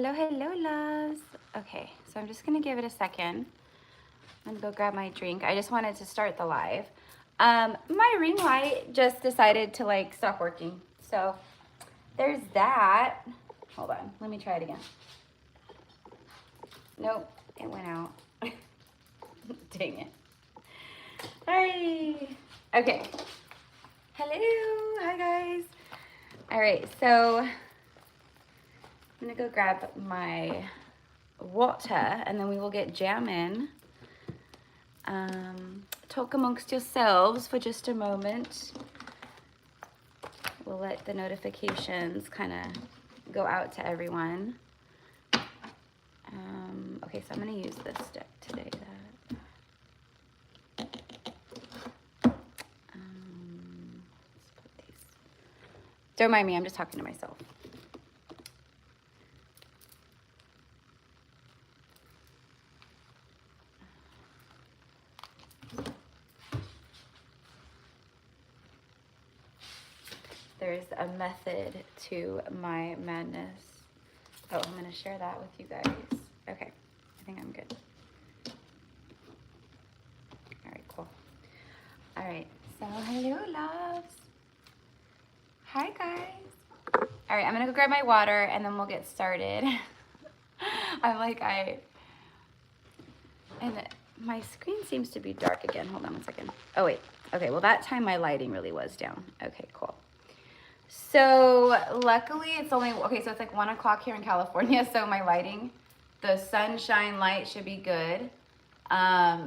Hello, hello, loves. Okay, so I'm just gonna give it a second. I'm gonna go grab my drink. I just wanted to start the live. My ring light just decided to like stop working. So there's that. Hold on, let me try it again. Nope, it went out. Dang it. Hi. Okay. Hello, hi guys. All right, so I'm gonna go grab my water and then we will get jamming. Talk amongst yourselves for just a moment. We'll let the notifications kind of go out to everyone. Okay, so I'm going to use this deck today. Let's put these. Don't mind me, I'm just talking to myself. There's a method to my madness. Oh, I'm going to share that with you guys. Okay, I think I'm good. All right, cool. All right, so hello, loves. Hi, guys. All right, I'm going to go grab my water and then we'll get started. And my screen seems to be dark again. Hold on one second. Oh, wait. Okay, well, that time my lighting really was down. Okay, cool. So luckily it's only, okay, so it's like 1 o'clock here in California. So my lighting, the sunshine light should be good. But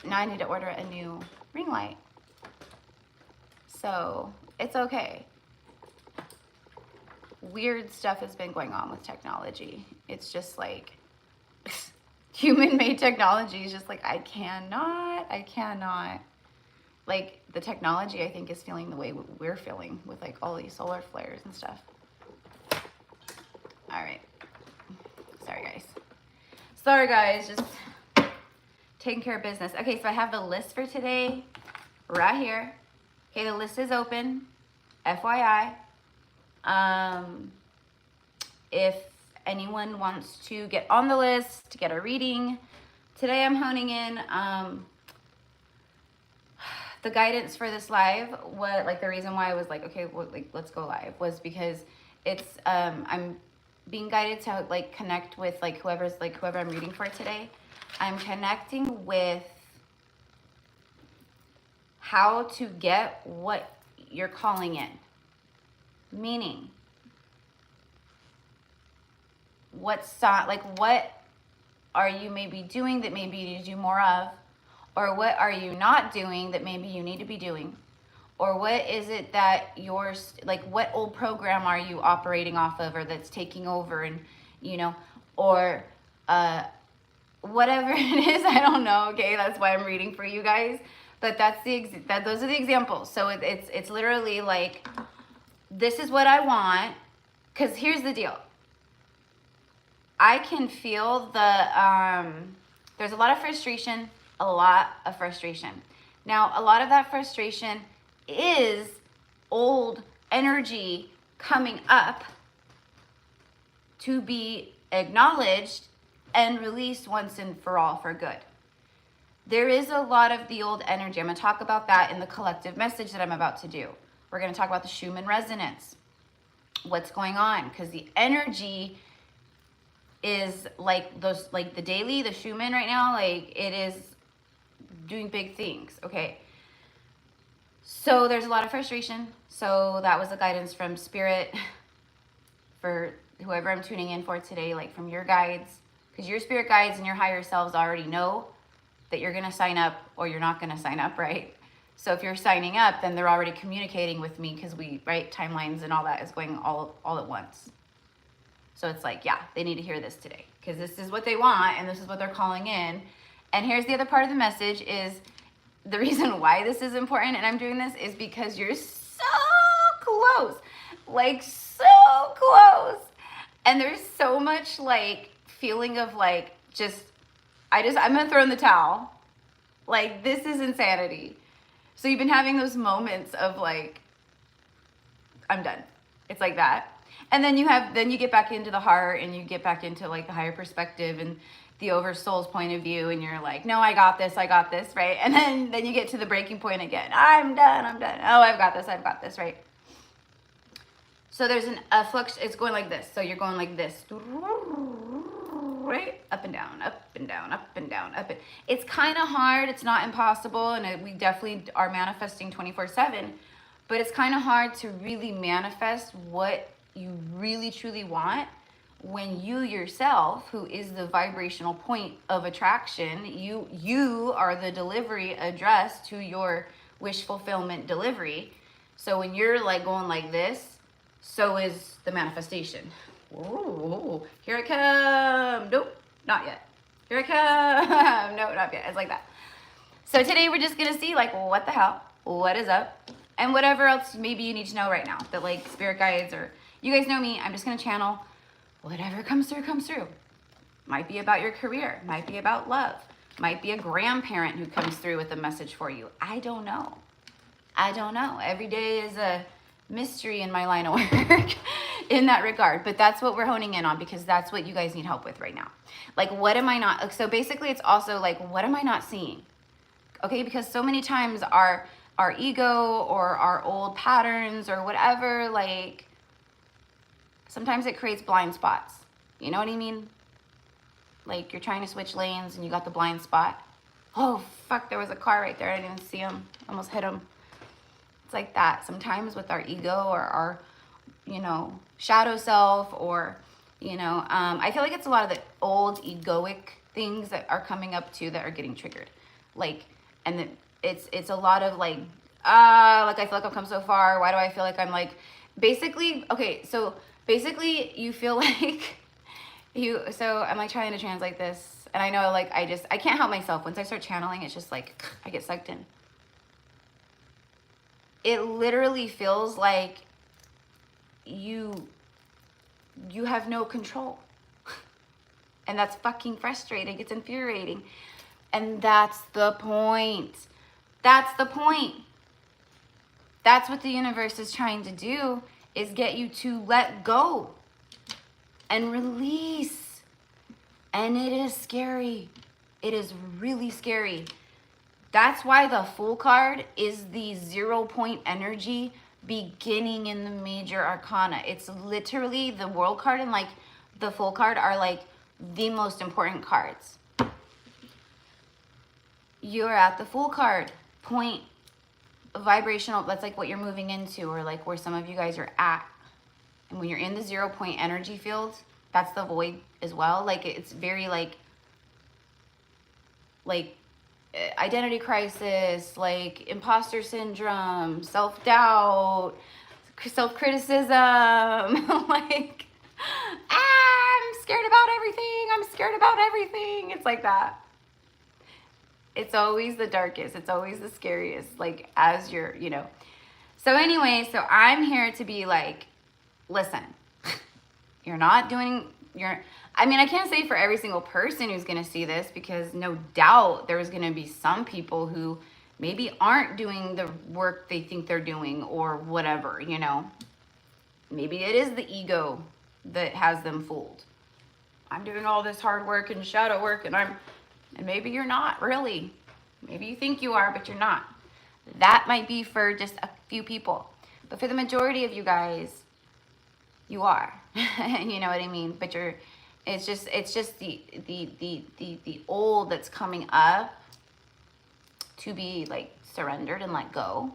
now I need to order a new ring light. So it's okay. Weird stuff has been going on with technology. It's just like human-made technology is just like, I cannot. Like the technology, I think, is feeling the way we're feeling with like all these solar flares and stuff. All right. Sorry guys, just taking care of business. Okay, so I have the list for today right here. Okay, the list is open, FYI. If anyone wants to get on the list to get a reading, today I'm honing in. The guidance for this live, what like the reason why I was like, okay, well, like let's go live, was because it's I'm being guided to like connect with whoever I'm reading for today. I'm connecting with how to get what you're calling in. Meaning, what are you maybe doing that maybe you need to do more of? Or what are you not doing that maybe you need to be doing? Or what is it that what old program are you operating off of, or that's taking over, and or whatever it is, I don't know. Okay, that's why I'm reading for you guys. But those are the examples. So it's literally like, this is what I want. Because here's the deal. I can feel there's a lot of frustration. Now, a lot of that frustration is old energy coming up to be acknowledged and released once and for all for good. There is a lot of the old energy. I'm going to talk about that in the collective message that I'm about to do. We're going to talk about the Schumann resonance. What's going on? Because the energy is like the daily, the Schumann right now, like it is doing big things. Okay, so there's a lot of frustration. So that was the guidance from Spirit for whoever I'm tuning in for today, like from your guides, because your spirit guides and your higher selves already know that you're going to sign up or you're not going to sign up, right? So if you're signing up, then they're already communicating with me, because timelines and all that is going all at once. So it's like, yeah, they need to hear this today, because this is what they want and this is what they're calling in. And here's the other part of the message is the reason why this is important and I'm doing this is because you're so close, like so close. And there's so much like feeling of like, I'm gonna throw in the towel. Like, this is insanity. So you've been having those moments of like, I'm done. It's like that. And then you get back into the heart, and you get back into like the higher perspective and the oversoul's point of view, and you're like, no, I got this, right? And then you get to the breaking point again. I'm done. Oh, I've got this, right? So there's a flux, it's going like this. So you're going like this, right? Up and down, up and down, up and down, up and. It's kind of hard. It's not impossible, and we definitely are manifesting 24/7. But it's kind of hard to really manifest what you really truly want when you yourself, who is the vibrational point of attraction, you are the delivery address to your wish fulfillment delivery. So when you're like going like this, so is the manifestation. Ooh, here I come. Nope, not yet. Here I come. No, not yet. It's like that. So today we're just gonna see like, what the hell, what is up, and whatever else maybe you need to know right now that like spirit guides, or you guys know me, I'm just gonna channel whatever comes through, comes through. Might be about your career, might be about love, might be a grandparent who comes through with a message for you. I don't know. Every day is a mystery in my line of work in that regard, but that's what we're honing in on, because that's what you guys need help with right now. Like, what am I not, so basically it's also like, what am I not seeing? Okay, because so many times our ego or our old patterns or whatever, like, sometimes it creates blind spots. You know what I mean? Like, you're trying to switch lanes and you got the blind spot. Oh, fuck, there was a car right there. I didn't even see him. Almost hit him. It's like that. Sometimes with our ego or our, you know, shadow self, or, you know, I feel like it's a lot of the old egoic things that are coming up too that are getting triggered. Like, and it's a lot of like, like I feel like I've come so far. Why do I feel like I'm like, basically, okay, so basically you feel like so I'm like trying to translate this, and I know like I can't help myself. Once I start channeling, it's just like I get sucked in. It literally feels like you have no control. And that's fucking frustrating. It's infuriating. And that's the point. That's the point. That's what the universe is trying to do, is get you to let go and release. And it is scary. It is really scary. That's why the Fool card is the 0 point energy beginning in the major arcana. It's literally the World card and like the Fool card are like the most important cards. You're at the Fool card point, vibrational, that's like what you're moving into, or like where some of you guys are at. And when you're in the 0 point energy field, that's the void as well. Like, it's very like identity crisis, like imposter syndrome, self-doubt, self-criticism, like, I'm scared about everything. It's like that. It's always the darkest. It's always the scariest, like, as you're, you know. So anyway, so I'm here to be like, listen, you're not doing, I mean, I can't say for every single person who's going to see this, because no doubt there's going to be some people who maybe aren't doing the work they think they're doing, or whatever, you know. Maybe it is the ego that has them fooled. I'm doing all this hard work and shadow work, and maybe you're not really. Maybe you think you are, but you're not. That might be for just a few people. But for the majority of you guys, you are. You know what I mean? But it's just the old that's coming up to be like surrendered and let go.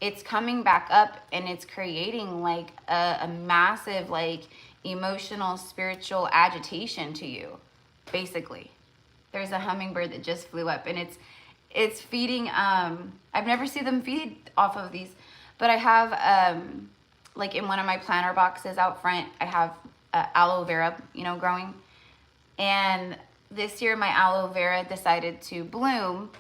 It's coming back up, and it's creating like a massive like emotional, spiritual agitation to you, basically. There's a hummingbird that just flew up, and it's feeding, I've never seen them feed off of these, but I have, like in one of my planter boxes out front, I have aloe vera, you know, growing. And this year my aloe vera decided to bloom.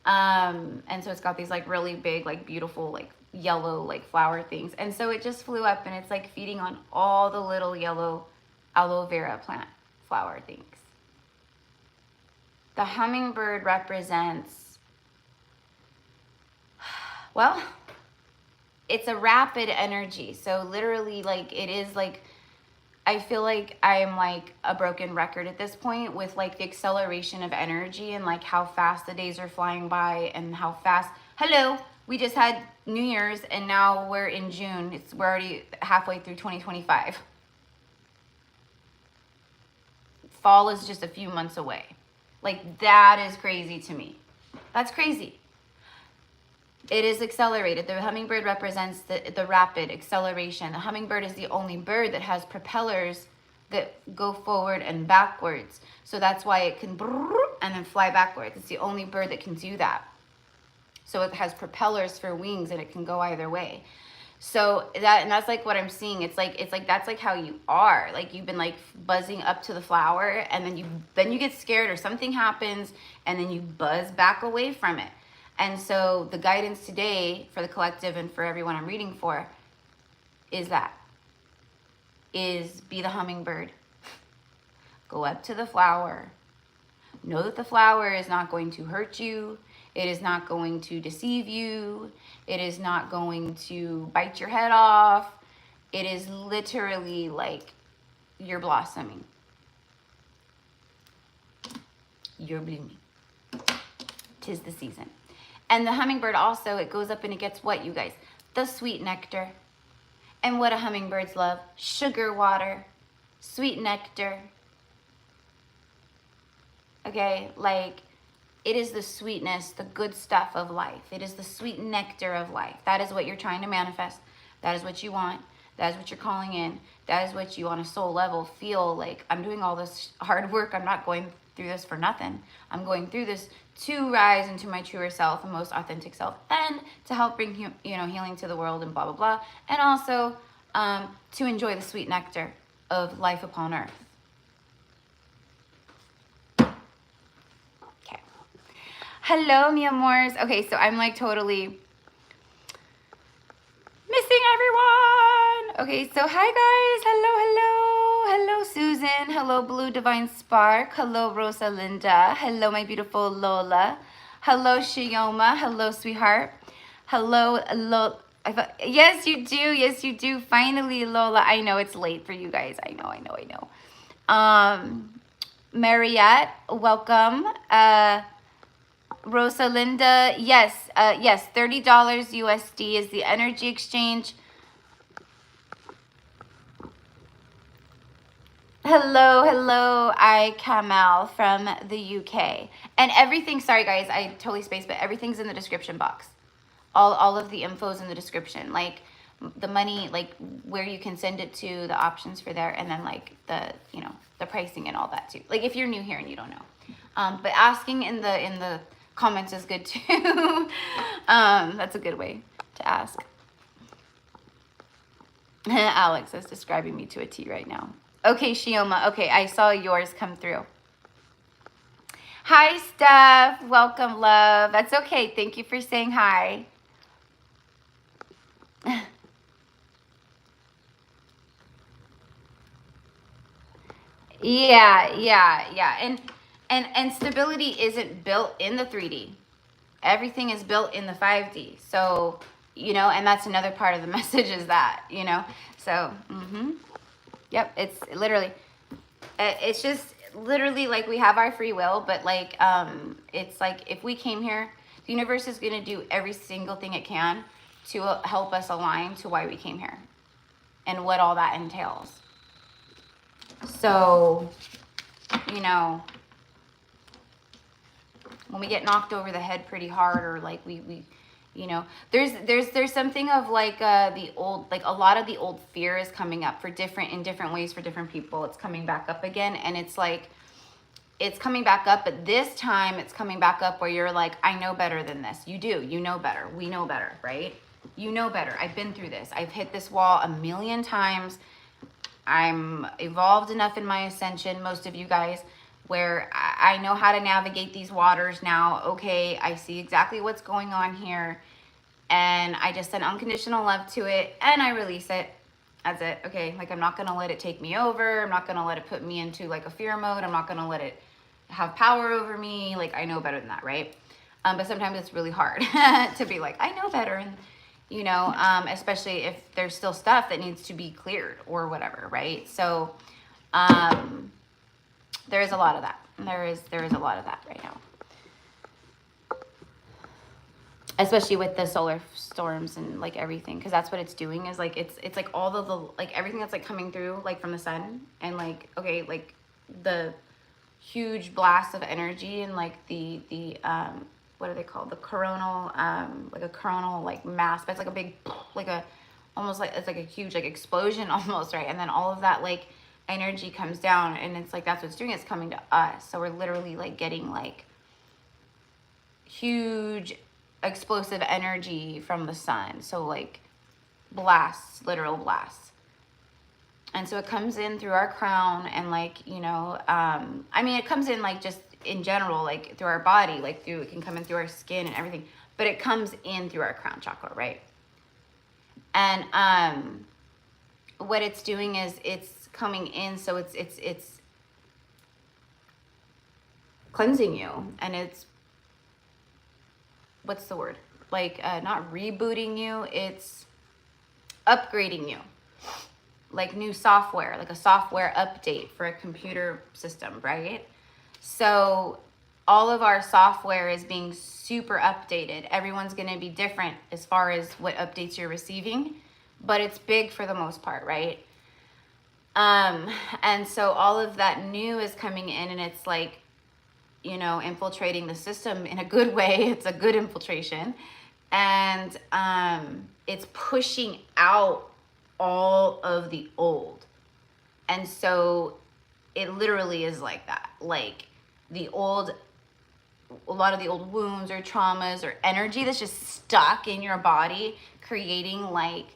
And so it's got these like really big, like beautiful, like yellow, like flower things. And so it just flew up, and it's like feeding on all the little yellow aloe vera plant flower things. The hummingbird represents, well, it's a rapid energy. So literally, like, it is like, I feel like I am like a broken record at this point with like the acceleration of energy and like how fast the days are flying by and how fast, hello, we just had New Year's and now we're in June. We're already halfway through 2025. Fall is just a few months away. Like, that is crazy to me. That's crazy. It is accelerated. The hummingbird represents the rapid acceleration. The hummingbird is the only bird that has propellers that go forward and backwards. So that's why it can and then fly backwards. It's the only bird that can do that. So it has propellers for wings and it can go either way. So that's like what I'm seeing. It's like that's like how you are. Like, you've been like buzzing up to the flower, and then you get scared or something happens, and then you buzz back away from it. And so the guidance today for the collective and for everyone I'm reading for is be the hummingbird. Go up to the flower. Know that the flower is not going to hurt you. It is not going to deceive you. It is not going to bite your head off. It is literally like you're blossoming. You're blooming. 'Tis the season. And the hummingbird also, it goes up and it gets what, you guys? The sweet nectar. And what do hummingbirds love? Sugar water, sweet nectar. Okay, like, it is the sweetness, the good stuff of life. It is the sweet nectar of life. That is what you're trying to manifest. That is what you want. That is what you're calling in. That is what you on a soul level feel like. I'm doing all this hard work. I'm not going through this for nothing. I'm going through this to rise into my truer self and most authentic self, and to help bring healing to the world and blah blah blah, and also to enjoy the sweet nectar of life upon earth. Okay. Hello, mi amors. Okay, so I'm like totally missing everyone. Okay, so hi guys. Hello, Susan. Hello, Blue Divine Spark. Hello, Rosa Linda. Hello, my beautiful Lola. Hello, Shioma. Hello, sweetheart. Hello, yes, you do. Yes, you do. Finally, Lola. I know it's late for you guys. I know. Mariette, welcome. Rosa Linda, yes, $30 USD is the energy exchange. Hello, I Kamal from the UK. And everything, sorry guys, I totally spaced, but everything's in the description box. All of the info's in the description, like the money, like where you can send it to, the options for there, and then like the pricing and all that too. Like if you're new here and you don't know. But asking in the comments is good too. That's a good way to ask. Alex is describing me to a T right now. Okay, Shioma. Okay, I saw yours come through. Hi, Steph. Welcome, love. That's okay. Thank you for saying hi. Yeah. And stability isn't built in the 3D. Everything is built in the 5D. So, and that's another part of the message is that, So, Yep, it's just literally like we have our free will, but like, it's like if we came here, the universe is going to do every single thing it can to help us align to why we came here and what all that entails. So, when we get knocked over the head pretty hard, or like we there's something of like the old, like a lot of the old fear is coming up in different ways for different people. It's coming back up again, and it's like it's coming back up, but this time it's coming back up where you're like, I know better than this. You do. You know better. We know better, right? You know better. I've been through this. I've hit this wall a million times. I'm evolved enough in my ascension, most of you guys, where I know how to navigate these waters now. Okay, I see exactly what's going on here, and I just send unconditional love to it, and I release it. That's it. Okay, like I'm not gonna let it take me over. I'm not gonna let it put me into like a fear mode. I'm not gonna let it have power over me. Like I know better than that, right? But sometimes it's really hard to be like, I know better, and you know, especially if there's still stuff that needs to be cleared or whatever, right? So there is a lot of that. There is a lot of that right now. Especially with the solar storms and like everything, because that's what it's doing, is like it's like all the like everything that's like coming through like from the sun, and like, okay, like the huge blast of energy, and like the what are they called, the coronal like a coronal like mass, but it's like a big, like a, almost like it's like a huge like explosion almost, right? And then all of that like energy comes down, and it's like that's what's doing, it's coming to us. So we're literally like getting like huge explosive energy from the sun. So like blasts, literal blasts. And so it comes in through our crown, and like, you know, I mean, it comes in like just in general, like through our body, like through, it can come in through our skin and everything, but it comes in through our crown chakra, right? And what it's doing is it's coming in, so it's cleansing you, and it's, what's the word? Like, not rebooting you, it's upgrading you. Like new software, like a software update for a computer system, right? So all of our software is being super updated. Everyone's gonna be different as far as what updates you're receiving, but it's big for the most part, right? And so all of that new is coming in, and it's like, you know, infiltrating the system in a good way. It's a good infiltration. And it's pushing out all of the old. And so it literally is like that. Like the old, a lot of the old wounds or traumas or energy that's just stuck in your body, creating like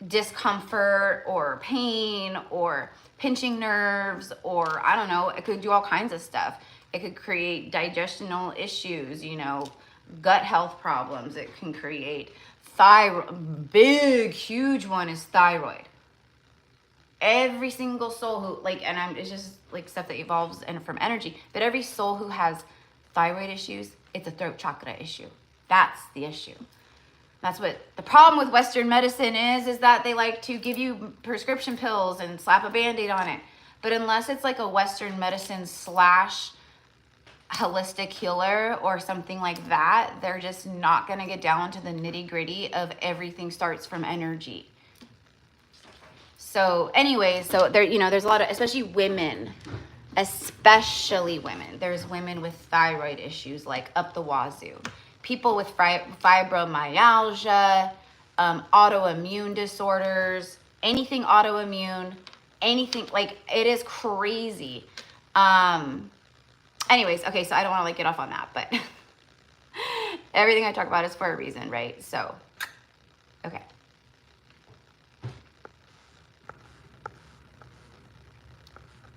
discomfort or pain or pinching nerves, or I don't know, it could do all kinds of stuff. It could create digestional issues, you know, gut health problems. It can create thyroid, big, huge one is thyroid. Every single soul who, like, and it's just like stuff that evolves and from energy, but every soul who has thyroid issues, it's a throat chakra issue. That's the issue. That's what the problem with Western medicine is that they like to give you prescription pills and slap a Band-Aid on it. But unless it's like a Western medicine slash holistic healer or something like that, they're just not going to get down to the nitty-gritty of everything starts from energy. So anyways, so there, you know, there's a lot of, especially women, there's women with thyroid issues like up the wazoo. People with fibromyalgia, autoimmune disorders, anything autoimmune, anything, like, it is crazy. Anyways, okay, so I don't want to like get off on that, but everything I talk about is for a reason, right? So, okay.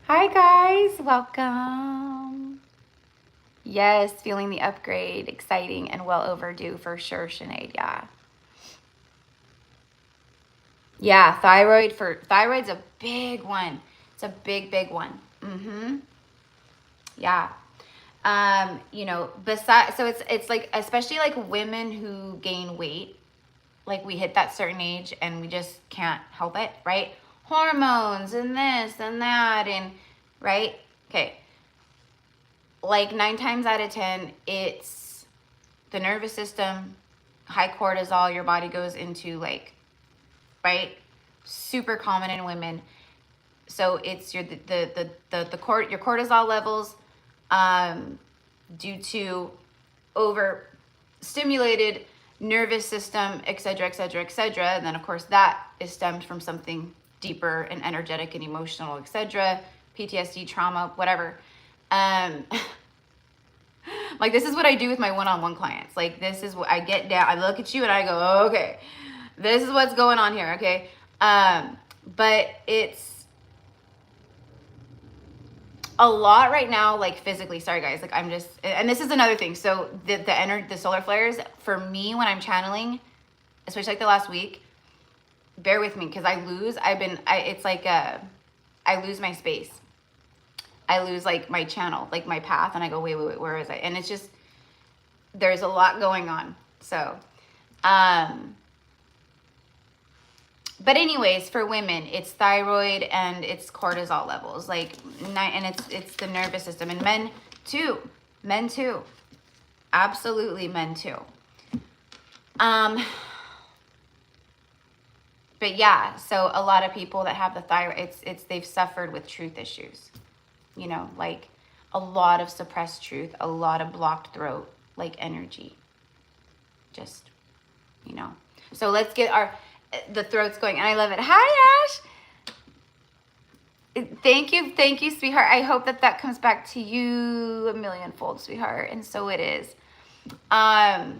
Hi guys, welcome. Yes, feeling the upgrade, exciting and well overdue for sure, Sinead, yeah. Yeah, thyroid's a big one. It's a big one. Yeah. You know, besides, so it's like, especially like women who gain weight, like we hit that certain age and we just can't help it, right? Hormones and this and that, and right? Okay. Like 9 times out of 10, it's the nervous system, high cortisol, your body goes into like, right? Super common in women. So it's your cortisol levels due to overstimulated nervous system, etc., etc., etc. And then of course that is stemmed from something deeper and energetic and emotional, etc., PTSD, trauma, whatever. Like this is what I do with my one-on-one clients. Like this is what I get down, I look at you and I go, oh, okay, this is what's going on here, okay? But it's a lot right now, like physically, sorry guys, like I'm just, and this is another thing. So the solar flares, for me when I'm channeling, especially like the last week, bear with me because I lose my space. I lose like my channel, like my path, and I go, wait, where is I? And it's just, there's a lot going on. So, But anyways, for women, it's thyroid and it's cortisol levels, like, and it's the nervous system, and men too, absolutely men too. But yeah, so a lot of people that have the thyroid, they've suffered with truth issues, you know, like a lot of suppressed truth, a lot of blocked throat, like energy, just, you know. So let's get the throats going, and I love it. Hi, Ash. Thank you, sweetheart. I hope that comes back to you a millionfold, sweetheart, and so it is. I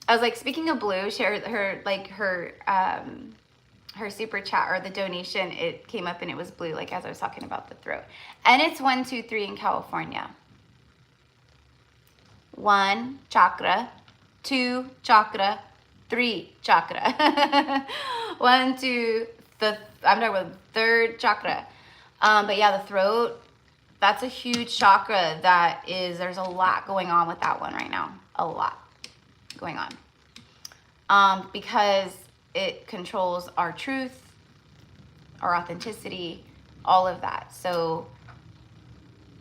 was like, speaking of blue, her super chat or the donation, it came up and it was blue, like as I was talking about the throat. And it's 1, 2, 3 in California. 1 chakra, 2 chakra, 3 chakra. 1, 2, I'm talking about the third chakra. But yeah, the throat, that's a huge chakra there's a lot going on with that one right now. A lot going on. Because it controls our truth, our authenticity, all of that. So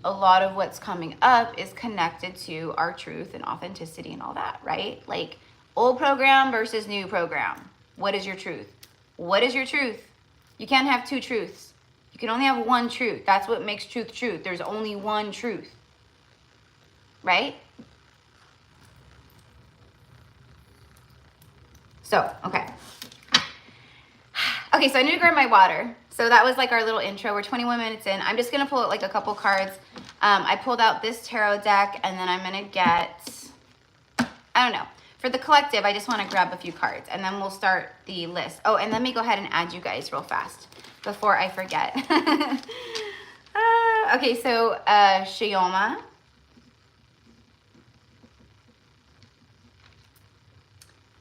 a lot of what's coming up is connected to our truth and authenticity and all that, right? Like old program versus new program. What is your truth? What is your truth? You can't have two truths. You can only have one truth. That's what makes truth truth. There's only one truth, right? So, okay. Okay, so I need to grab my water. So that was like our little intro. We're 21 minutes in. I'm just going to pull out like a couple cards. I pulled out this tarot deck, and then I'm going to get, I don't know. For the collective, I just want to grab a few cards, and then we'll start the list. Oh, and let me go ahead and add you guys real fast before I forget. Okay, so Shioma.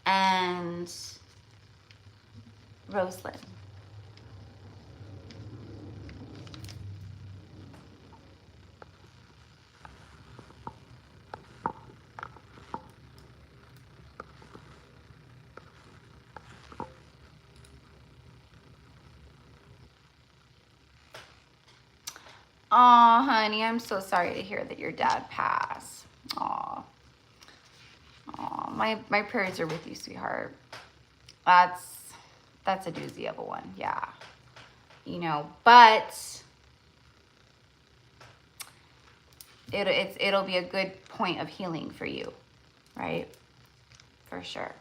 And Rosalind. Aw, honey, I'm so sorry to hear that your dad passed. Aw. Aw, my prayers are with you, sweetheart. That's a doozy of a one, yeah. You know, but it'll be a good point of healing for you, right? For sure.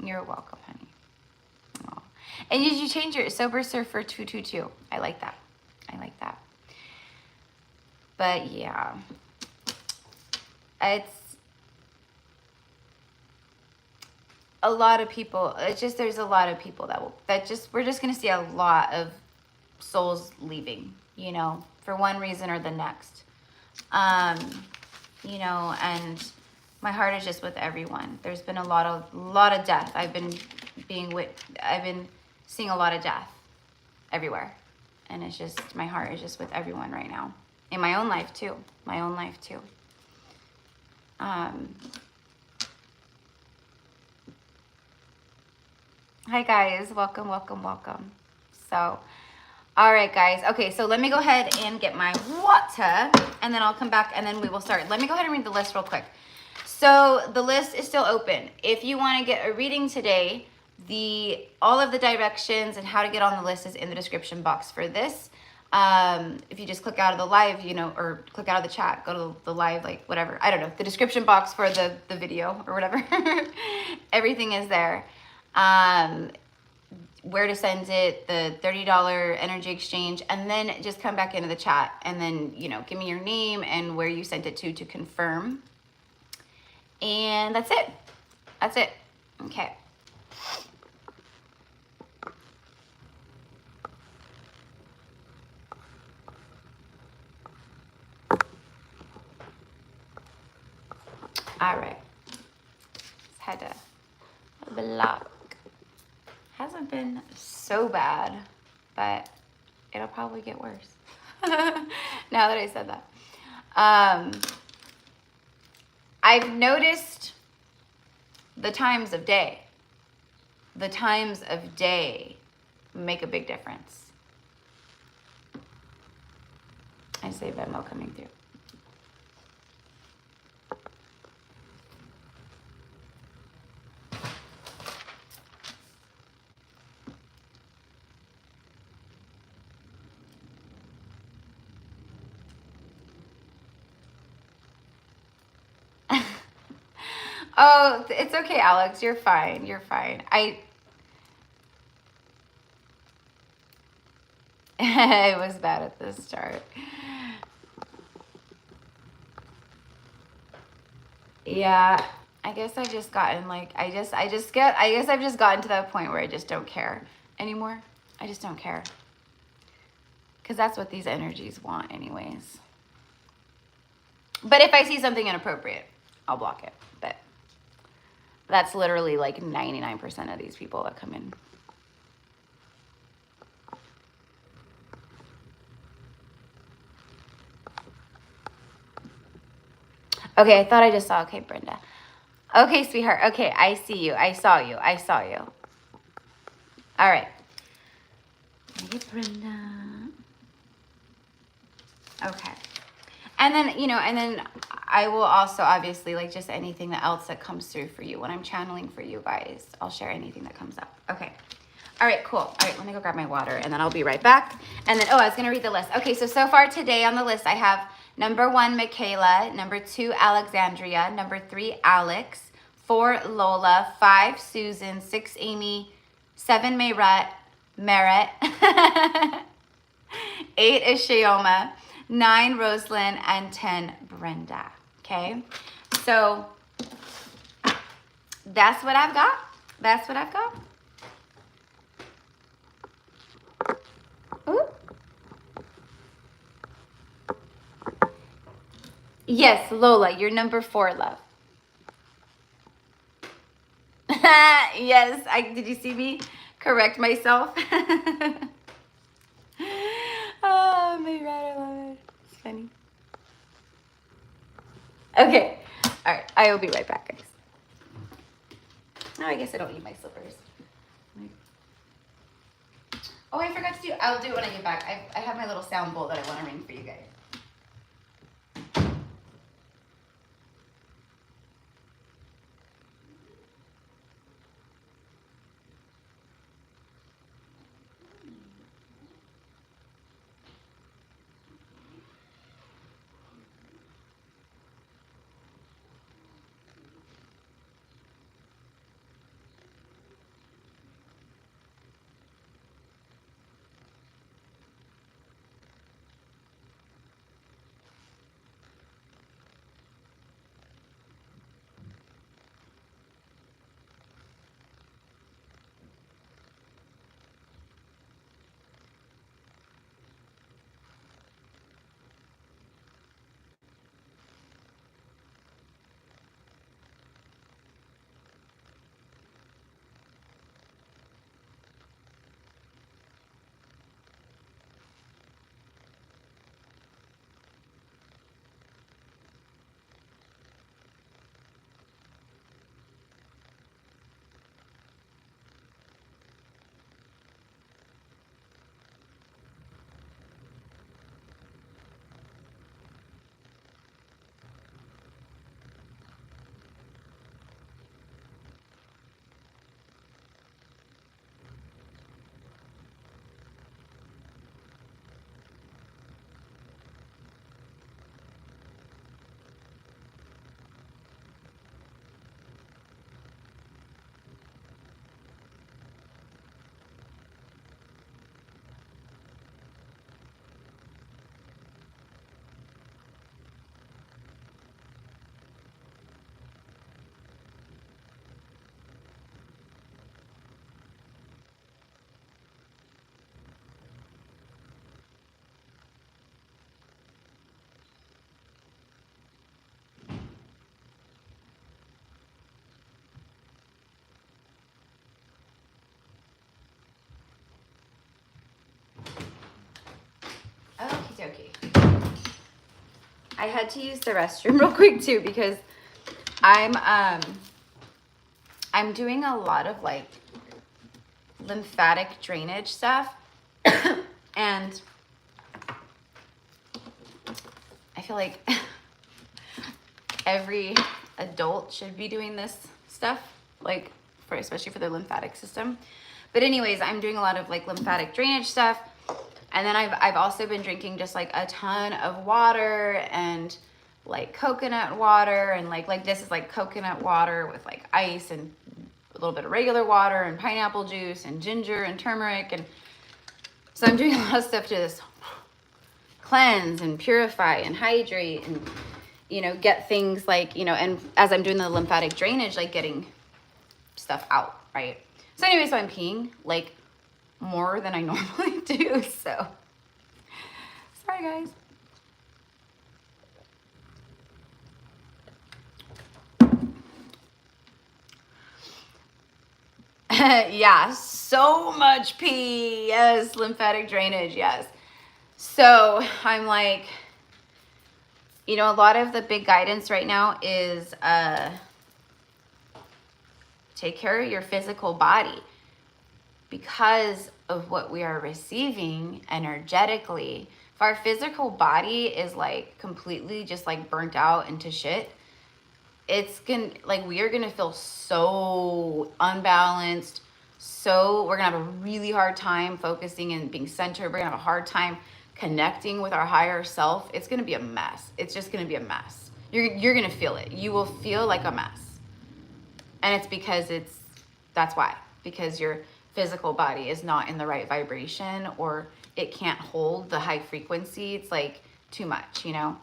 You're welcome, honey. Aw. And did you change your Sober Surfer 222? I like that. I like that. But yeah, it's a lot of people. It's just, there's a lot of people we're just going to see a lot of souls leaving, you know, for one reason or the next. You know, and my heart is just with everyone. There's been a lot of death. I've been seeing a lot of death everywhere. And it's just, my heart is just with everyone right now. In my own life too. Hi guys, welcome. So, all right guys. Okay, so let me go ahead and get my water, and then I'll come back and then we will start. Let me go ahead and read the list real quick. So the list is still open. If you want to get a reading today, all of the directions and how to get on the list is in the description box for this. If you just click out of the live, you know, or click out of the chat, go to the live, like whatever, I don't know, the description box for the video or whatever. Everything is there. Where to send it, the $30 energy exchange, and then just come back into the chat and then, you know, give me your name and where you sent it to confirm. And that's it. Okay. All right. Just had to block. Hasn't been so bad, but it'll probably get worse. Now that I said that. I've noticed the times of day. the times of day make a big difference. I say Venmo coming through. Oh, it's okay, Alex. You're fine. You're fine. It was bad at the start. Yeah, I guess I've just gotten like, I guess I've just gotten to that point where I just don't care anymore. I just don't care. Because that's what these energies want anyways. But if I see something inappropriate, I'll block it. But that's literally like 99% of these people that come in. Okay, I thought I just saw. Okay, Brenda. Okay, sweetheart. Okay, I see you. I saw you. I saw you. All right. Hey, Brenda. Okay. And then, you know, and then I will also obviously, like, just anything else that comes through for you when I'm channeling for you guys. I'll share anything that comes up. Okay. All right, cool. All right, let me go grab my water and then I'll be right back. And then, oh, I was going to read the list. Okay, so far today on the list, I have number 1, Michaela, number 2, Alexandria, number 3, Alex, 4, Lola, 5, Susan, 6, Amy, 7, Merritt, 8 is Shayoma, 9, Rosalind, and 10, Brenda. Okay, so that's what I've got. That's what I've got. Ooh. Yes, Lola, you're number 4, love. Yes, did you see me correct myself? Oh, my God, I love it. It's funny. Okay, all right, I will be right back, guys. No, I guess I don't need my slippers. Oh, I forgot to do, I'll do it when I get back. I have my little sound bowl that I want to ring for you guys. Okay. I had to use the restroom real quick too because I'm doing a lot of like lymphatic drainage stuff. And I feel like every adult should be doing this stuff, like especially for their lymphatic system. But anyways, I'm doing a lot of like lymphatic drainage stuff. And then I've also been drinking just like a ton of water and like coconut water, and like this is like coconut water with like ice and a little bit of regular water and pineapple juice and ginger and turmeric. And so I'm doing a lot of stuff to this cleanse and purify and hydrate and, you know, get things like, you know, and as I'm doing the lymphatic drainage, like getting stuff out, right? So anyway, so I'm peeing like more than I normally do. So sorry guys. Yeah, so much pee. Yes, lymphatic drainage. Yes. So I'm like, you know, a lot of the big guidance right now is take care of your physical body, because of what we are receiving energetically. If our physical body is like completely just like burnt out into shit, it's gonna, like, we are gonna feel so unbalanced. So we're gonna have a really hard time focusing and being centered. We're gonna have a hard time connecting with our higher self. It's gonna be a mess. It's just gonna be a mess. You're gonna feel it. You will feel like a mess. And it's because that's why. Because your physical body is not in the right vibration, or it can't hold the high frequency. It's like too much, you know?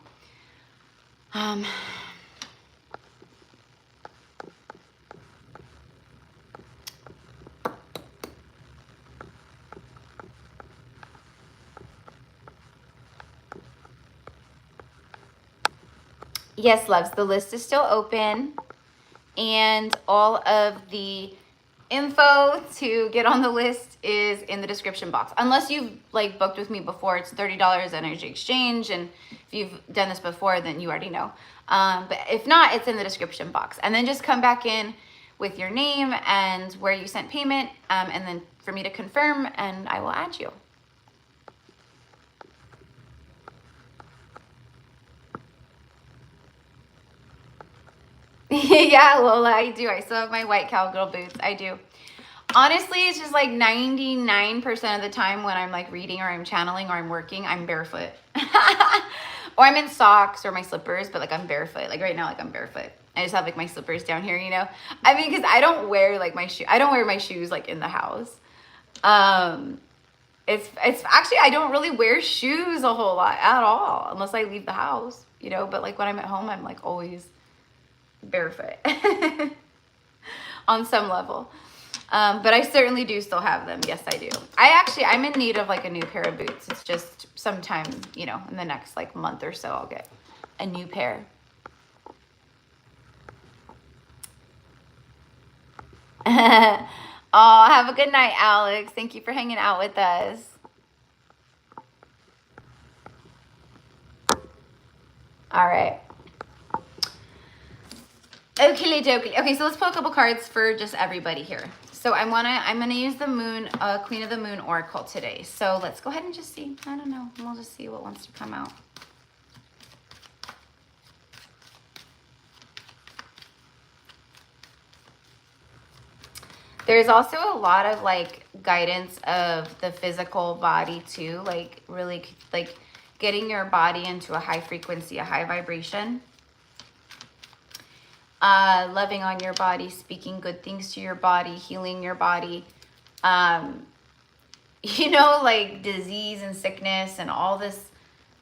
Yes, loves, the list is still open, and all of the info to get on the list is in the description box. Unless you've like booked with me before, it's $30 energy exchange, and if you've done this before, then you already know. But if not, it's in the description box. And then just come back in with your name and where you sent payment, and then for me to confirm, and I will add you. Yeah, Lola, I do. I still have my white cowgirl boots. I do. Honestly, it's just like 99% of the time when I'm like reading or I'm channeling or I'm working, I'm barefoot. Or I'm in socks or my slippers, but like I'm barefoot. Like right now, like I'm barefoot. I just have like my slippers down here, you know? I mean, because I don't wear like my shoe. I don't wear my shoes like in the house. It's actually, I don't really wear shoes a whole lot at all unless I leave the house, you know? But like when I'm at home, I'm like always barefoot on some level. But I certainly do still have them. Yes, I do. I'm in need of like a new pair of boots. It's just sometime, you know, in the next like month or so, I'll get a new pair. Oh, have a good night, Alex. Thank you for hanging out with us. All right. Okie dokie. Okay, so let's pull a couple cards for just everybody here. So I'm gonna use the Moon, Queen of the Moon Oracle today. So let's go ahead and just see. I don't know. We'll just see what wants to come out. There's also a lot of like guidance of the physical body too, like really like getting your body into a high frequency, a high vibration. Loving on your body, speaking good things to your body, healing your body. You know, like disease and sickness and all this,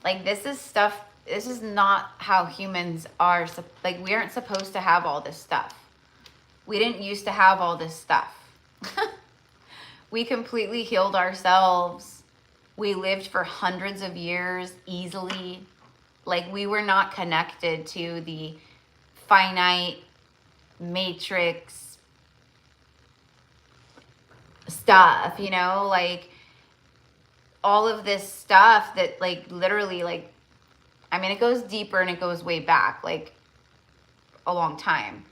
like this is stuff, this is not how humans are. Like we aren't supposed to have all this stuff. We didn't used to have all this stuff. We completely healed ourselves. We lived for hundreds of years easily. Like we were not connected to the finite matrix stuff, you know, like all of this stuff that like literally like, I mean, it goes deeper and it goes way back, like a long time.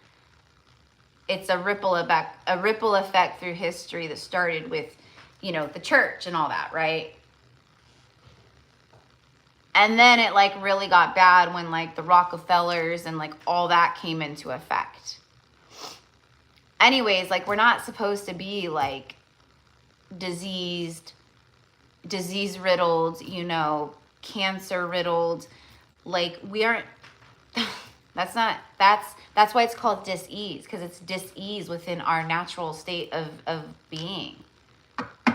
it's a ripple effect through history that started with, you know, the church and all that, right? And then it like really got bad when like the Rockefellers and like all that came into effect. Anyways, like we're not supposed to be like disease riddled, you know, cancer riddled. Like we aren't, that's why it's called dis-ease, because it's dis-ease within our natural state of being,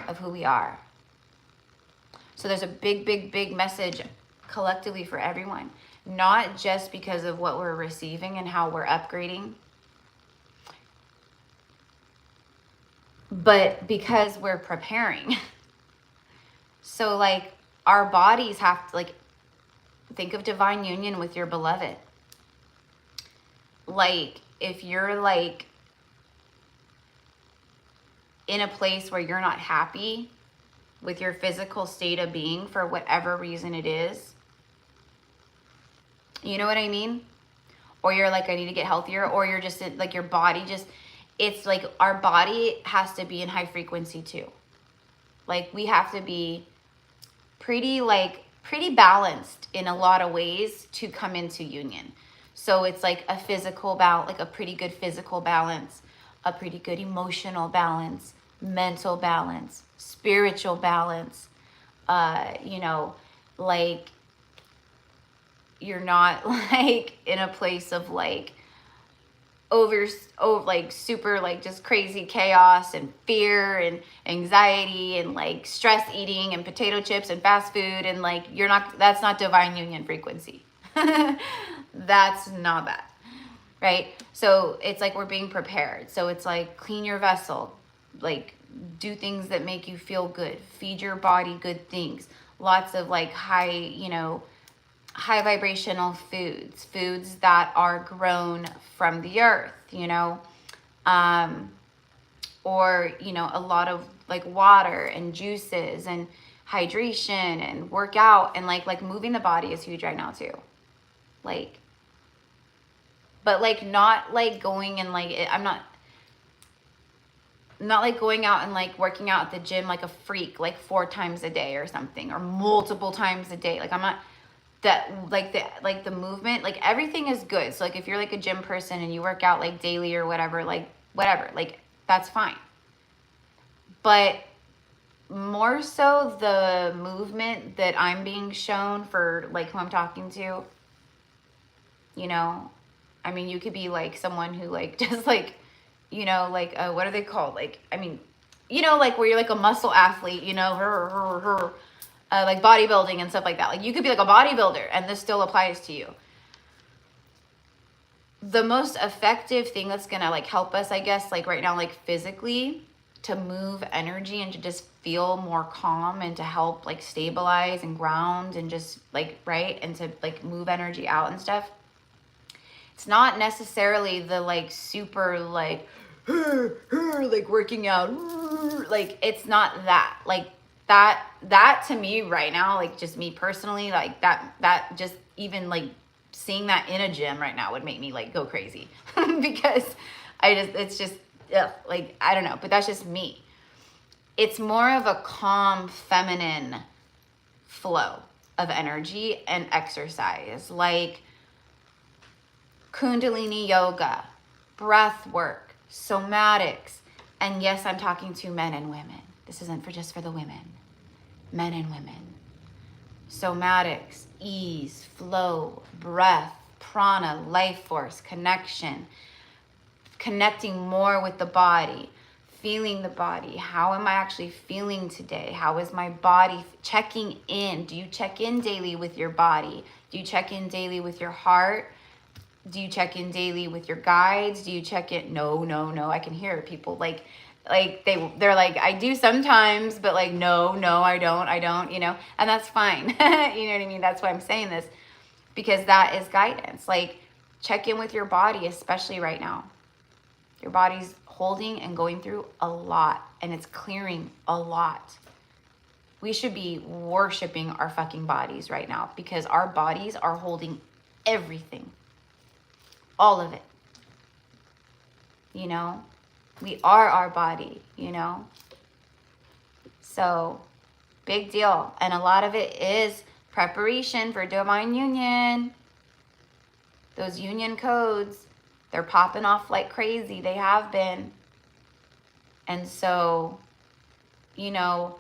of who we are. So there's a big message collectively for everyone, not just because of what we're receiving and how we're upgrading, but because we're preparing. So like our bodies have to, like, think of divine union with your beloved. Like if you're like in a place where you're not happy with your physical state of being for whatever reason it is, you know what I mean? Or you're like, I need to get healthier, or you're just like your body just, it's like our body has to be in high frequency too. Like we have to be pretty balanced in a lot of ways to come into union. So it's like a physical balance, like a pretty good physical balance, a pretty good emotional balance, mental balance, spiritual balance. You know, like you're not like in a place of like like super like just crazy chaos and fear and anxiety and like stress eating and potato chips and fast food, and like you're not, that's not divine union frequency. That's not that, right? So it's like we're being prepared. So it's like clean your vessel, like do things that make you feel good, feed your body good things, lots of like high, you know, high vibrational foods that are grown from the earth, you know, or, you know, a lot of like water and juices and hydration and workout, and like moving the body is huge right now too. Like, but like not like going and like, I'm not like going out and like working out at the gym like a freak, like 4 times a day or something, or multiple times a day. Like I'm not that, like the movement, like everything is good. So like if you're like a gym person and you work out like daily or whatever, like that's fine. But more so the movement that I'm being shown for like who I'm talking to, you know, I mean, you could be like someone who like just like, you know, like what are they called? Like, I mean, you know, like where you're like a muscle athlete, you know, like bodybuilding and stuff like that. Like you could be like a bodybuilder and this still applies to you. The most effective thing that's gonna like help us, I guess, like right now, like physically, to move energy and to just feel more calm and to help like stabilize and ground and just like, right, and to like move energy out and stuff. It's not necessarily the like super like like working out, like it's not that. Like that to me right now, like just me personally, like that just even like seeing that in a gym right now would make me like go crazy because it's just ugh, like I don't know, but that's just me. It's more of a calm feminine flow of energy and exercise, like Kundalini yoga, breath work, somatics. And yes, I'm talking to men and women. This isn't just for the women. Men and women. Somatics, ease, flow, breath, prana, life force, connection, connecting more with the body, feeling the body. How am I actually feeling today? How is my body? Checking in. Do you check in daily with your body? Do you check in daily with your heart? Do you check in daily with your guides? Do you check in? No. I can hear people like they're like, I do sometimes, but like, no, I don't, you know, and that's fine. You know what I mean? That's why I'm saying this, because that is guidance. Like check in with your body, especially right now. Your body's holding and going through a lot, and it's clearing a lot. We should be worshiping our fucking bodies right now, because our bodies are holding everything. All of it. you know? We are our body, you know? So, big deal. And a lot of it is preparation for divine union. Those union codes, they're popping off like crazy. They have been. And so, you know,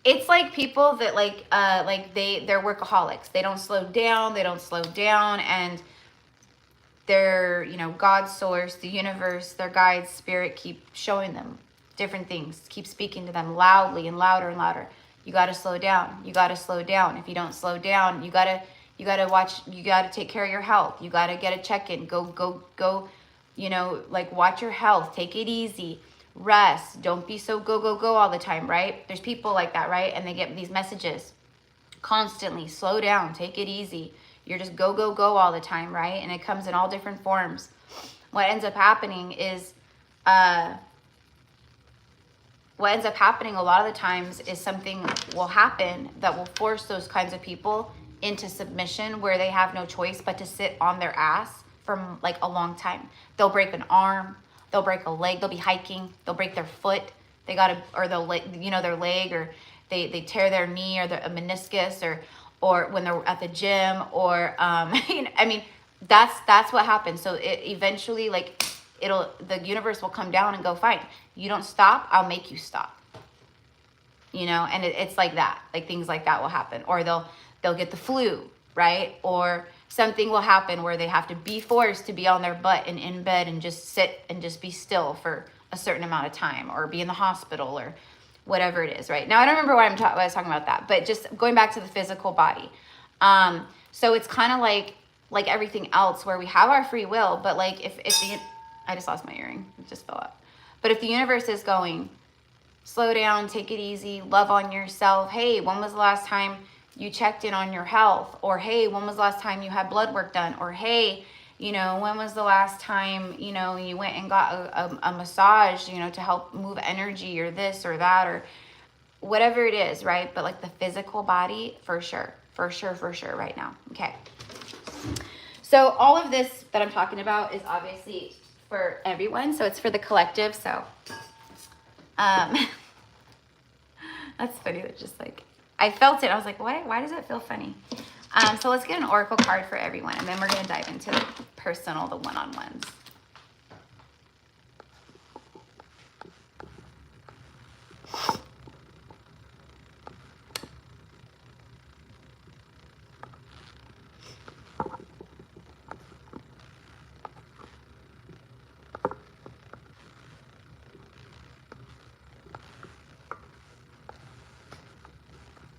it's like people that like they're workaholics. They don't slow down. They don't slow down. And their, you know, God source, the universe, their guides, spirit keep showing them different things, keep speaking to them loudly and louder and louder. You got to slow down. You got to slow down. If you don't slow down, you got to watch, you got to take care of your health. You got to get a check-in. Go, you know, like watch your health. Take it easy. Rest. Don't be so go all the time, right? There's people like that, right? And they get these messages constantly. Slow down. Take it easy. You're just go all the time, right? And it comes in all different forms. What ends up happening is, what ends up happening a lot of the times is something will happen that will force those kinds of people into submission where they have no choice but to sit on their ass for like a long time. They'll break an arm, they'll break a leg, they'll be hiking, they'll break their foot, they gotta, or they'll, you know, their leg, or they tear their knee or a meniscus, or when they're at the gym, or you know, I mean, that's what happens. So it eventually, like, the universe will come down and go, fine, you don't stop, I'll make you stop. You know, and it's like that, like things like that will happen, or they'll get the flu, right? Or something will happen where they have to be forced to be on their butt and in bed and just sit and just be still for a certain amount of time, or be in the hospital, or whatever it is, right? Now, I don't remember why I was talking about that, but just going back to the physical body. So it's kind of like everything else where we have our free will, but like if I just lost my earring, it just fell out. But if the universe is going, slow down, take it easy, love on yourself. Hey, when was the last time you checked in on your health? Or hey, when was the last time you had blood work done? Or hey, you know, when was the last time, you know, you went and got a massage, you know, to help move energy, or this or that, or whatever it is, right? But like the physical body, for sure right now. Okay. So all of this that I'm talking about is obviously for everyone. So it's for the collective. So that's funny. That just like, I felt it. I was like, why does it feel funny? So let's get an oracle card for everyone, and then we're going to dive into the personal, the one-on-ones.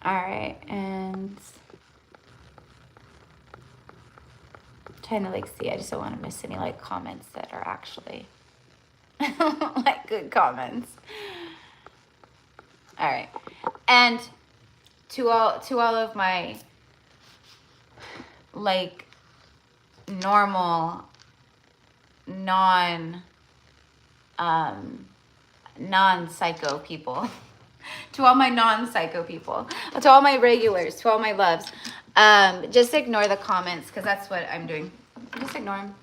All right, and trying to like see, I just don't want to miss any like comments that are actually like good comments. All right, and to all of my like normal non-psycho people, to all my non-psycho people, to all my regulars, to all my loves, just ignore the comments, because that's what I'm doing. Just ignore them.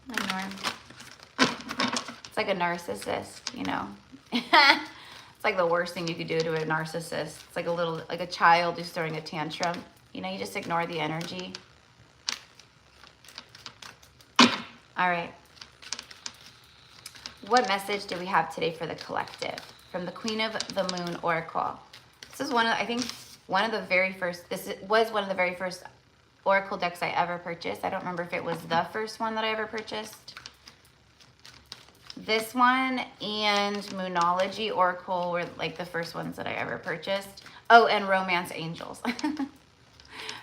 Ignore them. It's like a narcissist, you know. It's like the worst thing you could do to a narcissist. It's like a child who's throwing a tantrum. You know, you just ignore the energy. All right. What message do we have today for the collective? From the Queen of the Moon Oracle. This is I think one of the very first, was one of the very first Oracle decks I ever purchased. I don't remember if it was the first one that I ever purchased. This one and Moonology Oracle were like the first ones that I ever purchased. Oh, and Romance Angels.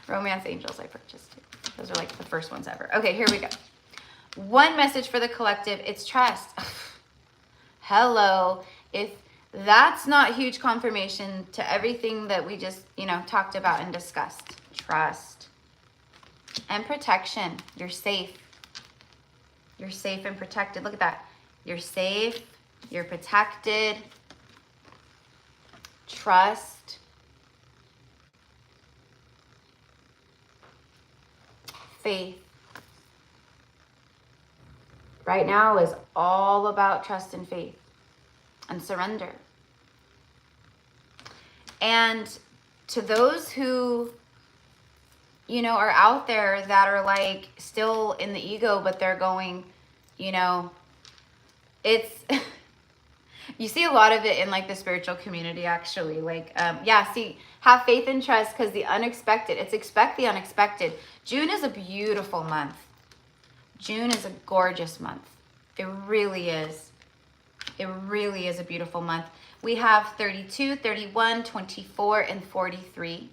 Romance Angels I purchased too. Those are like the first ones ever. Okay, here we go. One message for the collective, it's trust. Hello. If that's not huge confirmation to everything that we just, you know, talked about and discussed. Trust and protection. You're safe. You're safe and protected. Look at that. You're safe. You're protected. Trust. Faith. right now is all about trust and faith and surrender. And to those who, you know, are out there that are like still in the ego, but they're going, you know, it's, you see a lot of it in like the spiritual community actually. Like, yeah, see, have faith and trust because the unexpected, it's expect the unexpected. June is a beautiful month. June is a gorgeous month. It really is. It really is a beautiful month. We have 32, 31, 24, and 43.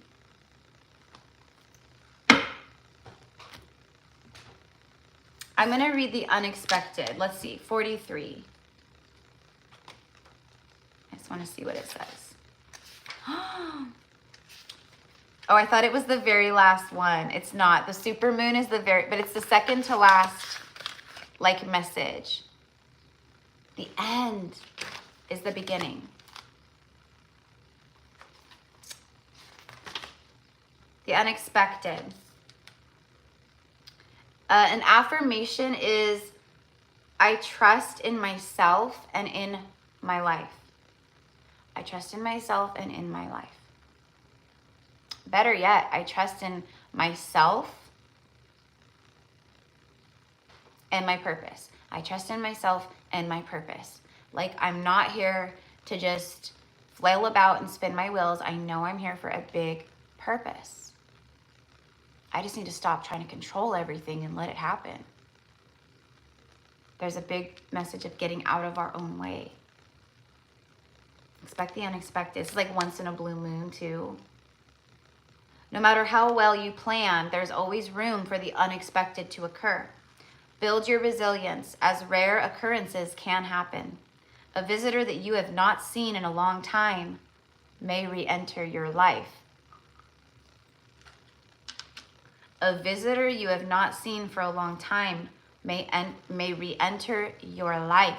I'm going to read the unexpected. Let's see, 43. I just want to see what it says. Oh, I thought it was the very last one. It's not. The supermoon is the very, but it's the second to last, like, message. The end is the beginning. The unexpected. An affirmation is, I trust in myself and in my life. I trust in myself and in my life. Better yet, I trust in myself and my purpose. I trust in myself and my purpose. Like, I'm not here to just flail about and spin my wheels. I know I'm here for a big purpose. I just need to stop trying to control everything and let it happen. There's a big message of getting out of our own way. Expect the unexpected. It's like once in a blue moon too. No matter how well you plan, there's always room for the unexpected to occur. Build your resilience, as rare occurrences can happen. A visitor that you have not seen in a long time may re-enter your life. A visitor you have not seen for a long time may re-enter your life.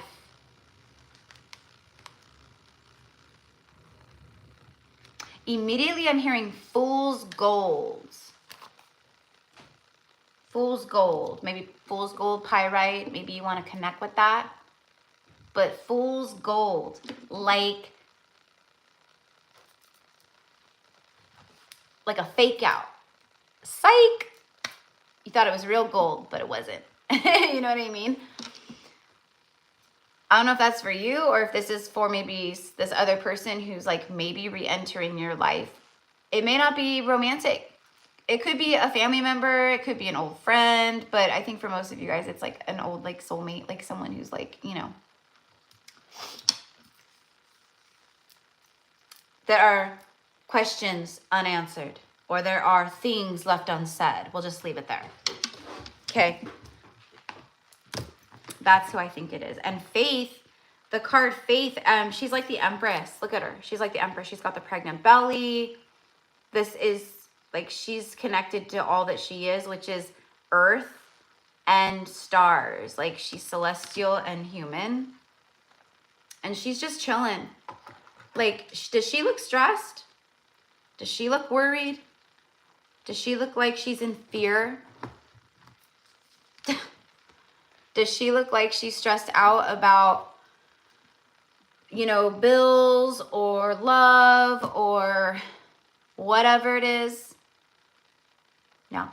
Immediately I'm hearing fool's gold. Fool's gold. Maybe fool's gold pyrite. Maybe you want to connect with that. But fool's gold. Like a fake out. Psych! You thought it was real gold, but it wasn't. You know what I mean? I don't know if that's for you or if this is for maybe this other person who's like maybe re-entering your life. It may not be romantic. It could be a family member. It could be an old friend. But I think for most of you guys, it's like an old like soulmate, like someone who's like, you know. There are questions unanswered or there are things left unsaid. We'll just leave it there. Okay. That's who I think it is. And Faith, the card Faith, she's like the Empress. Look at her. She's like the Empress. She's got the pregnant belly. This is like she's connected to all that she is, which is earth and stars. Like she's celestial and human. And she's just chilling. Like, does she look stressed? Does she look worried? Does she look like she's in fear? Does she look like she's stressed out about, you know, bills or love or whatever it is? No.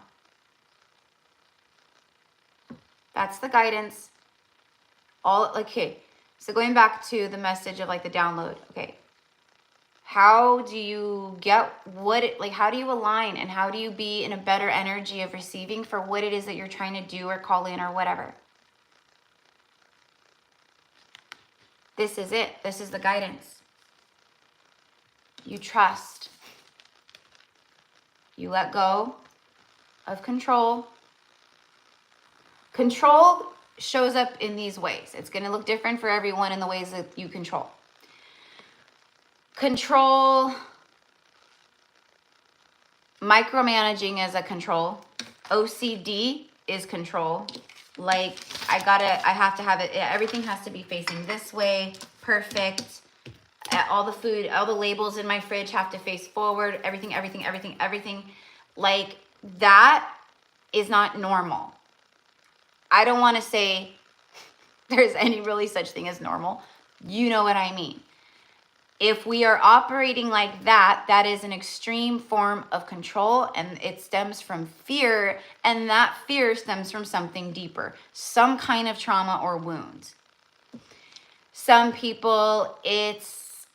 That's the guidance. Okay. So going back to the message of like the download. Okay. How do you get how do you align and how do you be in a better energy of receiving for what it is that you're trying to do or call in or whatever? This is it. This is the guidance. You trust. You let go of control. Control shows up in these ways. It's going to look different for everyone in the ways that you control. Control, micromanaging is a control. OCD is control. Like I have to have it. Everything has to be facing this way. Perfect. All the food, all the labels in my fridge have to face forward. Everything. Like that is not normal. I don't want to say there's any really such thing as normal. You know what I mean. If we are operating like that, that is an extreme form of control, and it stems from fear, and that fear stems from something deeper, some kind of trauma or wound. Some people, it's,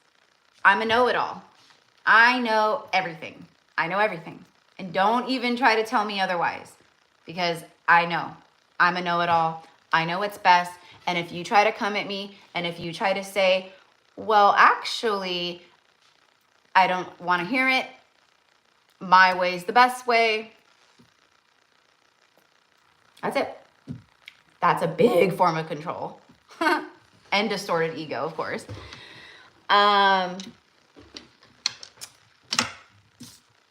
I'm a know-it-all. I know everything. I know everything. And don't even try to tell me otherwise, because I know. I'm a know-it-all. I know what's best. And if you try to come at me, and if you try to say, well, actually, I don't want to hear it, my way's the best way, that's it. That's a big form of control. And distorted ego, of course. I'm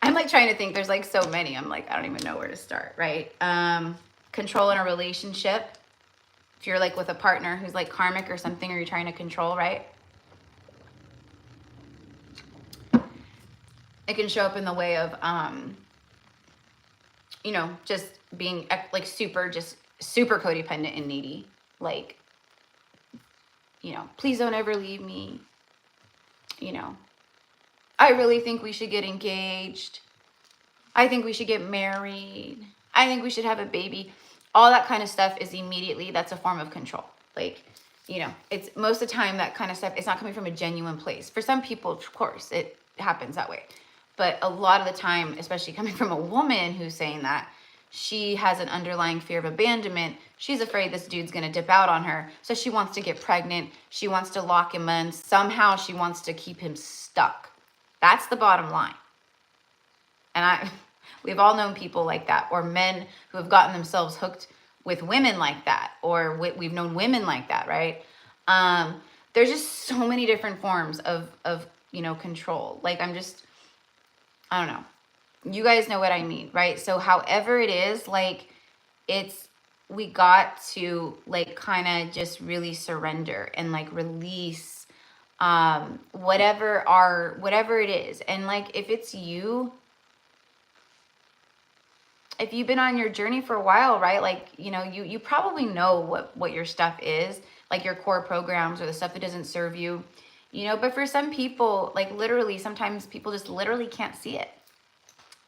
like trying to think, there's like so many. I'm like, I don't even know where to start, right? Control in a relationship. If you're like with a partner who's like karmic or something, or you're trying to control, right? It can show up in the way of, you know, just being like super codependent and needy. Like, you know, please don't ever leave me. You know, I really think we should get engaged. I think we should get married. I think we should have a baby. All that kind of stuff is immediately, that's a form of control. Like, you know, it's most of the time that kind of stuff, it's not coming from a genuine place. For some people, of course, it happens that way. But a lot of the time, especially coming from a woman who's saying that, she has an underlying fear of abandonment. She's afraid this dude's going to dip out on her. So she wants to get pregnant. She wants to lock him in. Somehow she wants to keep him stuck. That's the bottom line. And we've all known people like that, or men who have gotten themselves hooked with women like that, or we've known women like that, right? There's just so many different forms of you know, control. Like, I don't know. You guys know what I mean, right? So however it is, like, we got to like kind of just really surrender and like release whatever it is. And like, if it's you, if you've been on your journey for a while, right? Like, you know, you probably know what your stuff is, like your core programs or the stuff that doesn't serve you, you know. But for some people, like literally, sometimes people just literally can't see it.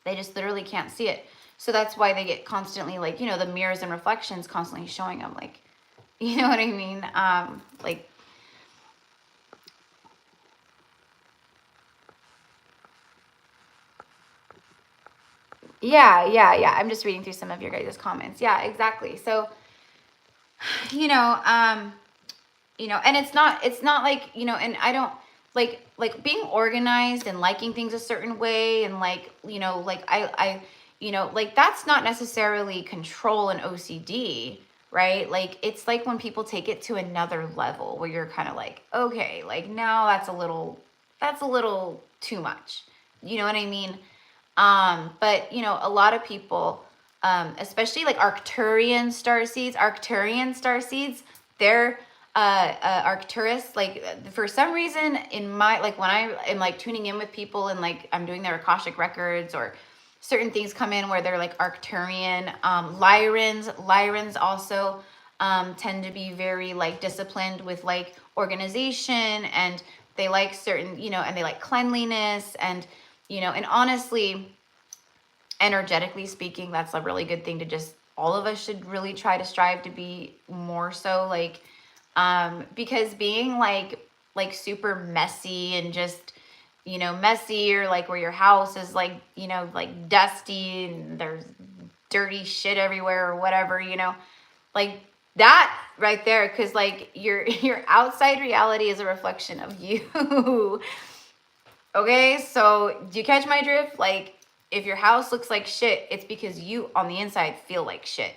They just literally can't see it. So that's why they get constantly like, you know, the mirrors and reflections constantly showing them, like, you know what I mean? Like, yeah. I'm just reading through some of your guys' comments. Yeah, exactly. So, you know, and it's not like, you know, and I don't like being organized and liking things a certain way. And like, you know, like I, you know, like that's not necessarily control and OCD, right? Like, it's like when people take it to another level where you're kind of like, okay, like now that's a little too much. You know what I mean? But you know, a lot of people, especially like Arcturian starseeds, they're Arcturus, like for some reason in my, like when I am like tuning in with people and like I'm doing their Akashic records, or certain things come in where they're like Arcturian. Lyrans also tend to be very like disciplined with like organization, and they like certain, you know, and they like cleanliness, and you know, and honestly, energetically speaking, that's a really good thing to just, all of us should really try to strive to be more so, like, because being like super messy and just, you know, messy, or like where your house is like, you know, like dusty and there's dirty shit everywhere or whatever, you know, like that right there, because like your outside reality is a reflection of you. Okay, so do you catch my drift? Like, if your house looks like shit, it's because you on the inside feel like shit.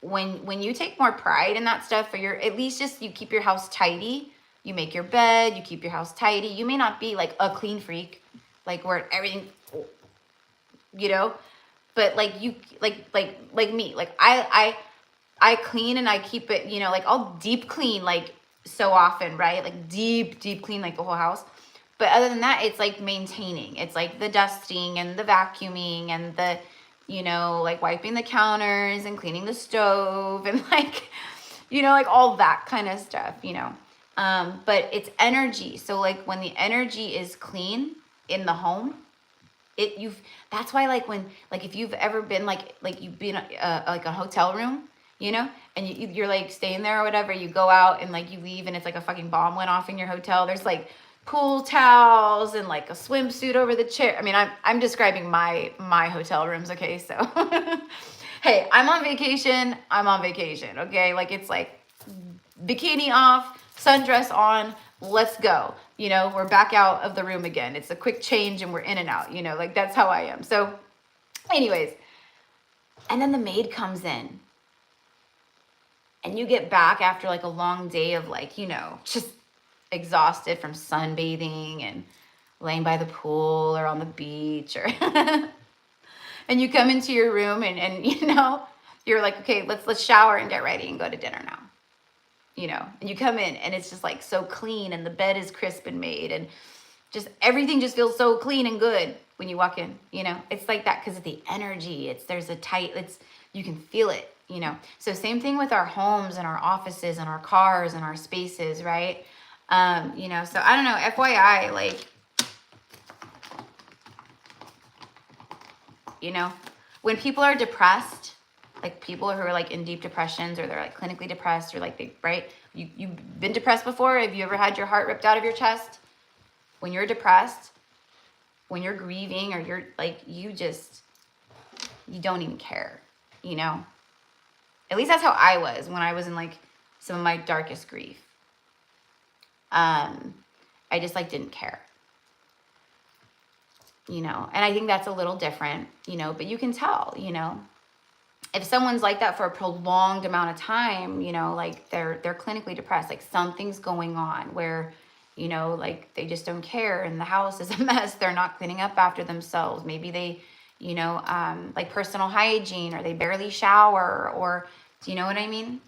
When you take more pride in that stuff, or you're at least just, you keep your house tidy, you make your bed, you keep your house tidy. You may not be like a clean freak, like where everything, you know, but like you, like me, like I clean and I keep it, you know, like I'll deep clean like so often, right? Like deep clean, like the whole house. But other than that, it's like maintaining. It's like the dusting and the vacuuming and the, you know, like wiping the counters and cleaning the stove and like, you know, like all that kind of stuff, you know. But it's energy. So like when the energy is clean in the home, that's why like when, like if you've ever been like you've been like a hotel room, you know, and you're like staying there or whatever, you go out and like you leave and it's like a fucking bomb went off in your hotel. There's like pool towels and like a swimsuit over the chair. I mean, I'm describing my hotel rooms, okay? So hey, I'm on vacation, okay? Like it's like bikini off, sundress on, let's go. You know, we're back out of the room again. It's a quick change and we're in and out, you know, like that's how I am. So anyways, and then the maid comes in and you get back after like a long day of like, you know, just exhausted from sunbathing and laying by the pool or on the beach or and you come into your room and you know, you're like, okay, let's shower and get ready and go to dinner now. You know, and you come in and it's just like so clean and the bed is crisp and made and just everything just feels so clean and good when you walk in, you know. It's like that because of the energy. You can feel it, you know. So same thing with our homes and our offices and our cars and our spaces, right? You know, so I don't know, FYI, like, you know, when people are depressed, like people who are like in deep depressions or they're like clinically depressed or like right? You've been depressed before? Have you ever had your heart ripped out of your chest? When you're depressed, when you're grieving or you're like, you don't even care, you know? At least that's how I was when I was in like some of my darkest grief. I just like didn't care. You know, and I think that's a little different, you know, but you can tell, you know, if someone's like that for a prolonged amount of time, you know, like they're clinically depressed, like something's going on where, you know, like they just don't care and the house is a mess. They're not cleaning up after themselves. Maybe they, you know, like personal hygiene or they barely shower or, do you know what I mean?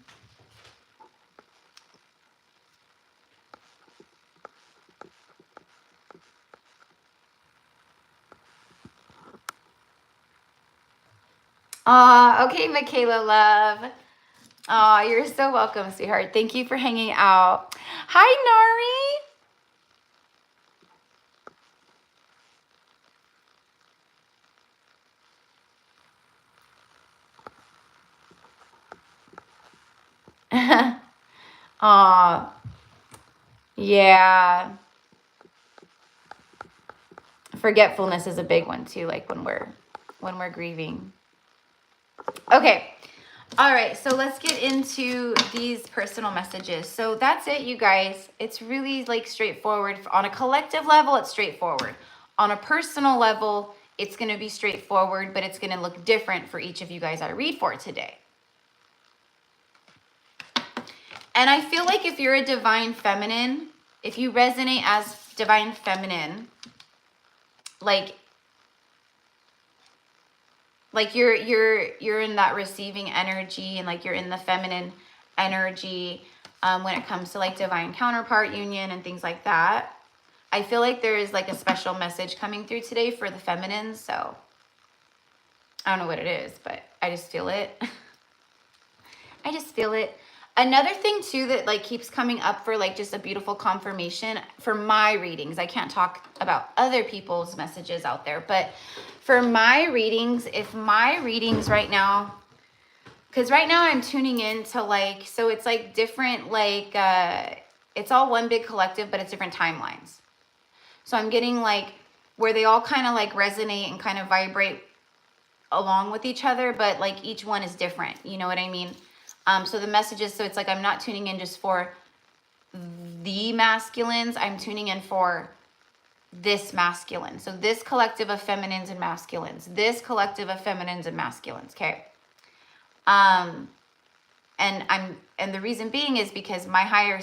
Okay, Michaela, love. Oh, you're so welcome, sweetheart. Thank you for hanging out. Hi, Nari. Oh, yeah. Forgetfulness is a big one too, like when we're grieving. Okay. All right, so let's get into these personal messages. So that's it, you guys. It's really like straightforward. On a collective level, it's straightforward. On a personal level, it's going to be straightforward, but it's going to look different for each of you guys I read for today. And I feel like if you're a divine feminine, if you resonate as divine feminine, like you're in that receiving energy and like you're in the feminine energy when it comes to like divine counterpart union and things like that. I feel like there is like a special message coming through today for the feminines. So I don't know what it is, but I just feel it. I just feel it. Another thing too that like keeps coming up for like just a beautiful confirmation for my readings. I can't talk about other people's messages out there, but for my readings, if my readings right now, because right now I'm tuning in to like, so it's like different, like it's all one big collective, but it's different timelines. So I'm getting like where they all kind of like resonate and kind of vibrate along with each other, but like each one is different. You know what I mean? So the messages, so it's like I'm not tuning in just for the masculines. I'm tuning in for this masculine. So this collective of feminines and masculines. This collective of feminines and masculines. Okay. And the reason being is because my higher,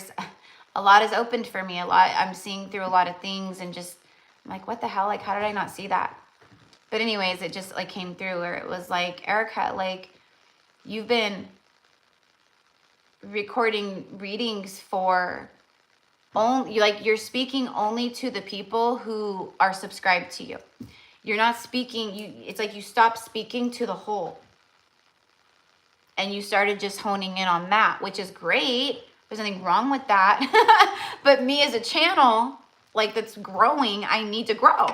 a lot is opened for me. I'm seeing through a lot of things and just I'm like, what the hell? Like, how did I not see that? But anyways, it just like came through where it was like, Erica, like you've been recording readings for only, like you're speaking only to the people who are subscribed to you. You're not speaking, it's like you stop speaking to the whole. and you started just honing in on that, which is great. There's nothing wrong with that. But me as a channel, like, that's growing, I need to grow.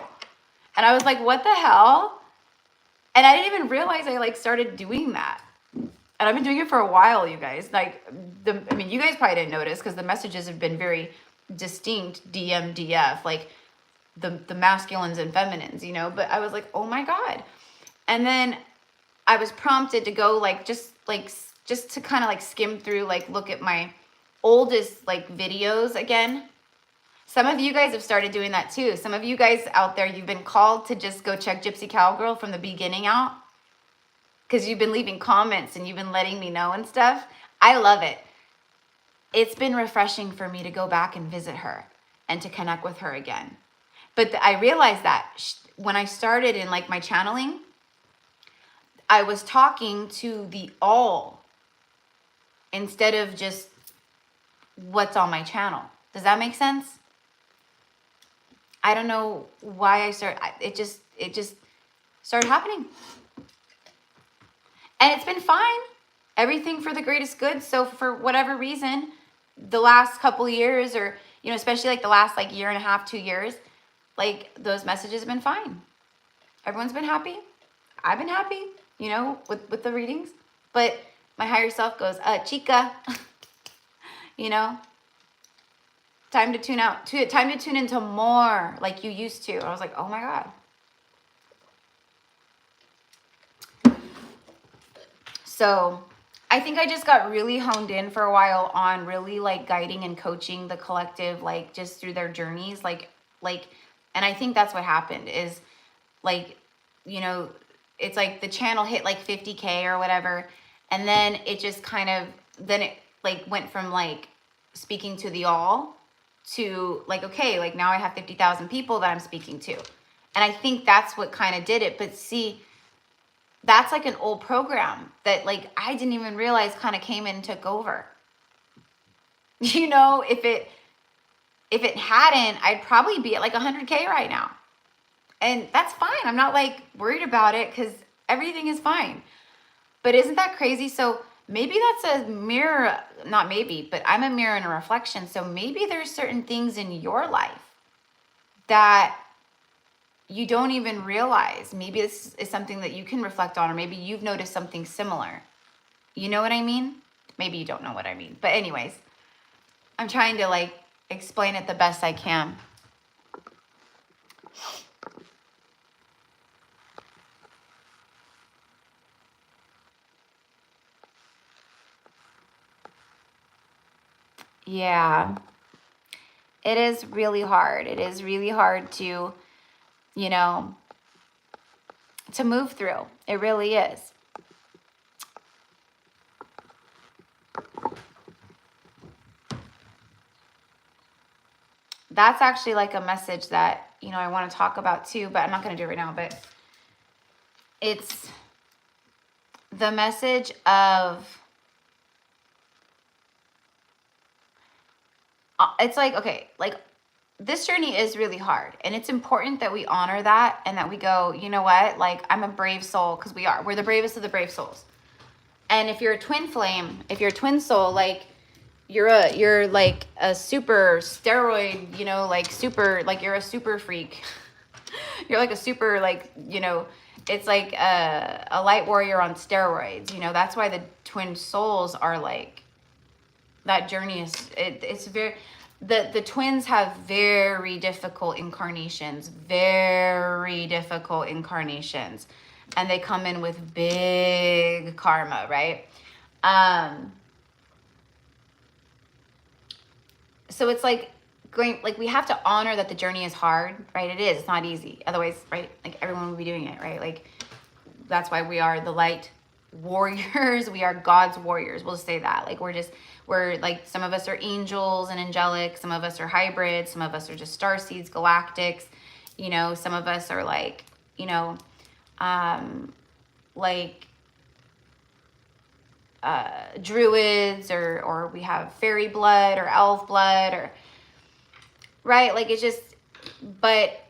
And I was like, what the hell? And I didn't even realize I like started doing that. And I've been doing it for a while, you guys. Like, I mean, you guys probably didn't notice because the messages have been very distinct, DM, DF, like the masculines and feminines, you know? But I was like, oh my God. And then I was prompted to go just to kind of like skim through, like look at my oldest like videos again. Some of you guys have started doing that too. Some of you guys out there, you've been called to just go check Gypsy Cowgirl from the beginning out because you've been leaving comments and you've been letting me know and stuff. I love it. It's been refreshing for me to go back and visit her and to connect with her again. But I realized that when I started in like my channeling, I was talking to the all instead of just what's on my channel. Does that make sense? I don't know why I started. It just started happening. And it's been fine. Everything for the greatest good. So for whatever reason, the last couple of years, or, you know, especially like the last like year and a half, 2 years, like those messages have been fine. Everyone's been happy. I've been happy, you know, with the readings. But my higher self goes, chica, you know, time to tune out, time to tune into more like you used to. I was like, oh my God. So I think I just got really honed in for a while on really like guiding and coaching the collective, like just through their journeys, like, and I think that's what happened is like, you know, it's like the channel hit like 50K or whatever. And then it just kind of, then it like went from like speaking to the all to like, okay, like now I have 50,000 people that I'm speaking to. And I think that's what kind of did it. But see, that's like an old program that like I didn't even realize kind of came in and took over. You know, if it hadn't, I'd probably be at like 100K right now. And that's fine. I'm not like worried about it because everything is fine. But isn't that crazy? So maybe that's a mirror, not maybe, but I'm a mirror and a reflection. So maybe there's certain things in your life that you don't even realize. Maybe this is something that you can reflect on, or maybe you've noticed something similar. You know what I mean? Maybe you don't know what I mean. But anyways, I'm trying to like explain it the best I can. Yeah, it is really hard. It is really hard to, you know, to move through. It really is. That's actually like a message that, you know, I want to talk about too, but I'm not going to do it right now. But it's the message of, it's like, okay, like this journey is really hard, and it's important that we honor that and that we go, you know what, like I'm a brave soul, because we're the bravest of the brave souls. And if you're a twin flame, if you're a twin soul, like you're like a super steroid, you know, like super, like you're a super freak. You're like a super, like, you know, it's like a light warrior on steroids, you know. That's why the twin souls are like, that journey is, it's very, the twins have very difficult incarnations, and they come in with big karma, right? So it's like going, like we have to honor that the journey is hard, right? It is, it's not easy. Otherwise, right, like everyone would be doing it, right? Like that's why we are the light warriors. We are God's warriors. We'll just say that. Like we're like, some of us are angels and angelic. Some of us are hybrids. Some of us are just starseeds, galactics. You know, some of us are like, you know, like druids, or we have fairy blood or elf blood, or right, like it's just, but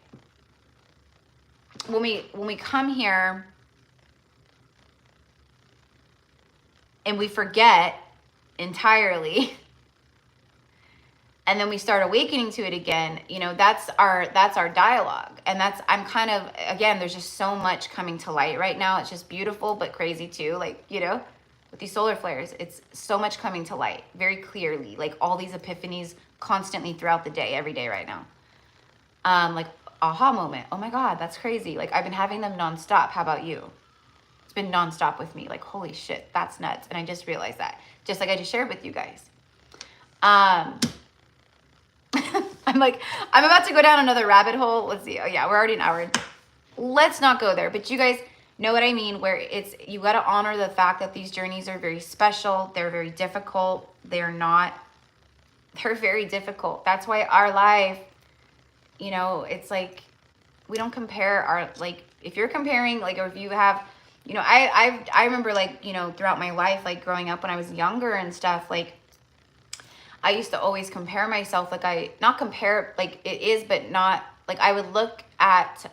when we come here, and we forget entirely. And then we start awakening to it again. You know, that's our dialogue. And I'm kind of, again, there's just so much coming to light right now. It's just beautiful, but crazy too. Like, you know, with these solar flares, it's so much coming to light very clearly. Like all these epiphanies constantly throughout the day, every day right now. Like aha moment. Oh my God, that's crazy. Like I've been having them nonstop. How about you? It's been nonstop with me. Like, holy shit, that's nuts. And I just realized that, just like I just shared with you guys. I'm like, I'm about to go down another rabbit hole. Let's see. Oh yeah, we're already an hour in. Let's not go there. But you guys know what I mean, where you got to honor the fact that these journeys are very special. They're very difficult. They're very difficult. That's why our life, you know, it's like, we don't compare our, like, if you're comparing, like, or if you have, you know, I remember, like, you know, throughout my life, like growing up when I was younger and stuff, like, I used to always compare myself, like not compare, like it is, but not, like I would look at,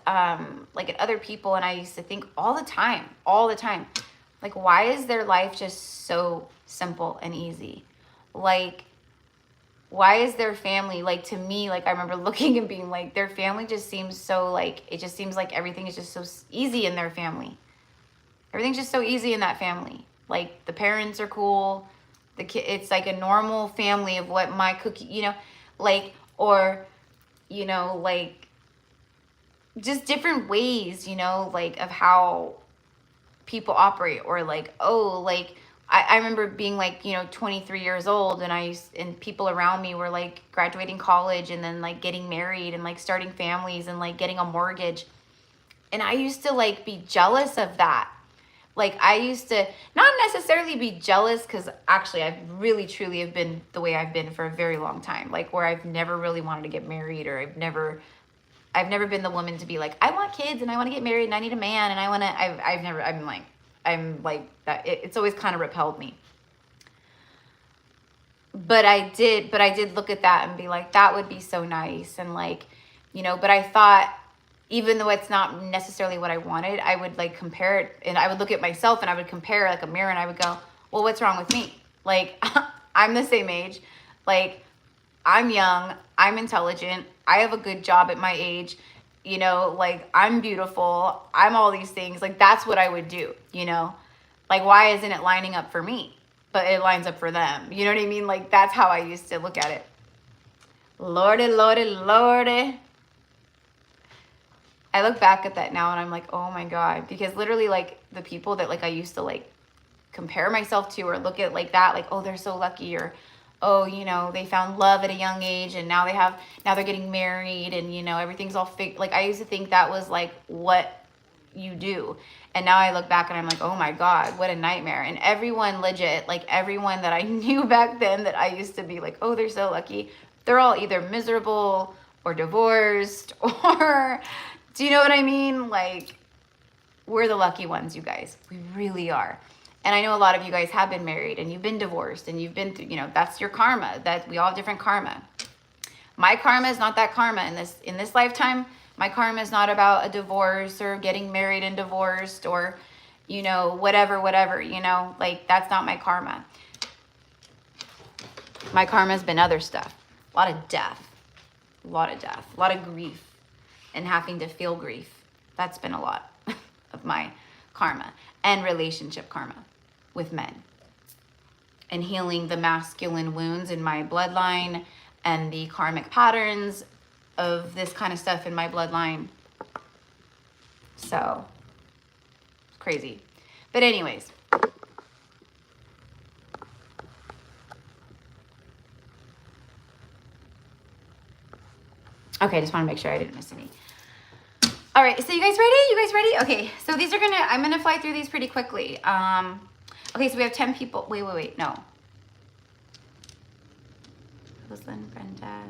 like at other people, and I used to think all the time, like, why is their life just so simple and easy? Like, why is their family, like, to me, like I remember looking and being like, their family just seems so, like, it just seems like everything is just so easy in their family. Everything's just so easy in that family. Like the parents are cool. The kid, it's like a normal family of what my cookie, you know, like, or, you know, like just different ways, you know, like of how people operate, or like, oh, like I remember being like, you know, 23 years old, and people around me were like graduating college and then like getting married and like starting families and like getting a mortgage. And I used to like be jealous of that. Like I used to not necessarily be jealous, because actually I really truly have been the way I've been for a very long time, like where I've never really wanted to get married, or I've never been the woman to be like, I want kids and I want to get married and I need a man and I want to, I'm like that. It's always kind of repelled me. But I did look at that and be like, that would be so nice. And like, you know, but I thought, even though it's not necessarily what I wanted, I would like compare it, and I would look at myself and I would compare like a mirror, and I would go, well, what's wrong with me? Like, I'm the same age. Like, I'm young, I'm intelligent, I have a good job at my age, you know, like I'm beautiful, I'm all these things. Like, that's what I would do, you know? Like, why isn't it lining up for me? But it lines up for them. You know what I mean? Like, that's how I used to look at it. Lordy, lordy, lordy. I look back at that now and I'm like, oh my God, because literally like the people that like I used to like compare myself to, or look at like that, like, oh, they're so lucky, or, oh, you know, they found love at a young age and now they're getting married and, you know, everything's all fake. Like I used to think that was like what you do. And now I look back and I'm like, oh my God, what a nightmare. And everyone legit, like everyone that I knew back then that I used to be like, oh, they're so lucky, they're all either miserable or divorced or... Do you know what I mean? Like, we're the lucky ones, you guys. We really are. And I know a lot of you guys have been married and you've been divorced and you've been through, you know, that's your karma. That we all have different karma. My karma is not that karma in this lifetime. My karma is not about a divorce or getting married and divorced, or, you know, whatever, you know, like that's not my karma. My karma has been other stuff. A lot of death, a lot of grief. And having to feel grief. That's been a lot of my karma. And relationship karma with men. And healing the masculine wounds in my bloodline and the karmic patterns of this kind of stuff in my bloodline. So, it's crazy. But anyways. Okay, I just want to make sure I didn't miss any. All right, so you guys ready? Okay, so I'm gonna fly through these pretty quickly. Okay, so we have 10 people. Wait, no. Rosalind, Brenda.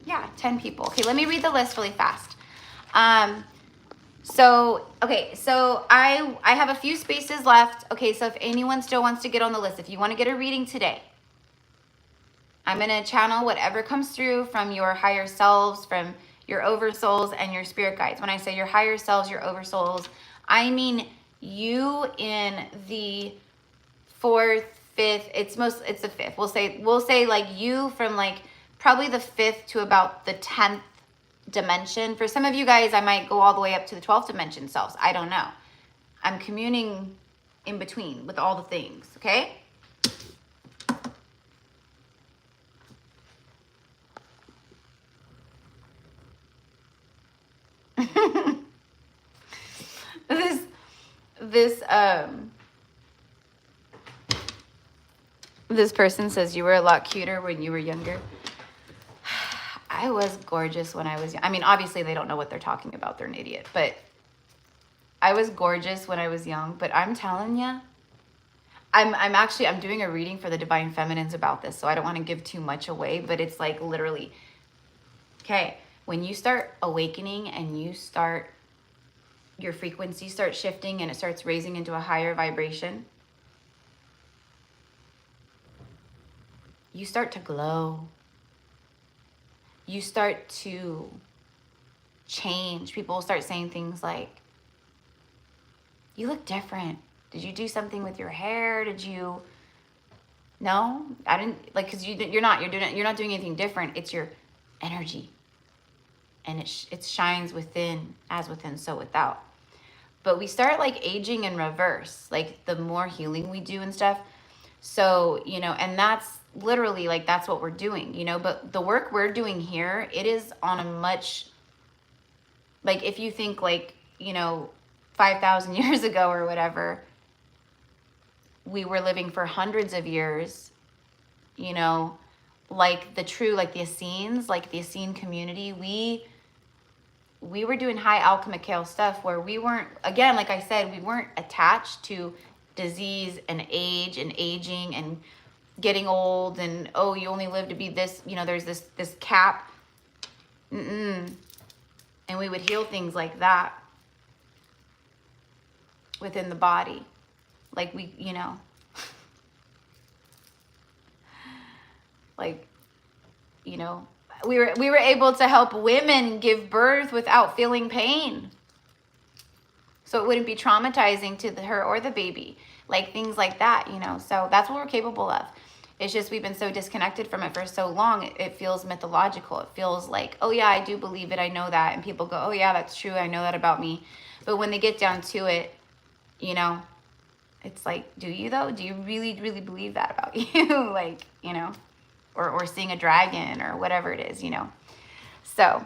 Yeah, 10 people. Okay, let me read the list really fast. So I have a few spaces left. Okay, so if anyone still wants to get on the list, if you want to get a reading today, I'm going to channel whatever comes through from your higher selves, from your oversouls and your spirit guides. When I say your higher selves, your oversouls, I mean you in the 4th, 5th. It's the 5th. We'll say like you from like probably the 5th to about the 10th dimension. For some of you guys, I might go all the way up to the 12th dimension selves. I don't know. I'm communing in between with all the things, okay? This person says you were a lot cuter when you were younger. I was gorgeous when I was young. I mean, obviously they don't know what they're talking about. They're an idiot. But I was gorgeous when I was young. But I'm telling you, I'm doing a reading for the Divine Feminines about this. So I don't want to give too much away. But it's like literally, okay, when you start awakening and your frequency starts shifting and it starts raising into a higher vibration, you start to glow. You start to change. People will start saying things like, you look different. Did you do something with your hair? Did you? No, I didn't. Like, because you're not doing anything different. It's your energy. And it shines within, as within, so without. But we start like aging in reverse, like the more healing we do and stuff. So, you know, and that's literally like, that's what we're doing, you know, but the work we're doing here, it is on a much, like if you think like, you know, 5,000 years ago or whatever, we were living for hundreds of years, you know, like the Essenes, like the Essene community, we were doing high alchemical stuff where we weren't, again, like I said, we weren't attached to disease and age and aging and getting old and, oh, you only live to be this, you know, there's this cap. And we would heal things like that within the body. Like we, you know, like, you know, we were able to help women give birth without feeling pain. So it wouldn't be traumatizing to her or the baby, like things like that, you know. So that's what we're capable of. It's just we've been so disconnected from it for so long. It feels mythological. It feels like, oh yeah, I do believe it. I know that. And people go, oh yeah, that's true. I know that about me. But when they get down to it, you know, it's like, do you though? Do you really, really believe that about you? Like, you know, or seeing a dragon or whatever it is, you know. So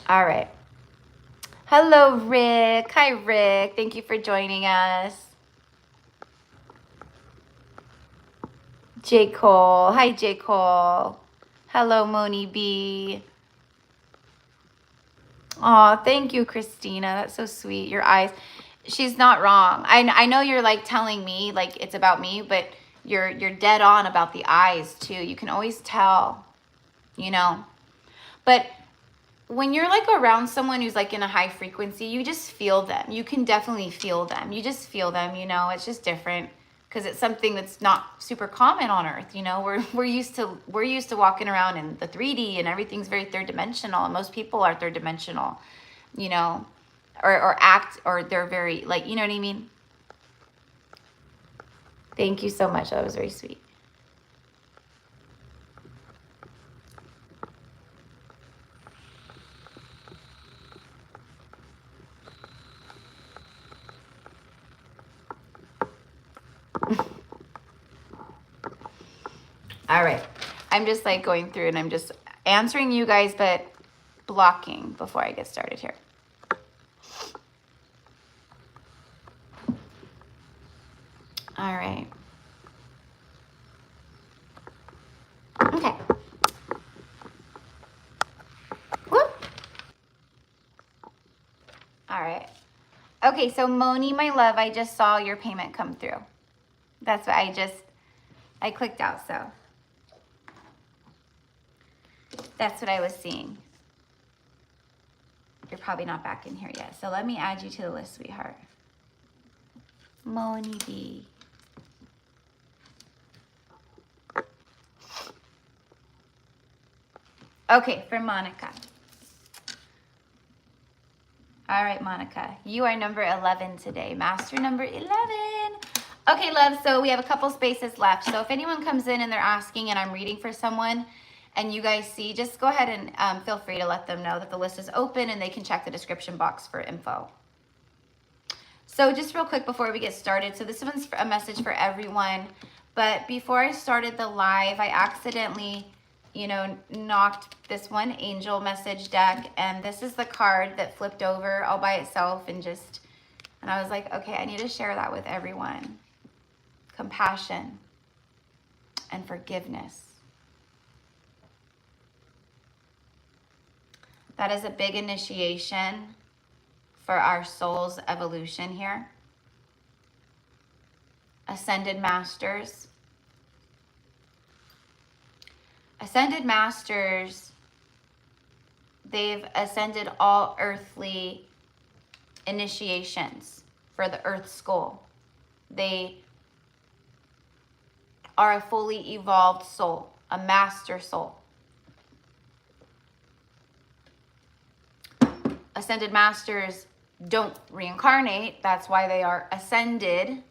all right. Hello, Rick. Hi, Rick. Thank you for joining us. J. Cole. Hi, J. Cole. Hello, Moni B. Oh, thank you, Christina. That's so sweet. Your eyes. She's not wrong. I know you're like telling me like it's about me, but you're dead on about the eyes too. You can always tell, you know. But when you're like around someone who's like in a high frequency, you just feel them. You can definitely feel them. You just feel them, you know. It's just different because it's something that's not super common on Earth, you know. We're used to walking around in the 3D and everything's very third dimensional, and most people are third dimensional, you know, or they're very like, you know what I mean? Thank you so much. That was very sweet. All right. I'm just like going through and I'm just answering you guys, but blocking before I get started here. All right. Okay. Whoop. All right. Okay, so Moni, my love, I just saw your payment come through. That's what I clicked out, so. That's what I was seeing. You're probably not back in here yet. So let me add you to the list, sweetheart. Moni B. Okay, for Monica. All right, Monica, you are number 11 today. Master number 11. Okay, love, so we have a couple spaces left. So if anyone comes in and they're asking and I'm reading for someone and you guys see, just go ahead and feel free to let them know that the list is open and they can check the description box for info. So just real quick before we get started, so this one's a message for everyone, but before I started the live, I accidentally, you know, knocked this one angel message deck, and this is the card that flipped over all by itself, and I was like, okay, I need to share that with everyone. Compassion and forgiveness. That is a big initiation for our soul's evolution here. Ascended Masters. Ascended Masters, they've ascended all earthly initiations for the Earth School. They are a fully evolved soul, a master soul. Ascended Masters don't reincarnate. That's why they are ascended.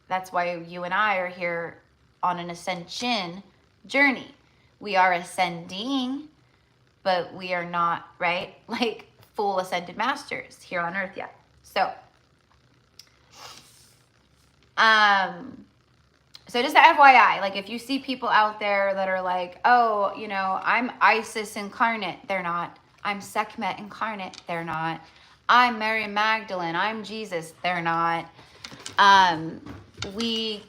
That's why you and I are here on an ascension journey. We are ascending, but we are not, right? Like full ascended masters here on earth yet. So, so just a FYI, like if you see people out there that are like, oh, you know, I'm Isis incarnate, they're not. I'm Sekhmet incarnate, they're not. I'm Mary Magdalene, I'm Jesus, they're not. We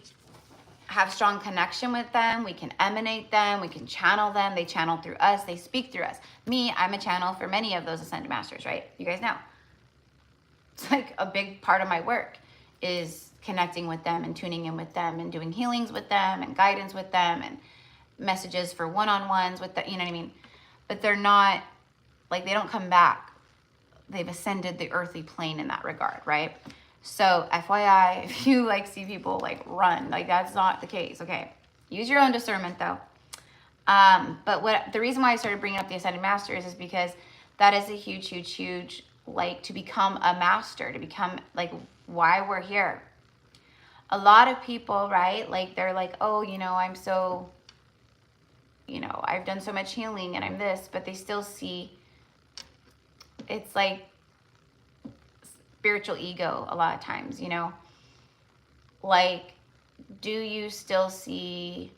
have strong connection with them, we can emanate them, we can channel them, they channel through us, they speak through us. Me, I'm a channel for many of those ascended masters, right? You guys know. It's like a big part of my work is connecting with them and tuning in with them and doing healings with them and guidance with them and messages for one-on-ones with the, you know what I mean? But they're not, like they don't come back. They've ascended the earthly plane in that regard, right? So FYI, if you like see people like run, like that's not the case, okay? Use your own discernment though. But the reason why I started bringing up the Ascended Masters is because that is a huge, huge, huge, like to become a master, to become like why we're here. A lot of people, right? Like they're like, oh, you know, I'm so, you know, I've done so much healing and I'm this, but they still see, it's like spiritual ego a lot of times, you know, like, do you still see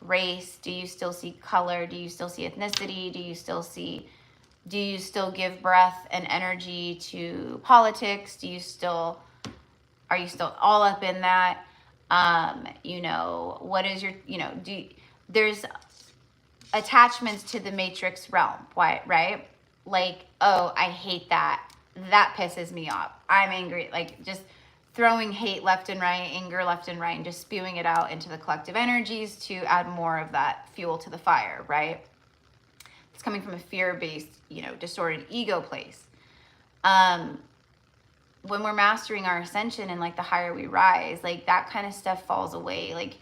race? Do you still see color? Do you still see ethnicity? Do you still give breath and energy to politics? Are you still all up in that? You know, what is your, you know, there's attachments to the matrix realm, right? Like, oh, I hate that. That pisses me off. I'm angry. Like just throwing hate left and right, anger left and right, and just spewing it out into the collective energies to add more of that fuel to the fire, right? It's coming from a fear-based, you know, distorted ego place. When we're mastering our ascension and like the higher we rise, like that kind of stuff falls away. Like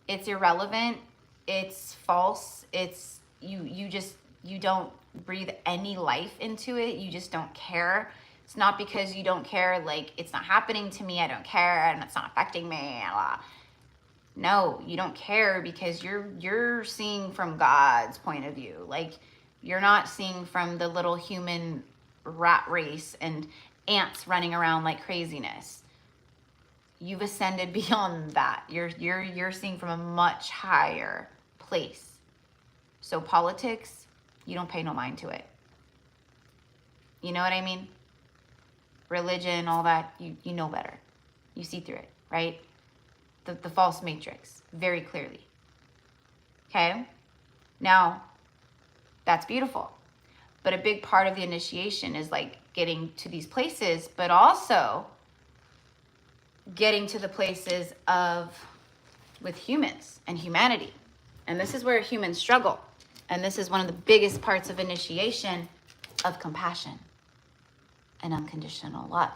it's irrelevant. It's false. It's you don't breathe any life into it. You just don't care. It's not because you don't care, like it's not happening to me, I don't care, and it's not affecting me. Blah. No, you don't care because you're seeing from God's point of view. Like you're not seeing from the little human rat race and ants running around like craziness. You've ascended beyond that. You're seeing from a much higher place. So politics, you don't pay no mind to it. You know what I mean? Religion, all that, you know better. You see through it, right? The false matrix, very clearly. Okay? Now, that's beautiful. But a big part of the initiation is like getting to these places, but also getting to the places with humans and humanity. And this is where humans struggle. And this is one of the biggest parts of initiation of compassion and unconditional love.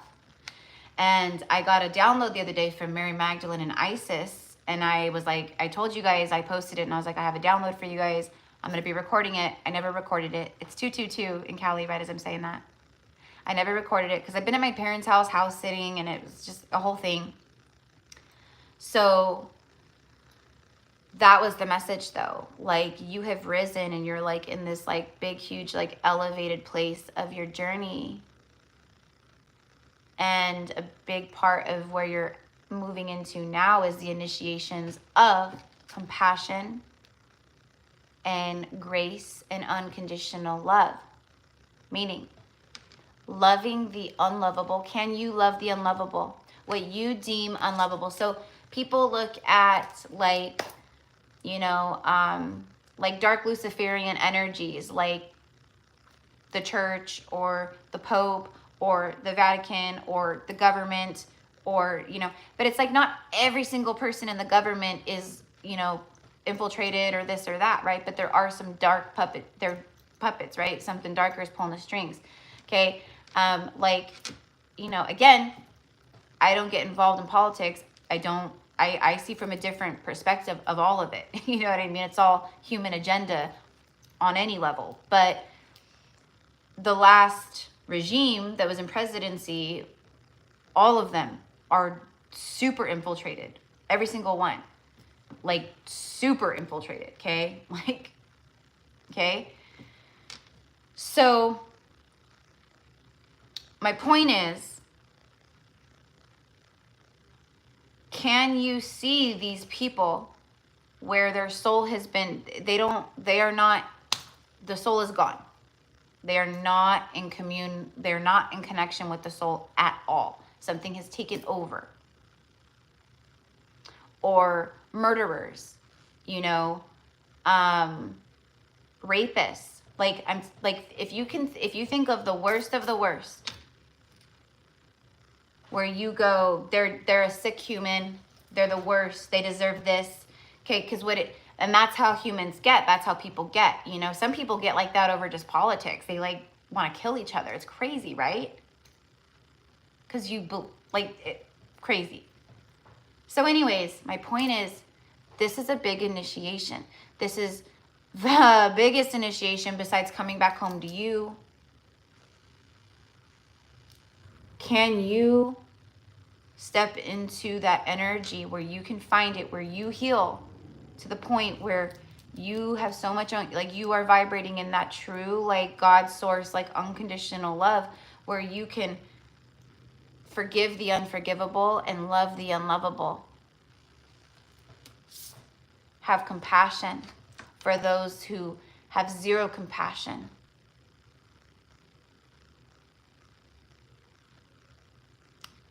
And I got a download the other day from Mary Magdalene and Isis. And I was like, I told you guys, I posted it and I was like, I have a download for you guys I'm going to be recording it. I never recorded it. It's 222 in Cali, right as I'm saying that. I never recorded it because I've been at my parents' house sitting, and it was just a whole thing. So that was the message though. Like, you have risen and you're like in this like big, huge, like elevated place of your journey. And a big part of where you're moving into now is the initiations of compassion and grace and unconditional love. Meaning, loving the unlovable. Can you love the unlovable? What you deem unlovable. So people look at like, you know, like dark Luciferian energies, like the church or the Pope or the Vatican or the government, or, you know, but it's like not every single person in the government is, you know, infiltrated or this or that, right? But there are some dark they're puppets, right? Something darker is pulling the strings. Okay. Like, you know, again, I don't get involved in politics. I see from a different perspective of all of it. You know what I mean? It's all human agenda on any level. But the last regime that was in presidency, all of them are super infiltrated. Every single one. Like, super infiltrated, okay? Like, okay? So, my point is, can you see these people where their soul has been, the soul is gone. They are not in they're not in connection with the soul at all. Something has taken over. Or murderers, you know, rapists. Like, if you think of the worst, where you go, they're a sick human, they're the worst, they deserve this. Okay, and that's how humans get, that's how people get, you know. Some people get like that over just politics. They like want to kill each other. It's crazy, right? Because crazy. So anyways, my point is, this is a big initiation. This is the biggest initiation besides coming back home to you. Can you step into that energy where you can find it, where you heal to the point where you have so much, like, you are vibrating in that true, like, God source, like, unconditional love, where you can forgive the unforgivable and love the unlovable. Have compassion for those who have zero compassion.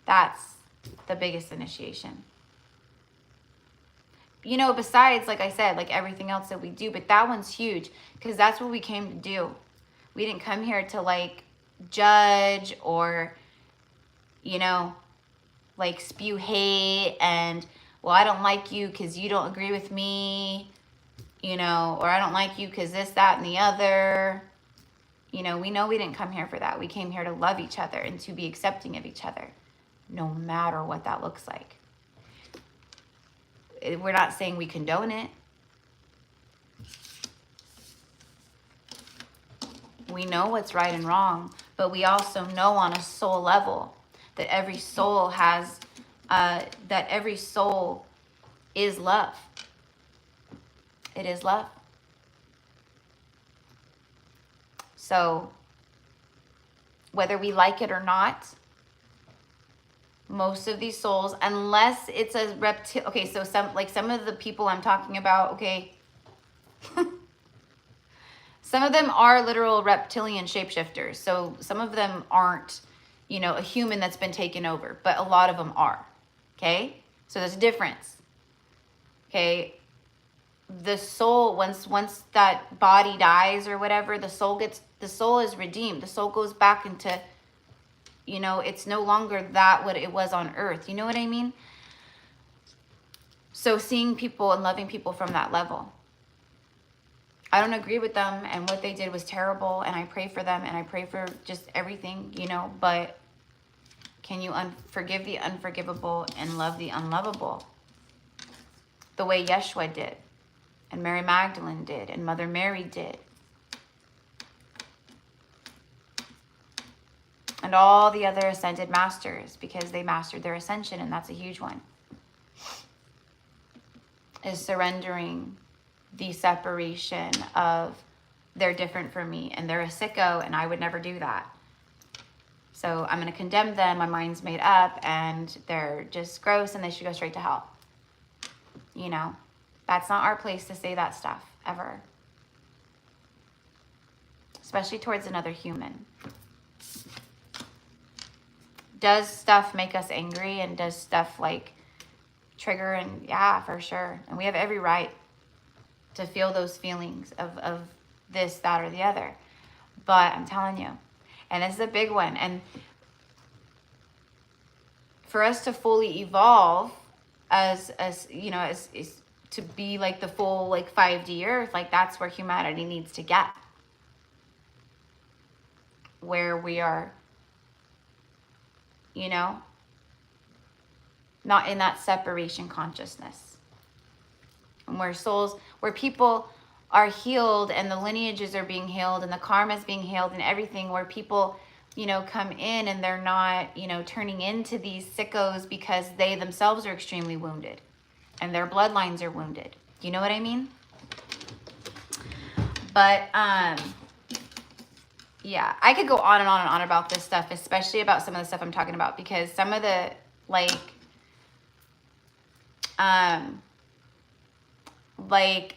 That's the biggest initiation. You know, besides, like I said, like everything else that we do, but that one's huge because that's what we came to do. We didn't come here to like judge or, you know, like spew hate and, well, I don't like you because you don't agree with me, you know, or I don't like you because this, that, and the other. You know we didn't come here for that. We came here to love each other and to be accepting of each other, no matter what that looks like. We're not saying we condone it. We know what's right and wrong, but we also know on a soul level that every soul has, that every soul is love. It is love. So, whether we like it or not, most of these souls, unless it's a reptile, okay, so some of the people I'm talking about, okay, some of them are literal reptilian shapeshifters. So some of them aren't, you know, a human that's been taken over, but a lot of them are, okay? So there's a difference, okay? The soul, once that body dies or whatever, the soul is redeemed. The soul goes back into, you know, it's no longer that what it was on earth. You know what I mean? So seeing people and loving people from that level. I don't agree with them, and what they did was terrible, and I pray for them, and I pray for just everything, you know, but can you forgive the unforgivable and love the unlovable? The way Yeshua did. and Mary Magdalene did, and Mother Mary did. And all the other ascended masters, because they mastered their ascension, and that's a huge one, is surrendering the separation of they're different from me and they're a sicko and I would never do that. So I'm going to condemn them. My mind's made up and they're just gross and they should go straight to hell. You know, that's not our place to say that stuff ever. Especially towards another human. Does stuff make us angry and does stuff like trigger? And yeah, for sure. And we have every right to feel those feelings of this, that, or the other. But I'm telling you, and this is a big one. And for us to fully evolve as you know, as to be like the full like 5D earth, like that's where humanity needs to get. Where we are, you know, not in that separation consciousness. And where souls, where people are healed and the lineages are being healed and the karma is being healed and everything, where people, you know, come in and they're not, you know, turning into these sickos because they themselves are extremely wounded and their bloodlines are wounded. You know what I mean? But, yeah, I could go on and on and on about this stuff, especially about some of the stuff I'm talking about, because some of the, like,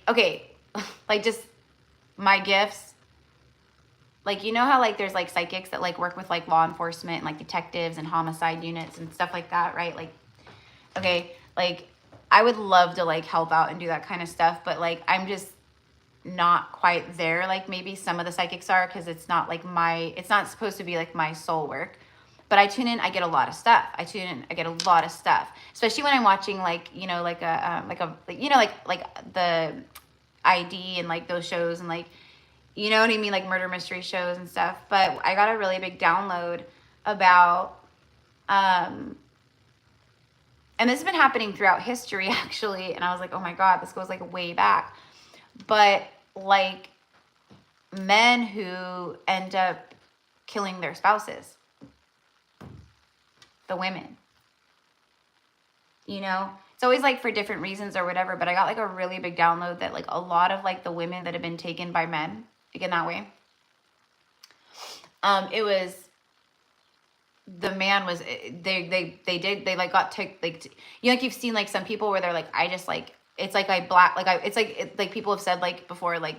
okay, like just my gifts, like, you know how like there's like psychics that like work with like law enforcement and like detectives and homicide units and stuff like that, right? Like, okay, like I would love to like help out and do that kind of stuff, but like I'm just not quite there like maybe some of the psychics are, because it's not like it's not supposed to be like my soul work. But I tune in, I get a lot of stuff. I get a lot of stuff, especially when I'm watching like, you know, like you know, like the ID and like those shows and like, you know what I mean, like murder mystery shows and stuff. But I got a really big download about, and this has been happening throughout history actually. And I was like, oh my God, this goes like way back. But like men who end up killing their spouses, the women, you know, it's always like for different reasons or whatever, but I got like a really big download that like a lot of like the women that have been taken by men, like in that way, it was, the man was, they like got took, like, you know, like you've seen like some people where they're like, I just like, it's like it's like, like people have said like before, like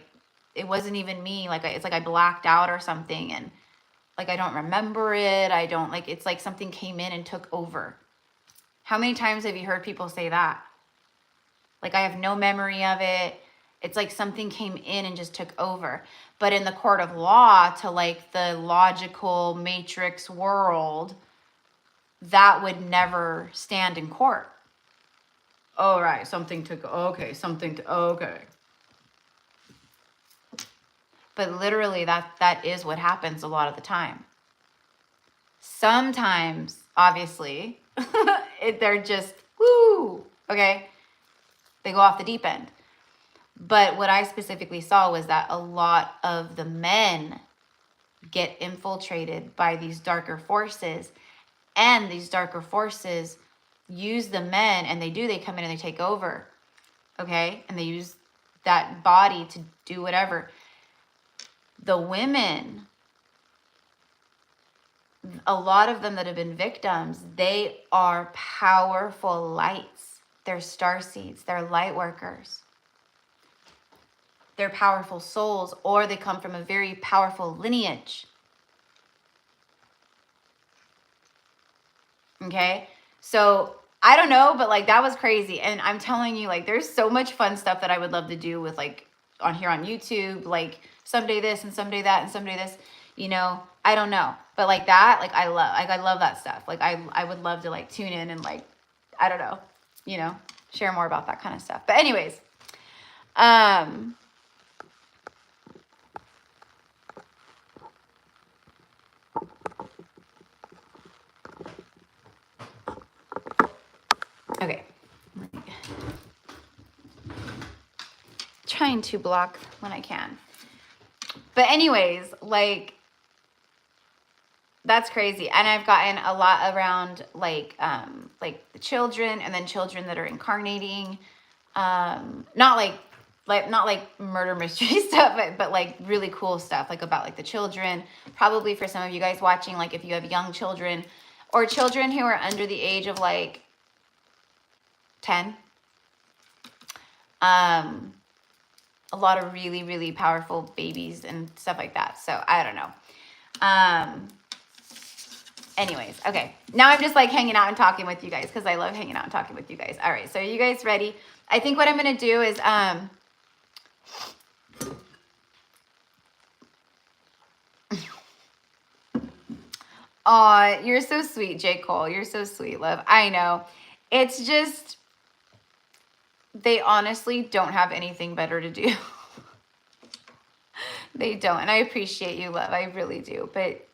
it wasn't even me, like it's like I blacked out or something, and like I don't remember it, I don't, like it's like something came in and took over. How many times have you heard people say that? Like I have no memory of it, it's like something came in and just took over. But in the court of law, to like the logical matrix world, that would never stand in court. Oh, right, something took, okay, okay. But literally that is what happens a lot of the time. Sometimes, obviously, they're just, woo, okay? They go off the deep end. But what I specifically saw was that a lot of the men get infiltrated by these darker forces, and these darker forces use the men, and they come in and they take over, okay? And they use that body to do whatever. The women, a lot of them that have been victims, they are powerful lights. They're starseeds. They're light workers. They're powerful souls, or they come from a very powerful lineage. Okay? So I don't know, but like that was crazy. And I'm telling you, like there's so much fun stuff that I would love to do with like on here on YouTube, like someday this and someday that and someday this, you know, I don't know. But like that, like I love that stuff. Like I would love to like tune in and like, I don't know, you know, share more about that kind of stuff. But anyways, okay. trying to block when I can. But anyways, like, that's crazy. And I've gotten a lot around like the children, and then children that are incarnating. Not like murder mystery stuff, but like really cool stuff, like about like the children. Probably for some of you guys watching, like if you have young children or children who are under the age of like 10. A lot of really, really powerful babies and stuff like that. So I don't know. Anyways, okay. Now I'm just like hanging out and talking with you guys because I love hanging out and talking with you guys. All right, so are you guys ready? I think what I'm going to do is, aw, you're so sweet, J. Cole. You're so sweet, love. I know. It's just, they honestly don't have anything better to do. They don't. And I appreciate you, love. I really do. But,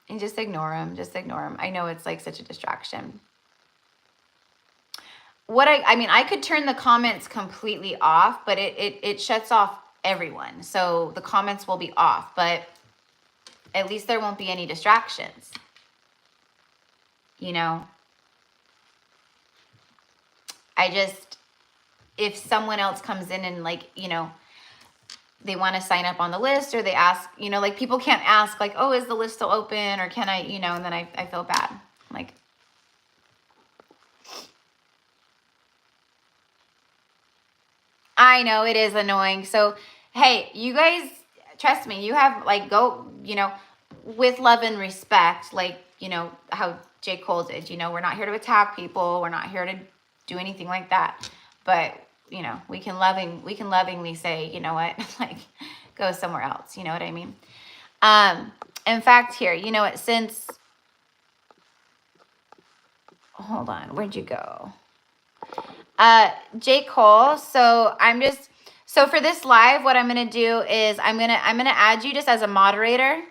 and just ignore them. Just ignore them. I know it's like such a distraction. What I mean, I could turn the comments completely off, but it shuts off everyone. So the comments will be off, but at least there won't be any distractions. You know? I just, if someone else comes in and like, you know, they want to sign up on the list, or they ask, you know, like people can't ask like, oh, is the list still open? Or can I, you know, and then I feel bad. Like, I know it is annoying. So, hey, you guys, trust me, you have like, go, you know, with love and respect, like, you know, how J. Cole did, you know, we're not here to attack people. We're not here to do anything like that. But, you know, we can lovingly say, you know what, like, go somewhere else. You know what I mean? In fact, here, you know what, since, hold on, where'd you go? J. Cole, so so for this live, what I'm going to do is I'm going to add you just as a moderator.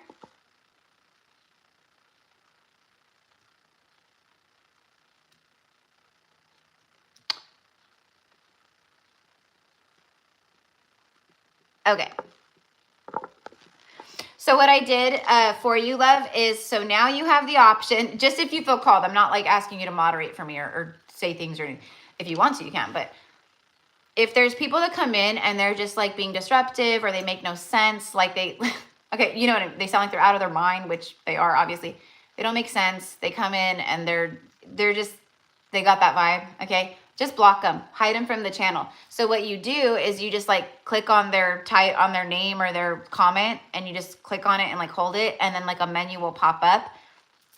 Okay. So what I did for you, love, is so now you have the option, just if you feel called. I'm not like asking you to moderate for me or say things, or anything. If you want to, you can. But if there's people that come in and they're just like being disruptive, or they make no sense, like they, okay, you know what I mean? They sound like they're out of their mind, which they are, obviously. They don't make sense. They come in and they're just, they got that vibe, okay? Just block them, hide them from the channel. So what you do is you just like click on their name or their comment, and you just click on it and like hold it, and then like a menu will pop up,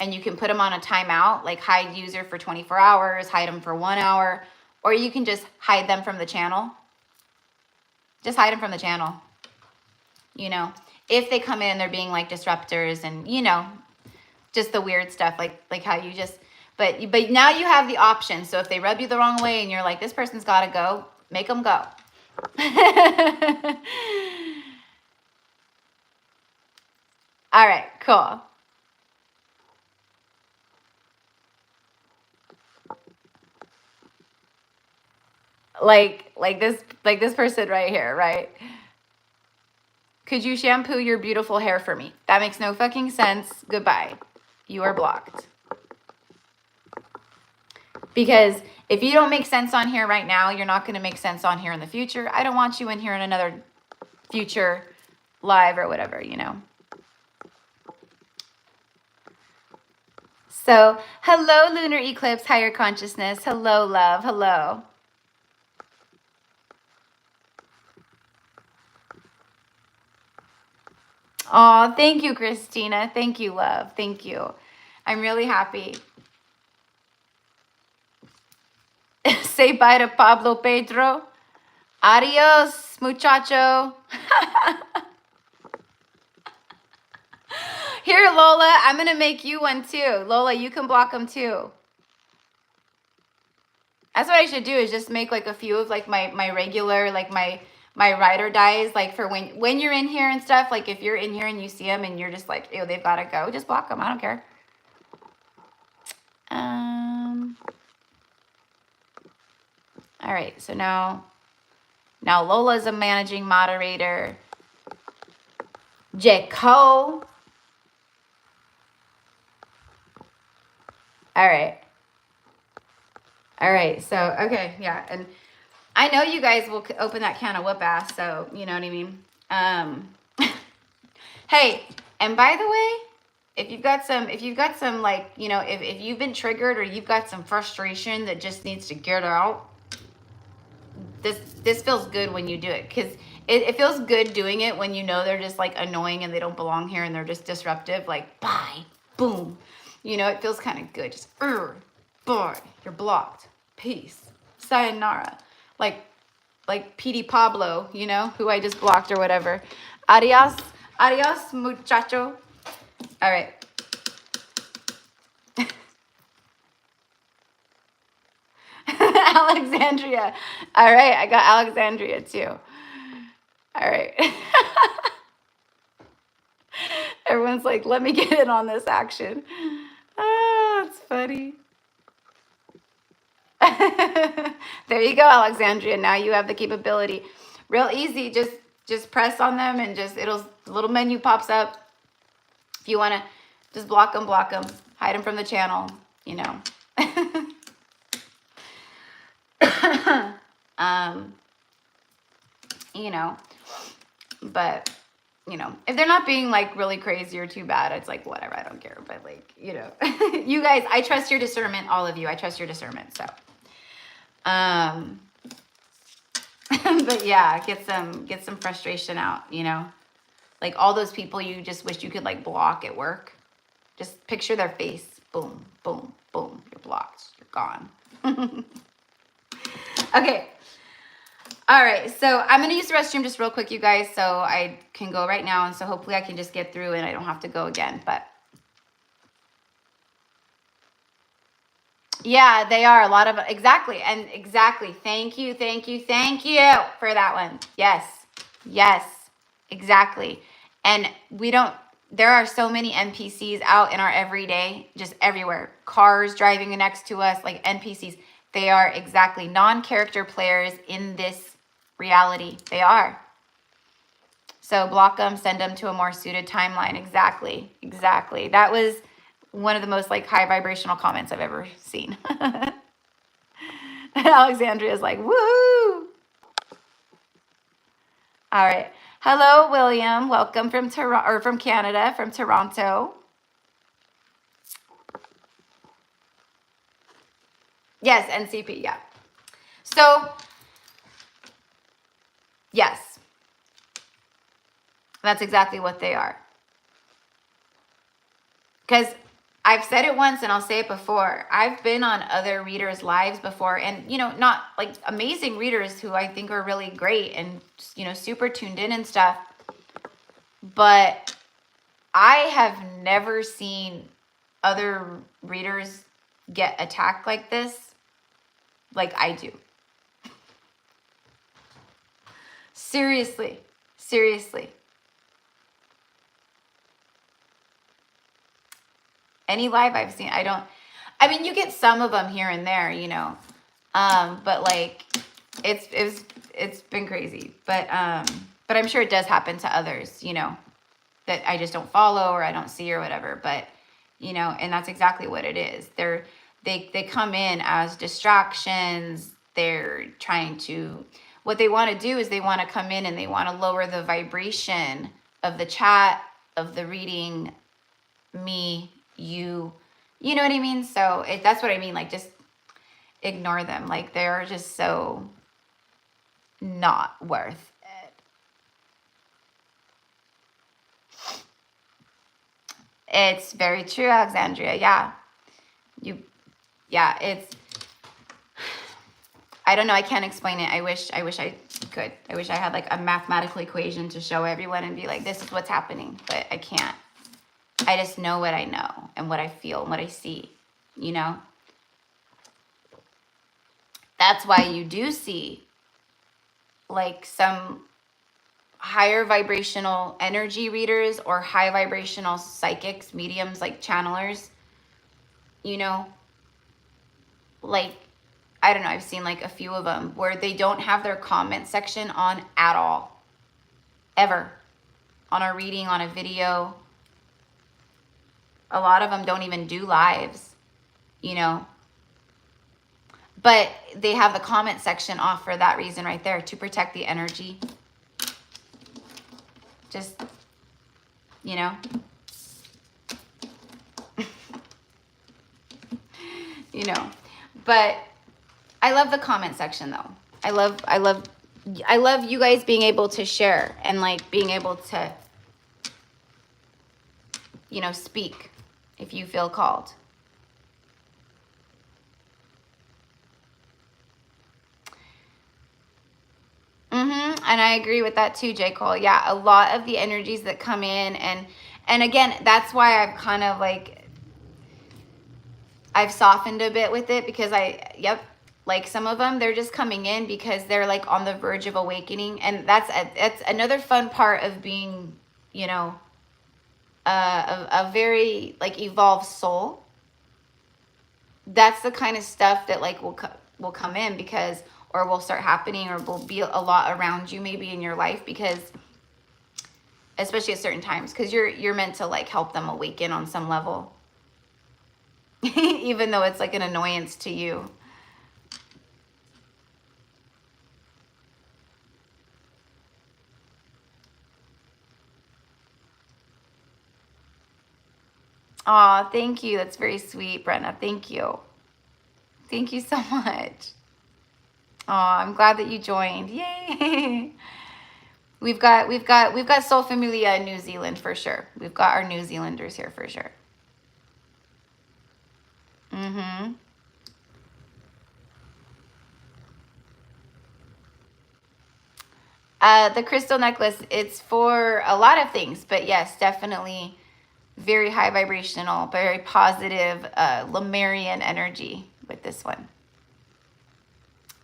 and you can put them on a timeout, like hide user for 24 hours, hide them for 1 hour, or you can just hide them from the channel. Just hide them from the channel. You know, if they come in, they're being like disruptors, and you know, just the weird stuff, like how you just. But now you have the option. So if they rub you the wrong way and you're like, this person's got to go, make them go. All right, cool. Like this person right here, right? Could you shampoo your beautiful hair for me? That makes no fucking sense. Goodbye. You are blocked. Because if you don't make sense on here right now, you're not going to make sense on here in the future. I don't want you in here in another future live or whatever, you know. So, hello, lunar eclipse, higher consciousness. Hello, love. Hello. Oh, thank you, Christina. Thank you, love. Thank you. I'm really happy. Say bye to Pablo Pedro. Adios, muchacho. Here, Lola, I'm going to make you one too. Lola, you can block them too. That's what I should do, is just make like a few of like my regular, like my ride or dies, like for when you're in here and stuff. Like if you're in here and you see them and you're just like, ew, they've got to go, just block them. I don't care. All right, so now Now Lola's a managing moderator. Jaco. All right. All right. So, okay. Yeah. And I know you guys will open that can of whoop ass. So, you know what I mean? Hey, and by the way, if you've got some like, you know, if you've been triggered or you've got some frustration that just needs to get out, this feels good when you do it, because it feels good doing it when you know they're just like annoying and they don't belong here and they're just disruptive, like bye, boom. You know, it feels kind of good. Just boy, you're blocked. Peace. Sayonara. Like PD Pablo, you know, who I just blocked or whatever. Adios, adios, muchacho. All right. Alexandria. All right, I got Alexandria too. All right. Everyone's like, let me get in on this action. Ah, it's funny. There you go, Alexandria. Now you have the capability. Real easy. Just press on them and just a little menu pops up. If you want to just block them, hide them from the channel, you know. You know, but you know, if they're not being like really crazy or too bad, it's like whatever, I don't care. But like, you know, you guys, I trust your discernment, all of you. I trust your discernment. So but yeah, get some frustration out, you know, like all those people you just wish you could like block at work. Just picture their face. Boom, boom, boom. You're blocked. You're gone. Okay. All right. So I'm going to use the restroom just real quick, you guys, so I can go right now. And so hopefully I can just get through and I don't have to go again. But yeah, they are a lot of, exactly. And exactly. Thank you for that one. Yes, exactly. And there are so many NPCs out in our everyday, just everywhere. Cars driving next to us, like NPCs. They are exactly non-character players in this reality. They are. So block them, send them to a more suited timeline. Exactly. That was one of the most like high vibrational comments I've ever seen. Alexandria's like, woohoo! All right. Hello, William. Welcome from Toronto, or from Canada, from Toronto. Yes, NCP, yeah. So, yes. That's exactly what they are. Because I've said it once and I'll say it before. I've been on other readers' lives before, and, you know, not like amazing readers who I think are really great and, you know, super tuned in and stuff. But I have never seen other readers get attacked like this, like I do. Seriously. Any live I've seen, I mean, you get some of them here and there, you know, but like, it's been crazy, but I'm sure it does happen to others, you know, that I just don't follow or I don't see or whatever, but, you know, and that's exactly what it is. They come in as distractions. They're trying to, what they want to do is they want to come in and they want to lower the vibration of the chat, of the reading, me, you know what I mean? So that's what I mean. Like, just ignore them. Like, they're just so not worth it. It's very true, Alexandria. Yeah. I don't know. I can't explain it. I wish I could. I wish I had like a mathematical equation to show everyone and be like, this is what's happening, but I can't. I just know what I know and what I feel and what I see, you know? That's why you do see like some higher vibrational energy readers or high vibrational psychics, mediums, like channelers, you know, like I don't know, I've seen like a few of them where they don't have their comment section on at all. Ever. On a reading, on a video. A lot of them don't even do lives, you know. But they have the comment section off for that reason right there, to protect the energy. Just, you know. You know. But I love the comment section though. I love you guys being able to share and like being able to, you know, speak if you feel called. And I agree with that too, J. Cole. Yeah, a lot of the energies that come in, and again, that's why I've kind of like, I've softened a bit with it, because like some of them, they're just coming in because they're like on the verge of awakening. And that's another fun part of being, you know, a very like evolved soul. That's the kind of stuff that like will come in, because, or will start happening, or will be a lot around you maybe in your life, because especially at certain times, because you're meant to like help them awaken on some level. Even though it's like an annoyance to you. Aw, thank you. That's very sweet, Brenna. Thank you. Thank you so much. Aw, I'm glad that you joined. Yay! We've got Soul Familia in New Zealand for sure. We've got our New Zealanders here for sure. The crystal necklace, it's for a lot of things, but yes, definitely very high vibrational, very positive Lemurian energy with this one.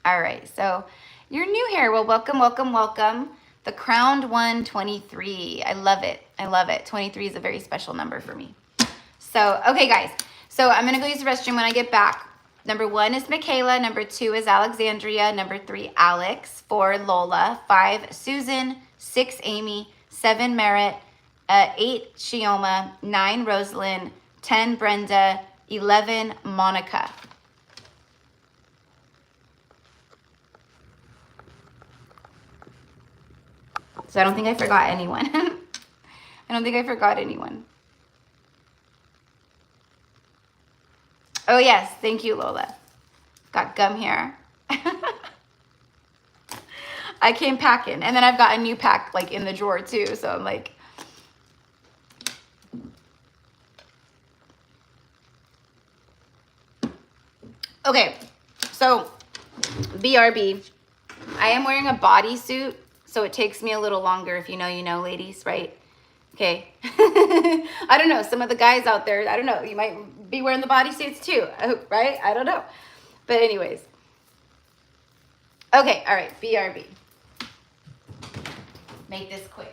All right, so you're new here. Well, welcome, welcome, welcome. The Crowned One, 23. I love it. I love it. 23 is a very special number for me. So, okay, guys. So I'm going to go use the restroom when I get back. Number 1 is Michaela. Number 2 is Alexandria. Number 3, Alex. 4, Lola. 5, Susan. 6, Amy. 7, Merritt. 8, Shioma. 9, Rosalind. 10, Brenda. 11, Monica. So I don't think I forgot anyone. I don't think I forgot anyone. Oh, yes. Thank you, Lola. Got gum here. I came packing. And then I've got a new pack, like, in the drawer, too. So I'm like... Okay. So, BRB. I am wearing a bodysuit, so it takes me a little longer. If you know, you know, ladies, right? Okay. I don't know. Some of the guys out there, I don't know. You might be wearing the bodysuits too, right? I don't know. But anyways. Okay. All right. BRB. Make this quick.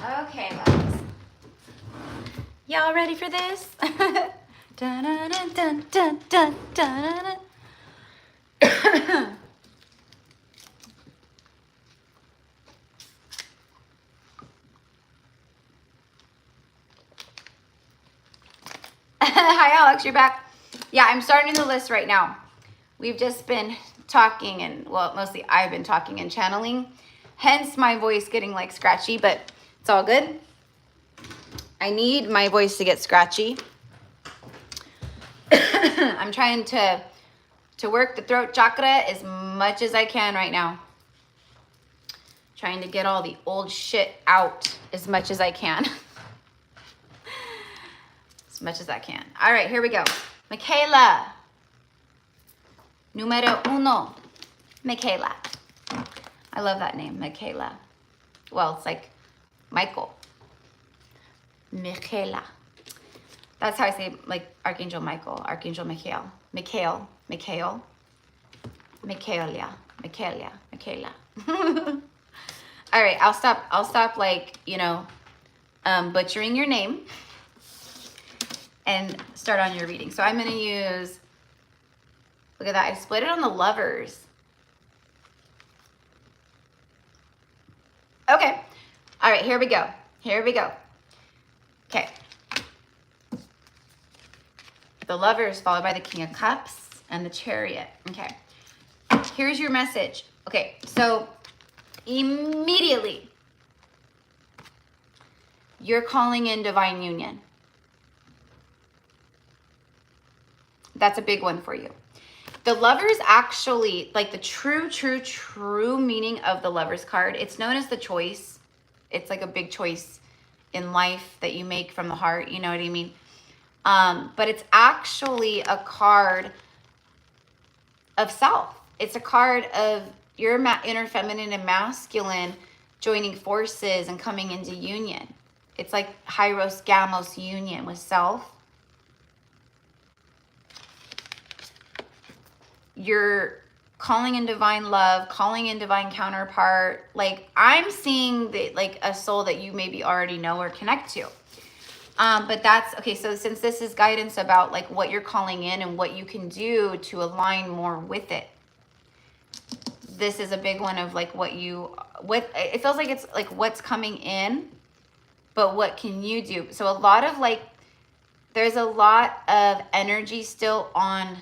Okay, loves. Y'all ready for this? Dun, dun, dun, dun, dun, dun, dun. Hi, Alex, you're back. Yeah, I'm starting the list right now. We've just been talking and, well, mostly I've been talking and channeling. Hence my voice getting like scratchy, but it's all good. I need my voice to get scratchy. I'm trying to work the throat chakra as much as I can right now. Trying to get all the old shit out as much as I can. As much as I can. All right, here we go. Michaela. Numero uno. Michaela. I love that name, Michaela. Well, it's like Michael. Michaela. That's how I say like Archangel Michael, Archangel Michael. Michael. Michaela. Michaela. All right, I'll stop like, you know, butchering your name and start on your reading. So I'm gonna use, look at that, I split it on the lovers. Okay, all right, here we go. Here we go. Okay. The lovers followed by the King of Cups and the Chariot. Okay, here's your message. Okay, so immediately you're calling in divine union. That's a big one for you. The lovers actually, like the true meaning of the lovers card, it's known as the choice. It's like a big choice in life that you make from the heart, you know what I mean? But it's actually a card of self. It's a card of your inner feminine and masculine joining forces and coming into union. It's like Hyros Gamos union with self. You're calling in divine love, calling in divine counterpart. Like I'm seeing that, like a soul that you maybe already know or connect to. But that's, okay, so since this is guidance about like what you're calling in and what you can do to align more with it, this is a big one of like what it feels like it's like what's coming in, but what can you do? So a lot of like, there's a lot of energy still on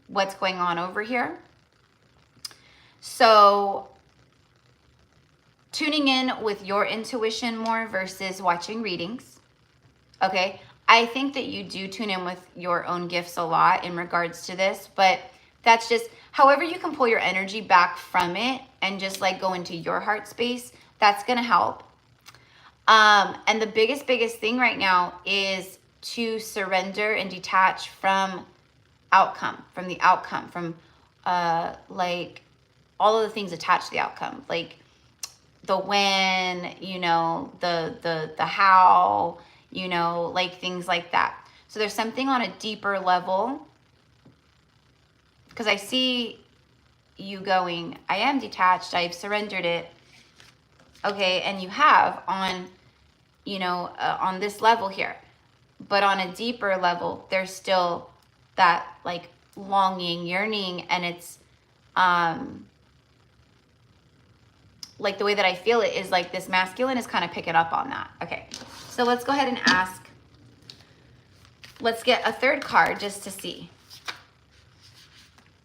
what's going on over here. So tuning in with your intuition more versus watching readings. Okay, I think that you do tune in with your own gifts a lot in regards to this, but that's just, however you can pull your energy back from it and just like go into your heart space, that's gonna help. And the biggest thing right now is to surrender and detach from the outcome, from like all of the things attached to the outcome, like the when, you know, the how, you know, like things like that. So there's something on a deeper level, because I see you going, I am detached, I've surrendered it. Okay, and you have on, you know, on this level here. But on a deeper level, there's still that like longing, yearning, and it's like the way that I feel it is like this masculine is kind of picking up on that. Okay, so let's go ahead and ask. Let's get a third card just to see.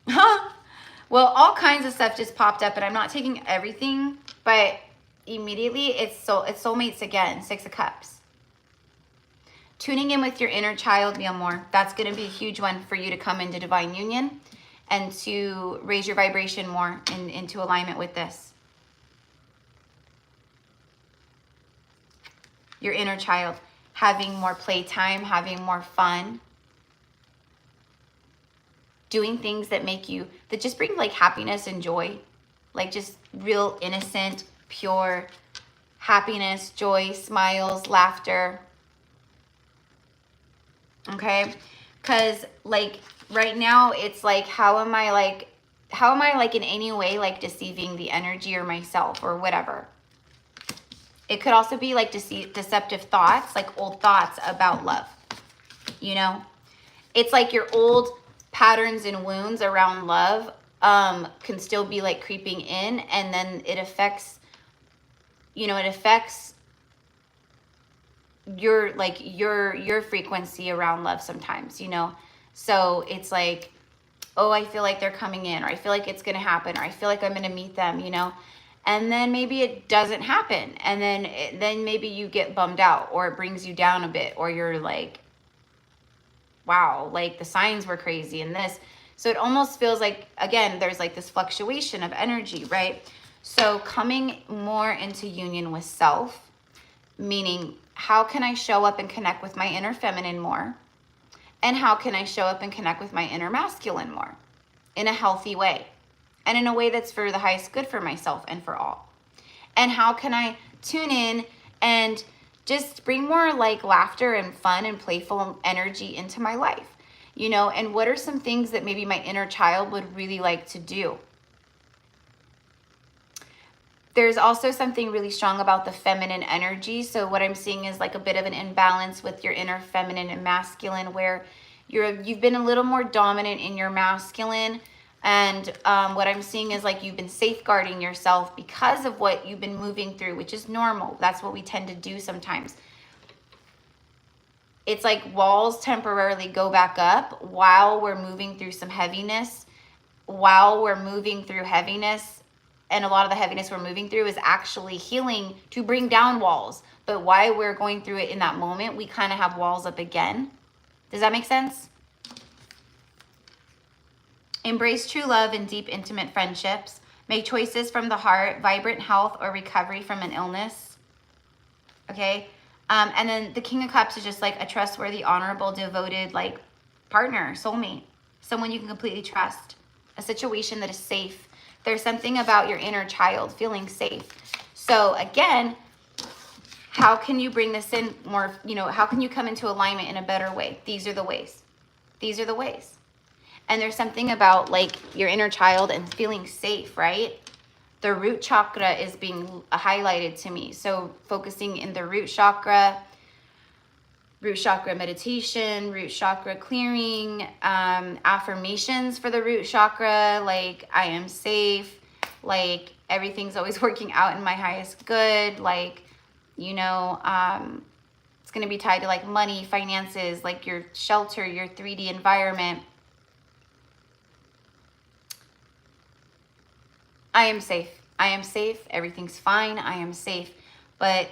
Well, all kinds of stuff just popped up, and I'm not taking everything, but immediately it's soulmates again, 6 of Cups. Tuning in with your inner child, mi amor. That's going to be a huge one for you to come into divine union and to raise your vibration more into alignment with this. Your inner child, having more playtime, having more fun, doing things that that just bring like happiness and joy, like just real innocent, pure happiness, joy, smiles, laughter. Okay, because like right now it's like, how am I like in any way like deceiving the energy or myself or whatever? It could also be like deceptive thoughts, like old thoughts about love, you know? It's like your old patterns and wounds around love can still be like creeping in, and then it affects, you know, it affects your like your frequency around love sometimes, you know? So it's like, oh, I feel like they're coming in, or I feel like it's going to happen, or I feel like I'm going to meet them, you know? And then maybe it doesn't happen. And then maybe you get bummed out, or it brings you down a bit, or you're like, wow, like the signs were crazy and this. So it almost feels like, again, there's like this fluctuation of energy, right? So coming more into union with self, meaning how can I show up and connect with my inner feminine more? And how can I show up and connect with my inner masculine more in a healthy way? And in a way that's for the highest good for myself and for all. And how can I tune in and just bring more like laughter and fun and playful energy into my life, you know? And what are some things that maybe my inner child would really like to do? There's also something really strong about the feminine energy. So what I'm seeing is like a bit of an imbalance with your inner feminine and masculine, where you've been a little more dominant in your masculine. And what I'm seeing is like you've been safeguarding yourself because of what you've been moving through, which is normal. That's what we tend to do sometimes. It's like walls temporarily go back up while we're moving through some heaviness. While we're moving through heaviness, and a lot of the heaviness we're moving through is actually healing to bring down walls. But while we're going through it in that moment, we kind of have walls up again. Does that make sense? Embrace true love and deep, intimate friendships. Make choices from the heart, vibrant health, or recovery from an illness. Okay? And then the King of Cups is just like a trustworthy, honorable, devoted, like partner, soulmate. Someone you can completely trust. A situation that is safe. There's something about your inner child feeling safe. So again, how can you bring this in more, you know, how can you come into alignment in a better way? These are the ways. These are the ways. And there's something about like your inner child and feeling safe, right? The root chakra is being highlighted to me. So focusing in the root chakra meditation, root chakra clearing, affirmations for the root chakra, like I am safe, like everything's always working out in my highest good, like, you know, it's going to be tied to like money, finances, like your shelter, your 3D environment. I am safe. I am safe. Everything's fine. I am safe. But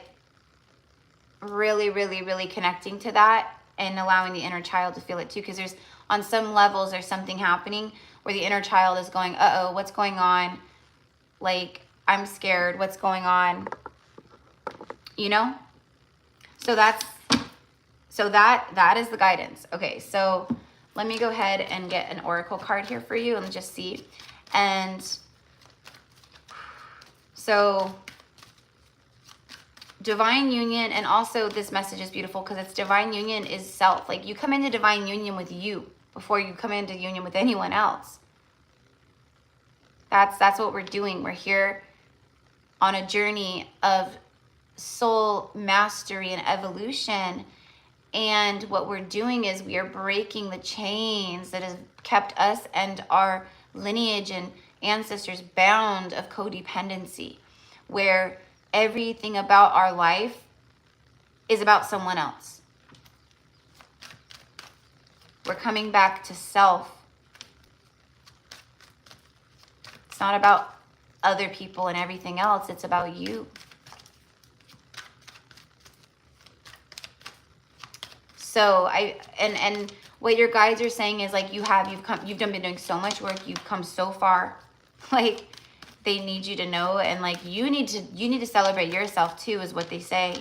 really, really, really connecting to that and allowing the inner child to feel it too. Because there's, on some levels, there's something happening where the inner child is going, uh-oh, what's going on? Like, I'm scared. What's going on? You know? So that is the guidance. Okay, so let me go ahead and get an oracle card here for you and just see. And so divine union, and also this message is beautiful because it's divine union is self. Like you come into divine union with you before you come into union with anyone else. That's what we're doing. We're here on a journey of soul mastery and evolution. And what we're doing is we are breaking the chains that have kept us and our lineage and ancestors bound of codependency, where everything about our life is about someone else. We're coming back to self. It's not about other people and everything else. It's about you. So and what your guides are saying is like you've been doing so much work, you've come so far. Like they need you to know, and like you need to celebrate yourself too, is what they say.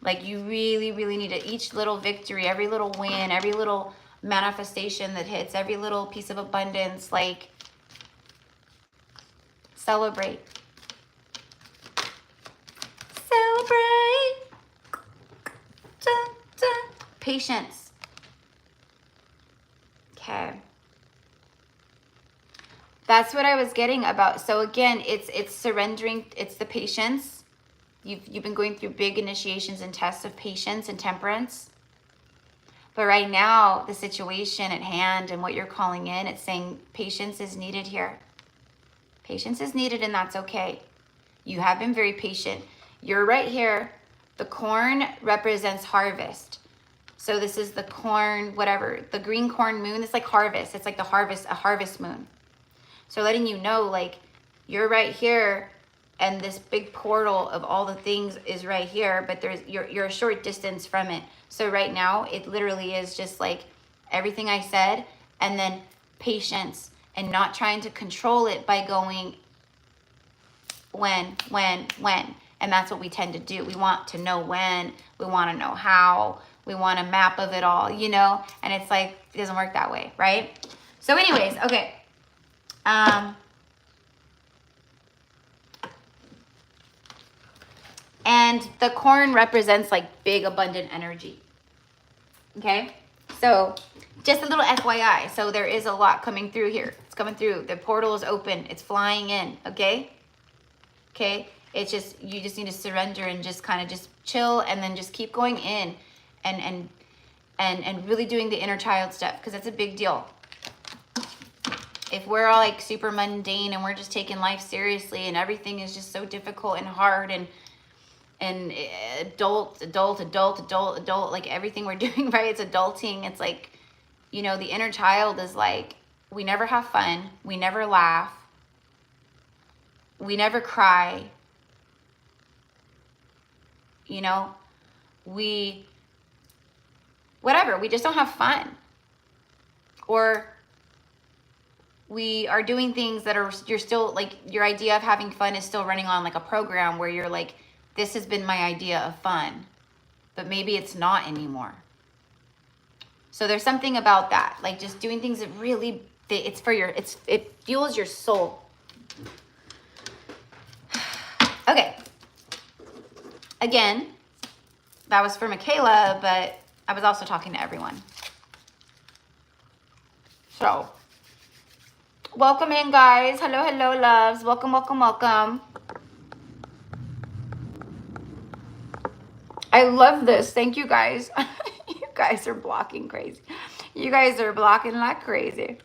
Like you really, really need to, each little victory, every little win, every little manifestation that hits, every little piece of abundance, like celebrate. Celebrate. Dun, dun. Patience. Okay. That's what I was getting about. So again, it's surrendering, it's the patience, You've been going through big initiations and tests of patience and temperance. But right now, the situation at hand and what you're calling in, it's saying patience is needed here. Patience is needed, and that's okay. You have been very patient. You're right here. The corn represents harvest. So this is the corn, whatever, the green corn moon. It's like harvest. It's like the harvest, a harvest moon. So letting you know, like, you're right here, and this big portal of all the things is right here, but you're a short distance from it. So right now, it literally is just like everything I said, and then patience, and not trying to control it by going when. And that's what we tend to do. We want to know when, we want to know how, we want a map of it all, you know? And it's like, it doesn't work that way, right? So anyways, okay. And the corn represents like big, abundant energy. Okay? So just a little FYI. So there is a lot coming through here. It's coming through. The portal is open. It's flying in. Okay? Okay? It's just, you just need to surrender and just kind of just chill, and then just keep going in and really doing the inner child stuff, because that's a big deal. If we're all like super mundane and we're just taking life seriously and everything is just so difficult and hard and adult, like everything we're doing, right? It's adulting. It's like, you know, the inner child is like, we never have fun. We never laugh. We never cry. You know, whatever, we just don't have fun. Or we are doing things that are, you're still like, your idea of having fun is still running on like a program where you're like, this has been my idea of fun, but maybe it's not anymore. So there's something about that, like just doing things that really, it's for your, it fuels your soul. Okay. Again, that was for Michaela, but I was also talking to everyone. So, welcome in, guys. Hello, hello, loves. Welcome, welcome, welcome. I love this. Thank you, guys. You guys are blocking crazy. You guys are blocking like crazy.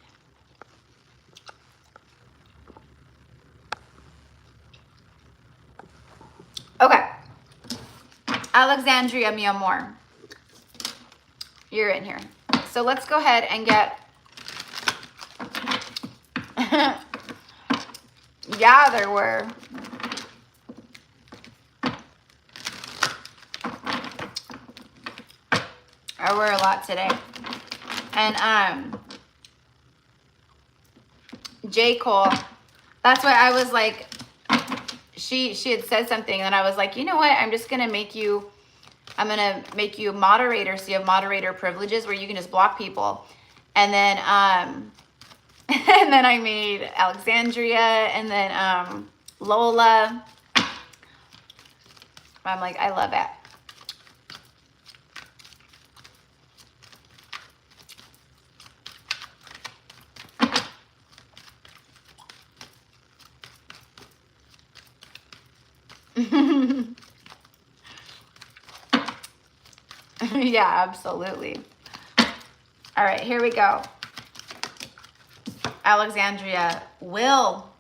Okay. Alexandria, mi amor. You're in here. So let's go ahead and get... Yeah, there were. There were a lot today. And J. Cole, that's why I was like, she had said something, and I was like, you know what? I'm just going to make you, I'm going to make you a moderator, so you have moderator privileges where you can just block people. And then, and then I made Alexandria, and then Lola. I'm like, I love it. Yeah, absolutely. All right, here we go. Alexandria will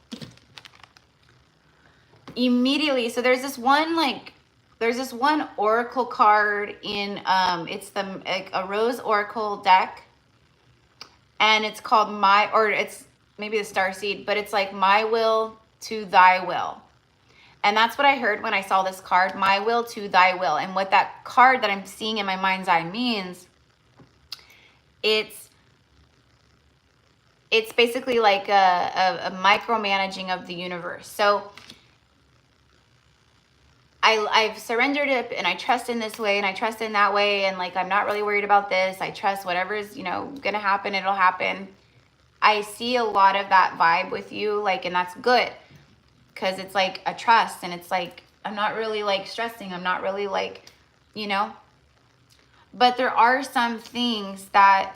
immediately. So there's this one, like, there's this one oracle card in it's the like a rose oracle deck, and it's called it's maybe the starseed, but it's like my will to thy will. And that's what I heard when I saw this card, my will to thy will. And what that card that I'm seeing in my mind's eye means, it's basically like a micromanaging of the universe. So I've surrendered it, and I trust in this way, and I trust in that way, and like I'm not really worried about this. I trust whatever's, you know, gonna happen, it'll happen. I see a lot of that vibe with you, like, and that's good. Because it's like a trust, and it's like, I'm not really like stressing. I'm not really like, you know, but there are some things that,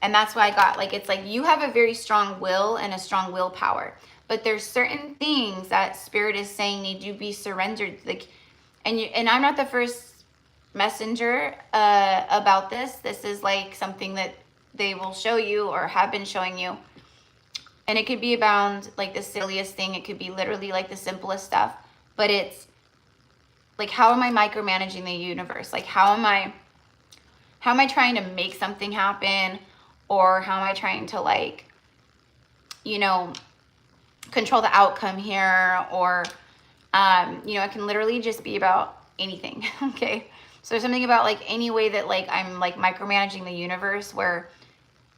and that's why I got like, it's like you have a very strong will and a strong willpower, but there's certain things that spirit is saying need to be surrendered. Like, And I'm not the first messenger about this. This is like something that they will show you or have been showing you. And it could be about like the silliest thing. It could be literally like the simplest stuff. But it's like, how am I micromanaging the universe? Like, how am I trying to make something happen? Or how am I trying to, like, you know, control the outcome here? Or, you know, it can literally just be about anything. Okay. So there's something about like any way that like I'm like micromanaging the universe where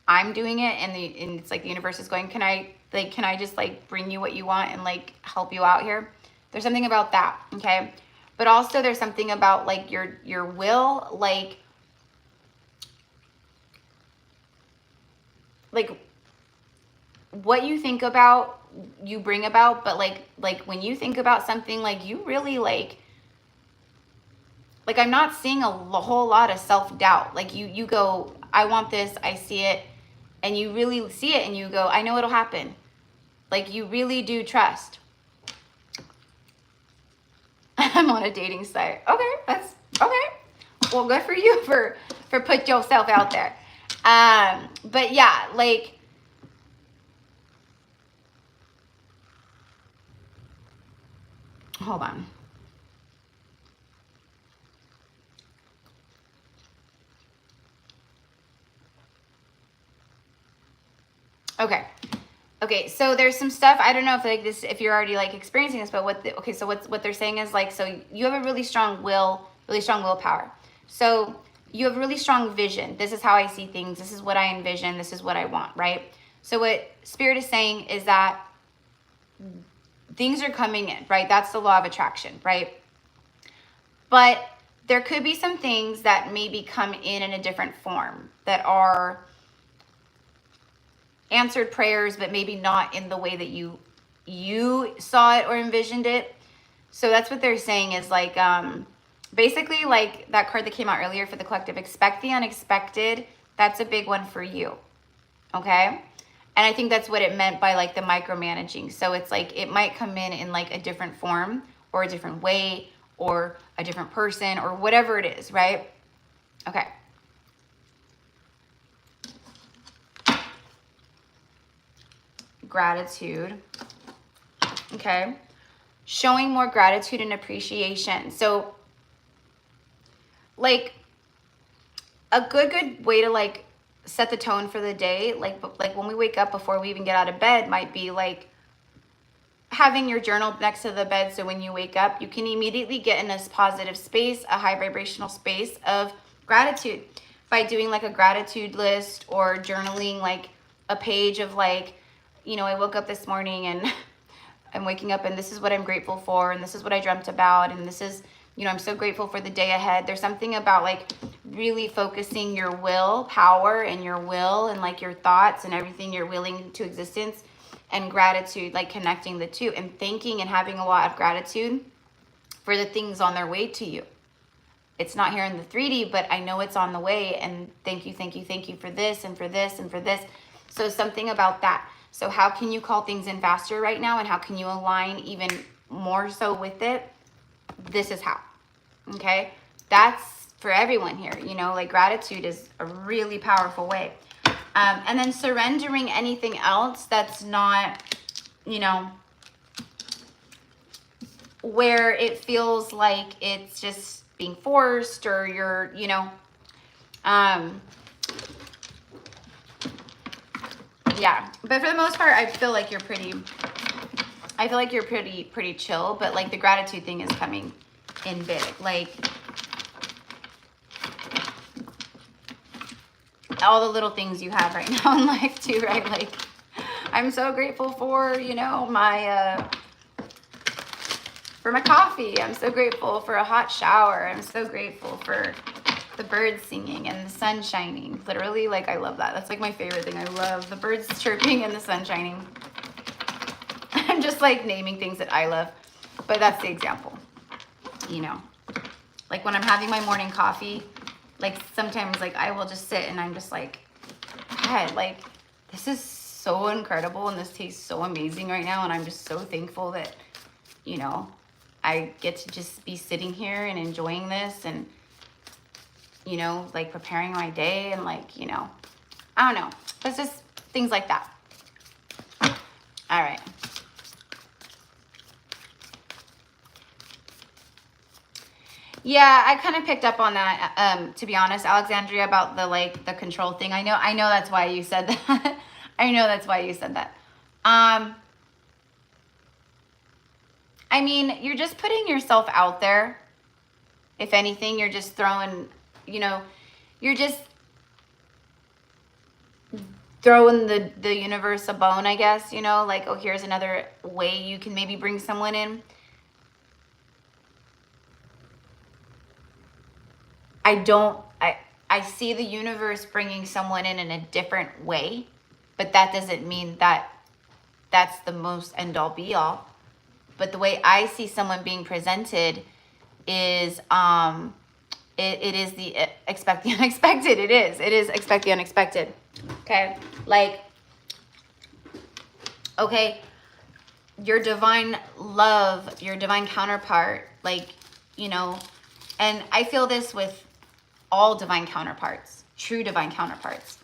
I'm doing it and it's like the universe is going, can I just like bring you what you want and like help you out here? There's something about that. Okay. But also there's something about like your will, like what you think about, you bring about, but like when you think about something, like you really like I'm not seeing a whole lot of self-doubt. Like you go, I want this, I see it, and you really see it and you go, I know it'll happen. Like you really do trust. I'm on a dating site. Okay, that's okay. Well, good for you for put yourself out there. But yeah, like hold on. Okay, so there's some stuff, I don't know if like this, if you're already like experiencing this, but what they're saying is like, so you have a really strong willpower. So you have really strong vision. This is how I see things. This is what I envision. This is what I want, right? So what Spirit is saying is that things are coming in, right? That's the law of attraction, right? But there could be some things that maybe come in a different form that are answered prayers, but maybe not in the way that you saw it or envisioned it. So that's what they're saying is like, basically like that card that came out earlier for the collective, expect the unexpected. That's a big one for you. Okay. And I think that's what it meant by like the micromanaging. So it's like, it might come in like a different form or a different way or a different person or whatever it is. Right. Okay. Gratitude. Okay. Showing more gratitude and appreciation. So like a good way to like set the tone for the day, like when we wake up before we even get out of bed, might be like having your journal next to the bed. So when you wake up, you can immediately get in this positive space, a high vibrational space of gratitude by doing like a gratitude list or journaling like a page of like, you know, I woke up this morning and I'm waking up and this is what I'm grateful for. And this is what I dreamt about. And this is, you know, I'm so grateful for the day ahead. There's something about like really focusing your will power and your will and like your thoughts and everything you're willing to existence and gratitude, like connecting the two and thanking and having a lot of gratitude for the things on their way to you. It's not here in the 3D, but I know it's on the way. And thank you for this and for this and for this. So something about that. So how can you call things in faster right now? And how can you align even more so with it? This is how, okay? That's for everyone here, you know, like gratitude is a really powerful way. And then surrendering anything else that's not, you know, where it feels like it's just being forced or you're, you know, yeah, but for the most part, I feel like you're pretty chill, but like the gratitude thing is coming in big. Like all the little things you have right now in life too, right? Like I'm so grateful for, you know, my coffee. I'm so grateful for a hot shower. I'm so grateful for the birds singing and the sun shining. Literally, like I love that. That's like my favorite thing. I love the birds chirping and the sun shining. I'm just like naming things that I love, but that's the example, you know, like when I'm having my morning coffee, like sometimes like I will just sit and I'm just like, God, like this is so incredible and this tastes so amazing right now. And I'm just so thankful that, you know, I get to just be sitting here and enjoying this and, you know, like preparing my day and like, you know, I don't know. It's just things like that. All right. Yeah, I kind of picked up on that, to be honest, Alexandria, about the, like, the control thing. I know that's why you said that. I know that's why you said that. I mean, you're just putting yourself out there. If anything, you're just throwing, you know, you're just throwing the universe a bone, I guess, you know, like, oh, here's another way you can maybe bring someone in. I see the universe bringing someone in a different way, but that doesn't mean that that's the most end all be all. But the way I see someone being presented is, it is the expect the unexpected. It is expect the unexpected. Okay. Like, okay, your divine love, your divine counterpart, like, you know, and I feel this with all divine counterparts, true divine counterparts.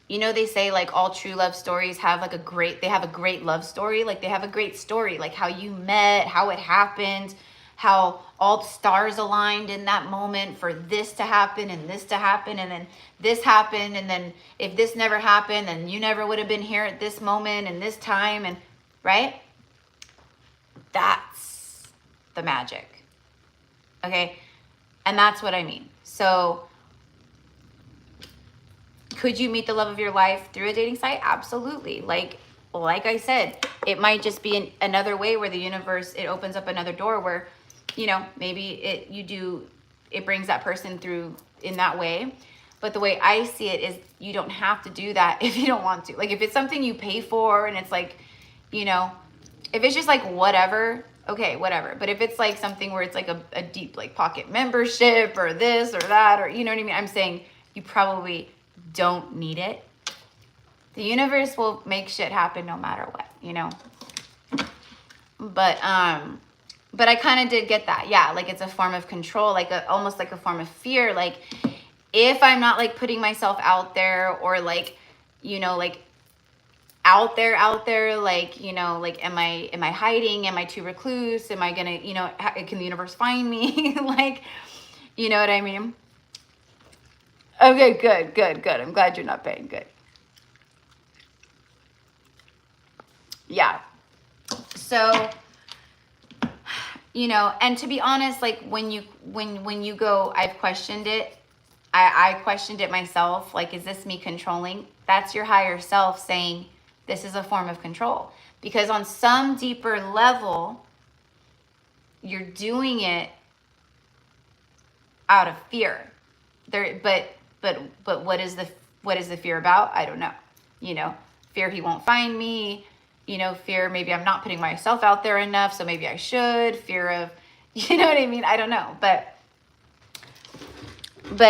You know, they say like all true love stories have like a great love story. Like they have a great story, like how you met, how it happened, how all the stars aligned in that moment for this to happen and this to happen. And then this happened. And then if this never happened, then you never would have been here at this moment and this time. And right. That's the magic. Okay. And that's what I mean. So could you meet the love of your life through a dating site? Absolutely. Like I said, it might just be another way where the universe, it opens up another door where, you know, maybe it brings that person through in that way. But the way I see it is you don't have to do that if you don't want to. Like if it's something you pay for and it's like, you know, if it's just like whatever, okay, whatever. But if it's like something where it's like a deep like pocket membership or this or that, or you know what I mean? I'm saying you probably don't need it. The universe will make shit happen no matter what, you know? But I kind of did get that. Yeah, like it's a form of control, like almost like a form of fear. Like if I'm not like putting myself out there or like, you know, like out there, like, you know, like, am I hiding? Am I too recluse? Am I gonna, you know, can the universe find me? Like, you know what I mean? Okay, good. I'm glad you're not paying. Good. Yeah. So, you know, and to be honest, like when you go, I've questioned it. I questioned it myself. Like, is this me controlling? That's your higher self saying, this is a form of control. Because on some deeper level, you're doing it out of fear. But what is the fear about? I don't know. You know, fear he won't find me. You know, fear maybe I'm not putting myself out there enough, so maybe I should. Fear of, you know what I mean? I don't know. But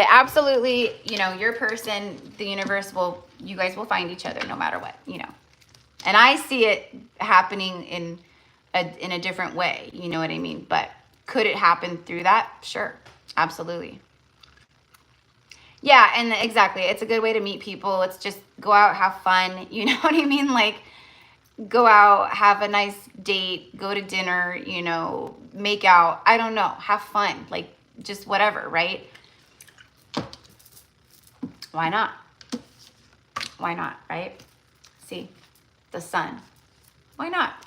absolutely, you know, your person, the universe you guys will find each other no matter what, you know. And I see it happening in a different way, you know what I mean? But could it happen through that? Sure, absolutely. Yeah, and exactly. It's a good way to meet people. It's just go out, have fun, you know what I mean? Like go out, have a nice date, go to dinner, you know, make out. I don't know, have fun, like just whatever, right? Why not? Why not, right? See? The sun. Why not?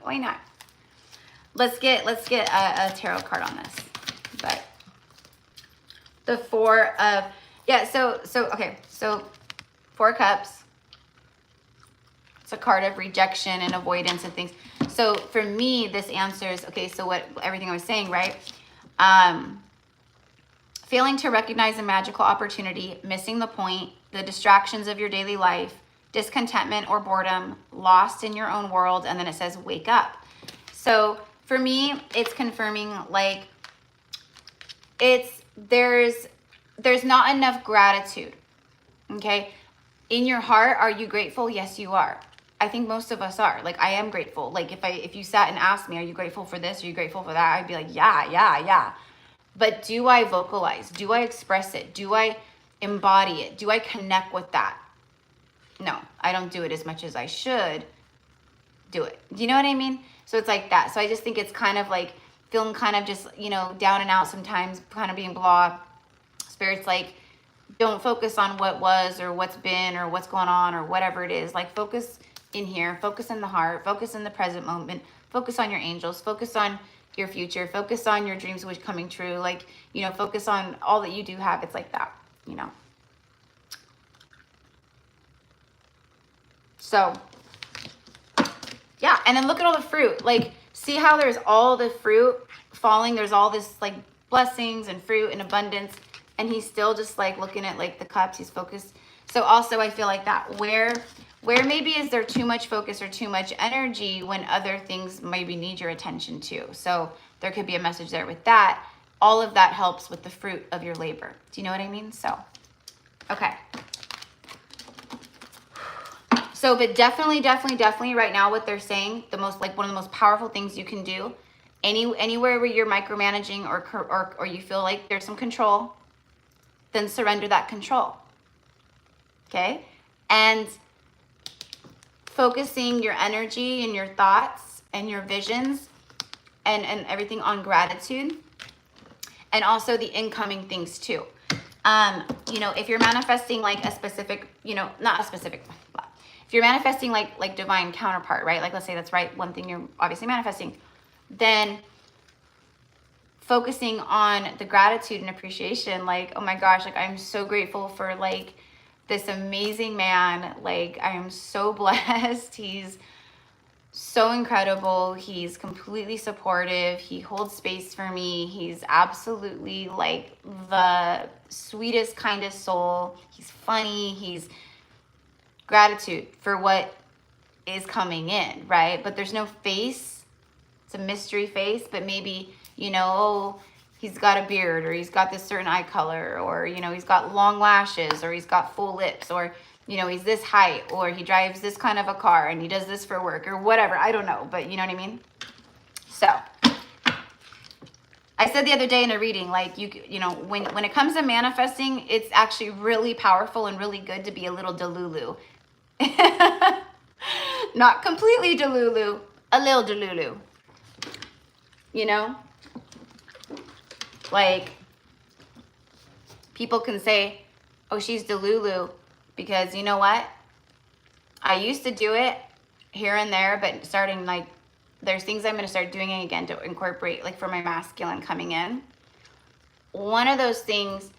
Why not? Let's get a tarot card on this. But the Four of, yeah, so okay, so 4 Cups. It's a card of rejection and avoidance and things. So for me, this answers, okay, so what everything I was saying, right? Failing to recognize a magical opportunity, missing the point, the distractions of your daily life, discontentment or boredom, lost in your own world, and then it says wake up. So for me, it's confirming like there's not enough gratitude. Okay, in your heart, are you grateful? Yes, you are. I think most of us are. Like, I am grateful. Like, if you sat and asked me, are you grateful for this? Are you grateful for that? I'd be like, yeah. But do I vocalize? Do I express it? Do I embody it? Do I connect with that? No, I don't do it as much as I should do it. Do you know what I mean? So it's like that. So I just think it's kind of like feeling kind of just, you know, down and out sometimes, kind of being blah. Spirit's like, don't focus on what was or what's been or what's going on or whatever it is. Like, focus in here, focus in the heart, focus in the present moment, focus on your angels, focus on your future, focus on your dreams which coming true. Like, you know, focus on all that you do have. It's like that, you know. So yeah, and then look at all the fruit. Like, see how there's all the fruit falling? There's all this like blessings and fruit and abundance, and he's still just like looking at like the cups. He's focused. So also I feel like that where maybe is there too much focus or too much energy when other things maybe need your attention too. So there could be a message there with that. All of that helps with the fruit of your labor. Do you know what I mean? So, okay. So, but definitely right now what they're saying, the most, like one of the most powerful things you can do, anywhere where you're micromanaging or you feel like there's some control, then surrender that control. Okay? And focusing your energy and your thoughts and your visions and everything on gratitude, and also the incoming things too. You know, if you're manifesting like a specific, you know, not a specific, if you're manifesting like divine counterpart, right? Like, let's say that's right, one thing you're obviously manifesting, then focusing on the gratitude and appreciation, like, oh my gosh, like I'm so grateful for like this amazing man. Like, I am so blessed. He's so incredible. He's completely supportive. He holds space for me. He's absolutely like the sweetest, kindest soul. He's funny. He's gratitude for what is coming in, right? But there's no face. It's a mystery face, but maybe, you know, oh, he's got a beard, or he's got this certain eye color, or, you know, he's got long lashes, or he's got full lips, or, you know, he's this height, or he drives this kind of a car and he does this for work or whatever. I don't know, but you know what I mean? So I said the other day in a reading, like you know, when it comes to manifesting, it's actually really powerful and really good to be a little delulu. Not completely delulu, a little delulu. You know? Like, people can say, oh, she's delulu, because you know what? I used to do it here and there, but starting like, there's things I'm going to start doing again to incorporate, like for my masculine coming in. One of those things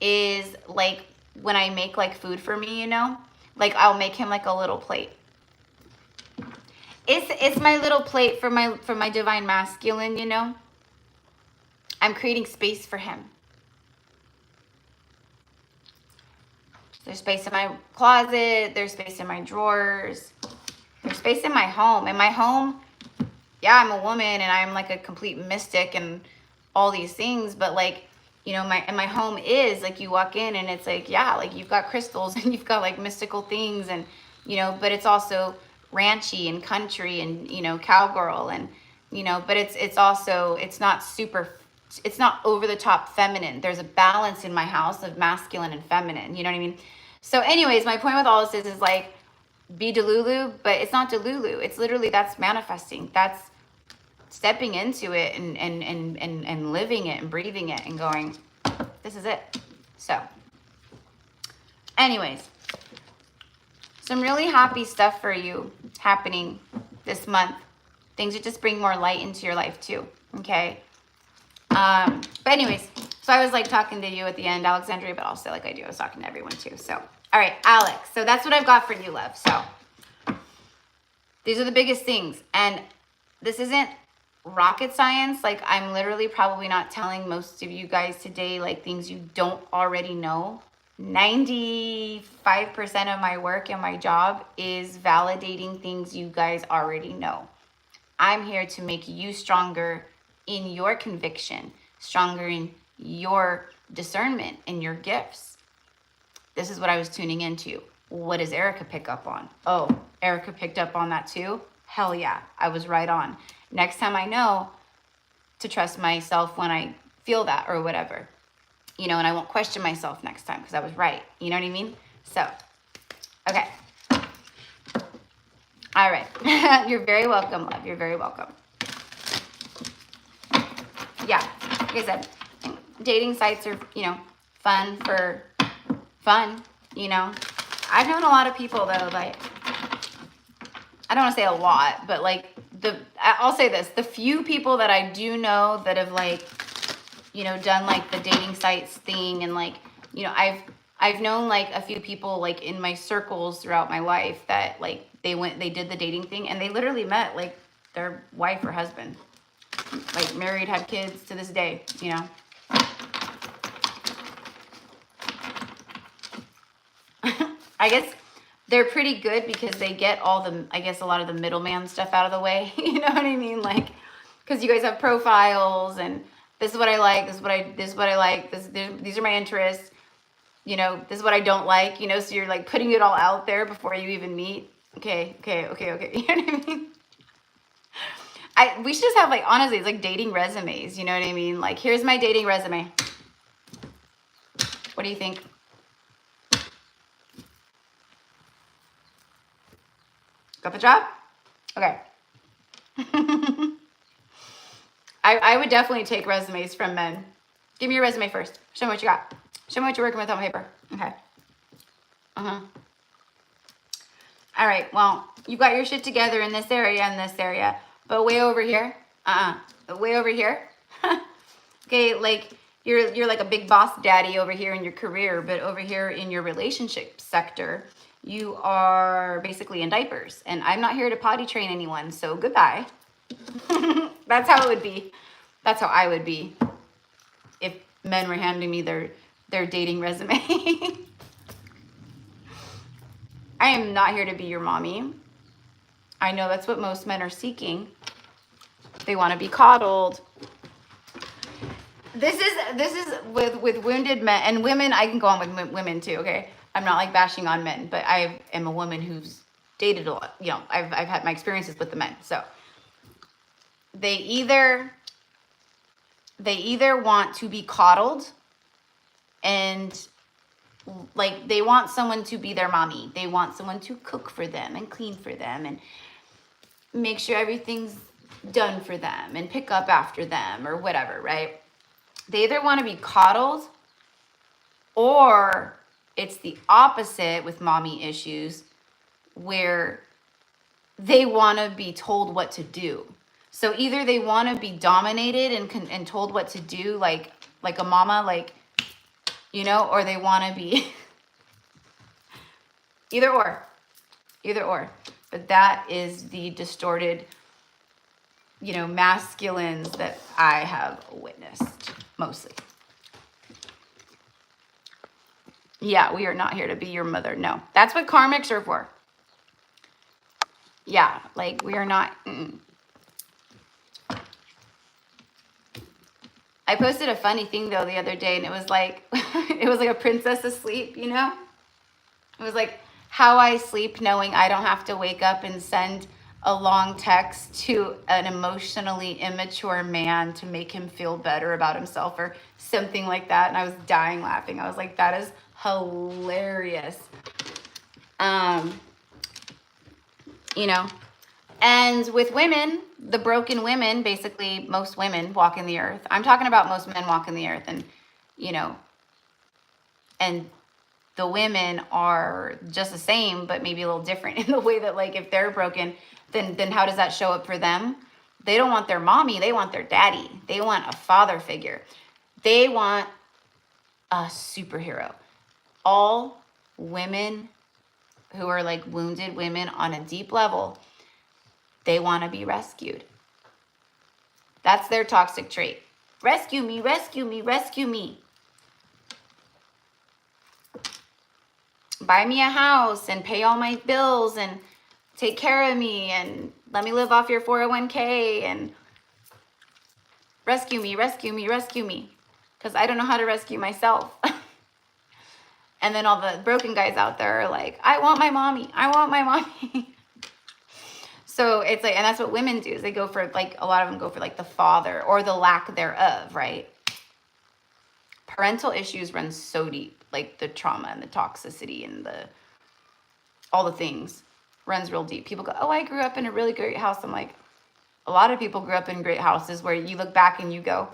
is like when I make like food for me, you know, like I'll make him like a little plate. It's my little plate for my divine masculine, you know. I'm creating space for him. There's space in my closet. There's space in my drawers. There's space in my home. In my home, yeah, I'm a woman and I'm like a complete mystic and all these things. But like, you know, my home is like, you walk in and it's like, yeah, like you've got crystals and you've got like mystical things, and, you know, but it's also ranchy and country and, you know, cowgirl, and, you know, but it's also, it's not over the top feminine. There's a balance in my house of masculine and feminine. You know what I mean? So anyways, my point with all this is like, be delulu, but it's not delulu. It's literally, that's manifesting. That's stepping into it and living it and breathing it and going, this is it. So anyways, some really happy stuff for you happening this month. Things that just bring more light into your life too. Okay. But anyways, so I was like talking to you at the end, Alexandria, but also like I was talking to everyone too. So, all right, Alex. So that's what I've got for you, love. So these are the biggest things. And this isn't rocket science. Like, I'm literally probably not telling most of you guys today, like, things you don't already know. 95% of my work and my job is validating things you guys already know. I'm here to make you stronger in your conviction, stronger in your discernment and your gifts. This is what I was tuning into. What does Erica pick up on? Oh, Erica picked up on that too. Hell yeah, I was right on. Next time I know to trust myself when I feel that or whatever, you know, and I won't question myself next time because I was right. You know what I mean? So, okay. All right. You're very welcome, love. You're very welcome. Yeah, like I said, dating sites are, you know, fun for fun, you know. I've known a lot of people though, like, I don't want to say a lot, but like I'll say this, the few people that I do know that have like, you know, done like the dating sites thing, and like, you know, I've known like a few people like in my circles throughout my life that like they did the dating thing, and they literally met like their wife or husband, like married, had kids to this day, you know. I guess they're pretty good because they get all the, I guess, a lot of the middleman stuff out of the way. You know what I mean? Like, because you guys have profiles and this is what I like, this is what I like, these are my interests, you know, this is what I don't like, you know, so you're like putting it all out there before you even meet. Okay. You know what I mean? We should just have like, honestly, it's like dating resumes, you know what I mean? Like, here's my dating resume. What do you think? Got the job? Okay. I would definitely take resumes from men. Give me your resume first. Show me what you got. Show me what you're working with on paper. Okay. All right. Well, you got your shit together in this area and this area, but way over here, way over here. Okay, like you're like a big boss daddy over here in your career, but over here in your relationship sector, you are basically in diapers, and I'm not here to potty train anyone, so goodbye. That's how it would be. That's how I would be if men were handing me their dating resume. I am not here to be your mommy. I know that's what most men are seeking. They want to be coddled. This is with wounded men and women. I can go on with women too, okay? I'm not like bashing on men, but I am a woman who's dated a lot. You know, I've had my experiences with the men. So they either want to be coddled, and like they want someone to be their mommy. They want someone to cook for them and clean for them and make sure everything's done for them and pick up after them or whatever, right? They either want to be coddled, or it's the opposite with mommy issues, where they want to be told what to do. So either they want to be dominated and told what to do, like a mama, like, you know, or they want to be either or. But that is the distorted, you know, masculines that I have witnessed mostly. Yeah, we are not here to be your mother. No, that's what karmics are for. Yeah, like we are not. I posted a funny thing though the other day, and it was like a princess asleep, you know? It was like how I sleep knowing I don't have to wake up and send a long text to an emotionally immature man to make him feel better about himself or something like that. And I was dying laughing. I was like, that is hilarious. You know, and with women, the broken women, basically most women walking the earth. I'm talking about most men walking the earth, and, you know, and the women are just the same, but maybe a little different in the way that, like, if they're broken, then how does that show up for them? They don't want their mommy. They want their daddy. They want a father figure. They want a superhero. All women who are like wounded women on a deep level, they want to be rescued. That's their toxic trait. Rescue me, rescue me, rescue me. Buy me a house and pay all my bills and take care of me and let me live off your 401k and rescue me, rescue me, rescue me. Because I don't know how to rescue myself. And then all the broken guys out there are like, I want my mommy. I want my mommy. So it's like, and that's what women do, is they go for like, a lot of them go for like the father or the lack thereof, right? Parental issues run so deep, like the trauma and the toxicity and all the things runs real deep. People go, oh, I grew up in a really great house. I'm like, a lot of people grew up in great houses where you look back and you go,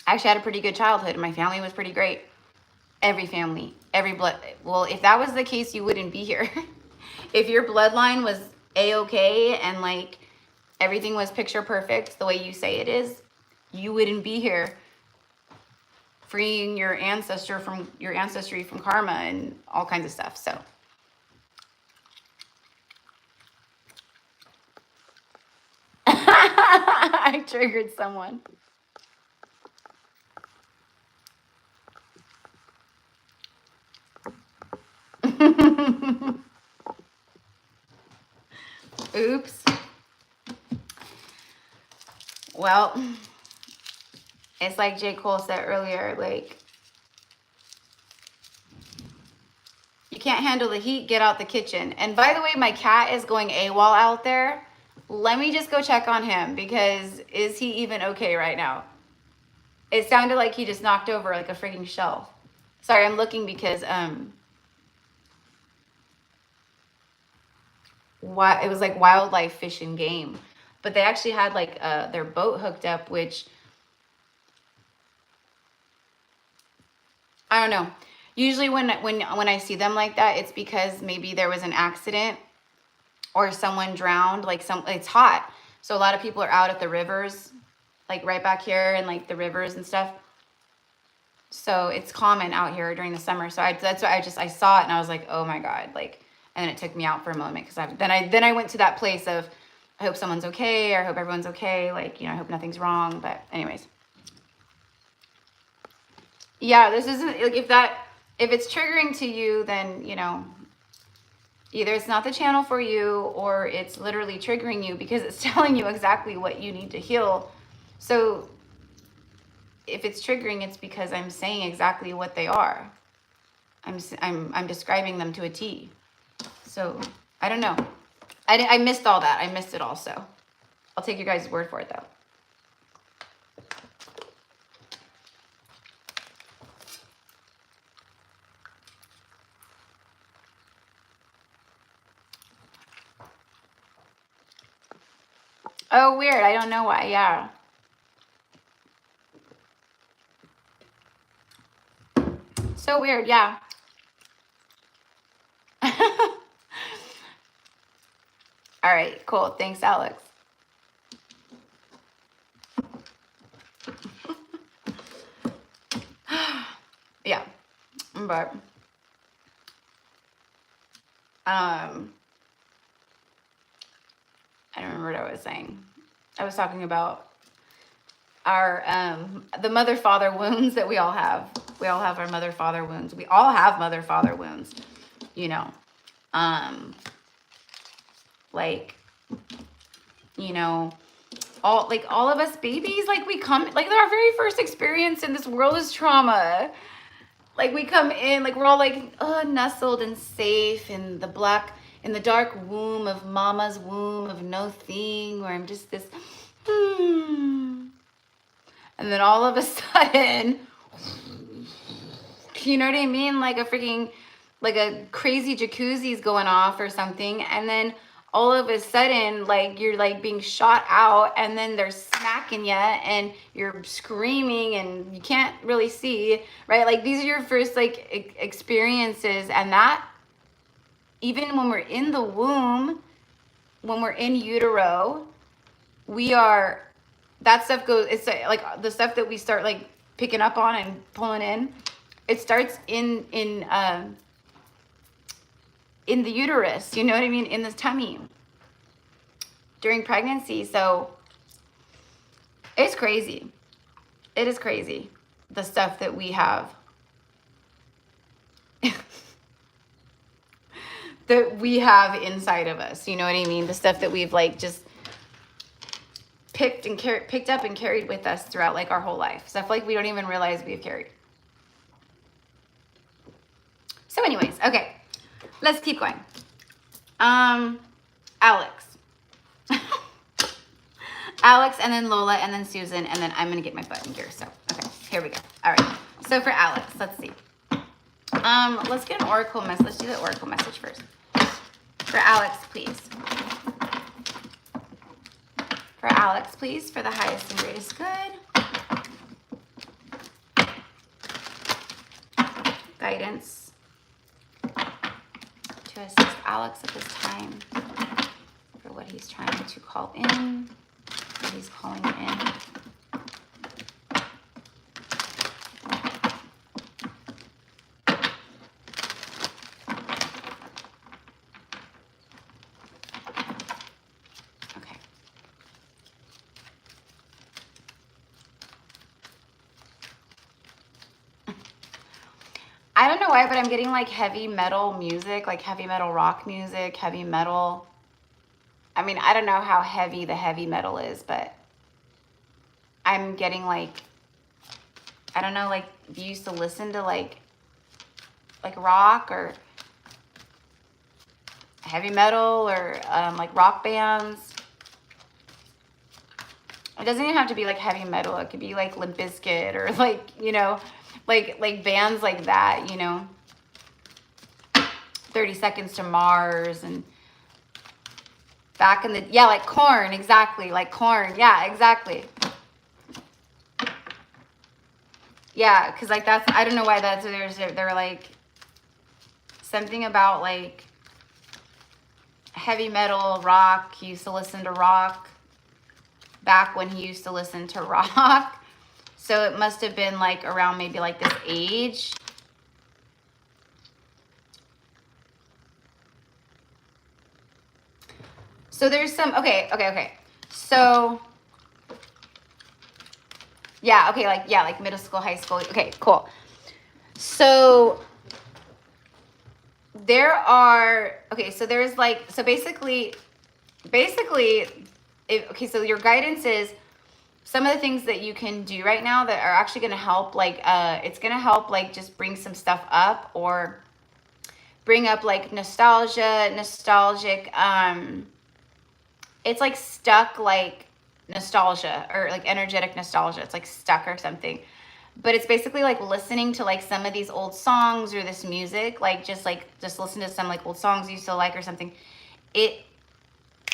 I actually had a pretty good childhood and my family was pretty great. Every family, every blood. Well, if that was the case, you wouldn't be here. If your bloodline was A-okay and like everything was picture perfect the way you say it is, you wouldn't be here freeing your ancestry from karma and all kinds of stuff. So I triggered someone. Oops. Well, it's like J. Cole said earlier, like, you can't handle the heat, get out the kitchen. And by the way, my cat is going AWOL out there. Let me just go check on him, because is he even okay right now? It sounded like he just knocked over like a freaking shelf. Sorry, I'm looking because it was like wildlife, fish, and game. But they actually had like their boat hooked up, which I don't know. Usually when I see them like that, it's because maybe there was an accident or someone drowned. Like it's hot, so a lot of people are out at the rivers, like right back here, and like the rivers and stuff. So it's common out here during the summer. So that's why I saw it and I was like, oh my God, like, and then it took me out for a moment, because then I went to that place of, I hope someone's okay, or I hope everyone's okay, like, you know, I hope nothing's wrong. But anyways, yeah, this isn't like, if it's triggering to you, then, you know, either it's not the channel for you, or it's literally triggering you because it's telling you exactly what you need to heal. So if it's triggering, it's because I'm saying exactly what they are. I'm describing them to a T. So I don't know. I missed all that. I missed it all. So I'll take your guys' word for it though. Oh, weird. I don't know why. Yeah. So weird. Yeah. All right. Cool. Thanks, Alex. Yeah. But I don't remember what I was saying. I was talking about our the mother-father wounds that we all have. We all have our mother-father wounds. We all have mother-father wounds, you know. Like, you know, all of us babies, like we come, like our very first experience in this world is trauma. Like we come in, like we're all like, oh, nestled and safe in the dark womb of mama's womb of no thing, where I'm just this, and then all of a sudden, you know what I mean? Like a crazy jacuzzi's going off or something. And then all of a sudden, like you're like being shot out, and then they're smacking you and you're screaming and you can't really see, right? Like these are your first like experiences. And that, even when we're in the womb, when we're in utero, that stuff goes, it's like the stuff that we start like picking up on and pulling in, it starts in the uterus, you know what I mean? In the tummy during pregnancy. So it's crazy. It is crazy, the stuff that we have. That we have inside of us, you know what I mean? The stuff that we've like just picked up and carried with us throughout like our whole life. Stuff like we don't even realize we've carried. So anyways, okay, let's keep going. Alex, Alex, and then Lola, and then Susan, and then I'm going to get my butt in gear. So, okay, here we go. All right. So for Alex, let's see. Let's get an oracle message. Let's do the oracle message first. For Alex, please. For Alex, please, for the highest and greatest good. Guidance to assist Alex at this time for what he's trying to call in, what he's calling in. I don't know why, but I'm getting like heavy metal music, like heavy metal rock music, heavy metal. I mean, I don't know how heavy the heavy metal is, but I'm getting like, I don't know, like you used to listen to like rock or heavy metal or like rock bands. It doesn't even have to be like heavy metal. It could be like Limp Bizkit or like, you know, like bands like that, you know, 30 Seconds to Mars and back in the, yeah, like Korn, exactly, like Korn, yeah, exactly. Yeah, because like that's, I don't know why that's, they're like, something about like heavy metal, rock, he used to listen to rock back when he used to listen to rock. So it must have been like around maybe like this age. So there's some, okay. So, yeah, okay, like middle school, high school. Okay, cool. So there are, okay, so there's like, so basically, okay, so your guidance is, some of the things that you can do right now that are actually going to help, like, it's going to help, like, just bring some stuff up or bring up, like, nostalgic, it's, like, stuck, like, nostalgia or, like, energetic nostalgia. It's, like, stuck or something. But it's basically, like, listening to, like, some of these old songs or this music, like, just listen to some, like, old songs you used to like or something. It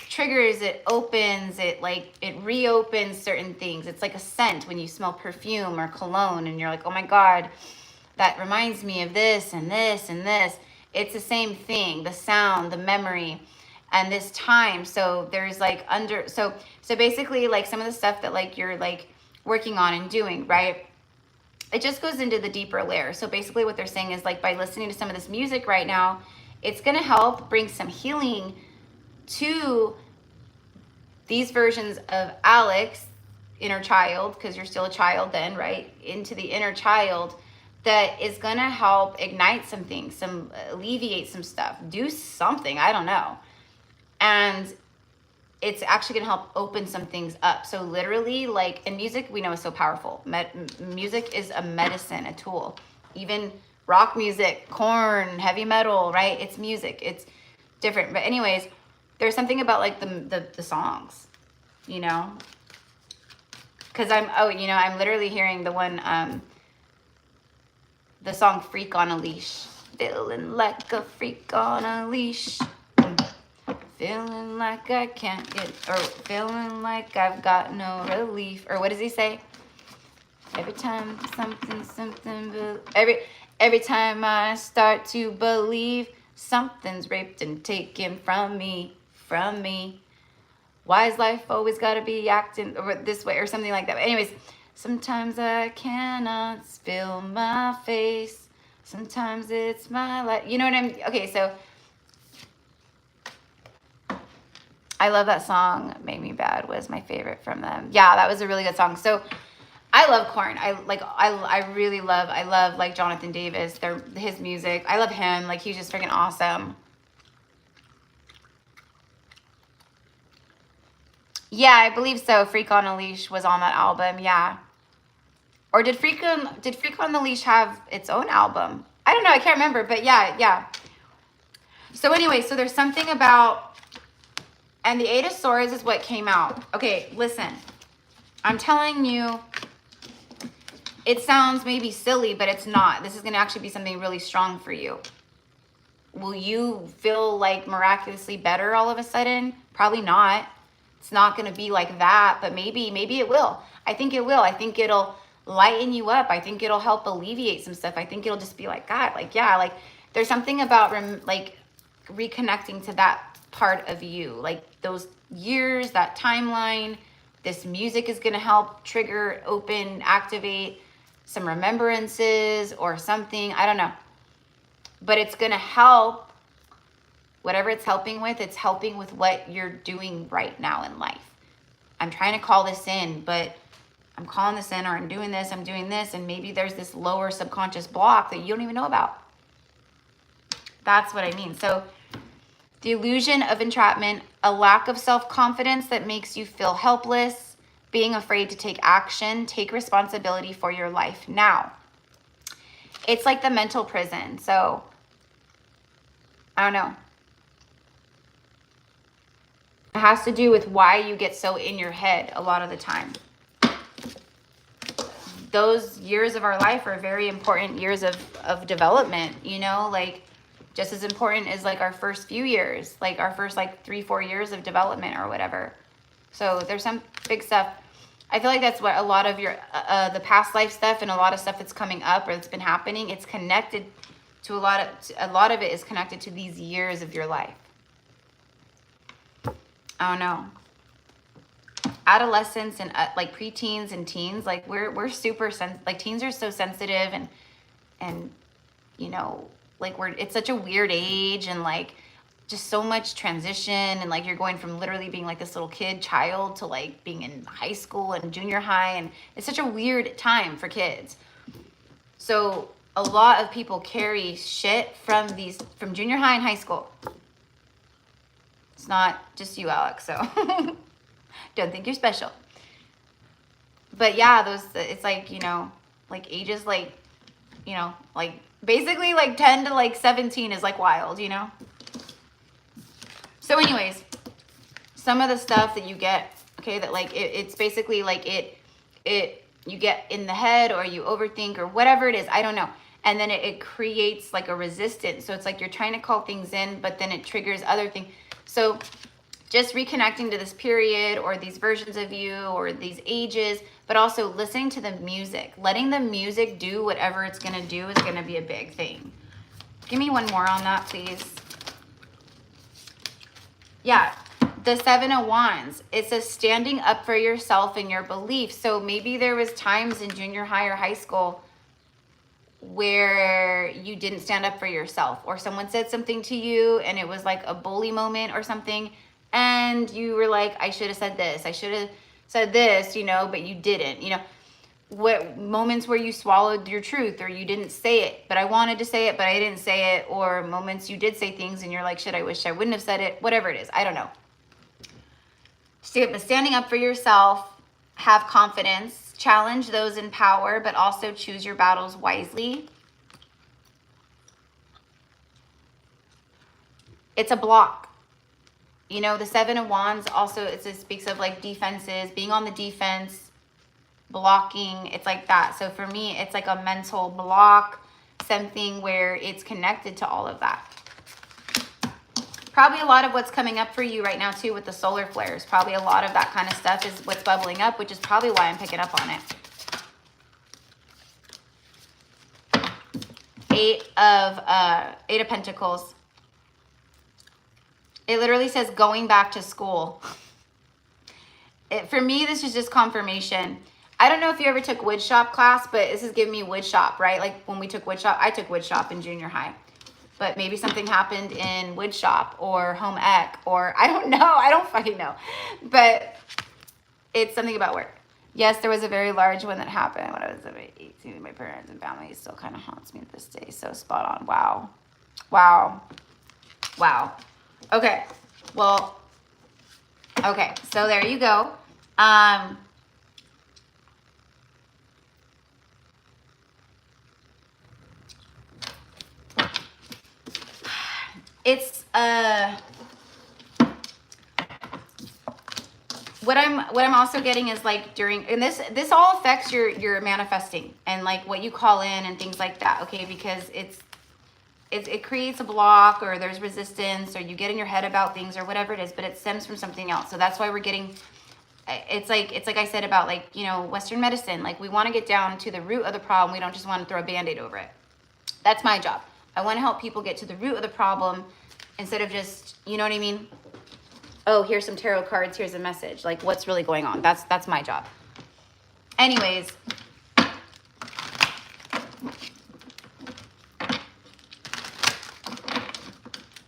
triggers, it opens, it like, it reopens certain things. It's like a scent when you smell perfume or cologne and you're like, oh my God, that reminds me of this and this and this. It's the same thing, the sound, the memory, and this time. So there's like so basically like some of the stuff that like you're like working on and doing, right? It just goes into the deeper layer. So basically what they're saying is like by listening to some of this music right now, it's going to help bring some healing to these versions of Alex, inner child, because you're still a child then, right? Into the inner child that is going to help ignite some things, alleviate some stuff, do something, I don't know. And it's actually going to help open some things up. So literally, like, and music we know is so powerful. Music is a medicine, a tool. Even rock music, Korn, heavy metal, right? It's music. It's different. But anyways, there's something about like the songs, you know, because I'm literally hearing the one, the song Freak on a Leash. Feeling like a freak on a leash. Feeling like I can't get, or feeling like I've got no relief. Or what does he say? Every time every time I start to believe something's raped and taken from me. Why is life always got to be acting this way or something like that? But anyways, sometimes I cannot feel my face. Sometimes it's my life. You know what I'm... Okay, so I love that song. Make Me Bad was my favorite from them. Yeah, that was a really good song. So I love Korn. I love like Jonathan Davis, his music. I love him. Like, he's just freaking awesome. Yeah, I believe so. Freak on a Leash was on that album. Yeah. Or did Freak on the Leash have its own album? I don't know. I can't remember. But yeah. So anyway, so there's something about And the Eight of Swords is what came out. Okay, listen. I'm telling you, it sounds maybe silly, but it's not. This is going to actually be something really strong for you. Will you feel like miraculously better all of a sudden? Probably not. It's not going to be like that, but maybe it will. I think it will. I think it'll lighten you up. I think it'll help alleviate some stuff. I think it'll just be like, God, like, yeah, like there's something about like reconnecting to that part of you, like those years, that timeline. This music is going to help trigger, open, activate some remembrances or something. I don't know. But it's going to help. Whatever it's helping with what you're doing right now in life. I'm trying to call this in, but I'm calling this in, or I'm doing this, and maybe there's this lower subconscious block that you don't even know about. That's what I mean. So the illusion of entrapment, a lack of self-confidence that makes you feel helpless, being afraid to take action, take responsibility for your life. Now, it's like the mental prison. So, I don't know. It has to do with why you get so in your head a lot of the time. Those years of our life are very important years of development, you know, like just as important as like our first few years, like our first like 3-4 years of development or whatever. So there's some big stuff. I feel like that's what a lot of your, the past life stuff and a lot of stuff that's coming up or that's been happening, it's connected to a lot of it is connected to these years of your life. I don't know. Adolescents and like preteens and teens, like we're super like teens are so sensitive and you know, like it's such a weird age and like just so much transition and like you're going from literally being like this little child to like being in high school and junior high, and it's such a weird time for kids. So a lot of people carry shit from junior high and high school. It's not just you, Alex, so don't think you're special. But yeah, it's like, you know, like ages like, you know, like basically like 10 to like 17 is like wild, you know? So anyways, some of the stuff that you get, okay, that like it's basically like you get in the head or you overthink or whatever it is, I don't know. And then it creates like a resistance. So it's like you're trying to call things in, but then it triggers other things. So just reconnecting to this period or these versions of you or these ages, but also listening to the music, letting the music do whatever it's going to do is going to be a big thing. Give me one more on that, please. Yeah, the Seven of Wands. It says standing up for yourself and your beliefs. So maybe there was times in junior high or high school where you didn't stand up for yourself, or someone said something to you and it was like a bully moment or something, and you were like, I should have said this, I should have said this, you know, but you didn't, you know. What moments where you swallowed your truth or you didn't say it, but I wanted to say it, but I didn't say it, or moments you did say things and you're like, shit, I wish I wouldn't have said it, whatever it is, I don't know. Standing up for yourself, have confidence, challenge those in power, but also choose your battles wisely. It's a block. You know, the Seven of Wands also, it speaks of like defenses, being on the defense, blocking. It's like that. So for me, it's like a mental block, something where it's connected to all of that. Probably a lot of what's coming up for you right now too with the solar flares. Probably a lot of that kind of stuff is what's bubbling up, which is probably why I'm picking up on it. Eight of Pentacles. It literally says going back to school. For me, this is just confirmation. I don't know if you ever took wood shop class, but this is giving me wood shop, right? Like when we took wood shop, I took wood shop in junior high. But maybe something happened in wood shop or home ec, or I don't know. I don't fucking know. But it's something about work. Yes, there was a very large one that happened when I was 18. My parents and family still kind of haunts me to this day. So spot on. Wow. Wow. Wow. Okay. Well, okay. So there you go. It's what I'm also getting is like during, and this all affects your manifesting and like what you call in and things like that, okay? Because it creates a block, or there's resistance, or you get in your head about things, or whatever it is, but it stems from something else. So that's why we're getting, it's like I said about, like, you know, Western medicine, like we want to get down to the root of the problem. We don't just want to throw a Band-Aid over it. That's my job. I want to help people get to the root of the problem instead of just, you know what I mean? Oh, here's some tarot cards, here's a message. Like, what's really going on? That's my job. Anyways,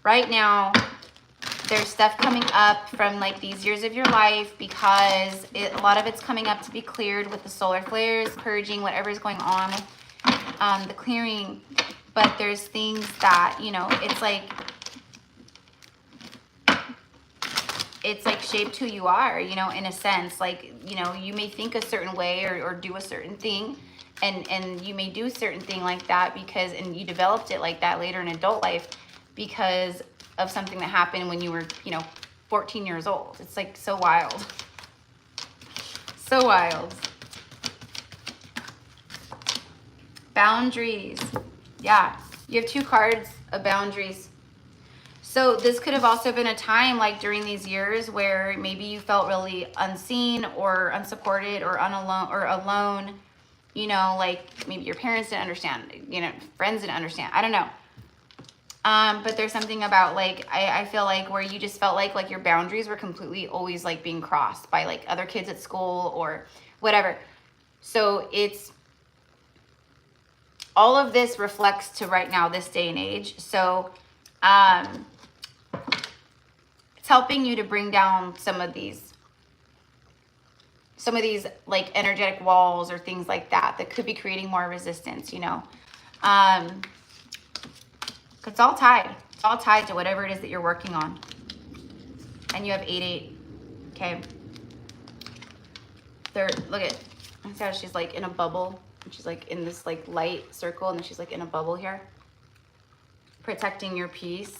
right now, there's stuff coming up from like these years of your life, because a lot of it's coming up to be cleared with the solar flares, purging, whatever's going on, the clearing. But there's things that, you know, it's like shaped who you are, you know, in a sense. Like, you know, you may think a certain way or do a certain thing, and you may do a certain thing like that because, and you developed it like that later in adult life because of something that happened when you were, you know, 14 years old. It's like so wild. So wild. Boundaries. Yeah, you have 2 cards of boundaries. So this could have also been a time like during these years where maybe you felt really unseen or unsupported or alone, you know, like maybe your parents didn't understand, you know, friends didn't understand. I don't know. But there's something about like, I feel like where you just felt like your boundaries were completely always like being crossed by like other kids at school or whatever. So it's, all of this reflects to right now, this day and age. So, it's helping you to bring down some of these like energetic walls or things like that could be creating more resistance, you know. It's all tied. It's all tied to whatever it is that you're working on. And you have 8-8. Okay. Look at, see how she's like in a bubble. And she's like in this like light circle, and then she's like in a bubble here. Protecting your peace.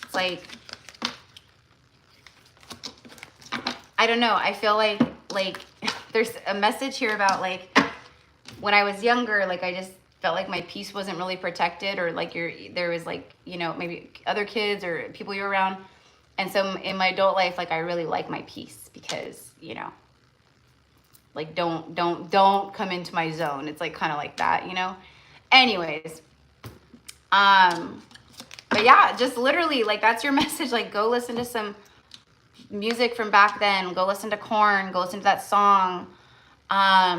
It's like, I don't know. I feel like there's a message here about like when I was younger, like I just felt like my peace wasn't really protected, or like there was like, you know, maybe other kids or people you're around. And so in my adult life, like I really like my peace because, you know, like don't come into my zone. It's like kind of like that, you know. Anyways, but yeah, just literally like that's your message. Like go listen to some music from back then. Go listen to Korn. Go listen to that song.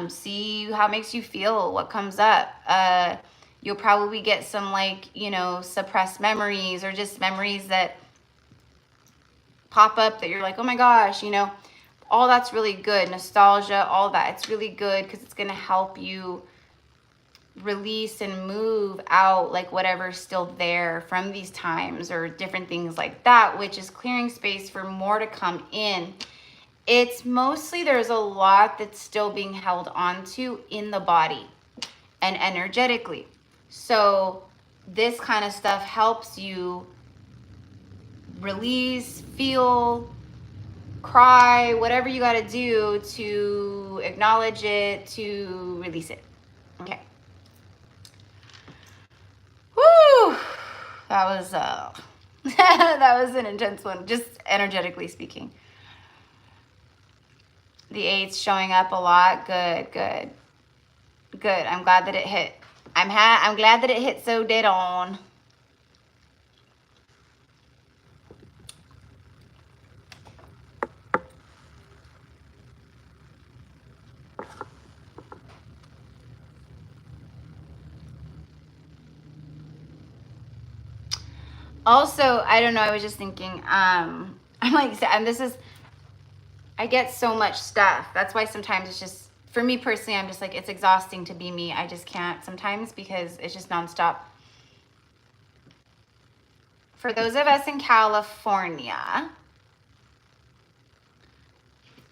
See how it makes you feel, what comes up. You'll probably get some like, you know, suppressed memories or just memories that pop up that you're like, oh my gosh, you know, all that's really good. Nostalgia, all that. It's really good because it's going to help you release and move out like whatever's still there from these times or different things like that, which is clearing space for more to come in. It's mostly there's a lot that's still being held onto in the body and energetically. So this kind of stuff helps you release, feel, cry, whatever you got to do to acknowledge it, to release it. Okay. Woo! That was that was an intense one, just energetically speaking. The 8's showing up a lot. Good. I'm glad that it hit. I'm glad that it hit so dead on. Also, I don't know, I was just thinking, I'm like, and this is, I get so much stuff. That's why sometimes it's just, for me personally, I'm just like, it's exhausting to be me. I just can't sometimes because it's just nonstop. For those of us in California,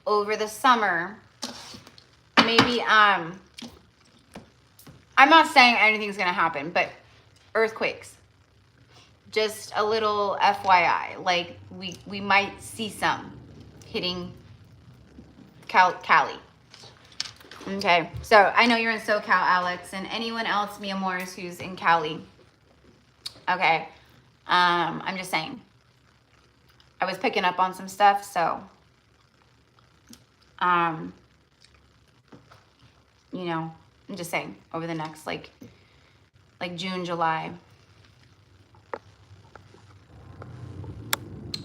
over the summer, maybe, I'm not saying anything's going to happen, but earthquakes. Just a little FYI, like we might see some hitting Cali. Okay, so I know you're in SoCal, Alex, and anyone else, Mia Morris, who's in Cali. Okay, I'm just saying. I was picking up on some stuff, so, you know, I'm just saying, over the next, like June, July,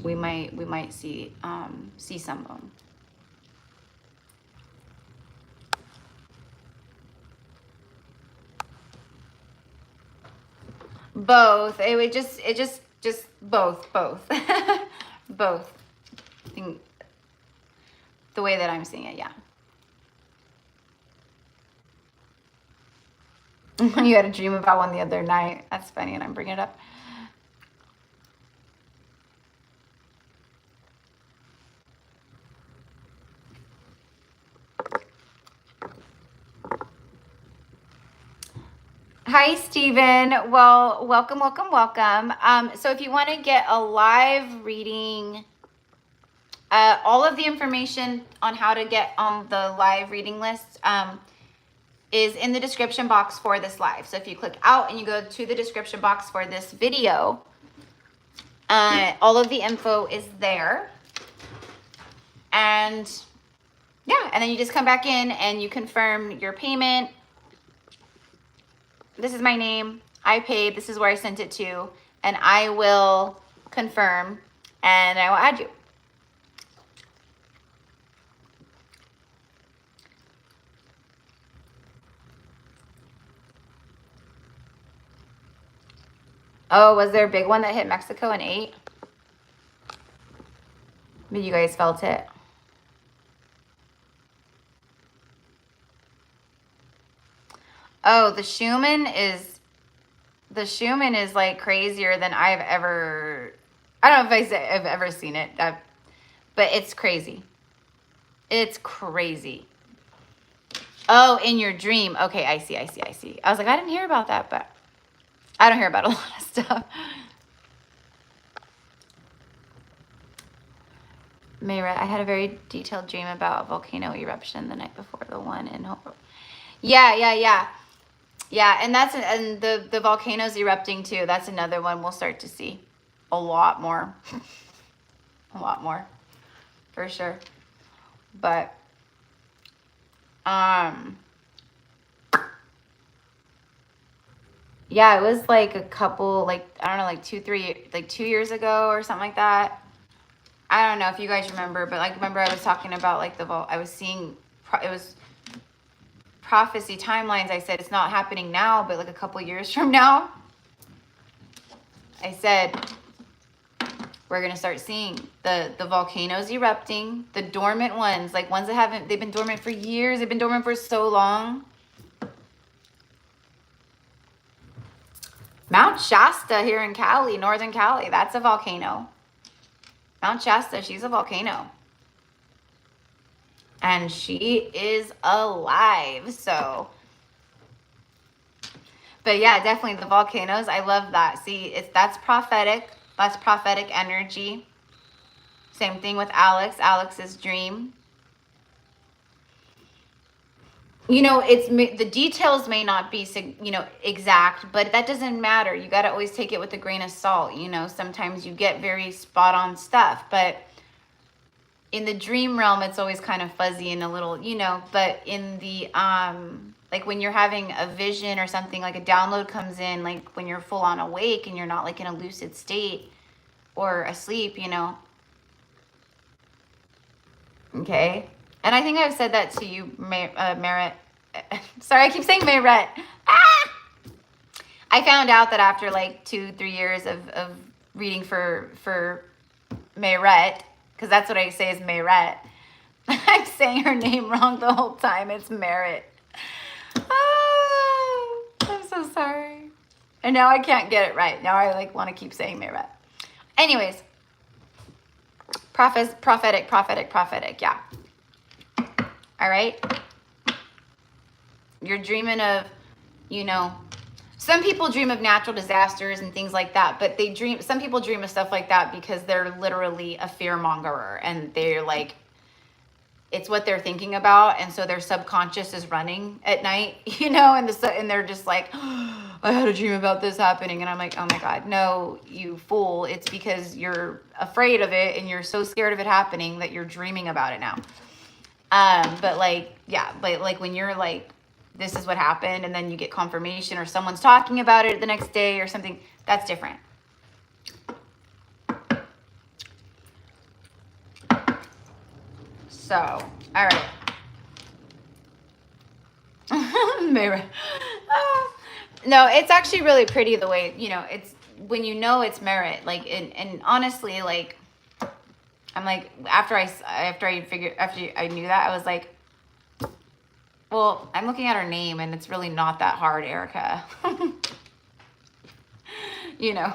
we might see some of them. Both. It just both. Both. I think the way that I'm seeing it, yeah. You had a dream about one the other night. That's funny, and I'm bringing it up. Hi, Stephen. Well, welcome. So if you want to get a live reading, all of the information on how to get on the live reading list is in the description box for this live. So if you click out and you go to the description box for this video, all of the info is there. And yeah, and then you just come back in and you confirm your payment. This is my name, I paid, this is where I sent it to, and I will confirm and I will add you. Oh, was there a big one that hit Mexico in 8? Maybe you guys felt it. Oh, the Schumann is like crazier than I've ever, I don't know if I've ever seen it, but it's crazy. It's crazy. Oh, in your dream. Okay, I see. I was like, I didn't hear about that, but I don't hear about a lot of stuff. Mayra, I had a very detailed dream about a volcano eruption the night before the one in Hope. Yeah, and the volcanoes erupting too. That's another one we'll start to see a lot more. A lot more, for sure. But yeah, it was like a couple, like, I don't know, like 2 years ago or something like that. I don't know if you guys remember, but like, remember I was talking about like I was seeing, it was prophecy timelines. I said, it's not happening now, but like a couple years from now, I said, we're going to start seeing the volcanoes erupting, the dormant ones, like ones that they've been dormant for years. They've been dormant for so long. Mount Shasta here in Cali, Northern Cali, that's a volcano. Mount Shasta, she's a volcano. And she is alive, so. But yeah, definitely the volcanoes, I love that. See, that's prophetic. That's prophetic energy. Same thing with Alex's dream. You know, the details may not be, you know, exact, but that doesn't matter. You got to always take it with a grain of salt. You know, sometimes you get very spot on stuff, but in the dream realm, it's always kind of fuzzy and a little, you know, but in the, like when you're having a vision or something, like a download comes in, like when you're full on awake and you're not like in a lucid state or asleep, you know. Okay. And I think I've said that to you, Merritt. Sorry, I keep saying Merritt. Ah! I found out that after like 2-3 years of reading for Merritt, because that's what I say is Merritt. I'm saying her name wrong the whole time. It's Merritt. Oh, I'm so sorry. And now I can't get it right. Now I like want to keep saying Merritt. Anyways, prophetic, yeah. All right. You're dreaming of, you know, some people dream of natural disasters and things like that, but some people dream of stuff like that because they're literally a fear mongerer and they're like, it's what they're thinking about, and so their subconscious is running at night, you know, and they're just like, oh, I had a dream about this happening, and I'm like, oh my God, no, you fool! It's because you're afraid of it, and you're so scared of it happening that you're dreaming about it now. But like, yeah, but like when you're like, this is what happened, and then you get confirmation, or someone's talking about it the next day or something, that's different. So, all right. Maybe. No, it's actually really pretty the way, you know, it's when you know it's merit, like, and honestly, like, I'm like, after I knew that, I was like, well, I'm looking at her name and it's really not that hard, Erica. You know,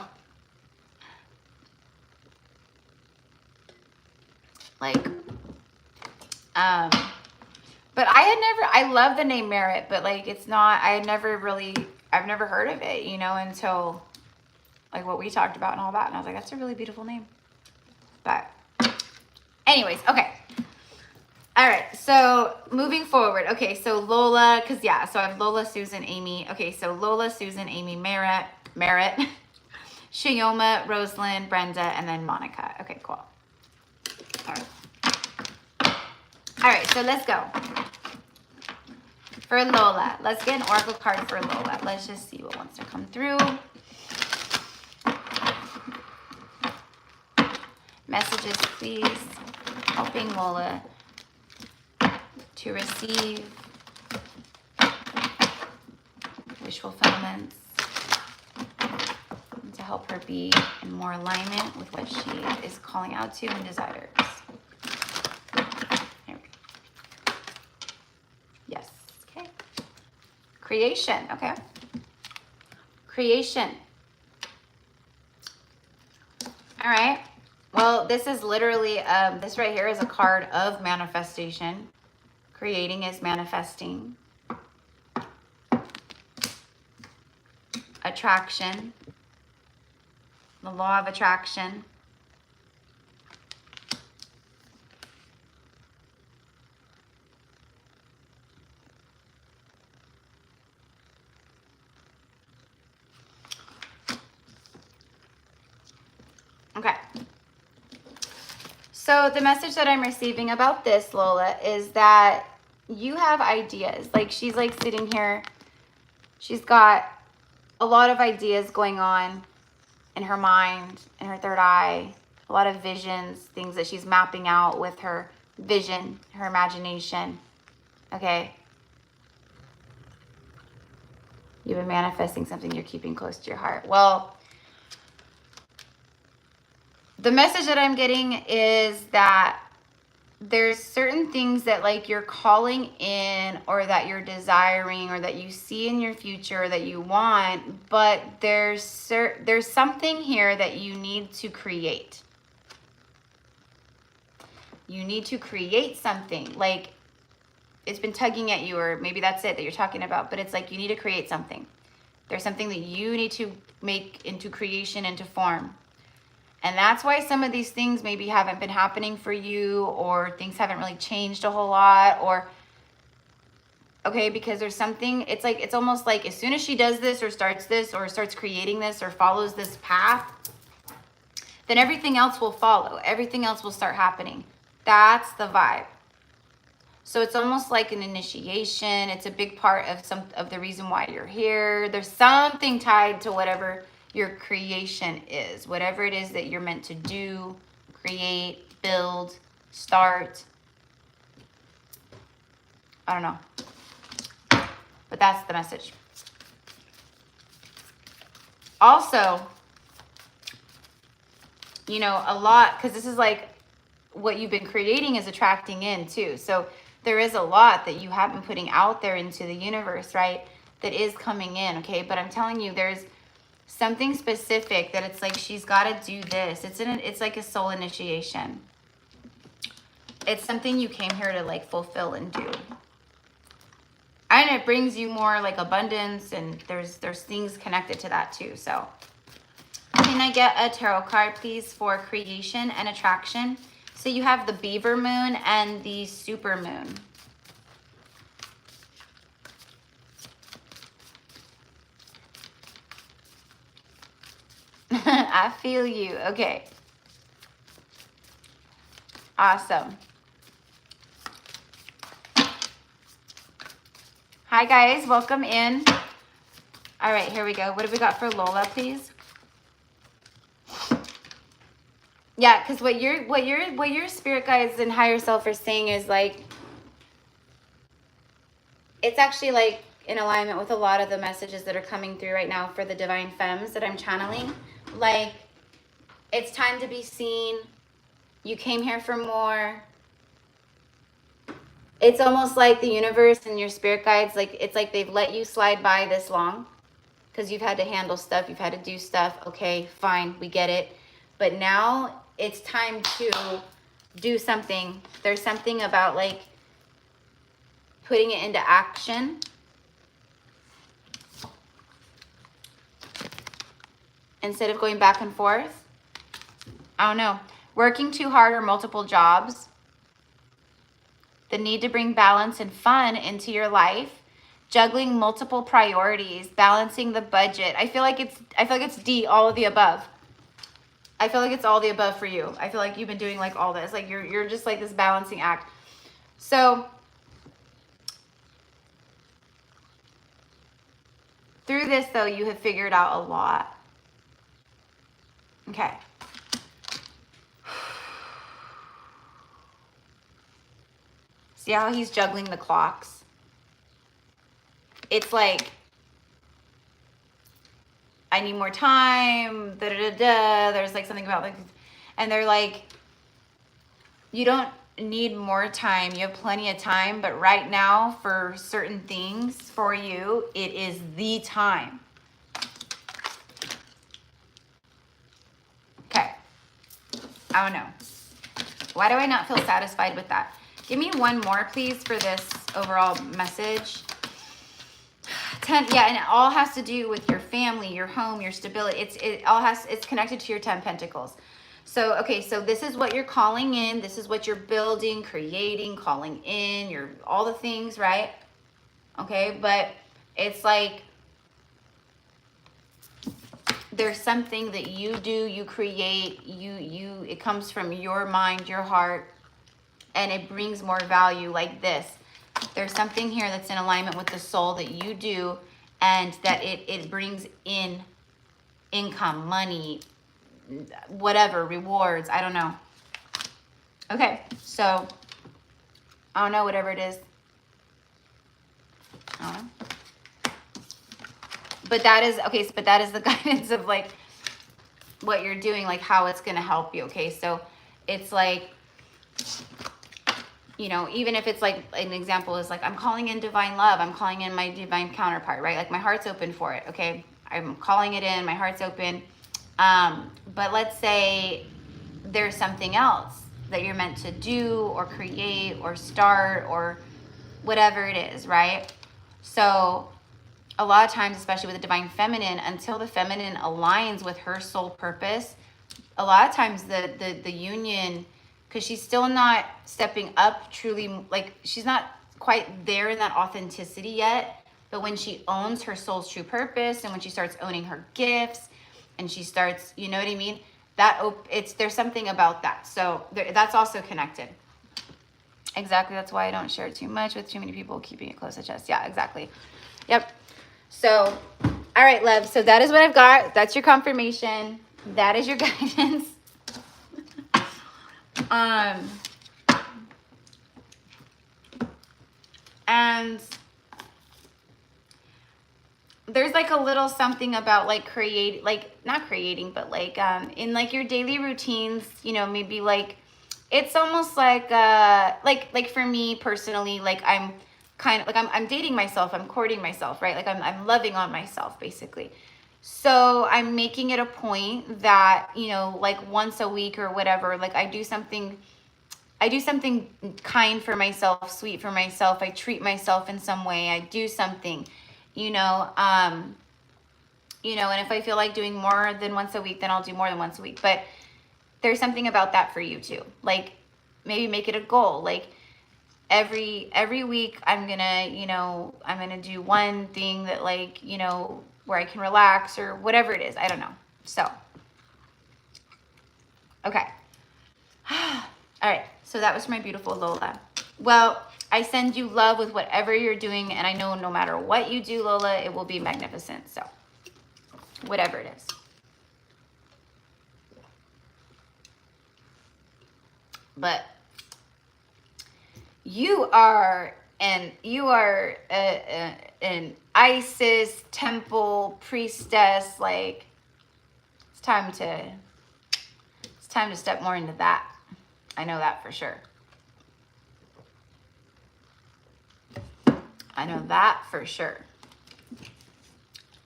like, but I love the name Merit, but like, it's not, I've never heard of it, you know, until like what we talked about and all that. And I was like, that's a really beautiful name. But anyways, okay. All right. So moving forward. Okay. So Lola, cause yeah, so I have Lola, Susan, Amy. Okay. So Lola, Susan, Amy, Merritt, Shioma, Rosalind, Brenda, and then Monica. Okay, cool. All right. All right, so let's go. For Lola, let's get an oracle card for Lola. Let's just see what wants to come through. Messages, please. Helping Lola to receive wish fulfillments and to help her be in more alignment with what she is calling out to and desires. Creation, okay. Creation. All right. Well, this is literally, this right here is a card of manifestation. Creating is manifesting. Attraction. The law of attraction. Okay. So the message that I'm receiving about this, Lola, is that you have ideas. Like, she's like sitting here. She's got a lot of ideas going on in her mind, in her third eye, a lot of visions, things that she's mapping out with her vision, her imagination. Okay. You've been manifesting something you're keeping close to your heart. Well, the message that I'm getting is that there's certain things that like you're calling in, or that you're desiring, or that you see in your future that you want, but there's something here that you need to create. You need to create something. Like, it's been tugging at you, or maybe that's it that you're talking about, but it's like you need to create something. There's something that you need to make into creation, into form. And that's why some of these things maybe haven't been happening for you, or things haven't really changed a whole lot, or, okay, because there's something, it's like, it's almost like as soon as she does this, or starts this, or starts creating this, or follows this path, then everything else will follow. Everything else will start happening. That's the vibe. So it's almost like an initiation. It's a big part of the reason why you're here. There's something tied to whatever your creation is, whatever it is that you're meant to do, create, build, start. I don't know, but that's the message. Also, you know, a lot, because this is like what you've been creating is attracting in too. So there is a lot that you have been putting out there into the universe, right? That is coming in, okay? But I'm telling you, there's something specific that it's like she's got to do this. It's like a soul initiation. It's something you came here to like fulfill and do. And it brings you more like abundance, and there's things connected to that too. So can I get a tarot card, please, for creation and attraction? So you have the beaver moon and the super moon. I feel you. Okay. Awesome. Hi guys, welcome in. All right, here we go. What have we got for Lola, please? Yeah, because what your spirit guides and higher self are saying is like, it's actually like in alignment with a lot of the messages that are coming through right now for the divine femmes that I'm channeling. Like, it's time to be seen. You came here for more. It's almost like the universe and your spirit guides, like, it's like they've let you slide by this long because you've had to handle stuff, you've had to do stuff. Okay, fine, we get it. But now it's time to do something. There's something about like putting it into action. Instead of going back and forth. I don't know. Working too hard or multiple jobs. The need to bring balance and fun into your life. Juggling multiple priorities, balancing the budget. I feel like it's D, all of the above. I feel like it's all the above for you. I feel like you've been doing like all this. Like you're just like this balancing act. So through this though, you have figured out a lot. Okay. See how he's juggling the clocks? It's like, I need more time, da da da da. There's like something about like, and they're like, you don't need more time. You have plenty of time, but right now for certain things for you, it is the time. Okay. I don't know. Why do I not feel satisfied with that? Give me one more, please, for this overall message. 10, yeah, and it all has to do with your family, your home, your stability. It's connected to your 10 pentacles. So, okay, so this is what you're calling in. This is what you're building, creating, calling in, all the things, right? Okay, but it's like there's something that you do, you create, it comes from your mind, your heart, and it brings more value like this. There's something here that's in alignment with the soul that you do, and that it brings in income, money, whatever, rewards, I don't know. Okay, so I don't know, whatever it is. I don't know. But that is, okay, but that is the guidance of like what you're doing, like how it's going to help you. Okay, so it's like, you know, even if it's like an example is like, I'm calling in divine love. I'm calling in my divine counterpart, right? Like my heart's open for it. Okay. I'm calling it in, my heart's open. But let's say there's something else that you're meant to do or create or start or whatever it is, right? So a lot of times, especially with the divine feminine, until the feminine aligns with her soul purpose, a lot of times the union, because she's still not stepping up truly, like she's not quite there in that authenticity yet. But when she owns her soul's true purpose, and when she starts owning her gifts, and she starts, you know what I mean? There's something about that. So that's also connected. Exactly. That's why I don't share too much with too many people, keeping it close to chest. Yeah, exactly. Yep. So, all right, love. So that is what I've got. That's your confirmation. That is your guidance. And there's like a little something about like not creating, but like in like your daily routines, you know, maybe like it's almost like for me personally, like I'm kind of like I'm dating myself, I'm courting myself, right? Like I'm loving on myself basically. So I'm making it a point that, you know, like once a week or whatever, like I do something kind for myself, sweet for myself. I treat myself in some way. I do something, you know, and if I feel like doing more than once a week, then I'll do more than once a week. But there's something about that for you too. Like maybe make it a goal. Like every week I'm gonna, I'm gonna do one thing that like, where I can relax or whatever it is. I don't know. So, okay. All right. So that was my beautiful Lola. Well, I send you love with whatever you're doing. And I know no matter what you do, Lola, it will be magnificent. So whatever it is. But you are an Isis temple priestess. Like it's time to step more into that. I know that for sure. I know that for sure.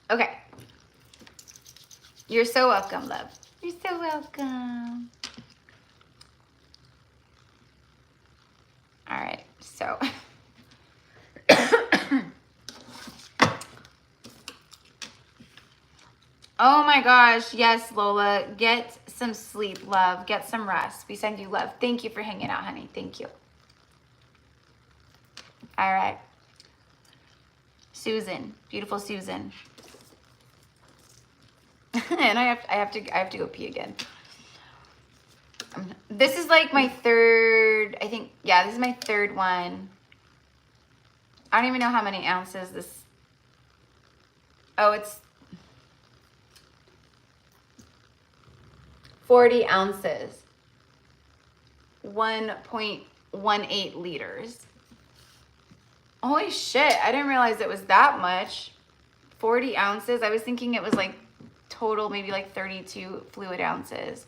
Okay. You're so welcome, love. You're so welcome. All right, so. Oh my gosh, yes, Lola. Get some sleep, love. Get some rest. We send you love. Thank you for hanging out, honey. Thank you. All right. Susan, beautiful Susan. And I have to go pee again. This is like my third, I think, yeah, this is my third one. I don't even know how many ounces this, oh, it's 40 ounces, 1.18 liters. Holy shit, I didn't realize it was that much. 40 ounces, I was thinking it was like total, maybe like 32 fluid ounces.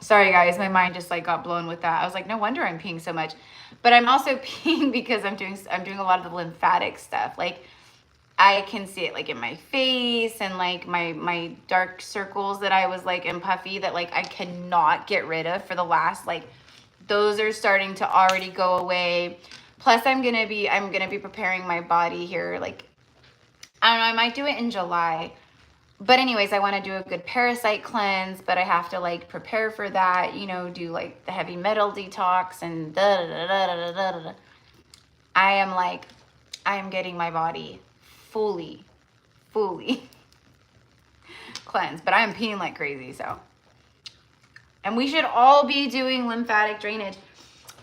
Sorry guys, my mind just like got blown with that. I was like, no wonder I'm peeing so much. But I'm also peeing because I'm doing a lot of the lymphatic stuff. Like I can see it like in my face and like my dark circles that I was like in puffy that like I cannot get rid of for the last, like those are starting to already go away. Plus I'm gonna be preparing my body here. Like I don't know, I might do it in July. But anyways, I want to do a good parasite cleanse, but I have to like prepare for that, do like the heavy metal detox and da da da da da da da. I am getting my body fully cleansed, but I am peeing like crazy, so. And we should all be doing lymphatic drainage.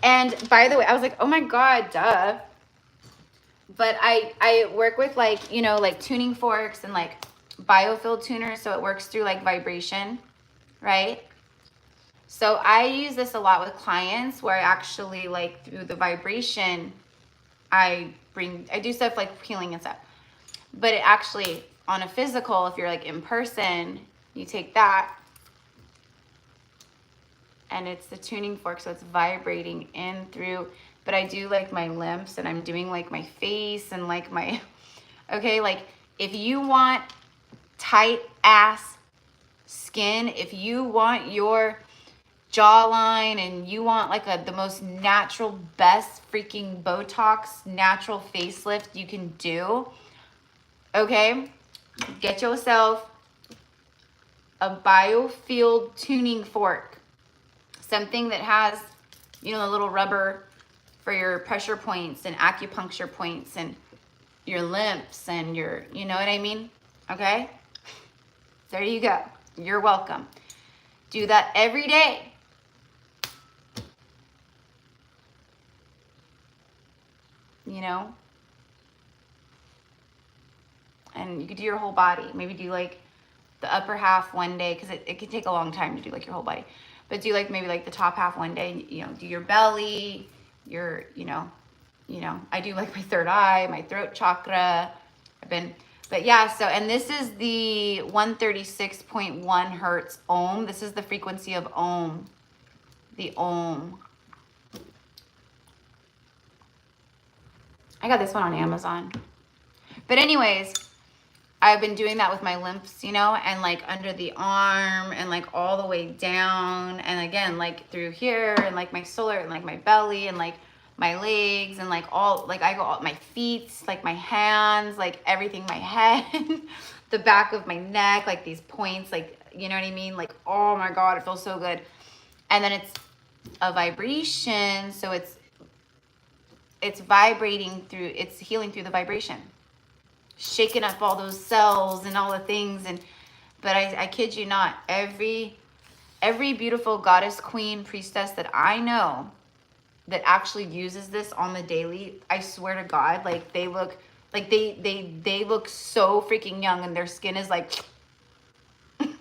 And by the way, I was like, oh my God, duh. But I work with like, like tuning forks and like biofield tuner, so it works through like vibration, right? So I use this a lot with clients where I actually like through the vibration I do stuff like healing and stuff, but it actually on a physical, if you're like in person, you take that and it's the tuning fork, so it's vibrating in through, but I do like my limbs and I'm doing like my face and like my, okay, like if you want tight ass skin, if you want your jawline and you want like the most natural, best freaking Botox natural facelift you can do, okay, get yourself a biofield tuning fork, something that has, a little rubber for your pressure points and acupuncture points and your lymphs and your, you know what I mean? Okay. There you go. You're welcome. Do that every day. And you could do your whole body. Maybe do like the upper half one day, because it can take a long time to do like your whole body. But do like maybe like the top half one day, do your belly, your, I do like my third eye, my throat chakra. But yeah, so, and this is the 136.1 hertz ohm. This is the frequency of ohm, the ohm. I got this one on Amazon. But anyways, I've been doing that with my lymphs, and like under the arm and like all the way down. And again, like through here and like my solar and like my belly and like my legs and like all, like I go all, my feet, like my hands, like everything, my head, the back of my neck, like these points, like, you know what I mean? Like, oh my God, it feels so good. And then it's a vibration. So it's vibrating through, it's healing through the vibration, shaking up all those cells and all the things. And, but I kid you not, every beautiful goddess, queen, priestess that I know that actually uses this on the daily, I swear to God, like they look like they look so freaking young, and their skin is like, and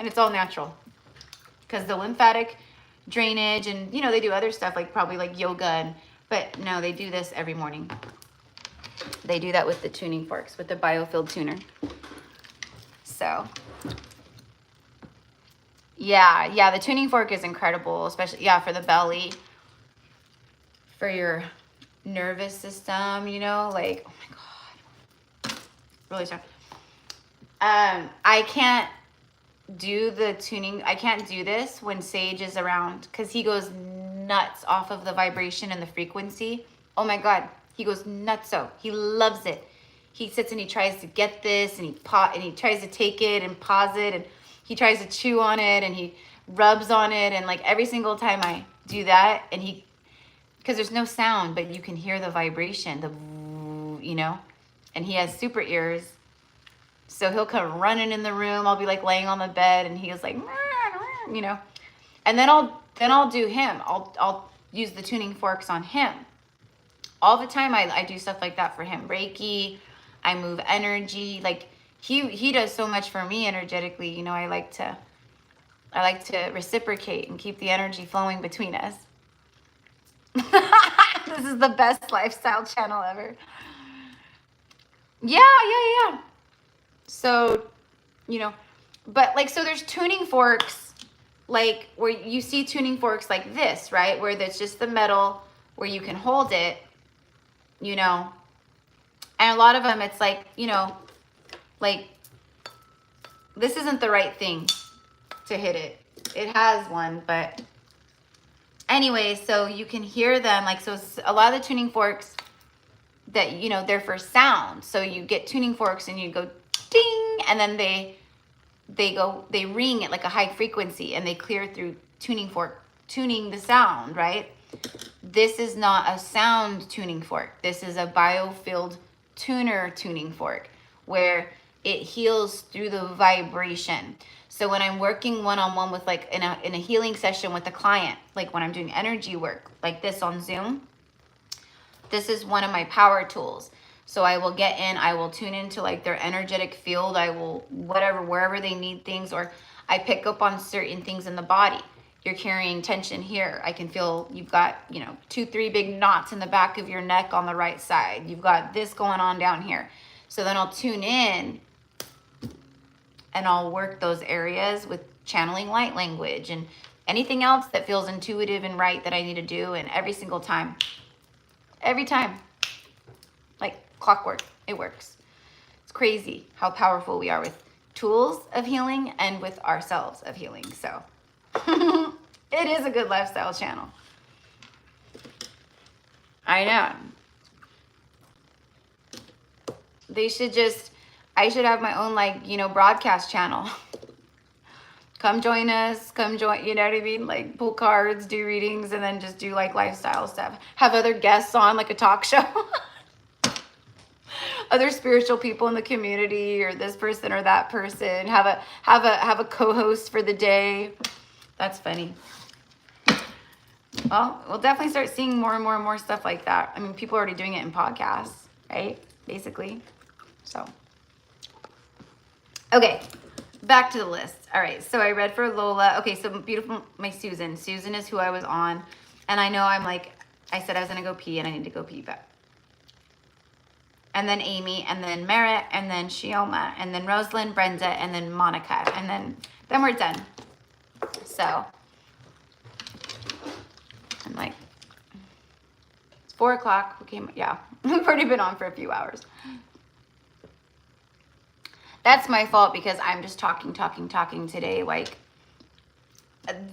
it's all natural because the lymphatic drainage, and you know, they do other stuff like probably like yoga, and but no, they do this every morning. They do that with the tuning forks, with the biofield tuner. So yeah, the tuning fork is incredible, especially, yeah, for the belly, for your nervous system, you know, like, oh my God, really strong. I can't do the tuning. I can't do this when Sage is around because he goes nuts off of the vibration and the frequency. Oh my God, he goes nuts. So he loves it. He sits and he tries to get this, and he tries to take it and pause it, and he tries to chew on it, and he rubs on it, and like every single time I do that, and he, because there's no sound, but you can hear the vibration, the, you know, and he has super ears. So he'll come running in the room. I'll be like laying on the bed, and he was like, you know, and then I'll do him. I'll use the tuning forks on him. All the time I do stuff like that for him. Reiki, I move energy. Like he does so much for me energetically. You know, I like to reciprocate and keep the energy flowing between us. This is the best lifestyle channel ever. Yeah. So, you know, but like, so there's tuning forks, like where you see tuning forks like this, right? Where there's just the metal where you can hold it, you know, and a lot of them, it's like, you know, like this isn't the right thing to hit it. It has one, but anyway, so you can hear them. Like, so a lot of the tuning forks that, you know, they're for sound. So you get tuning forks and you go ding, and then they ring at like a high frequency, and they clear through tuning fork, tuning the sound, right? This is not a sound tuning fork. This is a biofield tuner tuning fork where it heals through the vibration. So when I'm working one-on-one with like in a healing session with a client, like when I'm doing energy work like this on Zoom, this is one of my power tools. So I will get in, I will tune into like their energetic field. I will, whatever, wherever they need things, or I pick up on certain things in the body. You're carrying tension here. I can feel you've got, you know, 2-3 big knots in the back of your neck on the right side. You've got this going on down here. So then I'll tune in and I'll work those areas with channeling light language and anything else that feels intuitive and right that I need to do. And every single time, every time, like clockwork, it works. It's crazy how powerful we are with tools of healing and with ourselves of healing. So it is a good lifestyle channel. I know. They should just, I should have my own, like, you know, broadcast channel. Come join us, come join, you know what I mean? Like pull cards, do readings, and then just do like lifestyle stuff. Have other guests on, like a talk show. Other spiritual people in the community, or this person or that person. Have a co-host for the day. That's funny. Well, we'll definitely start seeing more and more stuff like that. I mean, people are already doing it in podcasts, right? Basically. So, okay, back to the list. All right, so I read for Lola. Okay, so beautiful, my Susan. Susan is who I was on. And I know I'm like, I said I was going to go pee, and I need to go pee, but. And then Amy, and then Merritt, and then Shioma, and then Rosalind, Brenda, and then Monica. And then we're done. So, I'm like, it's 4 o'clock. Okay, yeah, we've already been on for a few hours. That's my fault because I'm just talking today. Like,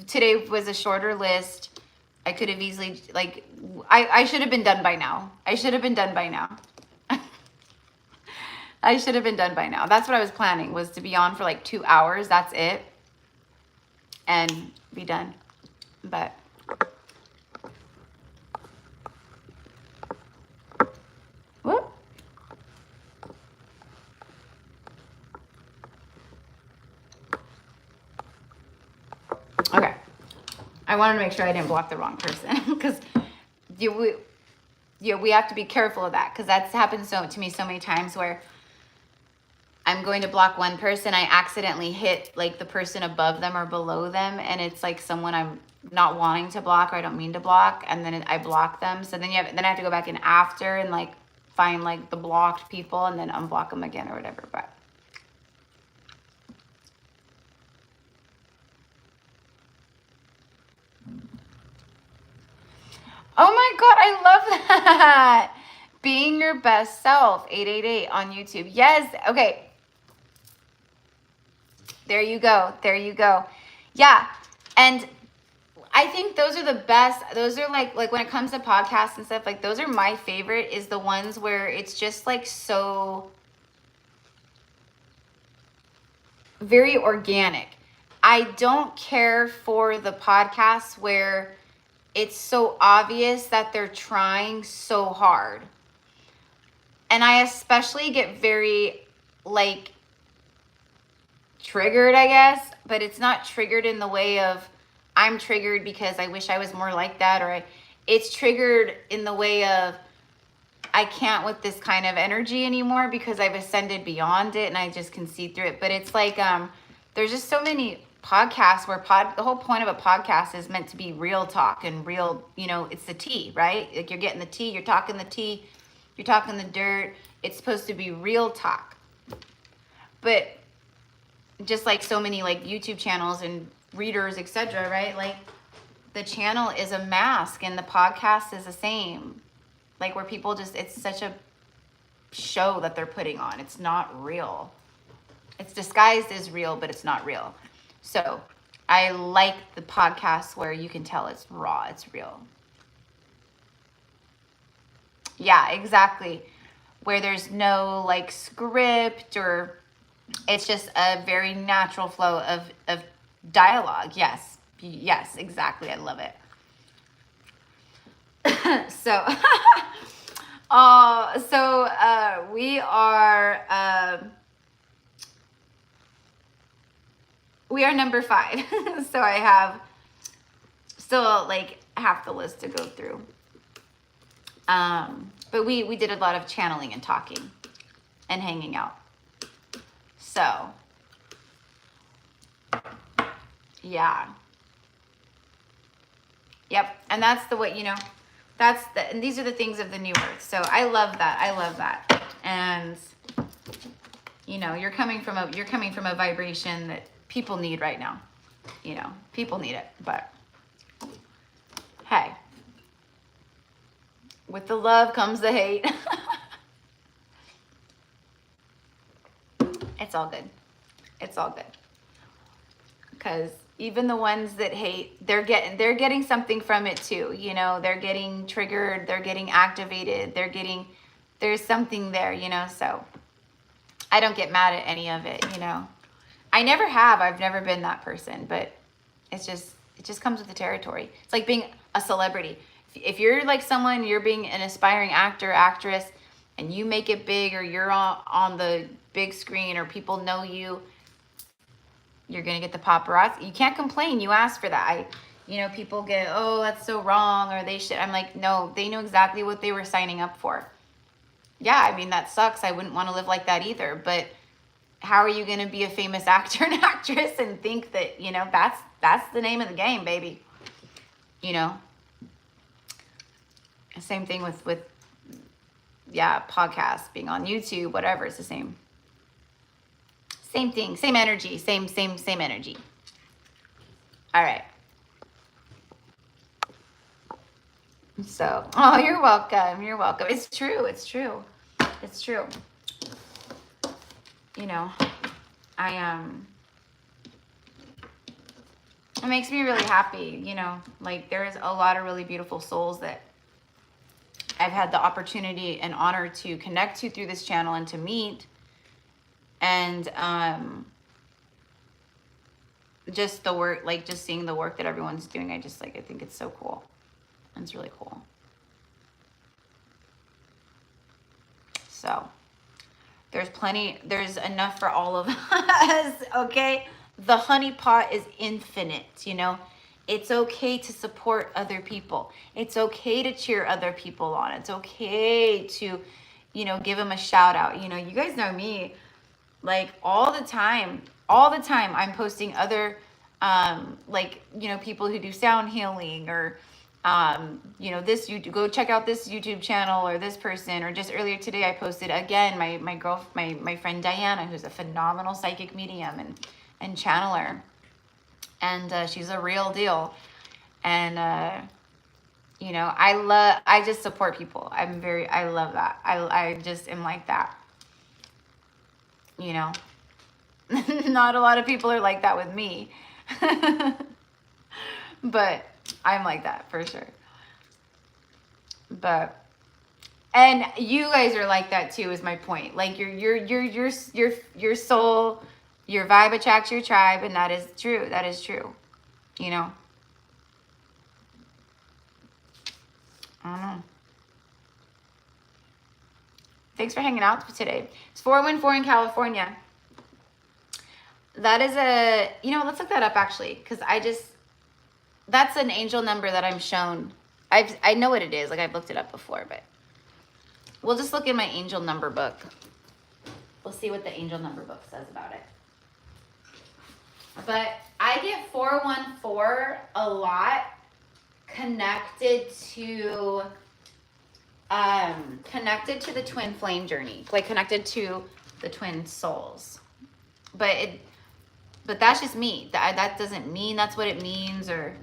today was a shorter list. I could have easily, like, I should have been done by now. I should have been done by now. I should have been done by now. That's what I was planning, was to be on for like 2 hours. That's it. And be done. But whoop. Okay. I wanted to make sure I didn't block the wrong person, because we have to be careful of that, because that's happened to me so many times where I'm going to block one person, I accidentally hit like the person above them or below them, and it's like someone I'm not wanting to block or I don't mean to block, and then I block them. So then I have to go back in after and like find like the blocked people and then unblock them again or whatever. But oh my God, I love that. Being your best self, 888 on YouTube. Yes. Okay. There you go. There you go. Yeah. And I think those are the best. Those are like when it comes to podcasts and stuff, like those are my favorite, is the ones where it's just like so very organic. I don't care for the podcasts where it's so obvious that they're trying so hard. And I especially get very like triggered, I guess, but it's not triggered in the way of I'm triggered because I wish I was more like that, or it's triggered in the way of I can't with this kind of energy anymore because I've ascended beyond it and I just can see through it. But it's like there's just so many podcasts where the whole point of a podcast is meant to be real talk and real, it's the tea, right? Like you're getting the tea, you're talking the tea, you're talking the dirt. It's supposed to be real talk. But just like so many like YouTube channels and readers, etc., right? Like the channel is a mask and the podcast is the same. Like where people it's such a show that they're putting on. It's not real. It's disguised as real, but it's not real. So I like the podcasts where you can tell it's raw, it's real. Yeah, exactly. Where there's no like script, or it's just a very natural flow of dialogue. Yes. Yes, exactly. I love it. So, we are number 5. So I have still like half the list to go through. But we did a lot of channeling and talking and hanging out. So, yeah. Yep. And that's the way, and these are the things of the new earth. So I love that. I love that. And, you're coming from a vibration that people need right now. People need it. But hey, with the love comes the hate. It's all good. It's all good. Because even the ones that hate, they're getting something from it too. They're getting triggered, they're getting activated, there's something there, so I don't get mad at any of it, I never have. I've never been that person, but it just comes with the territory. It's like being a celebrity. If you're like someone, you're being an aspiring actor, actress, and you make it big, or you're on the big screen, or people know you, you're going to get the paparazzi. You can't complain. You asked for that. People get, oh, that's so wrong, or they should. I'm like, no, they knew exactly what they were signing up for. Yeah, I mean, that sucks. I wouldn't want to live like that either. But how are you going to be a famous actor and actress and think that, that's the name of the game, baby? Same thing with podcasts, being on YouTube, whatever. It's the same. Same thing, same energy, same energy. All right. So, oh, you're welcome. You're welcome. It's true. It's true. It's true. it makes me really happy, you know, like there's a lot of really beautiful souls that I've had the opportunity and honor to connect to through this channel and to meet. And just the work, like just seeing the work that everyone's doing, I just like, I think it's so cool. It's really cool. So there's plenty, there's enough for all of us, okay? The honey pot is infinite, you know? It's okay to support other people. It's okay to cheer other people on. It's okay to, you know, give them a shout out. You know, you guys know me, like all the time I'm posting other, like, you know, people who do sound healing or, you know, this, you go check out this YouTube channel or this person, or just earlier today I posted again, my friend Diana, who's a phenomenal psychic medium and channeler. And she's a real deal. And, you know, I just support people. I love that. I just am like that. You know, not a lot of people are like that with me, but I'm like that for sure. But, and you guys are like that too, is my point. Like your soul, your vibe attracts your tribe, and that is true. That is true. You know? I don't know. Thanks for hanging out today. It's 414 in California. That is a, you know, let's look that up actually, because that's an angel number that I'm shown. I know what it is. Like I've looked it up before, but we'll just look in my angel number book. We'll see what the angel number book says about it. But I get 414 a lot connected to the twin flame journey, like connected to the twin souls. But that's just me. That doesn't mean that's what it means, or,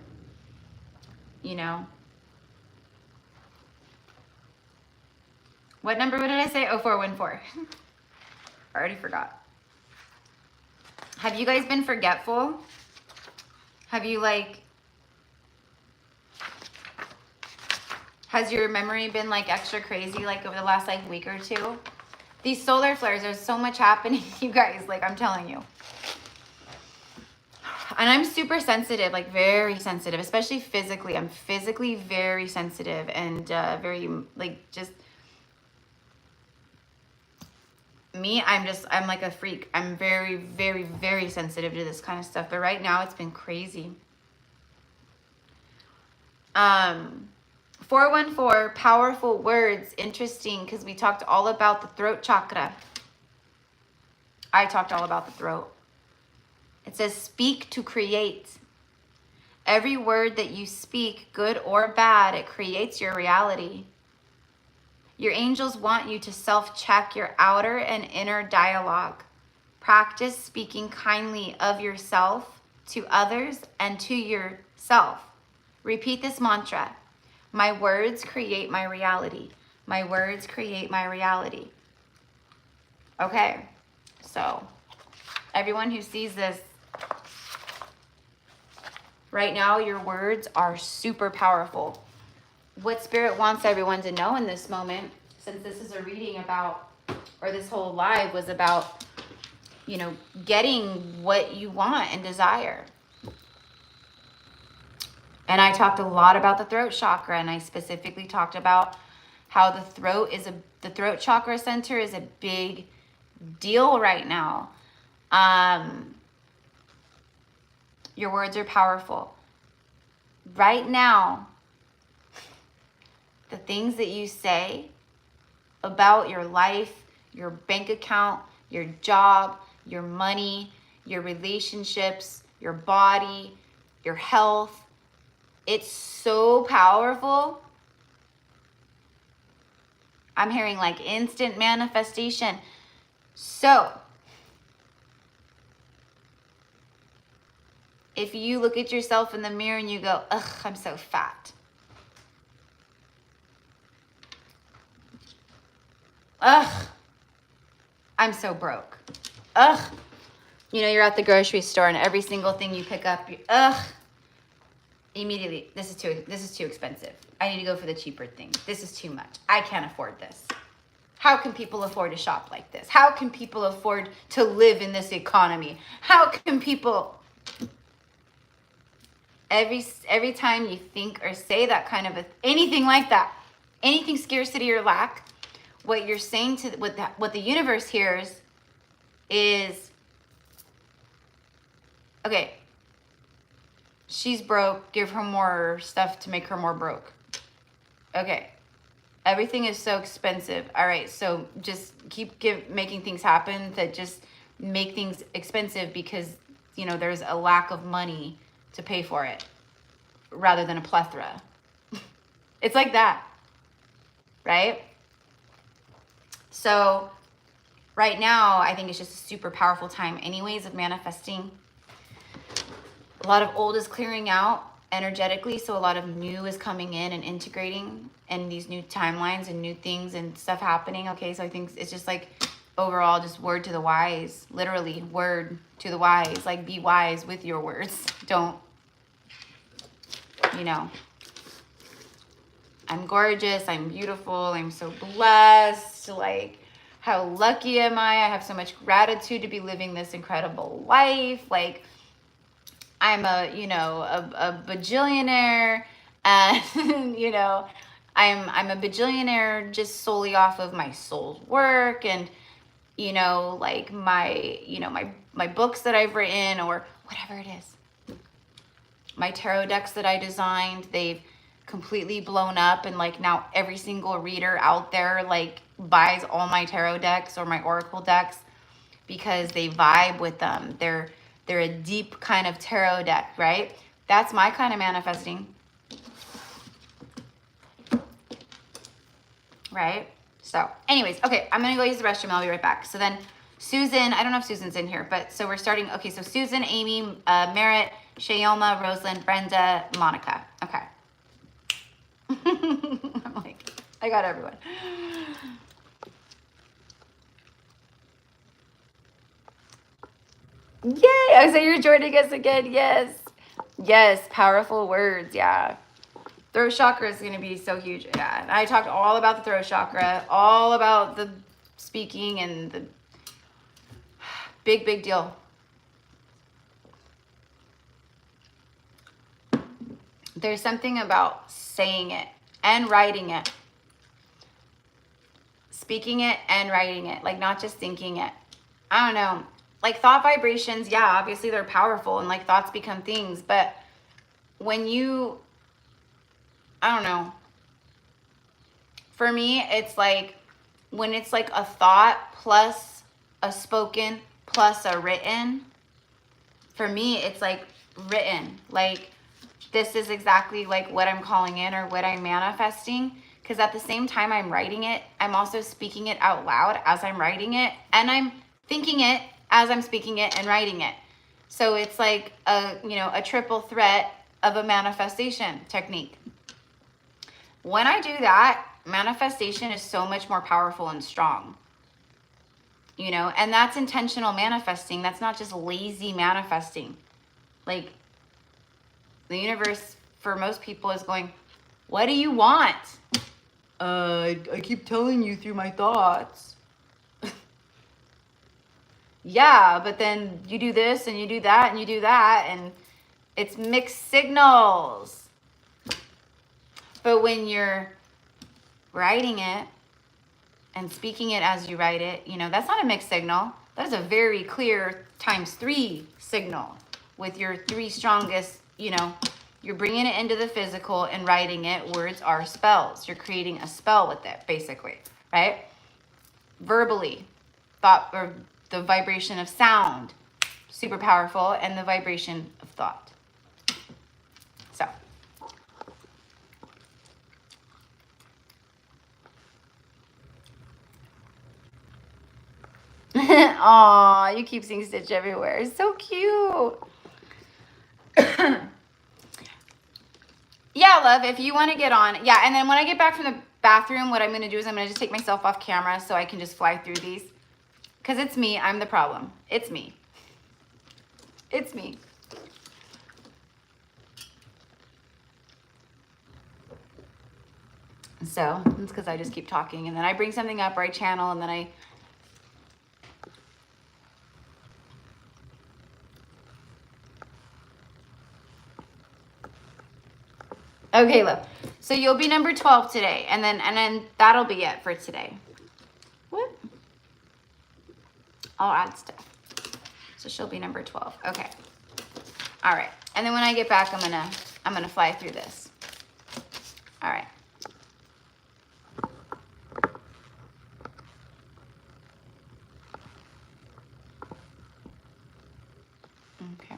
you know. What number, what did I say? Oh, 414. I already forgot. Have you guys been forgetful? Have you has your memory been like extra crazy like over the last like week or two? These solar flares, there's so much happening, you guys, like I'm telling you. And I'm super sensitive, like very sensitive, especially physically. I'm physically very sensitive and very like just me, I'm like a freak. I'm very, very, very sensitive to this kind of stuff. But right now it's been crazy. 414, powerful words. Interesting, because we talked all about the throat chakra. I talked all about the throat. It says, speak to create. Every word that you speak, good or bad, it creates your reality. Your angels want you to self-check your outer and inner dialogue. Practice speaking kindly of yourself to others and to yourself. Repeat this mantra. My words create my reality. My words create my reality. Okay, so everyone who sees this, right now your words are super powerful. What Spirit wants everyone to know in this moment, since this is a reading about, or this whole live was about, you know, getting what you want and desire. And I talked a lot about the throat chakra, and I specifically talked about how the throat chakra center is a big deal right now. Your words are powerful. Right now, the things that you say about your life, your bank account, your job, your money, your relationships, your body, your health, it's so powerful. I'm hearing like instant manifestation. So, if you look at yourself in the mirror and you go, ugh, I'm so fat. Ugh, I'm so broke. Ugh, you know, you're at the grocery store and every single thing you pick up, ugh, immediately, this is too expensive. I need to go for the cheaper thing. This is too much. I can't afford this. How can people afford to shop like this? How can people afford to live in this economy? How can people... Every time you think or say that kind of anything like that, anything scarcity or lack, what you're saying to what the universe hears is, okay, she's broke, give her more stuff to make her more broke. Okay, everything is so expensive. All right, so just keep making things happen that just make things expensive because, you know, there's a lack of money to pay for it rather than a plethora. It's like that, right? So right now, I think it's just a super powerful time anyways of manifesting. A lot of old is clearing out energetically, so a lot of new is coming in and integrating, and these new timelines and new things and stuff happening. Okay, so I think it's just like overall just word to the wise, literally word to the wise, like be wise with your words. Don't, you know, I'm gorgeous, I'm beautiful, I'm so blessed, like how lucky am I have so much gratitude to be living this incredible life, like I'm a, you know, a bajillionaire, and you know, I'm a bajillionaire just solely off of my soul's work, and you know, like my, you know, my books that I've written or whatever it is. My tarot decks that I designed, they've completely blown up, and like now every single reader out there like buys all my tarot decks or my oracle decks because they vibe with them. They're a deep kind of tarot deck, right? That's my kind of manifesting, right? So anyways, okay, I'm gonna go use the restroom. I'll be right back. So then Susan, I don't know if Susan's in here, but so we're starting. Okay, so Susan, Amy, Merritt, Shayoma, Rosalind, Brenda, Monica. Okay. I'm like, I got everyone. Yay! Oh, so you're joining us again. Yes. Yes, powerful words. Yeah. Throat chakra is going to be so huge. Yeah. I talked all about the throat chakra, all about the speaking and the big deal. There's something about saying it and writing it. Speaking it and writing it. Like not just thinking it. I don't know. Like thought vibrations, yeah, obviously they're powerful and like thoughts become things. But when you, I don't know. For me, it's like when it's like a thought plus a spoken plus a written. For me, it's like written. Like this is exactly like what I'm calling in or what I'm manifesting. Because at the same time I'm writing it, I'm also speaking it out loud as I'm writing it. And I'm thinking it as I'm speaking it and writing it. So it's like a, you know, a triple threat of a manifestation technique. When I do that, manifestation is so much more powerful and strong. You know, and that's intentional manifesting. That's not just lazy manifesting. Like the universe for most people is going, what do you want? I keep telling you through my thoughts. Yeah, but then you do this and you do that and you do that, and it's mixed signals. But when you're writing it and speaking it as you write it, you know, that's not a mixed signal. That is a very clear ×3 signal with your 3 strongest, you know, you're bringing it into the physical and writing it. Words are spells. You're creating a spell with it, basically, right? Verbally, thought, or the vibration of sound, super powerful, and the vibration of thought. So. Aw, you keep seeing Stitch everywhere. It's so cute. Yeah, love, if you want to get on. Yeah, and then when I get back from the bathroom, what I'm going to do is I'm going to just take myself off camera so I can just fly through these. Because it's me. I'm the problem. It's me. It's me. So it's because I just keep talking, and then I bring something up or I channel, and then I... Okay, love. So you'll be number 12 today, and then that'll be it for today. What? I'll add stuff. So she'll be number 12. Okay. All right. And then when I get back, I'm gonna fly through this. All right. Okay.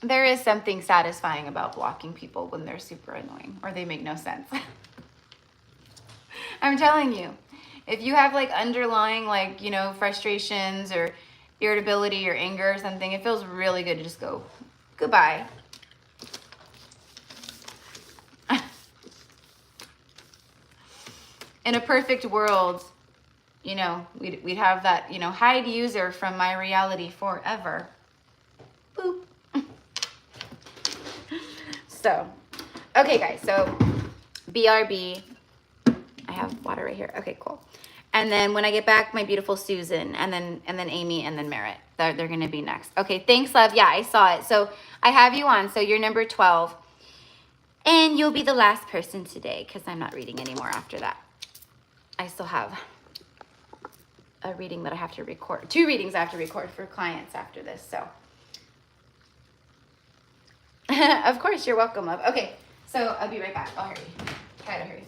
There is something satisfying about blocking people when they're super annoying or they make no sense. I'm telling you, if you have like underlying like, you know, frustrations or irritability or anger or something, it feels really good to just go, goodbye. In a perfect world, you know, we'd have that, you know, hide user from my reality forever. Boop. So, okay guys, so BRB, I have water right here. Okay, cool. And then when I get back, my beautiful Susan, and then Amy, and then Merritt. They're going to be next. Okay, thanks, love. Yeah, I saw it. So I have you on. So you're number 12. And you'll be the last person today because I'm not reading anymore after that. I still have a reading that I have to record. 2 readings I have to record for clients after this. So, of course, you're welcome, love. Okay, so I'll be right back. I'll hurry. Try to hurry.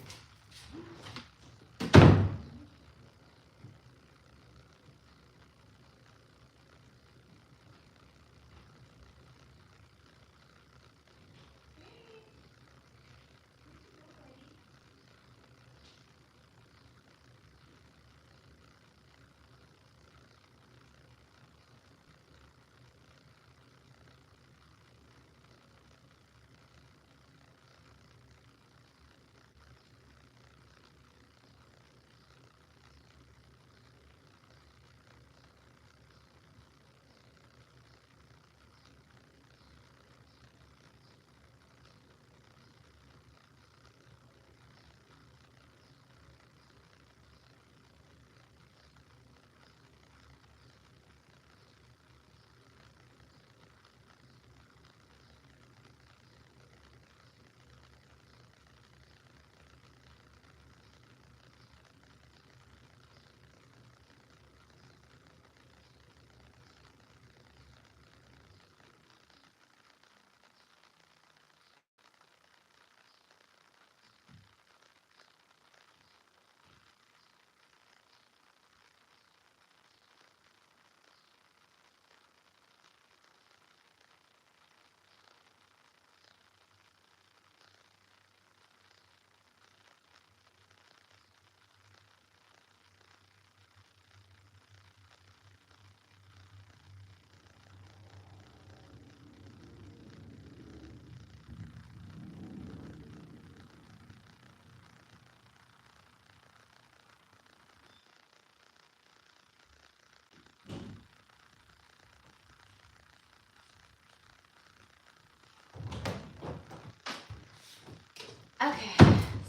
Okay,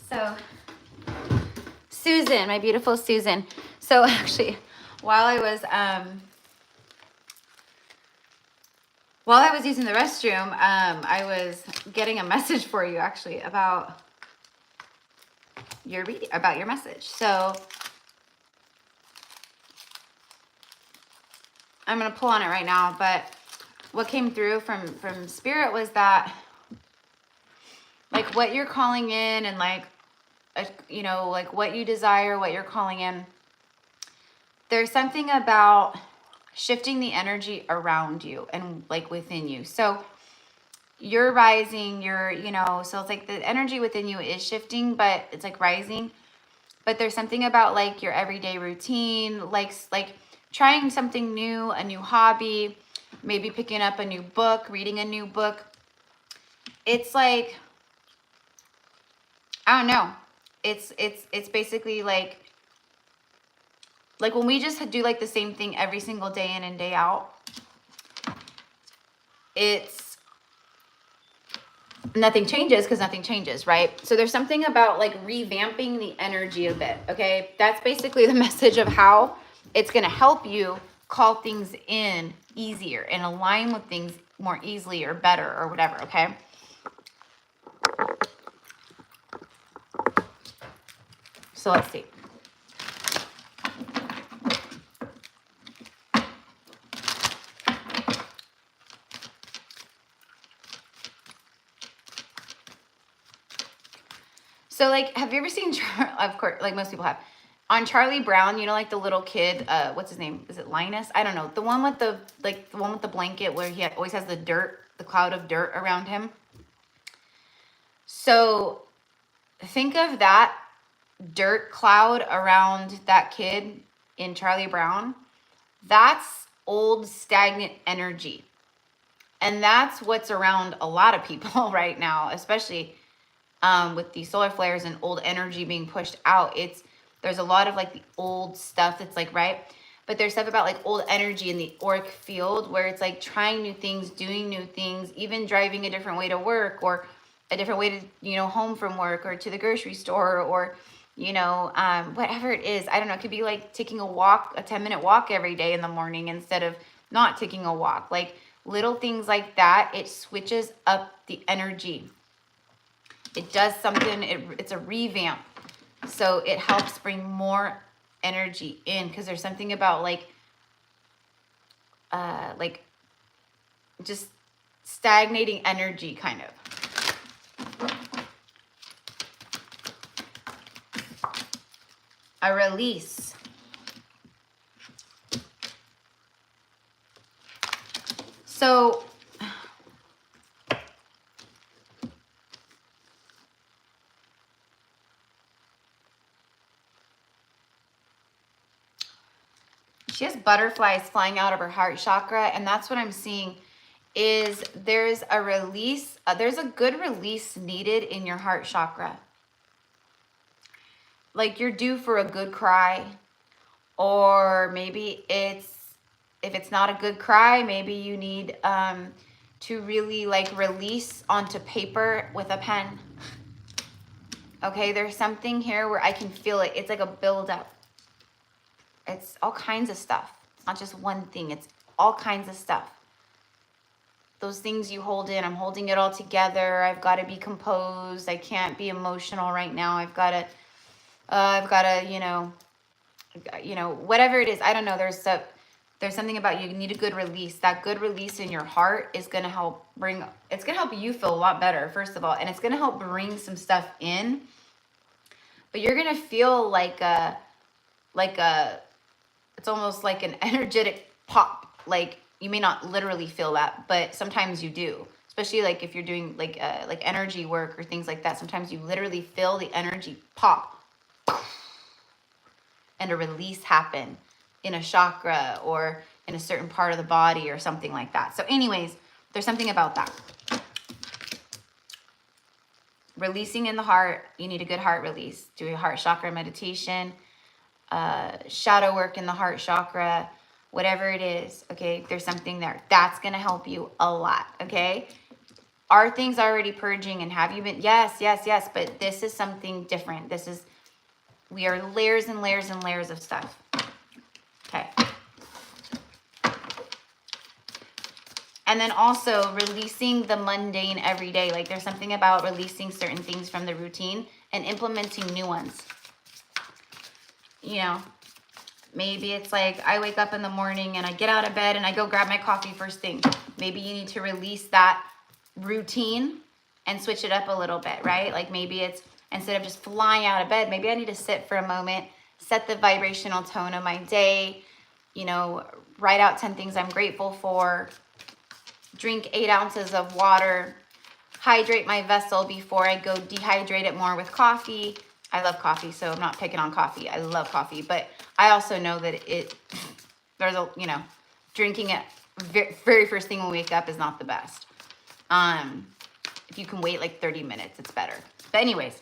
so Susan, my beautiful Susan. So actually, while I was using the restroom, I was getting a message for you actually about your reading, about your message. So I'm gonna pull on it right now, but what came through from Spirit was that like what you're calling in and like, you know, like what you desire, what you're calling in. There's something about shifting the energy around you and like within you. So you're rising, you know, so it's like the energy within you is shifting, but it's like rising. But there's something about like your everyday routine, like trying something new, a new hobby, maybe picking up a new book, reading a new book. It's like, I don't know. It's basically like when we just do like the same thing every single day in and day out, it's nothing changes because nothing changes, right? So there's something about like revamping the energy a bit, okay? That's basically the message of how it's going to help you call things in easier and align with things more easily or better or whatever, okay? So let's see. So, like, have you ever seen, of course, like most people have, on Charlie Brown, you know, like the little kid, what's his name? Is it Linus? I don't know. The one with the, like, the one with the blanket where he always has the dirt, the cloud of dirt around him. So, think of that dirt cloud around that kid in Charlie Brown. That's old, stagnant energy. And that's what's around a lot of people right now, especially with these solar flares and old energy being pushed out. There's a lot of like the old stuff that's like, right? But there's stuff about like old energy in the auric field where it's like trying new things, doing new things, even driving a different way to work or a different way to, you know, home from work or to the grocery store or, you know, whatever it is. I don't know. It could be like taking a walk, a 10-minute walk every day in the morning instead of not taking a walk. Like little things like that. It switches up the energy. It does something, it's a revamp. So it helps bring more energy in because there's something about like just stagnating energy kind of. A release. So she has butterflies flying out of her heart chakra, and that's what I'm seeing is there's a release, there's a good release needed in your heart chakra. Like you're due for a good cry, or maybe if it's not a good cry, maybe you need to really like release onto paper with a pen. Okay, there's something here where I can feel it. It's like a buildup. It's all kinds of stuff. It's not just one thing. It's all kinds of stuff. Those things you hold in, I'm holding it all together. I've got to be composed. I can't be emotional right now. I've got to, you know, whatever it is. I don't know. There's something about you need a good release. That good release in your heart is going to help it's going to help you feel a lot better, first of all. And it's going to help bring some stuff in. But you're going to feel it's almost like an energetic pop. Like you may not literally feel that, but sometimes you do. Especially like if you're doing like energy work or things like that. Sometimes you literally feel the energy pop and a release happen in a chakra or in a certain part of the body or something like that. So anyways, there's something about that. Releasing in the heart, you need a good heart release. Do a heart chakra meditation, shadow work in the heart chakra, whatever it is, okay? There's something there. That's going to help you a lot, okay? Are things already purging and have you been? Yes, yes, yes, but this is something different. We are layers and layers and layers of stuff. Okay. And then also releasing the mundane every day. Like there's something about releasing certain things from the routine and implementing new ones. You know, maybe it's like I wake up in the morning and I get out of bed and I go grab my coffee first thing. Maybe you need to release that routine and switch it up a little bit, right? Like maybe it's instead of just flying out of bed, maybe I need to sit for a moment, set the vibrational tone of my day, you know, write out 10 things I'm grateful for, drink 8 ounces of water, hydrate my vessel before I go dehydrate it more with coffee. I love coffee, so I'm not picking on coffee. I love coffee, but I also know that there's a, you know, drinking it very first thing when we wake up is not the best. If you can wait like 30 minutes, it's better. But anyways,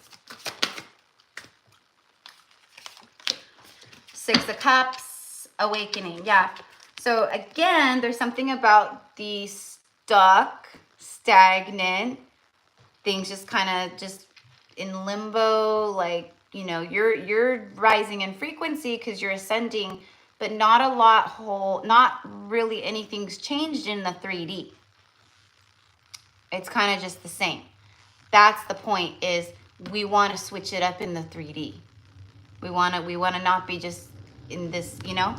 6 of Cups, awakening. Yeah. So again, there's something about the stuck, stagnant, things just kind of just in limbo, like, you know, you're rising in frequency because you're ascending, but not a lot not really anything's changed in the 3D. It's kind of just the same. That's the point, is we want to switch it up in the 3D. We want to not be just in this, you know?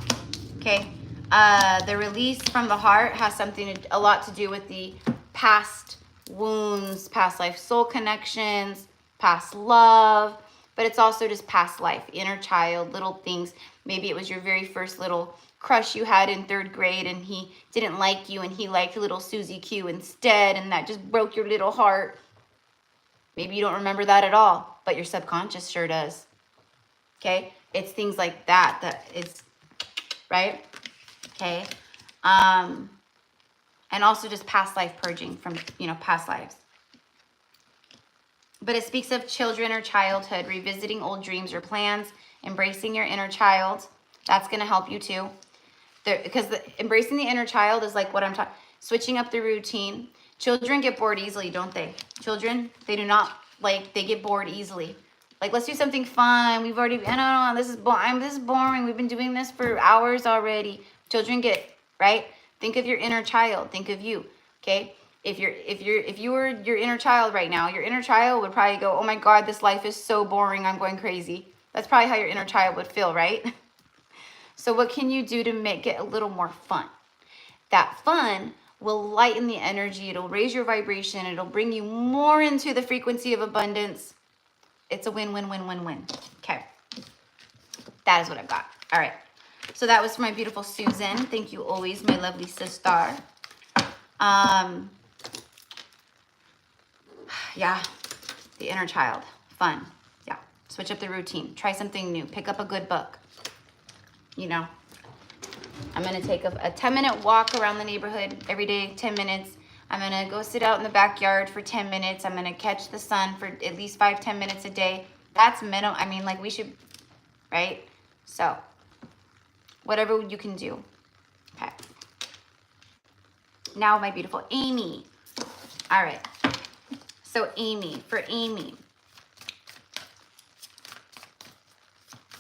Okay. The release from the heart has a lot to do with the past wounds, past life soul connections, past love, but it's also just past life, inner child, little things. Maybe it was your very first little crush you had in 3rd grade and he didn't like you and he liked little Susie Q instead, and that just broke your little heart. Maybe you don't remember that at all, but your subconscious sure does. Okay? It's things like that that is, right? Okay? And also just past life purging from, you know, past lives. But it speaks of children or childhood, revisiting old dreams or plans, embracing your inner child. That's going to help you too. Because embracing the inner child is like what I'm talking, switching up the routine. Children get bored easily, don't they? Children, they do not, like, they get bored easily. Like, let's do something fun. We've already, I don't know, this is boring. We've been doing this for hours already. Children get, right? Think of your inner child. Think of you, okay? If you were your inner child right now, your inner child would probably go, oh my God, this life is so boring. I'm going crazy. That's probably how your inner child would feel, right? So what can you do to make it a little more fun? That fun will lighten the energy. It'll raise your vibration. It'll bring you more into the frequency of abundance. It's a win, win, win, win, win. Okay. That is what I've got. All right. So that was for my beautiful Susan. Thank you always, my lovely sister. Yeah. The inner child. Fun. Yeah. Switch up the routine. Try something new. Pick up a good book. You know. I'm going to take a 10-minute walk around the neighborhood every day, 10 minutes. I'm going to go sit out in the backyard for 10 minutes. I'm going to catch the sun for at least 5-10 minutes a day. That's minimum. I mean, like, we should, right? So, whatever you can do. Okay. Now, my beautiful Amy. All right. So, Amy, for Amy,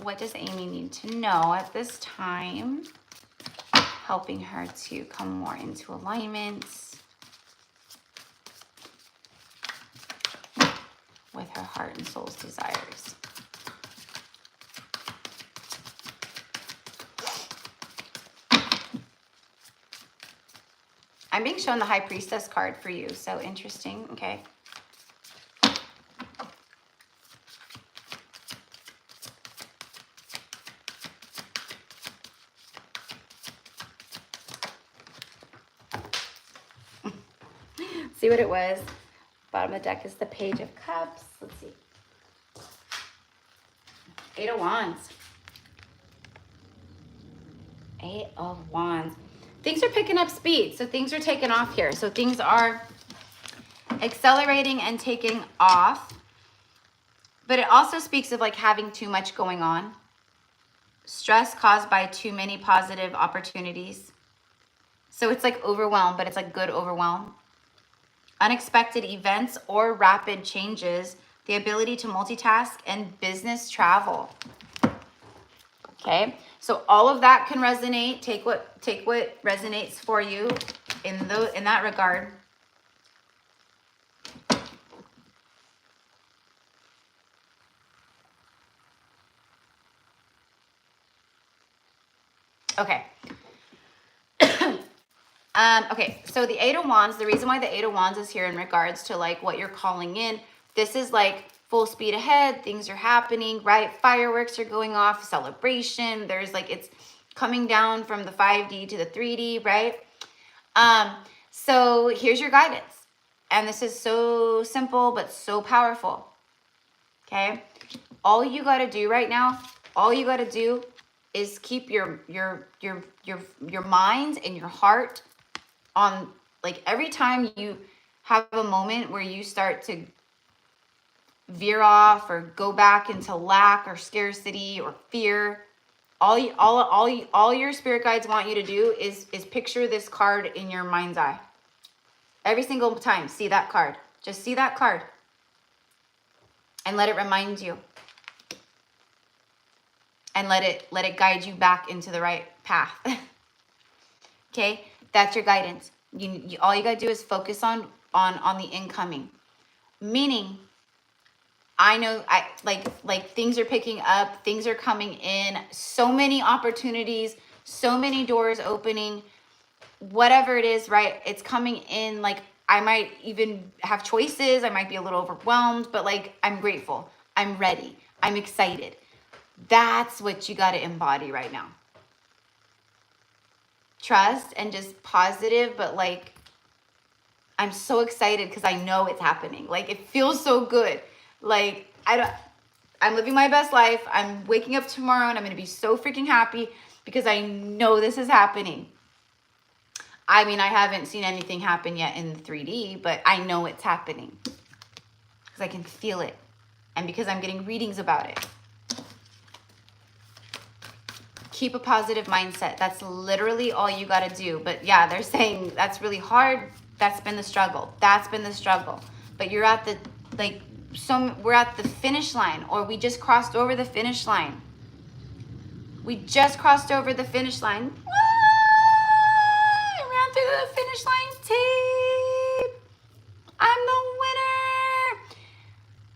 what does Amy need to know at this time? Helping her to come more into alignment with her heart and soul's desires. I'm being shown the High Priestess card for you, so interesting. Okay. See what it was. Bottom of the deck is the Page of Cups. Let's see. 8 of Wands. 8 of Wands. Things are picking up speed. So things are taking off here. So things are accelerating and taking off. But it also speaks of like having too much going on. Stress caused by too many positive opportunities. So it's like overwhelm, but it's like good overwhelm. Unexpected events or rapid changes, the ability to multitask, and business travel. Okay, so all of that can resonate. Take what resonates for you in that regard. Okay. Okay, so the 8 of Wands, the reason why the 8 of Wands is here in regards to like what you're calling in, this is like full speed ahead, things are happening, right? Fireworks are going off, celebration, there's like, it's coming down from the 5D to the 3D, right? So here's your guidance. And this is so simple, but so powerful, okay? All you got to do right now, all you got to do is keep your mind and your heart on, like, every time you have a moment where you start to veer off or go back into lack or scarcity or fear, all your spirit guides want you to do is picture this card in your mind's eye. Every single time, see that card. Just see that card. and let it remind you. And let it guide you back into the right path. Okay, that's your guidance. All you gotta do is focus on the incoming. Meaning, I know like things are picking up, things are coming in, so many opportunities, so many doors opening, whatever it is, right? It's coming in. Like, I might even have choices, I might be a little overwhelmed, but like, I'm grateful, I'm ready, I'm excited. That's what you got to embody right now. Trust and just positive, but like, I'm so excited because I know it's happening. Like, it feels so good. Like, I'm living my best life. I'm waking up tomorrow and I'm going to be so freaking happy because I know this is happening. I mean, I haven't seen anything happen yet in 3D, but I know it's happening because I can feel it. And because I'm getting readings about it. Keep a positive mindset. That's literally all you got to do. But yeah, they're saying that's really hard. That's been the struggle. That's been the struggle. But you're at the, like, we're at the finish line, or we just crossed over the finish line. We just crossed over the finish line. I ran through the finish line, tape. I'm the winner.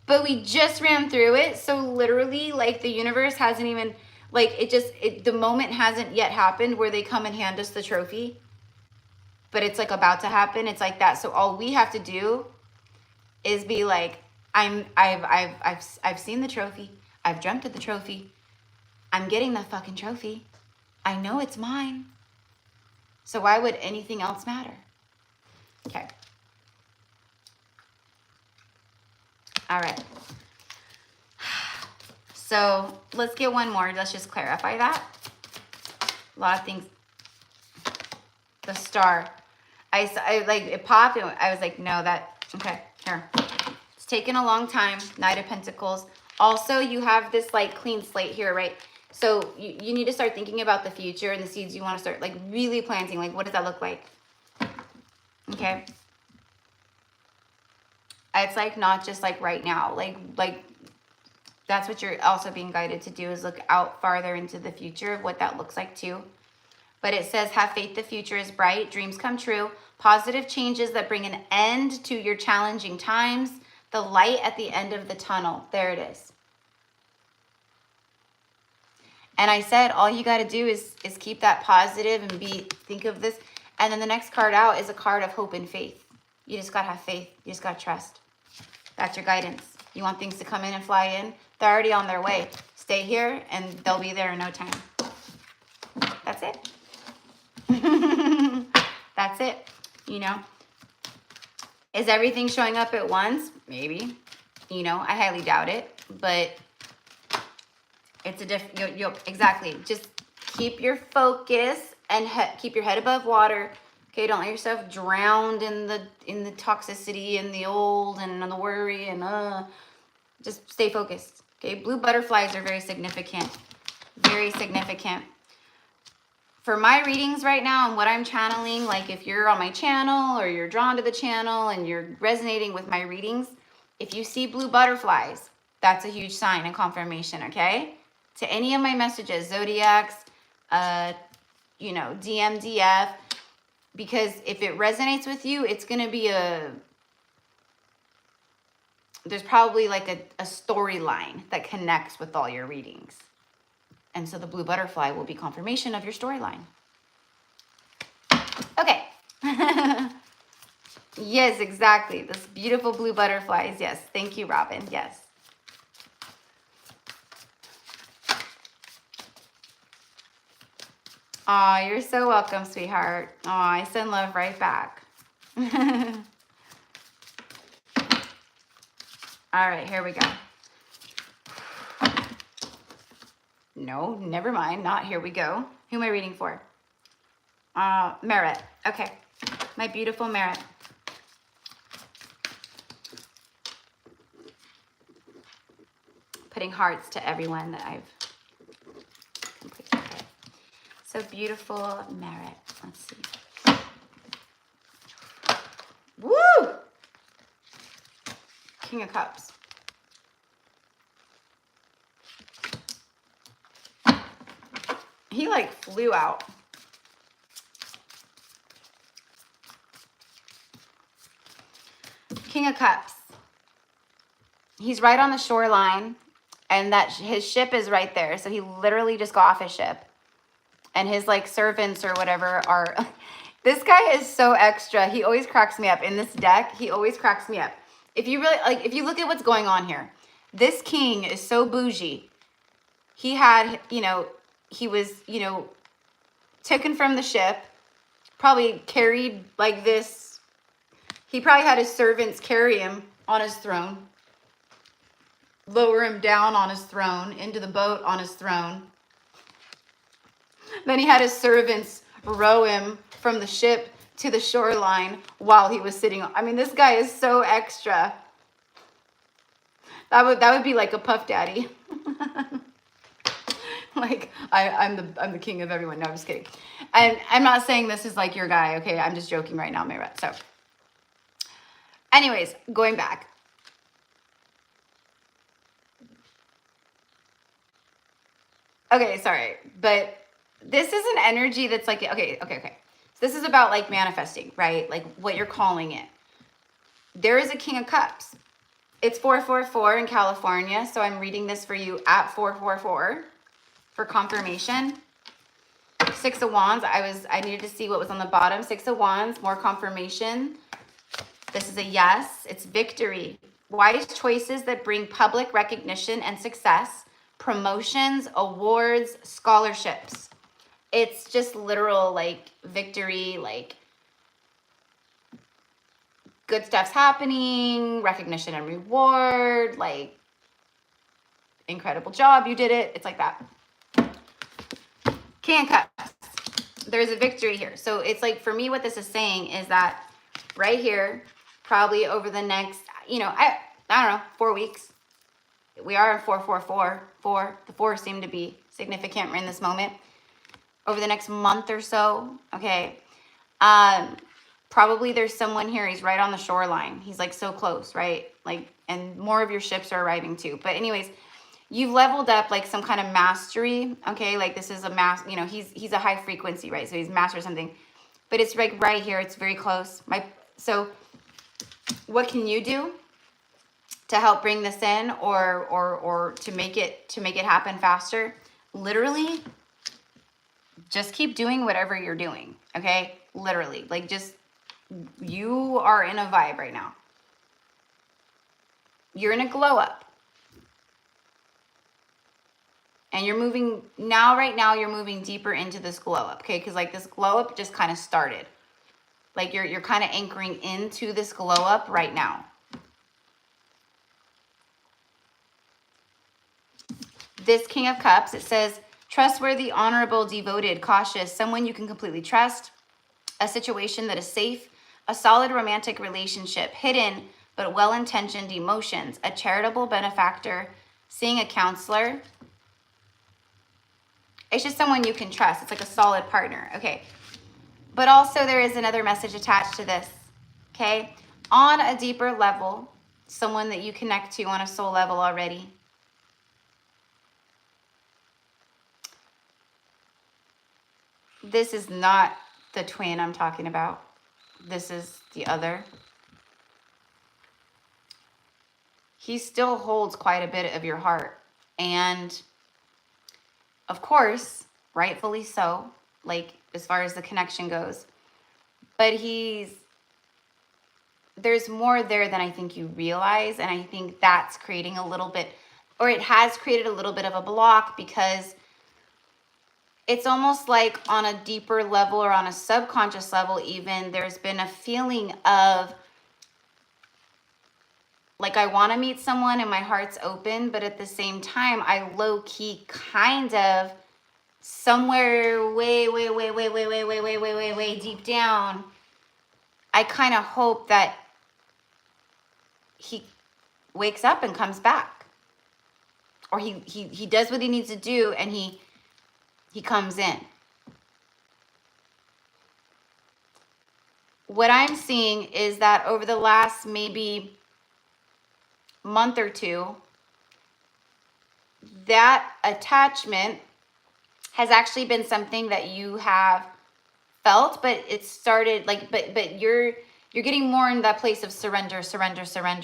But we just ran through it. So literally, like, the universe hasn't even, like, the moment hasn't yet happened where they come and hand us the trophy, but it's like about to happen. It's like that. So all we have to do is be like, I've seen the trophy. I've dreamt of the trophy. I'm getting the fucking trophy. I know it's mine. So why would anything else matter? Okay. All right. So let's get one more. Let's just clarify that. A lot of things. The star. I like, it popped and I was like, no, okay, here. It's taken a long time. Knight of Pentacles. Also, you have this like clean slate here, right? So you need to start thinking about the future and the seeds you want to start like really planting. Like, what does that look like? Okay. It's like not just like right now. Like that's what you're also being guided to do, is look out farther into the future of what that looks like too. But it says, have faith, the future is bright, dreams come true, positive changes that bring an end to your challenging times, the light at the end of the tunnel. There it is. And I said, all you got to do is keep that positive and think of this. And then the next card out is a card of hope and faith. You just got to have faith. You just got to trust. That's your guidance. You want things to come in and fly in? They're already on their way. Stay here and they'll be there in no time. That's it. That's it. You know, is everything showing up at once? Maybe. You know, I highly doubt it, but it's a different, exactly. Just keep your focus and keep your head above water. Okay, don't let yourself drown in the toxicity and the old and the worry and just stay focused. Okay, blue butterflies are very significant. Very significant. For my readings right now and what I'm channeling, like if you're on my channel or you're drawn to the channel and you're resonating with my readings, if you see blue butterflies, that's a huge sign and confirmation, okay? To any of my messages, zodiacs, you know, DMDF, because if it resonates with you, it's going to be there's probably like a storyline that connects with all your readings. And so the blue butterfly will be confirmation of your storyline. Okay. Yes, exactly. This beautiful blue butterflies. Yes. Thank you, Robin. Yes. Aw, you're so welcome, sweetheart. Aw, I send love right back. All right, here we go. No, never mind. Not here we go. Who am I reading for? Merit. Okay. My beautiful Merit. Putting hearts to everyone that I've completed. Okay. So beautiful Merit. Let's see. Woo! King of Cups. He like flew out. King of Cups. He's right on the shoreline, and that his ship is right there. So he literally just got off his ship, and his like servants or whatever are. This guy is so extra. He always cracks me up in this deck. He always cracks me up. If you really like, if you look at what's going on here, this king is so bougie. He had, you know, he was, you know, taken from the ship, probably carried like this. He probably had his servants carry him on his throne, lower him down on his throne, into the boat on his throne. Then he had his servants row him from the ship to the shoreline while he was sitting. I mean, this guy is so extra. That would be like a Puff Daddy. Like I'm the king of everyone. No, I'm just kidding. And I'm not saying this is like your guy. Okay, I'm just joking right now, Mayra. So, anyways, going back. Okay, sorry, but this is an energy that's like, okay. So this is about like manifesting, right? Like what you're calling it. There is a King of Cups. It's 444 in California, so I'm reading this for you at 444 for confirmation. Six of Wands. I needed to see what was on the bottom. Six of Wands, more confirmation. This is a yes. It's victory. Wise choices that bring public recognition and success. Promotions, awards, scholarships. It's just literal like victory, like good stuff's happening, recognition and reward, like incredible job, you did it. It's like that. King of Cups. There's a victory here. So it's like, for me, what this is saying is that right here, probably over the next, you know, I don't know, 4 weeks. We are in 444. The fours seem to be significant in this moment. Over the next month or so, okay. Probably there's someone here. He's right on the shoreline. He's like so close, right? Like, and more of your ships are arriving too. But anyways, you've leveled up like some kind of mastery, okay? Like this is a you know, he's a high frequency, right? So he's mastered something, but it's like right here. It's very close. So what can you do to help bring this in or to make it happen faster? Literally, just keep doing whatever you're doing, okay? Literally, like just, you are in a vibe right now. You're in a glow up. And you're moving, right now you're moving deeper into this glow up, okay? Because like this glow up just kind of started. Like you're kind of anchoring into this glow up right now. This King of Cups, it says, trustworthy, honorable, devoted, cautious, someone you can completely trust, a situation that is safe, a solid romantic relationship, hidden but well-intentioned emotions, a charitable benefactor, seeing a counselor. It's just someone you can trust. It's like a solid partner, okay? But also there is another message attached to this, okay? On a deeper level, someone that you connect to on a soul level already. This is not the twin I'm talking about. This is the other. He still holds quite a bit of your heart. And of course, rightfully so, like as far as the connection goes. But there's more there than I think you realize. And I think that's creating a little bit, or it has created a little bit of a block, because it's almost like on a deeper level or on a subconscious level even, there's been a feeling of like, I want to meet someone and my heart's open, but at the same time, I low-key kind of somewhere way deep down, I kind of hope that he wakes up and comes back. Or he does what he needs to do and he comes in. What I'm seeing is that over the last maybe month or two, that attachment has actually been something that you have felt, but it started like, but you're getting more in that place of surrender.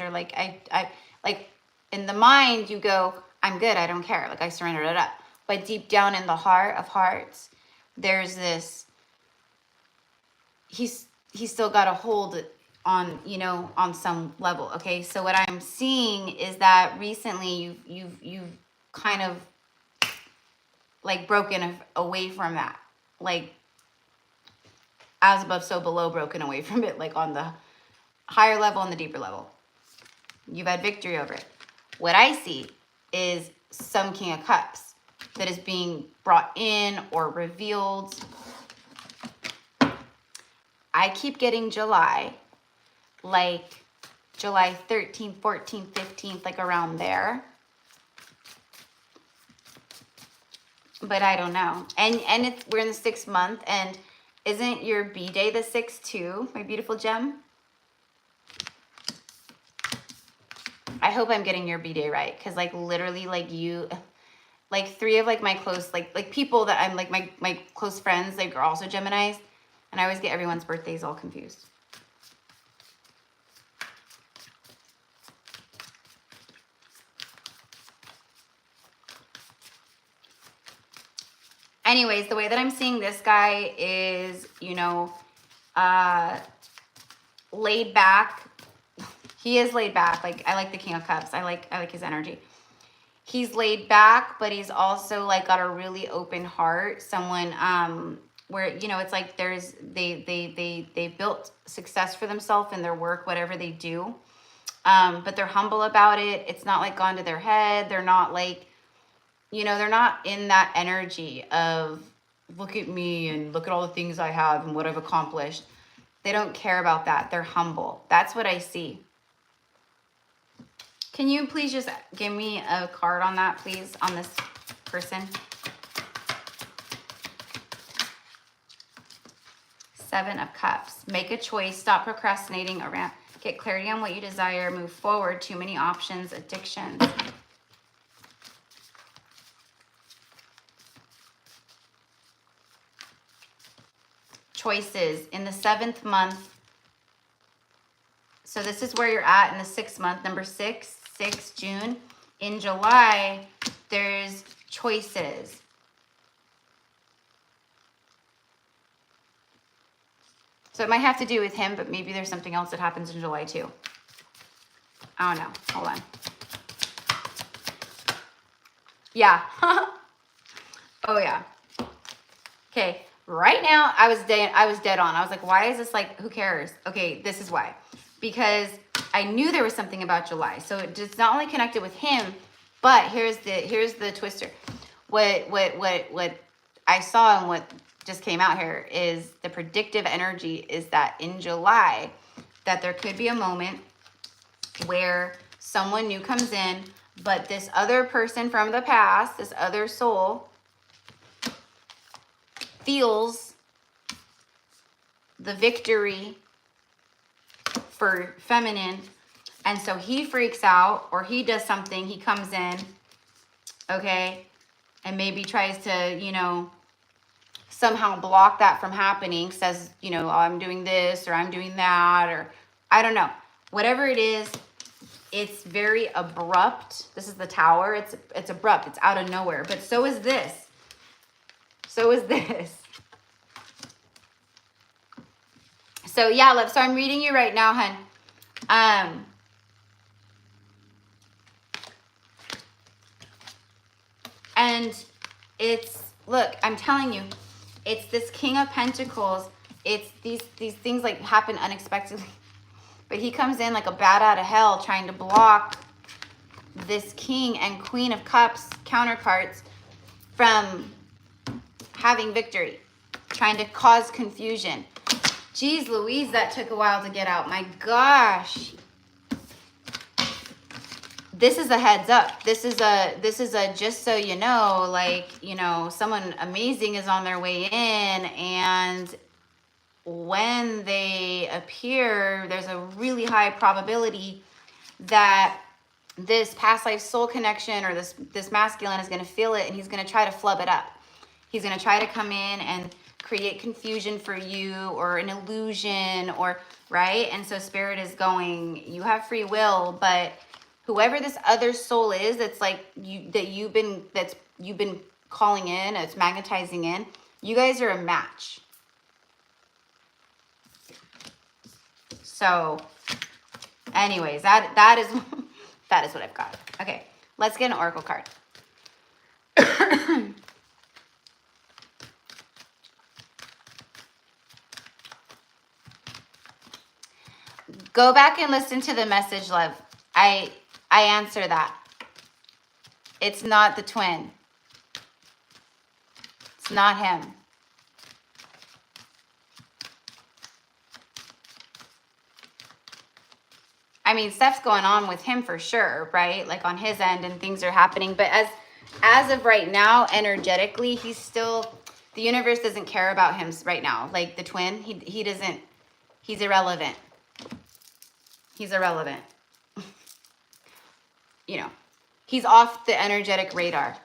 Like I like in the mind you go, I'm good, I don't care, like I surrendered it up. But deep down in the heart of hearts, there's this, he's still got a hold on, you know, on some level. Okay, so what I'm seeing is that recently you've kind of like broken away from that, like as above so below, broken away from it, like on the higher level and the deeper level. You've had victory over it. What I see is some King of Cups that is being brought in or revealed. I keep getting July, like July 13th, 14th, 15th, like around there. But I don't know. And we're in the 6th month, and isn't your B-Day the 6th too, my beautiful gem? I hope I'm getting your B-Day right, because like literally like you, like 3 of like my close, like people that I'm like my close friends, like are also Geminis, and I always get everyone's birthdays all confused. Anyways, the way that I'm seeing this guy is, you know, laid back. He is laid back. Like, I like the King of Cups. I like his energy. He's laid back, but he's also like got a really open heart. Someone where, you know, it's like there's they built success for themselves in their work, whatever they do. But they're humble about it. It's not like gone to their head. They're not like, you know, they're not in that energy of look at me and look at all the things I have and what I've accomplished. They don't care about that. They're humble. That's what I see. Can you please just give me a card on that, please, on this person? 7 of Cups. Make a choice. Stop procrastinating around. Get clarity on what you desire. Move forward. Too many options. Addictions. Choices in the 7th month. So this is where you're at in the 6th month, number 6, June. In July, there's choices. So it might have to do with him, but maybe there's something else that happens in July too. I don't know. Hold on. Yeah. Oh yeah. Okay. Right now, I was dead on. I was like, why is this like, who cares? Okay, this is why. Because I knew there was something about July. So it's not only connected with him, but here's the twister. What I saw and what just came out here is the predictive energy is that in July, that there could be a moment where someone new comes in, but this other person from the past, this other soul, feels the victory for feminine, and so he freaks out or he does something. He comes in, okay, and maybe tries to, you know, somehow block that from happening, says, you know, oh, I'm doing this or I'm doing that, or I don't know, whatever it is. It's very abrupt. This is the Tower. It's abrupt. It's out of nowhere. But so is this. So is this. So yeah, love. So I'm reading you right now, hun. And it's, look, I'm telling you, it's this King of Pentacles. It's these things like happen unexpectedly. But he comes in like a bat out of hell trying to block this King and Queen of Cups counterparts from having victory, trying to cause confusion. Jeez Louise, that took a while to get out. My gosh. This is a heads up. This is a just so you know, like, you know, someone amazing is on their way in, and when they appear, there's a really high probability that this past life soul connection or this masculine is going to feel it, and he's going to try to flub it up. He's going to try to come in and create confusion for you or an illusion or, right? And so Spirit is going, you have free will, but whoever this other soul is that's like you've been calling in, it's magnetizing in, you guys are a match. So anyways, that is that is what I've got. Okay, let's get an oracle card. Go back and listen to the message, love. I answer that. It's not the twin. It's not him. I mean, stuff's going on with him for sure, right? Like on his end and things are happening. But as of right now, energetically, he's still, the universe doesn't care about him right now. Like the twin, he doesn't, he's irrelevant. He's irrelevant. You know, he's off the energetic radar.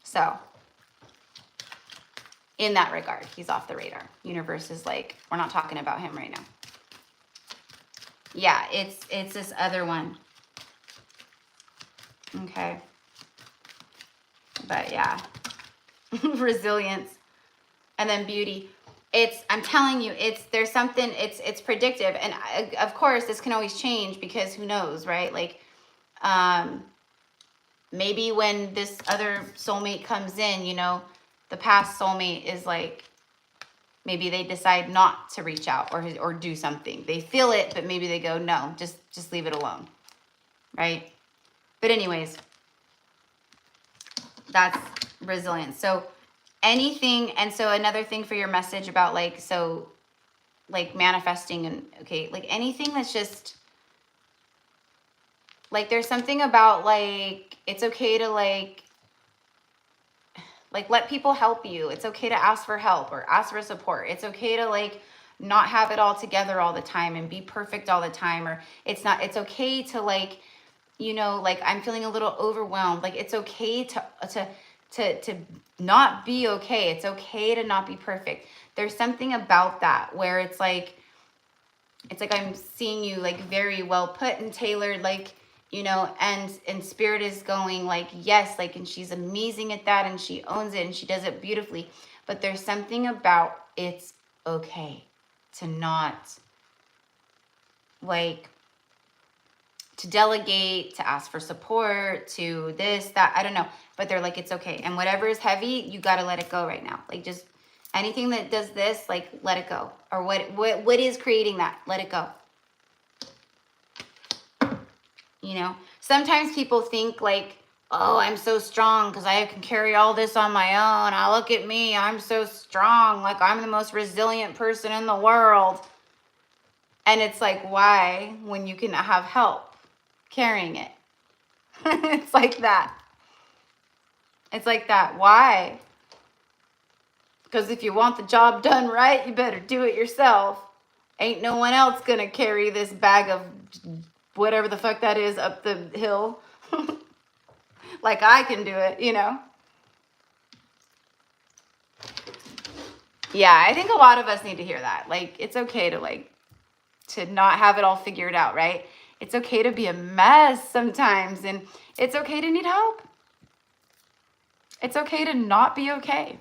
So, in that regard, he's off the radar. Universe is like, we're not talking about him right now. Yeah, it's this other one. Okay. But yeah. Resilience. And then beauty. I'm telling you, there's something, it's predictive. And of course, this can always change because who knows, right? Like, maybe when this other soulmate comes in, you know, the past soulmate is like, maybe they decide not to reach out or do something. They feel it, but maybe they go, no, just leave it alone, right? But anyways, that's resilience. So anything, and so another thing for your message about like, so like manifesting and, okay, like anything that's just, like there's something about like, it's okay to like let people help you. It's okay to ask for help or ask for support. It's okay to like not have it all together all the time and be perfect all the time. Or it's okay to like, you know, like I'm feeling a little overwhelmed. Like it's okay to not be okay. It's okay to not be perfect. There's something about that where it's like I'm seeing you like very well put and tailored, like, you know, and Spirit is going like, yes, like, and she's amazing at that and she owns it and she does it beautifully. But there's something about it's okay to not like, to delegate, to ask for support, to this, that, I don't know. But they're like, it's okay. And whatever is heavy, you got to let it go right now. Like just anything that does this, like let it go. Or what is creating that, let it go. You know, sometimes people think like, oh, I'm so strong because I can carry all this on my own. Oh, look at me. I'm so strong. Like I'm the most resilient person in the world. And it's like, why when you can have help carrying it? It's like that. It's like that. Why? Because if you want the job done right, you better do it yourself. Ain't no one else going to carry this bag of whatever the fuck that is up the hill. Like I can do it, you know? Yeah, I think a lot of us need to hear that. Like, it's okay to like, to not have it all figured out, right? It's okay to be a mess sometimes, and it's okay to need help. It's okay to not be okay.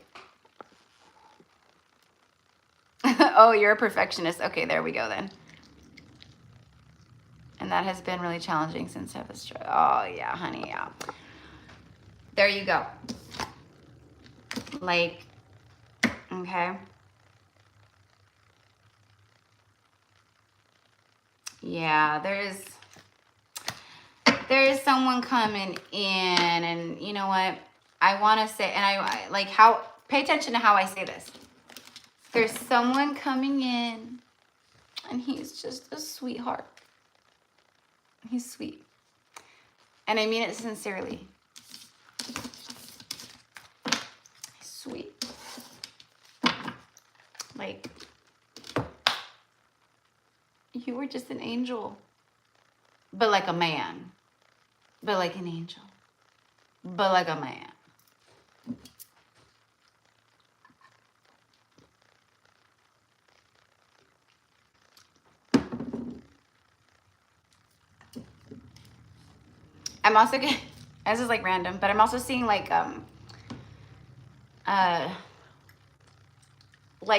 Oh, you're a perfectionist. Okay, there we go then. And that has been really challenging since I was, oh yeah, honey, yeah. There you go. Like, okay. Yeah, there is someone coming in, and you know what? I want to say, and I like how, pay attention to how I say this. There's someone coming in, and he's just a sweetheart. He's sweet. And I mean it sincerely. He's sweet. Like, you were just an angel. But like a man. But like an angel. but like a man. I'm also getting, this is like random, but I'm also seeing like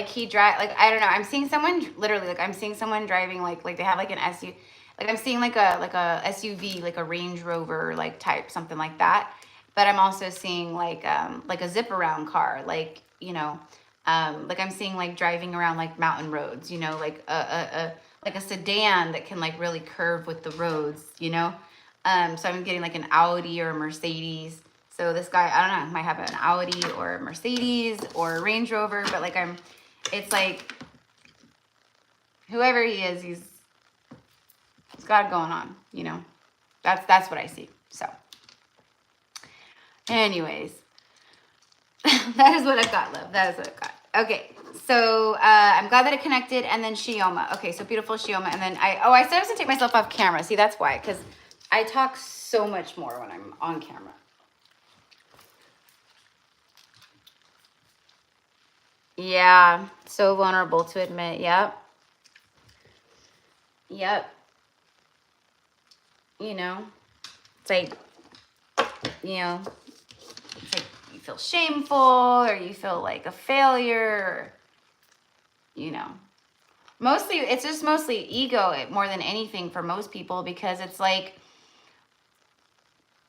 he drive, like, I don't know, I'm seeing someone literally, like I'm seeing someone driving like they have like an SUV, like I'm seeing like a SUV, like a Range Rover like type, something like that. But I'm also seeing like a zip around car, like, you know, like I'm seeing like driving around like mountain roads, you know, like a sedan that can like really curve with the roads, you know. So I'm getting like an Audi or a Mercedes. So this guy, I don't know, might have an Audi or a Mercedes or a Range Rover, but like it's like whoever he is, he's got it going on, you know. That's what I see. So anyways, that is what I've got, love. That is what I've got. Okay, so I'm glad that it connected. And then Shioma. Okay, so beautiful Shioma. And then I said I was gonna take myself off camera. See, that's why, because I talk so much more when I'm on camera. Yeah, so vulnerable to admit. Yep. Yep. You know, it's like, you know, it's like you feel shameful or you feel like a failure, or, you know. Mostly, it's just mostly ego more than anything for most people, because it's like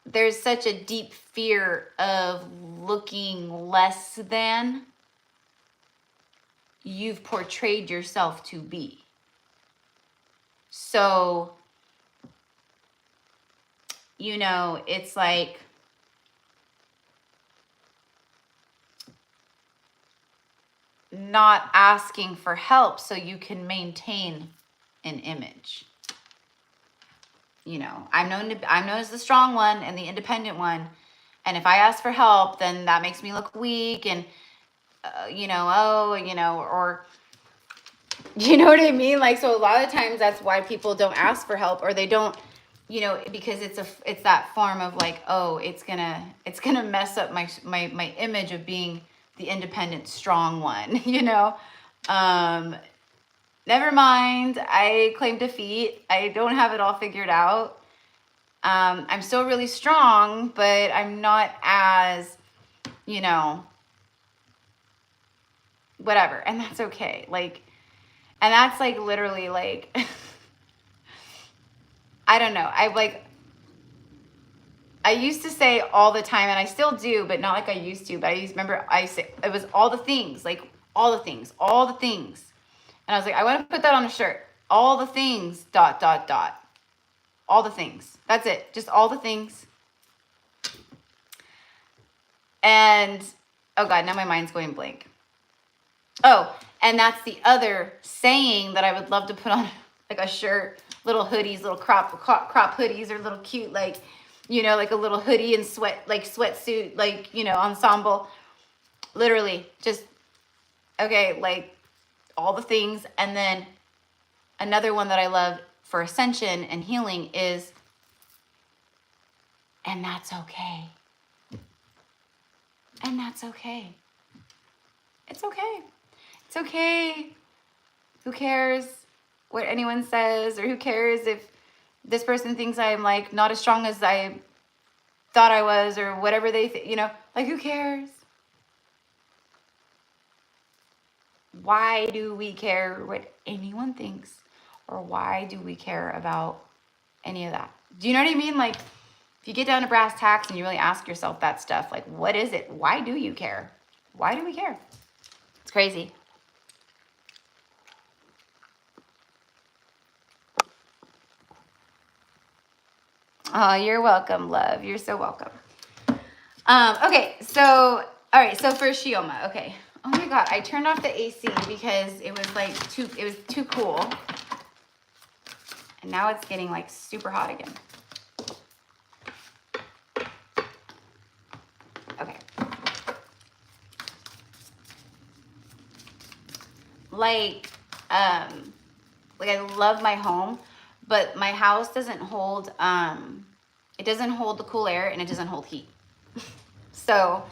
there's such a deep fear of looking less than you've portrayed yourself to be. So, you know, it's like not asking for help so you can maintain an image. You know, I'm known as the strong one and the independent one, and if I ask for help, then that makes me look weak, and you know, oh, you know, or you know what I mean? Like, so a lot of times that's why people don't ask for help, or they don't, you know, because it's that form of like, oh, it's gonna mess up my image of being the independent strong one, you know. Never mind, I claim defeat. I don't have it all figured out. I'm still really strong, but I'm not as, you know, whatever. And that's okay. Like, and that's like literally like, I don't know. I used to say all the time, and I still do, but not like I used to. But remember I say it was all the things, like all the things, all the things. And I was like, I want to put that on a shirt. All the things, ... All the things. That's it. Just all the things. And, oh God, now my mind's going blank. Oh, and that's the other saying that I would love to put on like a shirt, little hoodies, little crop hoodies, or little cute, like, you know, like a little hoodie and sweatsuit, like, you know, ensemble. Literally just, okay, like all the things. And then another one that I love for ascension and healing is, and that's okay. And that's okay. It's okay. It's okay. Who cares what anyone says, or who cares if this person thinks I'm like not as strong as I thought I was, or whatever they you know, like, who cares? Why do we care what anyone thinks, or why do we care about any of that? Do you know what I mean? Like, if you get down to brass tacks and you really ask yourself that stuff, like, what is it? Why do you care? Why do we care? It's crazy. Oh, you're welcome, love. You're so welcome. Okay, so, all right, so for Shioma, okay. Oh my God, I turned off the AC because it was like too cool. And now it's getting like super hot again. Okay. Like I love my home, but my house doesn't hold, it doesn't hold the cool air, and it doesn't hold heat. So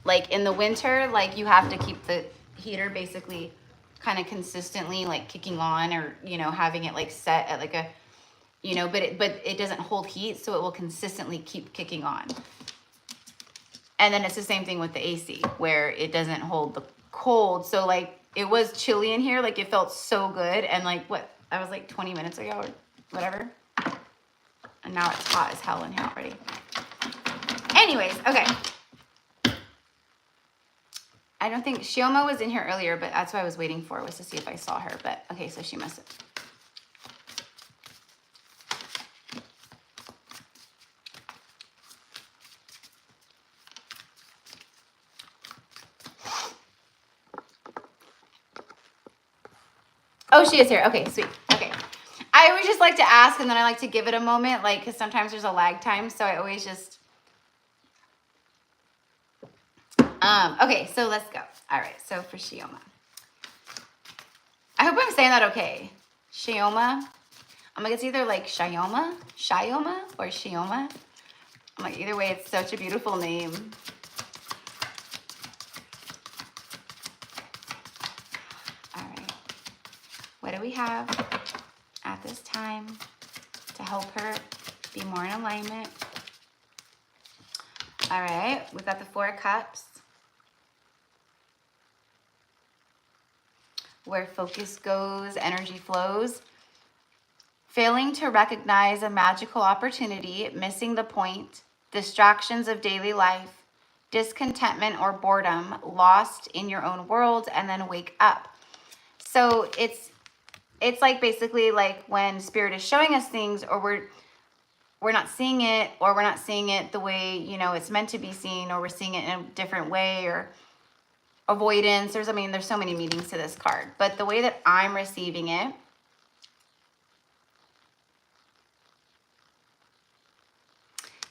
like in the winter, like you have to keep the heater basically kind of consistently like kicking on, or, you know, having it like set at like a, you know, but it doesn't hold heat, so it will consistently keep kicking on. And then it's the same thing with the AC, where it doesn't hold the cold. So like it was chilly in here, like it felt so good, and like what, I was like 20 minutes ago or whatever, and now it's hot as hell in here already. Anyways, okay. I don't think Shioma was in here earlier, but that's what I was waiting for, was to see if I saw her. But okay, so she must have. Oh, she is here. Okay, sweet. Okay. I always just like to ask, and then I like to give it a moment, like, because sometimes there's a lag time, so I always just... okay, so let's go. All right, so for Shioma. I hope I'm saying that okay. Shioma. I'm like, it's either like Shioma, or Shioma. I'm like, either way, it's such a beautiful name. All right. What do we have at this time to help her be more in alignment? All right, we've got the Four of Cups, where focus goes, energy flows. Failing to recognize a magical opportunity, missing the point, distractions of daily life, discontentment or boredom, lost in your own world, and then wake up. So it's like basically like when Spirit is showing us things, or we're not seeing it, or we're not seeing it the way, you know, it's meant to be seen, or we're seeing it in a different way, or avoidance. There's so many meanings to this card, but the way that I'm receiving it,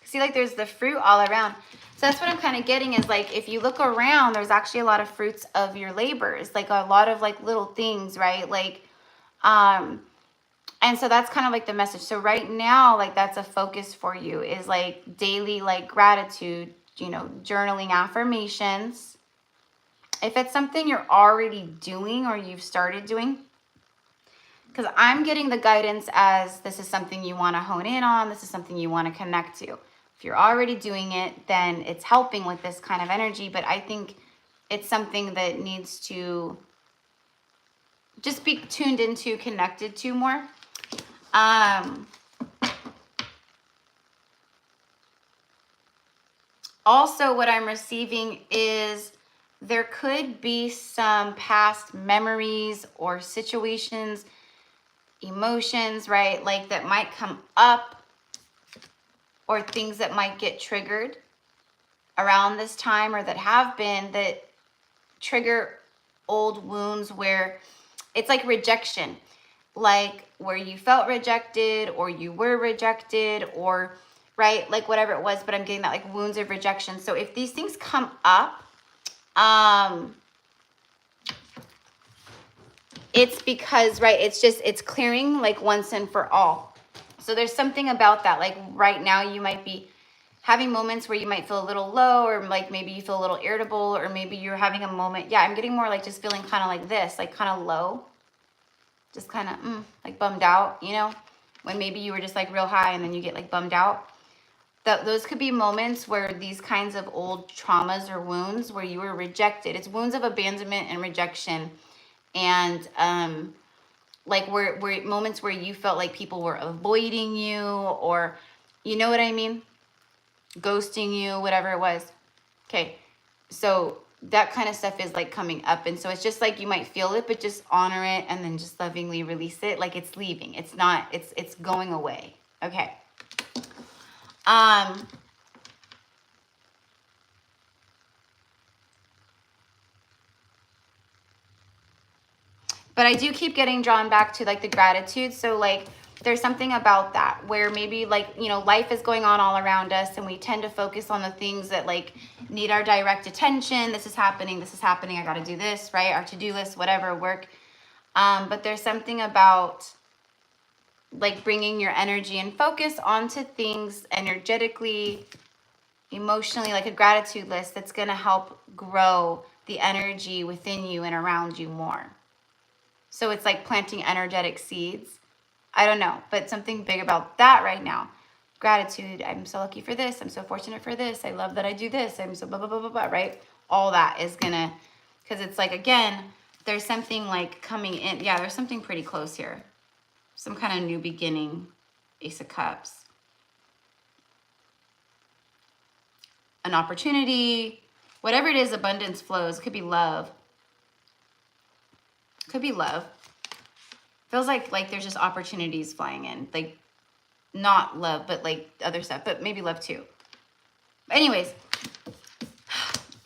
see, like there's the fruit all around. So that's what I'm kind of getting, is like, if you look around, there's actually a lot of fruits of your labors, like a lot of like little things, right? Like, and so that's kind of like the message. So right now, like that's a focus for you, is like daily, like gratitude, you know, journaling, affirmations. If it's something you're already doing or you've started doing, because I'm getting the guidance as this is something you want to hone in on, this is something you want to connect to. If you're already doing it, then it's helping with this kind of energy, but I think it's something that needs to just be tuned into, connected to more. Also, what I'm receiving is there could be some past memories or situations, emotions, right? Like that might come up, or things that might get triggered around this time, or that have been, that trigger old wounds, where it's like rejection, like where you felt rejected, or you were rejected, or right, like whatever it was, but I'm getting that like wounds of rejection. So if these things come up, it's because, right, it's clearing like once and for all. So there's something about that, like right now you might be having moments where you might feel a little low, or like maybe you feel a little irritable, or maybe you're having a moment. Yeah, I'm getting more like just feeling kind of like this, like kind of low, just kind of like bummed out, you know, when maybe you were just like real high and then you get like bummed out. Those could be moments where these kinds of old traumas or wounds where you were rejected. It's wounds of abandonment and rejection. And like where moments where you felt like people were avoiding you, or you know what I mean, ghosting you, whatever it was. Okay, so that kind of stuff is like coming up, and so it's just like you might feel it, but just honor it and then just lovingly release it, like it's leaving. It's not, it's going away. Okay. But I do keep getting drawn back to like the gratitude. So like there's something about that where maybe like, you know, life is going on all around us, and we tend to focus on the things that like need our direct attention. This is happening. I got to do this, right? Our to-do list, whatever, work. But there's something about like bringing your energy and focus onto things energetically, emotionally, like a gratitude list that's going to help grow the energy within you and around you more. So it's like planting energetic seeds. I don't know, but something big about that right now. Gratitude. I'm so lucky for this. I'm so fortunate for this. I love that I do this. I'm so blah, blah, blah, blah, blah, right? All that is going to, because it's like, again, there's something like coming in. Yeah, there's something pretty close here. Some kind of new beginning. Ace of Cups. An opportunity. Whatever it is, abundance flows. It could be love. Could be love. Feels like there's just opportunities flying in. Like, not love, but like other stuff. But maybe love too. But anyways,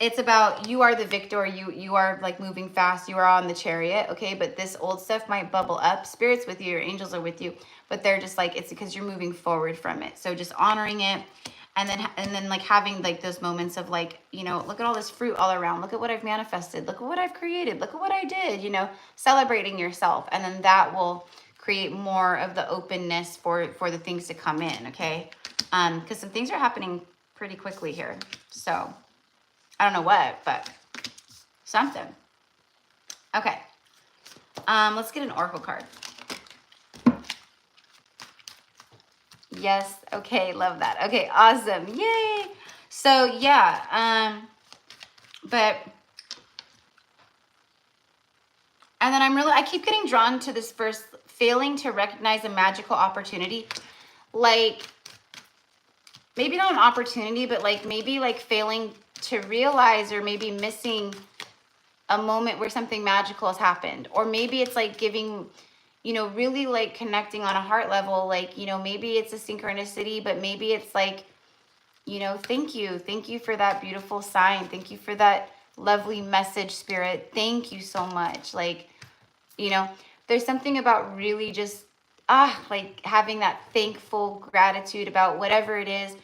it's about you are the victor. You are like moving fast. You are on the chariot, okay? But this old stuff might bubble up. Spirit's with you. Your angels are with you. But they're just like, it's because you're moving forward from it. So just honoring it. And then like having like those moments of like, you know, look at all this fruit all around. Look at what I've manifested. Look at what I've created. Look at what I did, you know, celebrating yourself. And then that will create more of the openness for the things to come in, okay? Because some things are happening pretty quickly here. So I don't know what, but something. Okay. Let's get an oracle card. Yes. Okay. Love that. Okay. Awesome. Yay. So yeah. And then I keep getting drawn to this first, failing to recognize a magical opportunity. Like, maybe not an opportunity, but like maybe like failing to realize, or maybe missing a moment where something magical has happened. Or maybe it's like giving, you know, really like connecting on a heart level. Like, you know, maybe it's a synchronicity, but maybe it's like, you know, thank you. Thank you for that beautiful sign. Thank you for that lovely message, Spirit. Thank you so much. Like, you know, there's something about really just, like having that thankful gratitude about whatever it is.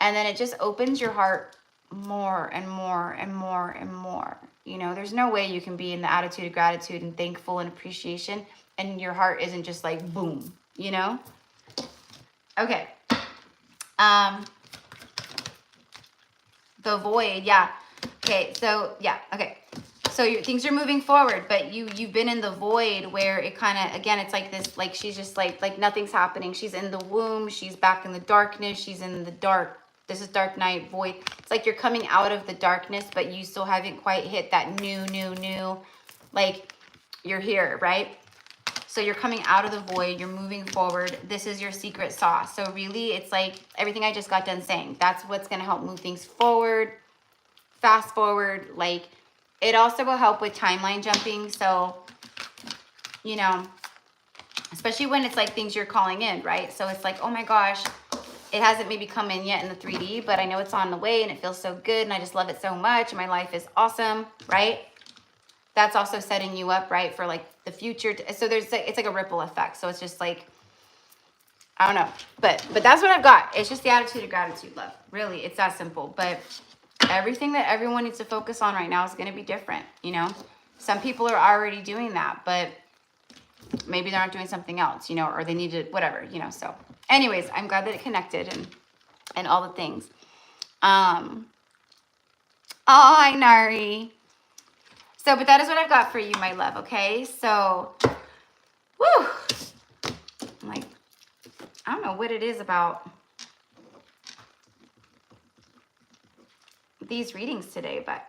And then it just opens your heart more and more and more and more. You know, there's no way you can be in the attitude of gratitude and thankful and appreciation and your heart isn't just like boom, you know? Okay. The void, yeah. Okay, so yeah, okay. So things are moving forward, but you've been in the void where it kind of, again, it's like this, like she's just like nothing's happening. She's in the womb, she's back in the darkness, she's in the dark. This is dark night, void. It's like you're coming out of the darkness, but you still haven't quite hit that new, like you're here, right? So you're coming out of the void, you're moving forward. This is your secret sauce. So really, it's like everything I just got done saying. That's what's going to help move things forward, fast forward. Like, it also will help with timeline jumping. So, you know, especially when it's like things you're calling in, right? So it's like, oh my gosh, it hasn't maybe come in yet in the 3D, but I know it's on the way and it feels so good and I just love it so much and my life is awesome, right? That's also setting you up, right, for like the future. So there's like, it's like a ripple effect. So it's just like, I don't know, but that's what I've got. It's just the attitude of gratitude, love. Really, it's that simple. But everything that everyone needs to focus on right now is going to be different, you know? Some people are already doing that, but maybe they're not doing something else, you know, or they need to, whatever, you know. So anyways, I'm glad that it connected and all the things. Oh, hi, Nari. So, but that is what I've got for you, my love, okay? So, woo! I'm like, I don't know what it is about these readings today, but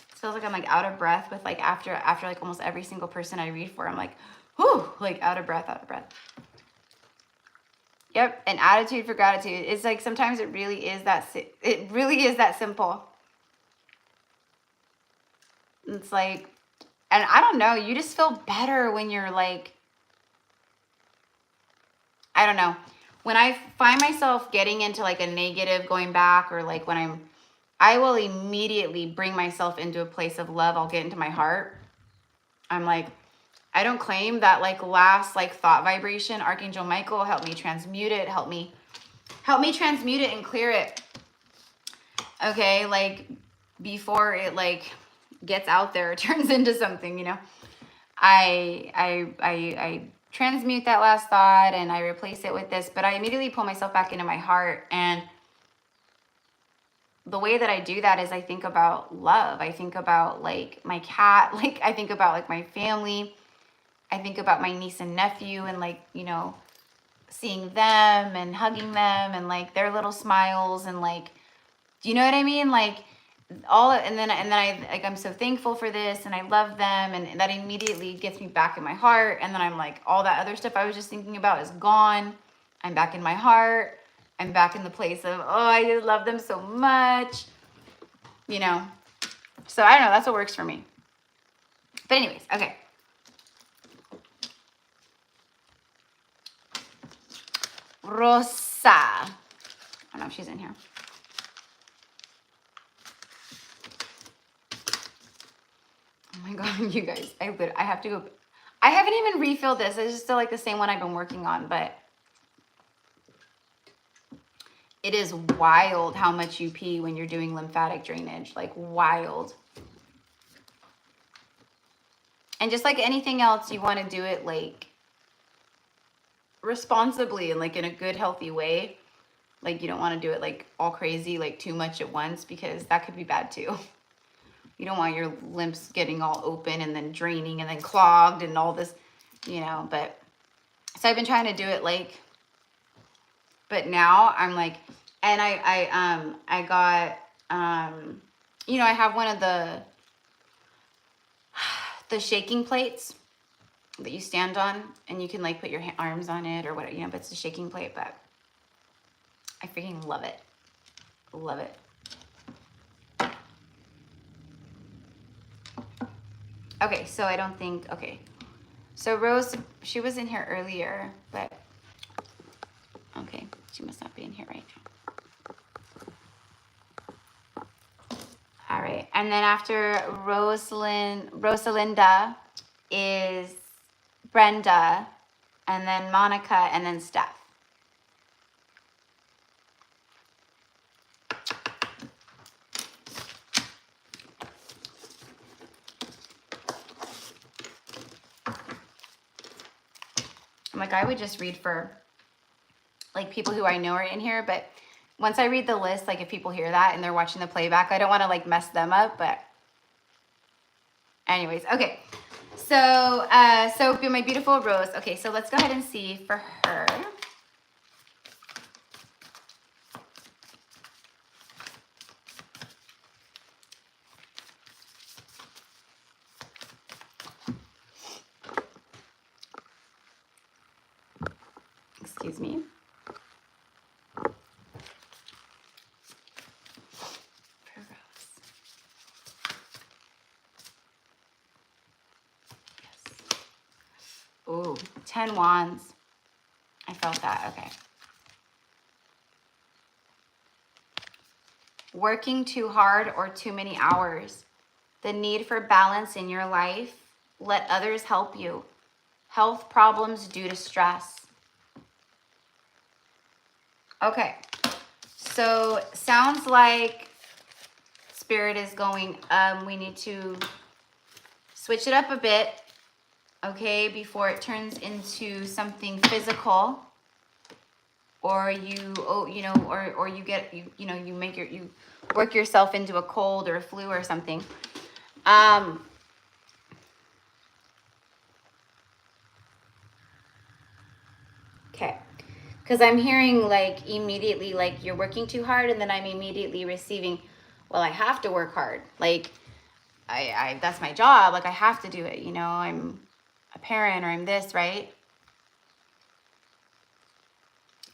it feels like I'm like out of breath with like after like almost every single person I read for, I'm like, whoo, like out of breath. Yep, an attitude for gratitude. It's like sometimes it really is that simple. It's like, and I don't know, you just feel better when you're like, I don't know. When I find myself getting into like a negative going back, or like when I will immediately bring myself into a place of love. I'll get into my heart. I'm like, I don't claim that like last like thought vibration. Archangel Michael, help me transmute it. Help me transmute it and clear it. Okay, like before it like gets out there, it turns into something, you know. I transmute that last thought and I replace it with this, but I immediately pull myself back into my heart, and the way that I do that is I think about love. I think about like my cat, like I think about like my family. I think about my niece and nephew and like, you know, seeing them and hugging them and like their little smiles and like, do you know what I mean? Like all, and then I like, I'm so thankful for this and I love them, and that immediately gets me back in my heart. And then I'm like, all that other stuff I was just thinking about is gone. I'm back in my heart. I'm back in the place of, oh, I just love them so much, you know? So I don't know, that's what works for me. But anyways, okay. Rosa. I don't know if she's in here. Oh my God, you guys, I have to go. I haven't even refilled this. It's just still like the same one I've been working on, but it is wild how much you pee when you're doing lymphatic drainage, like wild. And just like anything else, you want to do it like responsibly and like in a good, healthy way. Like you don't want to do it like all crazy, like too much at once, because that could be bad too. You don't want your lymphs getting all open and then draining and then clogged and all this, you know, but so I've been trying to do it like, but now I'm like, and I got, you know, I have one of the shaking plates that you stand on and you can like put your arms on it or whatever, you know, but it's a shaking plate, but I freaking love it. Love it. Okay, so I don't think, okay. So Rose, she was in here earlier, but okay, she must not be in here right now. All right, and then after Rosalinda is Brenda, and then Monica, and then Steph. Like I would just read for like people who I know are in here, but once I read the list, like if people hear that and they're watching the playback, I don't want to like mess them up, but anyways, okay. So, so my beautiful Rose. Okay, so let's go ahead and see for her. Excuse me. Ooh, 10 wands. I felt that, okay. Working too hard or too many hours. The need for balance in your life. Let others help you. Health problems due to stress. Okay, so sounds like Spirit is going, we need to switch it up a bit, okay, before it turns into something physical, or you, oh, you know, or you get, you know, you work yourself into a cold or a flu or something. Okay. Because I'm hearing like immediately, like you're working too hard, and then I'm immediately receiving, well, I have to work hard. Like I that's my job. Like I have to do it. You know, I'm a parent or I'm this, right?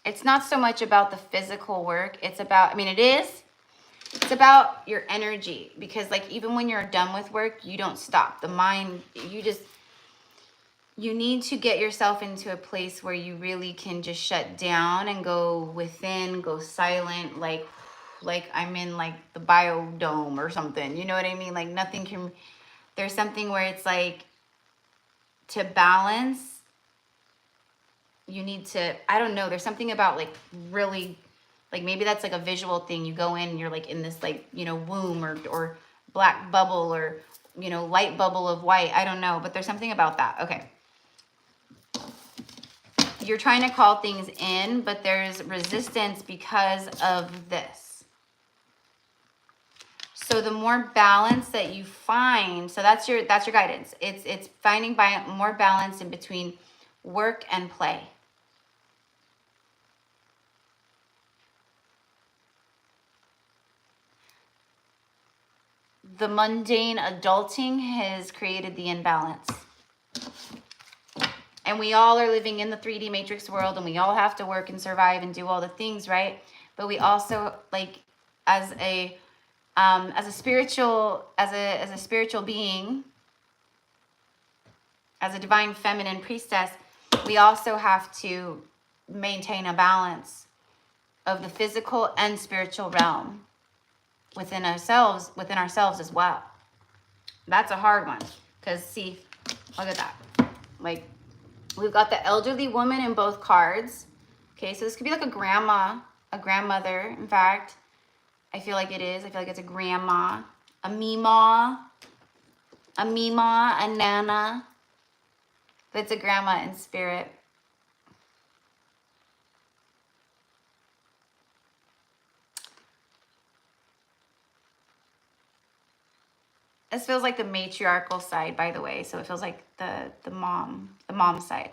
It's not so much about the physical work. It's about, I mean, it is. It's about your energy, because like even when you're done with work, you don't stop. The mind, you need to get yourself into a place where you really can just shut down and go within, go silent, like I'm in like the biodome or something. You know what I mean? Like nothing can, there's something where it's like to balance, you need to, I don't know, there's something about like really, like maybe that's like a visual thing. You go in and you're like in this like, you know, womb or black bubble or, you know, light bubble of white. I don't know, but there's something about that. Okay. You're trying to call things in, but there's resistance because of this. So the more balance that you find, so that's your guidance. It's finding more balance in between work and play. The mundane adulting has created the imbalance. And we all are living in the 3D matrix world, and we all have to work and survive and do all the things, right? But we also, like, as a spiritual being, as a divine feminine priestess, we also have to maintain a balance of the physical and spiritual realm within ourselves as well. That's a hard one, because see, look at that. Like, we've got the elderly woman in both cards. Okay, so this could be like a grandma, a grandmother. In fact, I feel like it is. I feel like it's a grandma, a meemaw, a nana. But it's a grandma in spirit. This feels like the matriarchal side, by the way. So it feels like the mom side.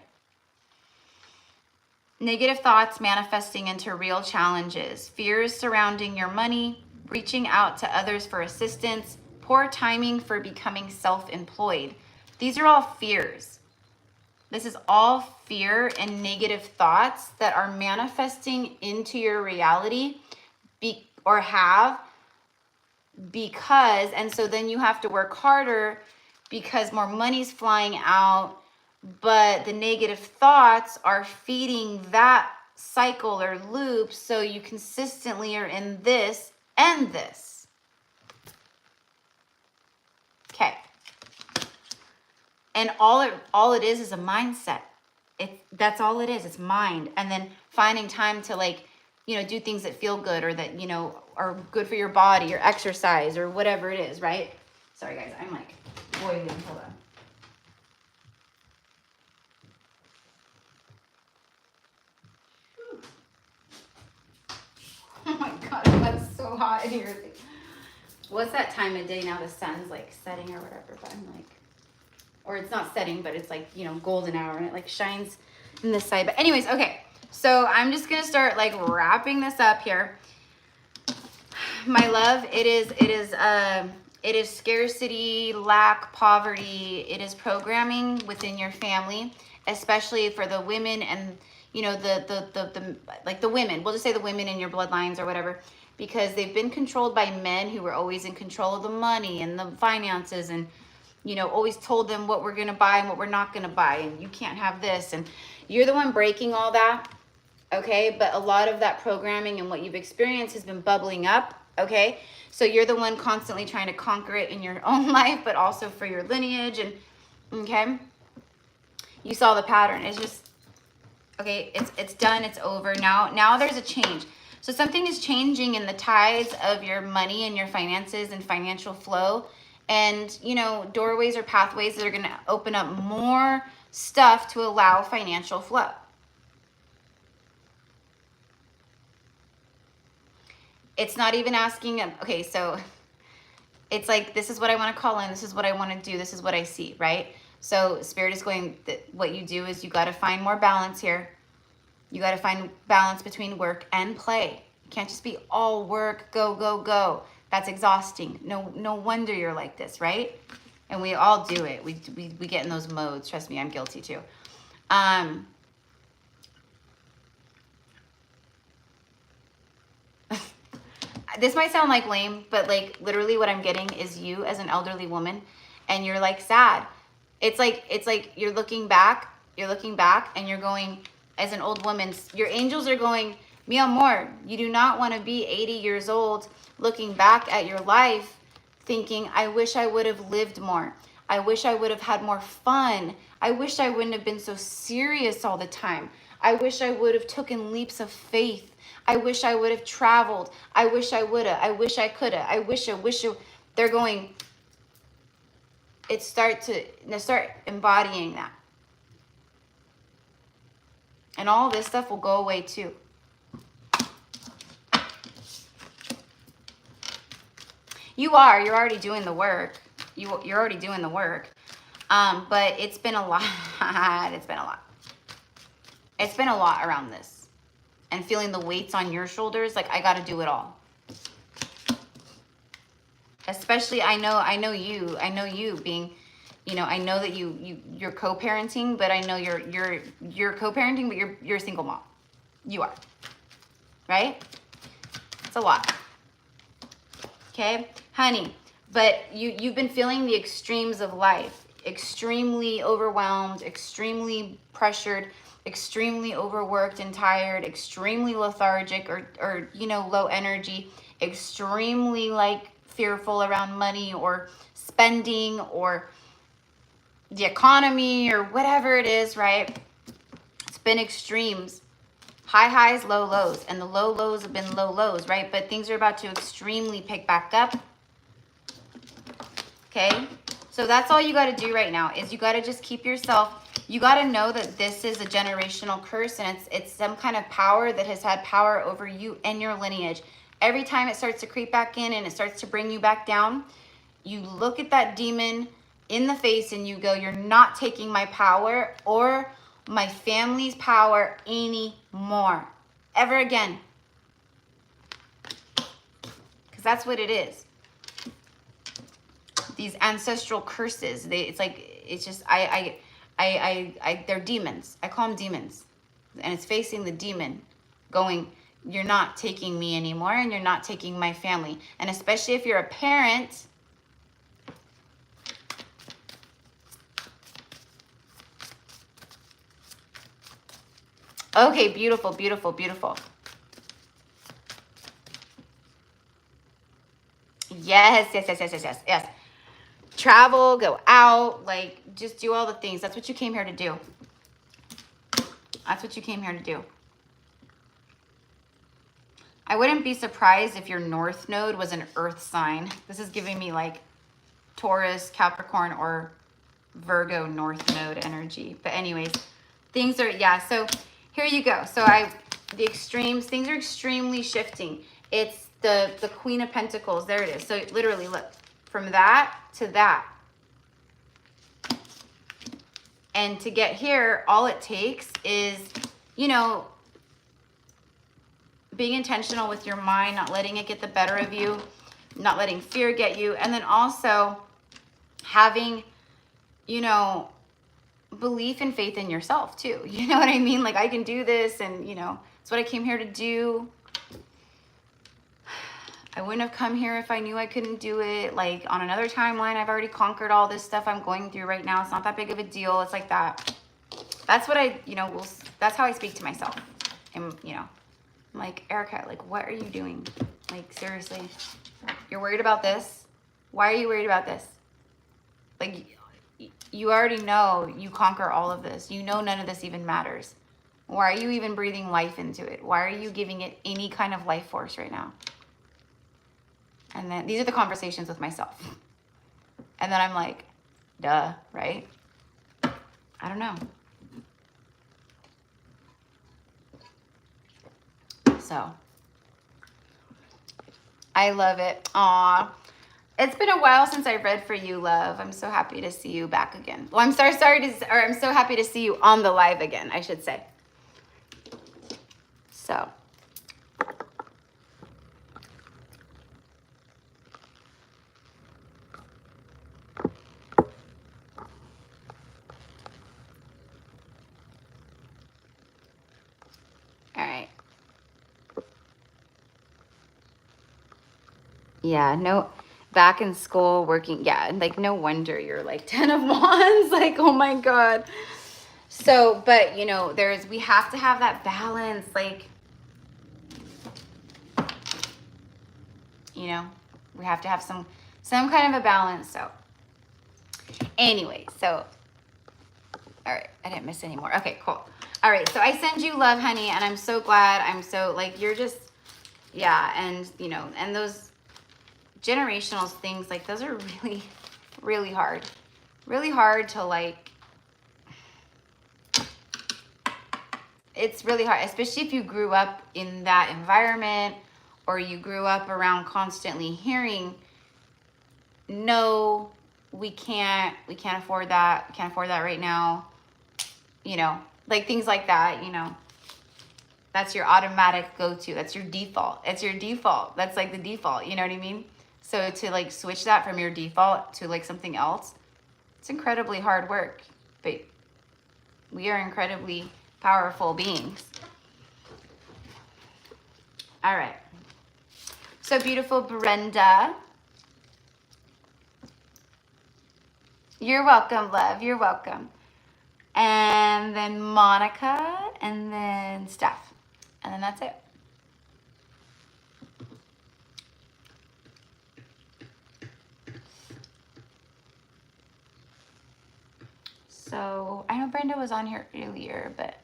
Negative thoughts manifesting into real challenges. Fears surrounding your money. Reaching out to others for assistance. Poor timing for becoming self-employed. These are all fears. This is all fear and negative thoughts that are manifesting into your reality because, and so then you have to work harder because more money's flying out, but the negative thoughts are feeding that cycle or loop, so you consistently are in this and this. Okay. And all it is a mindset. That's all it is. It's mind. And then finding time to, like, you know, do things that feel good, or that, you know, are good for your body, or exercise, or whatever it is, right? Sorry guys, I'm like boiling. Hold on. Oh my god, it's so hot in here. What's that time of day now? The sun's like setting or whatever, but I'm like, or it's not setting, but it's like, you know, golden hour, and it like shines in this side. But anyways, okay. So I'm just gonna start like wrapping this up here. My love, it is scarcity, lack, poverty. It is programming within your family, especially for the women and, you know, the women. We'll just say the women in your bloodlines or whatever, because they've been controlled by men who were always in control of the money and the finances, and, you know, always told them what we're gonna buy and what we're not gonna buy, and you can't have this, and you're the one breaking all that. Okay, but a lot of that programming and what you've experienced has been bubbling up. Okay, so you're the one constantly trying to conquer it in your own life, but also for your lineage. And okay, you saw the pattern. It's just, okay, it's done, it's over. Now there's a change. So something is changing in the tides of your money and your finances and financial flow, and, you know, doorways or pathways that are going to open up more stuff to allow financial flow. It's not even asking, okay, so it's like, this is what I want to call in, this is what I want to do, this is what I see, right? So Spirit is going, what you do is you got to find more balance here. You got to find balance between work and play. You can't just be all work, go, go, go. That's exhausting. No wonder you're like this, right? And we all do it. We get in those modes. Trust me, I'm guilty too. This might sound like lame, but like literally what I'm getting is you as an elderly woman, and you're like sad. It's like you're looking back and you're going, as an old woman, your angels are going, mi amor, you do not want to be 80 years old looking back at your life thinking, I wish I would have lived more. I wish I would have had more fun. I wish I wouldn't have been so serious all the time. I wish I would have taken leaps of faith. I wish I would have traveled. I wish I would have. I wish I could have. I wish. They're going, start embodying that. And all this stuff will go away too. you're already doing the work. You're already doing the work. But it's been a lot. It's been a lot. It's been a lot around this. And feeling the weights on your shoulders, like I got to do it all. Especially, I know you being, you know, I know that you're co-parenting, but I know you're co-parenting, but you're a single mom. You are, right? It's a lot. Okay, honey, but you've been feeling the extremes of life, extremely overwhelmed, extremely pressured, extremely overworked and tired, extremely lethargic or you know, low energy, extremely like fearful around money or spending or the economy or whatever it is, right? It's been extremes, high highs, low lows, and the low lows have been low lows, right? But things are about to extremely pick back up. Okay, so that's all you got to do right now is you got to just keep yourself, you got to know that this is a generational curse, and it's some kind of power that has had power over you and your lineage. Every time it starts to creep back in and it starts to bring you back down, you look at that demon in the face and you go, you're not taking my power or my family's power anymore, ever again. Because that's what it is. These ancestral curses, it's just, they're demons. I call them demons. And it's facing the demon going, you're not taking me anymore and you're not taking my family. And especially if you're a parent, okay, beautiful, beautiful, beautiful. Yes, yes, yes, yes, yes, yes, yes. Travel, go out, like just do all the things. That's what you came here to do. That's what you came here to do. I wouldn't be surprised if your north node was an earth sign. This is giving me like Taurus, Capricorn, or Virgo north node energy. But anyways, things are, yeah, so here you go. So the extremes, things are extremely shifting. It's the Queen of Pentacles. There it is. So literally, look, from that to that. And to get here, all it takes is, you know, being intentional with your mind, not letting it get the better of you, not letting fear get you, and then also having, you know, belief and faith in yourself too. You know what I mean? Like, I can do this, and you know, it's what I came here to do. I wouldn't have come here if I knew I couldn't do it. Like, on another timeline, I've already conquered all this stuff I'm going through right now. It's not that big of a deal. It's like that. That's what I, you know, that's how I speak to myself. And, you know, I'm like, Erica, like, what are you doing? Like, seriously, you're worried about this? Why are you worried about this? Like, you already know you conquer all of this. You know none of this even matters. Why are you even breathing life into it? Why are you giving it any kind of life force right now? And then these are the conversations with myself. And then I'm like, duh, right? I don't know. So, I love it. Aw. It's been a while since I read for you, love. I'm so happy to see you back again. Well, I'm so happy to see you on the live again, I should say. So. All right. Yeah, no, back in school working. Yeah, like no wonder you're like 10 of Wands. Like, oh my God. So, but you know, we have to have that balance. Like, you know, we have to have some kind of a balance. So anyway, so, all right, I didn't miss any more. Okay, cool. All right, so I send you love, honey, and I'm so glad. I'm so, like, you're just, yeah, and, you know, and those generational things, like, those are really, really hard. Really hard to, like, it's really hard, especially if you grew up in that environment or you grew up around constantly hearing, no, we can't afford that. We can't afford that right now. You know, like things like that, you know. That's your automatic go-to. That's your default. It's your default. That's like the default, you know what I mean? So to like switch that from your default to like something else, it's incredibly hard work, but we are incredibly powerful beings. All right. So beautiful Brenda. You're welcome, love. You're welcome. And then Monica, and then Steph. And then that's it. So I know Brenda was on here earlier, but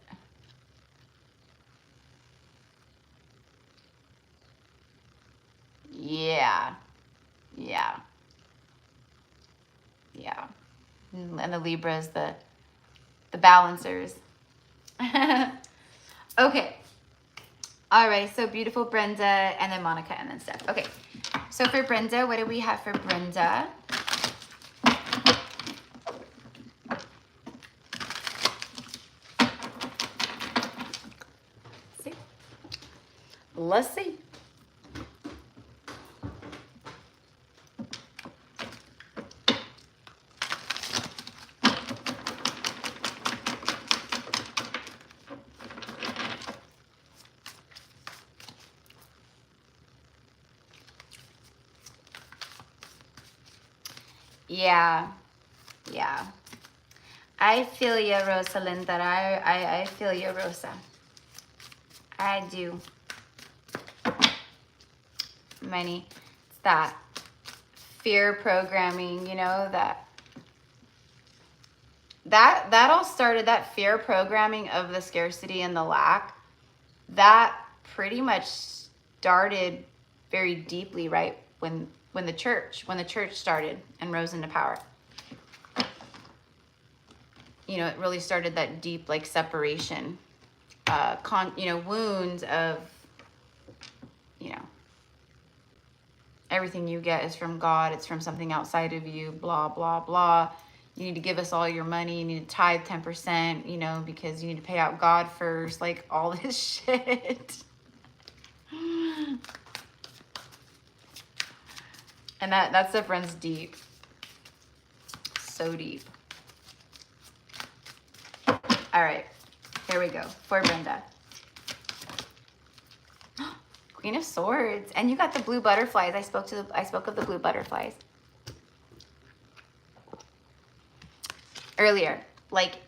yeah. And the Libras, the balancers. Okay. All right, so beautiful Brenda, and then Monica, and then Steph. Okay, so for Brenda, what do we have for Brenda? Let's see. Yeah. I feel you, Rosalinda. I feel you, Rosa. I do. It's that fear programming, you know, that all started, that fear programming of the scarcity and the lack, that pretty much started very deeply, right, when the church started and rose into power. You know, it really started that deep, like, separation, you know, wounds of, you know, everything you get is from God. It's from something outside of you, blah, blah, blah. You need to give us all your money. You need to tithe 10%, you know, because you need to pay out God first, like all this shit. And that stuff runs deep. So deep. All right, here we go for Brenda. Queen of Swords, and you got the blue butterflies. I spoke of the blue butterflies earlier. Like,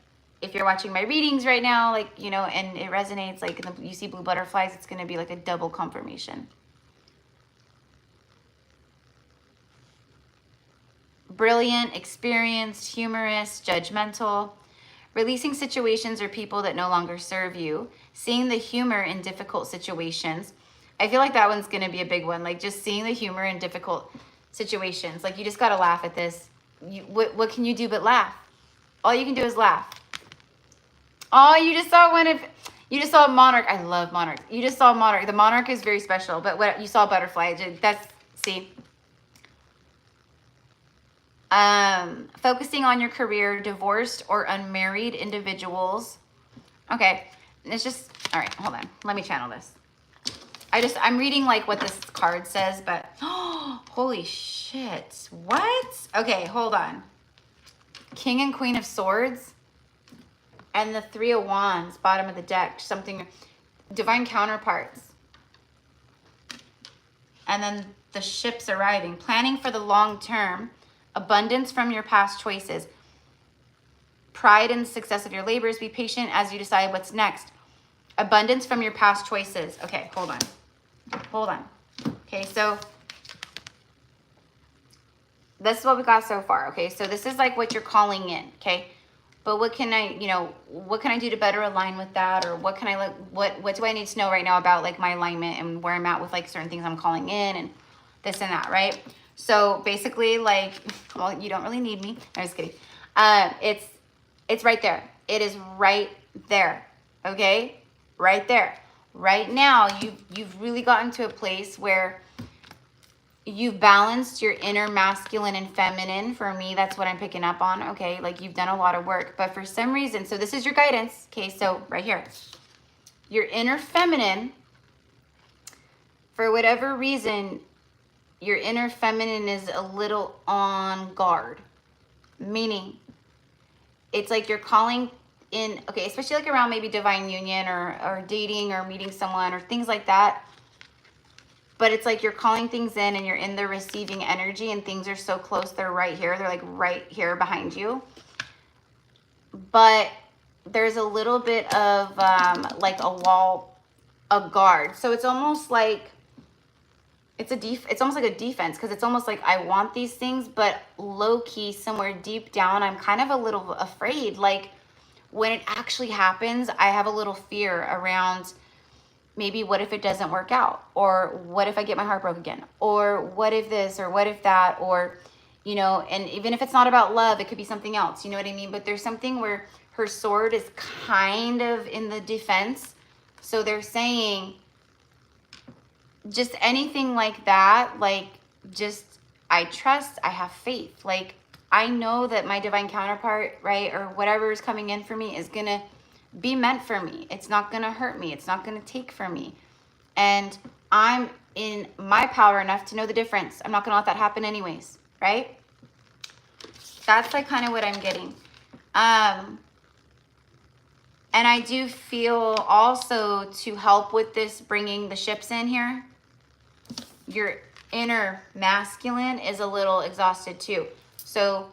if you're watching my readings right now, like, you know, and it resonates, like you see blue butterflies, it's going to be like a double confirmation. Brilliant, experienced, humorous, judgmental, releasing situations or people that no longer serve you, seeing the humor in difficult situations. I feel like that one's going to be a big one. Like, just seeing the humor in difficult situations. Like, you just got to laugh at this. What can you do but laugh? All you can do is laugh. Oh, you just saw you just saw a monarch. I love monarchs. You just saw a monarch. The monarch is very special, but what you saw a butterfly. See. Focusing on your career, divorced or unmarried individuals. Okay. It's just, all right, hold on. Let me channel this. I'm reading like what this card says, but holy shit. What? Okay, hold on. King and Queen of Swords and the Three of Wands, bottom of the deck, something, divine counterparts. And then the ships arriving, planning for the long term, abundance from your past choices, pride in the success of your labors, be patient as you decide what's next. Abundance from your past choices. Okay, hold on. Okay, so this is what we got so far. Okay, so this is like what you're calling in. Okay, but what can I do to better align with that, or what do I need to know right now about like my alignment and where I'm at with like certain things I'm calling in and this and that, right? So basically, like, well, you don't really need me. I'm just kidding. It's right there. It is right there. Okay, right there. Right now, you've really gotten to a place where you've balanced your inner masculine and feminine. For me, that's what I'm picking up on, okay? Like you've done a lot of work, but for some reason, so this is your guidance, okay? So right here, your inner feminine, for whatever reason, your inner feminine is a little on guard, meaning it's like you're calling in, okay, especially like around maybe divine union or dating or meeting someone or things like that. But it's like you're calling things in and you're in the receiving energy and things are so close. They're right here. They're like right here behind you. But there's a little bit of like a wall, a guard. So it's almost like, it's almost like a defense, because it's almost like I want these things, but low key somewhere deep down, I'm kind of a little afraid. Like when it actually happens, I have a little fear around maybe what if it doesn't work out, or what if I get my heart broke again, or what if this, or what if that, or, you know, and even if it's not about love, it could be something else, you know what I mean? But there's something where her sword is kind of in the defense. So they're saying just anything like that, like just, I trust, I have faith. Like I know that my divine counterpart, right, or whatever is coming in for me is gonna be meant for me. It's not going to hurt me. It's not going to take from me. And I'm in my power enough to know the difference. I'm not going to let that happen anyways, right? That's like kind of what I'm getting. And I do feel also, to help with this, bringing the ships in here, your inner masculine is a little exhausted too. So,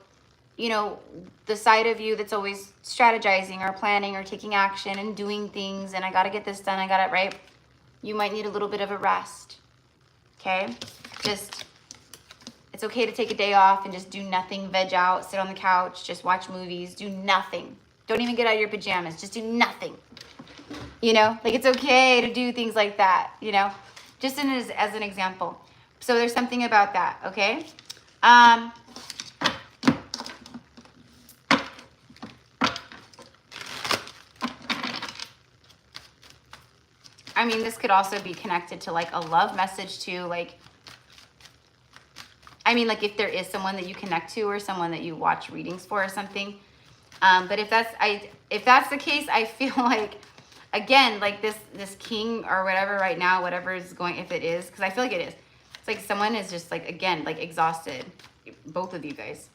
you know, the side of you that's always strategizing or planning or taking action and doing things, and I got to get this done, I got it, right? You might need a little bit of a rest, okay? Just, it's okay to take a day off and just do nothing, veg out, sit on the couch, just watch movies, do nothing. Don't even get out of your pajamas, just do nothing. You know, like it's okay to do things like that, you know, just as an example. So there's something about that, okay? I mean, this could also be connected to like a love message too. Like, I mean, like if there is someone that you connect to or someone that you watch readings for or something. But if that's the case, I feel like, again, like this king or whatever right now, whatever is going, if it is, because I feel like it is. It's like someone is just like, again, like exhausted. Both of you guys.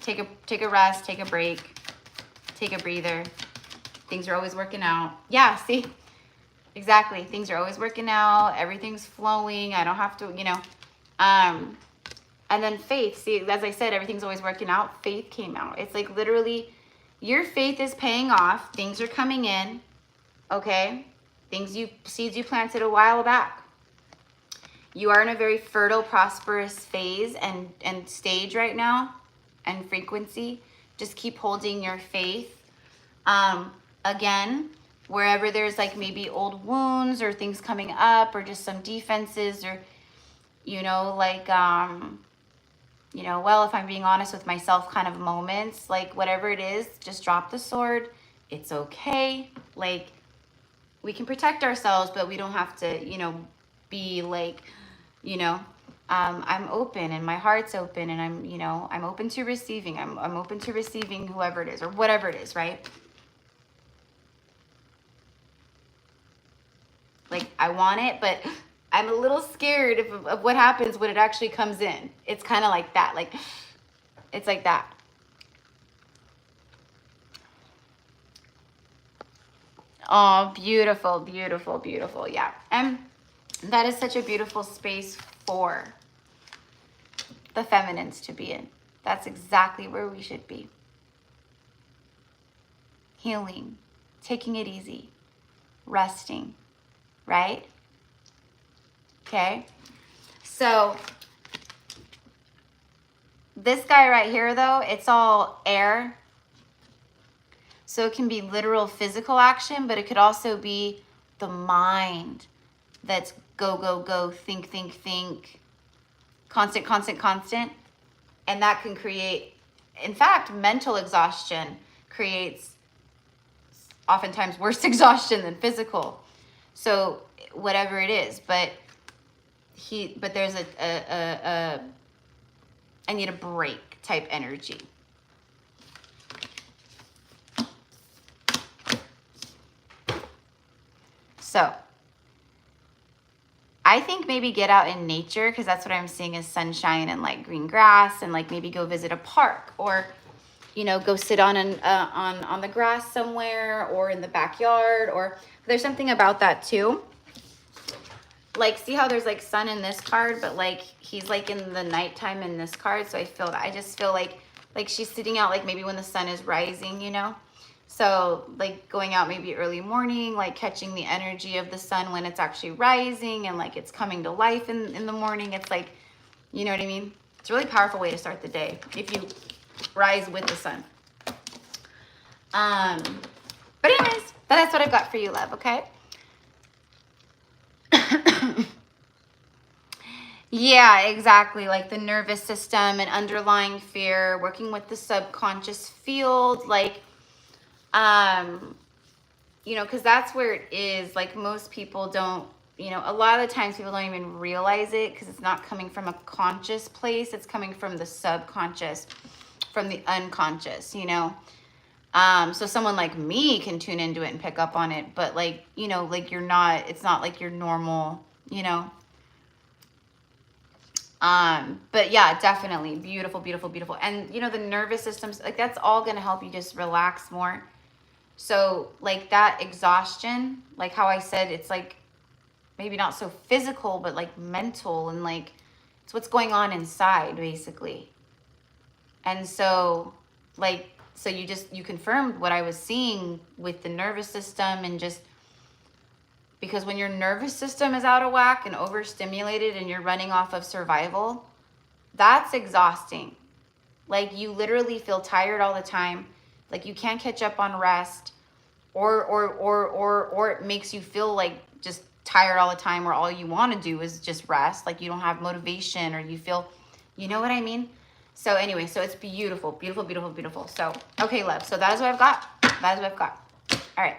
Take a rest, take a break, take a breather. Things are always working out. Yeah, see? Exactly. Things are always working out. Everything's flowing. I don't have to, you know. And then faith. See, as I said, everything's always working out. Faith came out. It's like literally your faith is paying off. Things are coming in. Okay? Seeds you planted a while back. You are in a very fertile, prosperous phase and stage right now, and frequency. Just keep holding your faith. Again, wherever there's like maybe old wounds or things coming up or just some defenses or, you know, like, you know, well, if I'm being honest with myself kind of moments, like whatever it is, just drop the sword. It's okay. Like we can protect ourselves, but we don't have to, you know, be like, you know, I'm open and my heart's open and I'm, you know, I'm open to receiving. I'm open to receiving whoever it is or whatever it is, right? Like, I want it, but I'm a little scared of what happens when it actually comes in. It's kind of like that. Like, it's like that. Oh, beautiful, beautiful, beautiful. Yeah. And that is such a beautiful space for the feminines to be in. That's exactly where we should be. Healing, taking it easy, resting. Right? Okay. So this guy right here though, it's all air. So it can be literal physical action, but it could also be the mind that's go, go, go, think, think, think, constant, constant, constant. And that can create, in fact, mental exhaustion creates oftentimes worse exhaustion than physical. So whatever it is, but but there's a I need a break type energy. So I think maybe get out in nature, because that's what I'm seeing is sunshine and like green grass, and like maybe go visit a park, or you know, go sit on on the grass somewhere, or in the backyard, or there's something about that too. Like, see how there's like sun in this card, but like he's like in the nighttime in this card. So I just feel like she's sitting out like maybe when the sun is rising, you know? So like going out maybe early morning, like catching the energy of the sun when it's actually rising, and like it's coming to life in the morning. It's like, you know what I mean? It's a really powerful way to start the day if you rise with the sun. But anyways, that's what I've got for you, love, okay? Yeah, exactly. Like the nervous system and underlying fear, working with the subconscious field, like, you know, because that's where it is. Like most people don't, you know, a lot of the times people don't even realize it because it's not coming from a conscious place. It's coming from the subconscious, from the unconscious, you know. So someone like me can tune into it and pick up on it, but like, you know, like it's not like your normal, you know. But yeah, definitely beautiful, beautiful, beautiful. And you know, the nervous system's like, that's all going to help you just relax more. So like that exhaustion, like how I said, it's like maybe not so physical, but like mental, and like it's what's going on inside basically. And so like, so you confirmed what I was seeing with the nervous system, and just because when your nervous system is out of whack and overstimulated and you're running off of survival, that's exhausting. Like you literally feel tired all the time. Like you can't catch up on rest, or it makes you feel like just tired all the time, where all you want to do is just rest. Like you don't have motivation, or you feel, you know what I mean? So anyway, so it's beautiful, beautiful, beautiful, beautiful. So, okay, love. So that is what I've got. That is what I've got. All right.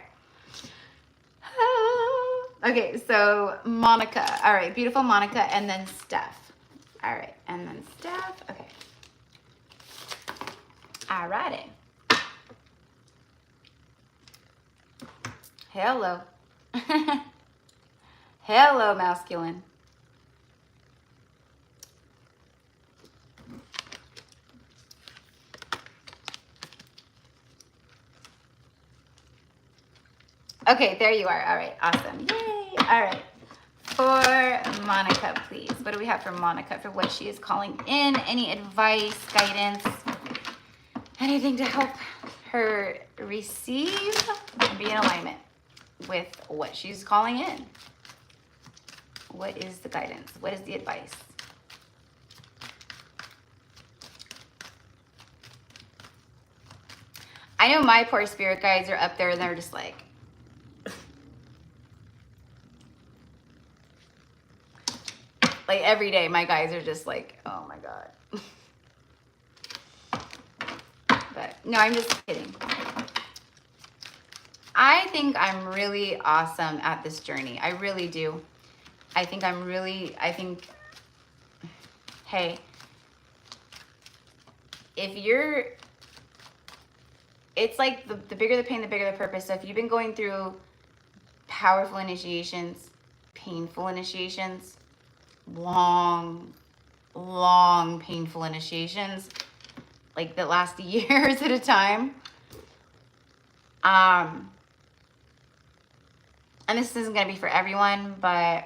Okay, so Monica. All right, beautiful Monica, and then Steph. All right, and then Steph. Okay. All righty. Hello. Hello, masculine. Okay, there you are. All right, awesome. Yay. All right. For Monica, please. What do we have for Monica for what she is calling in? Any advice, guidance, anything to help her receive and be in alignment with what she's calling in? What is the guidance? What is the advice? I know my poor spirit guides are up there and they're just like, like every day, my guys are just like, oh my God. But no, I'm just kidding. I think I'm really awesome at this journey. I really do. I think, hey, if you're, it's like the bigger the pain, the bigger the purpose. So if you've been going through powerful initiations, painful initiations, long painful initiations, like that last years at a time, and this isn't going to be for everyone, but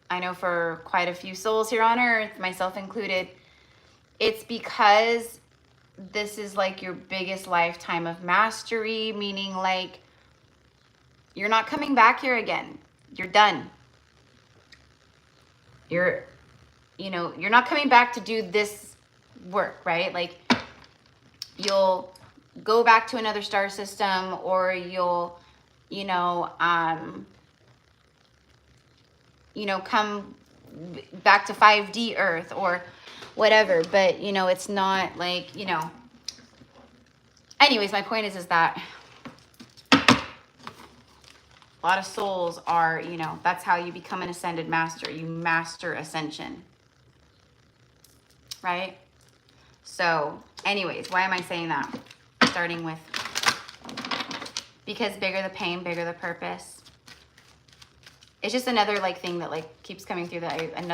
I know for quite a few souls here on earth, myself included, it's because this is like your biggest lifetime of mastery, meaning like you're not coming back here again. You're done. You're not coming back to do this work, right? Like you'll go back to another star system, or you'll, come back to 5D Earth or whatever. But, it's not like, anyways, my point is that A lot of souls are, you know, that's how you become an ascended master. You master ascension, right? So anyways, why am I saying that? Starting with, because bigger the pain, bigger the purpose. It's just another like thing that like keeps coming through that I'm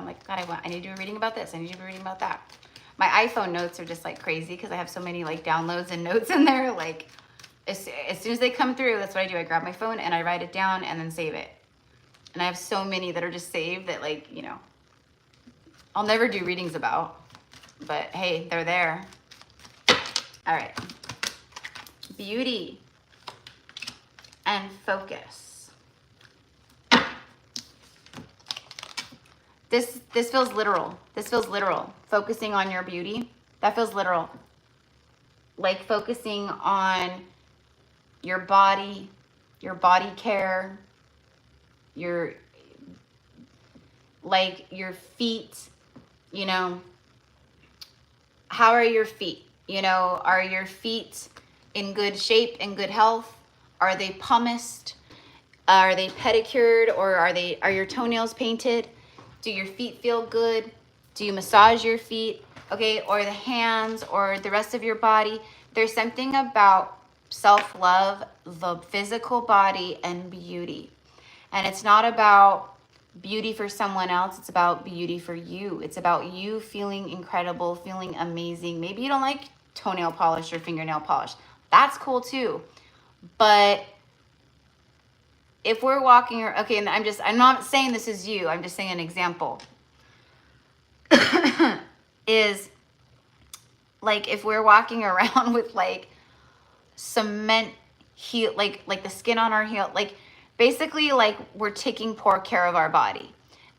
like, God, I need to do a reading about this. I need to do a reading about that. My iPhone notes are just like crazy because I have so many like downloads and notes in there. Like as soon as they come through, that's what I do. I grab my phone and I write it down and then save it. And I have so many that are just saved that like, you know, I'll never do readings about, but hey, they're there. All right. Beauty and focus. This feels literal. This feels literal. Focusing on your beauty, that feels literal. Like focusing on your body care, your feet, you know. How are your feet? You know, are your feet in good shape, in good health? Are they pumiceed? Are they pedicured, or are your toenails painted? Do your feet feel good? Do you massage your feet? Okay, or the hands or the rest of your body? There's something about self-love, the physical body, and beauty. And it's not about beauty for someone else. It's about beauty for you. It's about you feeling incredible, feeling amazing. Maybe you don't like toenail polish or fingernail polish. That's cool too. But if we're walking, okay, and I'm not saying this is you, I'm just saying an example, is like if we're walking around with like cement heel, like the skin on our heel, like basically like we're taking poor care of our body.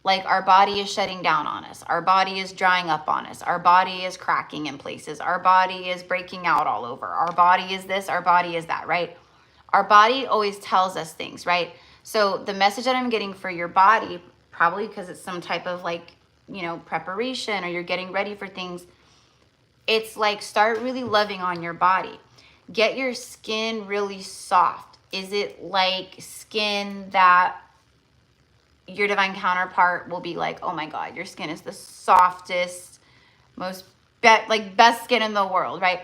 Like our body is shutting down on us. Our body is drying up on us. Our body is cracking in places. Our body is breaking out all over. Our body is this, our body is that, right? Our body always tells us things, right? So the message that I'm getting for your body, probably because it's some type of like, you know, preparation or you're getting ready for things, it's like start really loving on your body. Get your skin really soft. Is it like skin that your divine counterpart will be like, oh my God, your skin is the softest, most best skin in the world, right?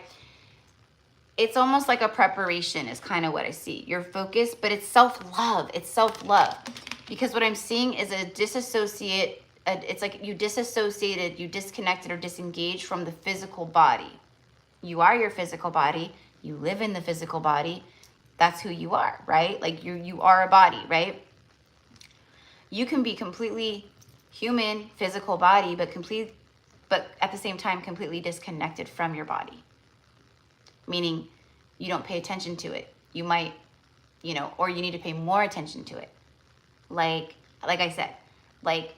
It's almost like a preparation is kind of what I see. You're focused, but it's self-love. It's self-love. Because what I'm seeing is a disassociate, it's like you disassociated, you disconnected or disengaged from the physical body. You are your physical body. You live in the physical body. That's who you are, right? Like you are a body, right? You can be completely human, physical body, but at the same time, completely disconnected from your body. Meaning you don't pay attention to it. You might, you know, or you need to pay more attention to it. Like I said, like,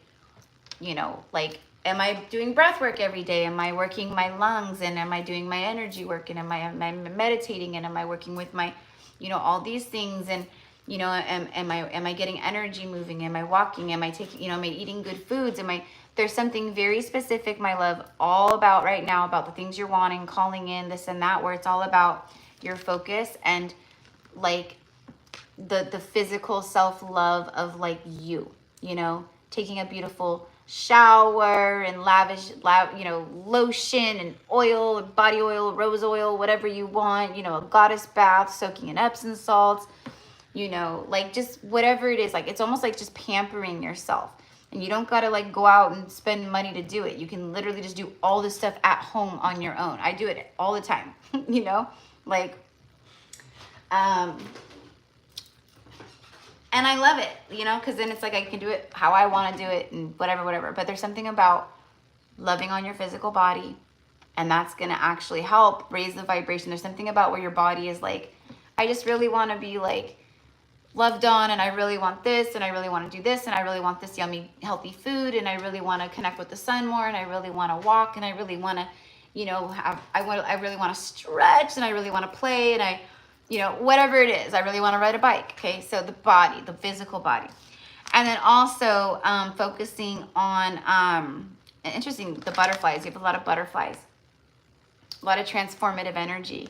you know, like, am I doing breath work every day? Am I working my lungs? And am I doing my energy work? And am I meditating? And am I working with my, you know, all these things? And, you know, am I getting energy moving? Am I walking? Am I taking, you know, am I eating good foods? There's something very specific, my love, all about right now, about the things you're wanting, calling in, this and that, where it's all about your focus and like the physical self-love of like you know, taking a beautiful shower and lavish, you know, lotion and oil, body oil, rose oil, whatever you want, you know, a goddess bath, soaking in Epsom salts, you know, like just whatever it is, like it's almost like just pampering yourself. And you don't got to like go out and spend money to do it. You can literally just do all this stuff at home on your own. I do it all the time, you know, like, and I love it, you know, because then it's like I can do it how I want to do it and whatever. But there's something about loving on your physical body, and that's going to actually help raise the vibration. There's something about where your body is like, I just really want to be like loved on, and I really want this, and I really want to do this, and I really want this yummy healthy food, and I really want to connect with the sun more, and I really want to walk, and I really want to, you know, I really want to stretch, and I really want to play, and I, you know, whatever it is, I really want to ride a bike. Okay, so the body, the physical body. And then also focusing on interesting, the butterflies. You have a lot of butterflies, a lot of transformative energy.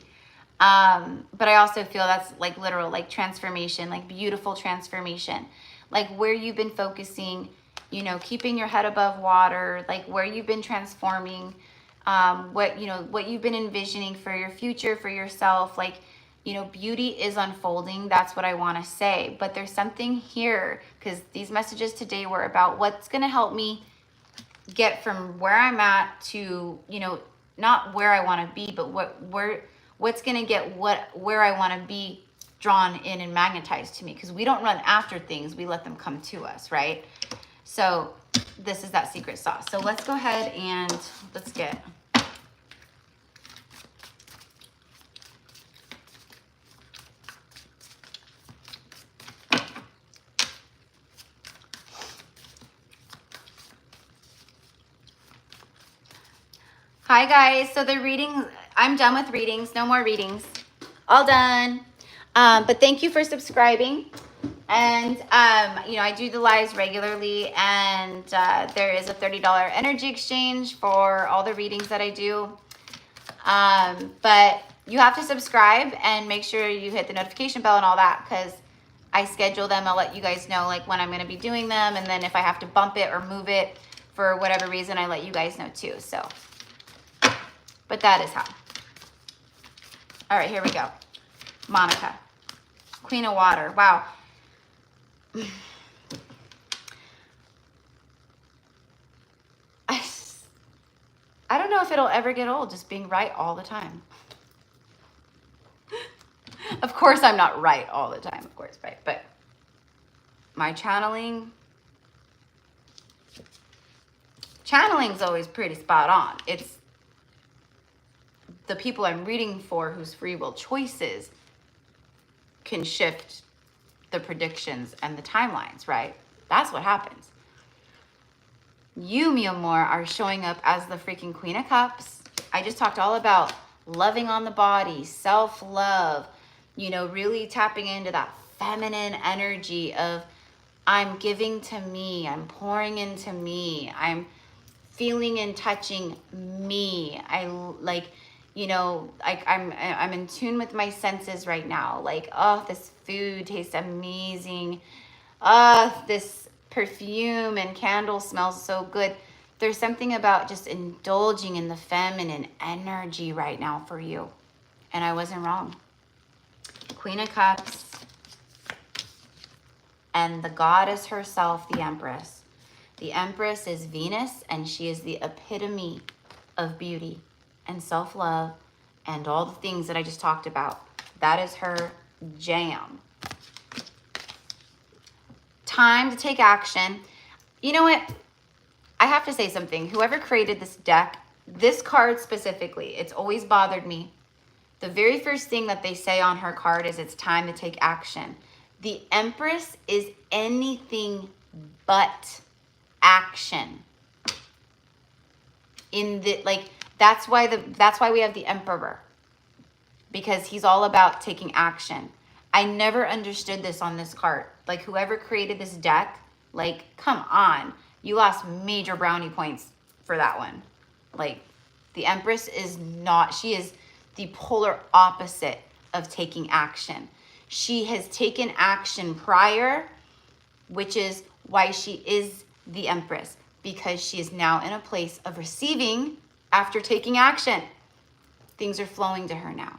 But I also feel that's like literal, like transformation, like beautiful transformation, like where you've been focusing, you know, keeping your head above water, like where you've been transforming, what, you know, what you've been envisioning for your future, for yourself, like, you know, beauty is unfolding. That's what I want to say. But there's something here, because these messages today were about what's going to help me get from where I'm at to, you know, not where I want to be, but what's going to get where I want to be drawn in and magnetized to me. Because we don't run after things, we let them come to us, right? So this is that secret sauce. So let's go ahead and let's get... Hi guys, so the readings, I'm done with readings, no more readings, all done. But thank you for subscribing. And, you know, I do the lives regularly, and there is a $30 energy exchange for all the readings that I do. But you have to subscribe and make sure you hit the notification bell and all that, because I schedule them. I'll let you guys know like when I'm going to be doing them. And then if I have to bump it or move it for whatever reason, I let you guys know too. So, but that is how. All right, here we go. Monica, Queen of Water. Wow. I don't know if it'll ever get old just being right all the time. Of course I'm not right all the time, of course, right? But my channeling's always pretty spot on. It's the people I'm reading for whose free will choices can shift the predictions and the timelines, right? That's what happens. You, mi amor, are showing up as the freaking Queen of Cups. I just talked all about loving on the body, self-love, you know, really tapping into that feminine energy of I'm giving to me, I'm pouring into me, I'm feeling and touching me. I like, you know, like I'm in tune with my senses right now. Like, oh, this food tastes amazing. This perfume and candle smells so good. There's something about just indulging in the feminine energy right now for you. And I wasn't wrong. Queen of Cups and the goddess herself, the Empress. The Empress is Venus, and she is the epitome of beauty and self-love and all the things that I just talked about. That is her jam. Time to take action. You know what? I have to say something. Whoever created this deck, this card specifically, it's always bothered me. The very first thing that they say on her card is it's time to take action. The Empress is anything but action. In the like, that's why we have the Emperor, because he's all about taking action. I never understood this on this card. Like, whoever created this deck, like, come on. You lost major brownie points for that one. Like, the Empress is not, she is the polar opposite of taking action. She has taken action prior, which is why she is the Empress, because she is now in a place of receiving after taking action. Things are flowing to her now.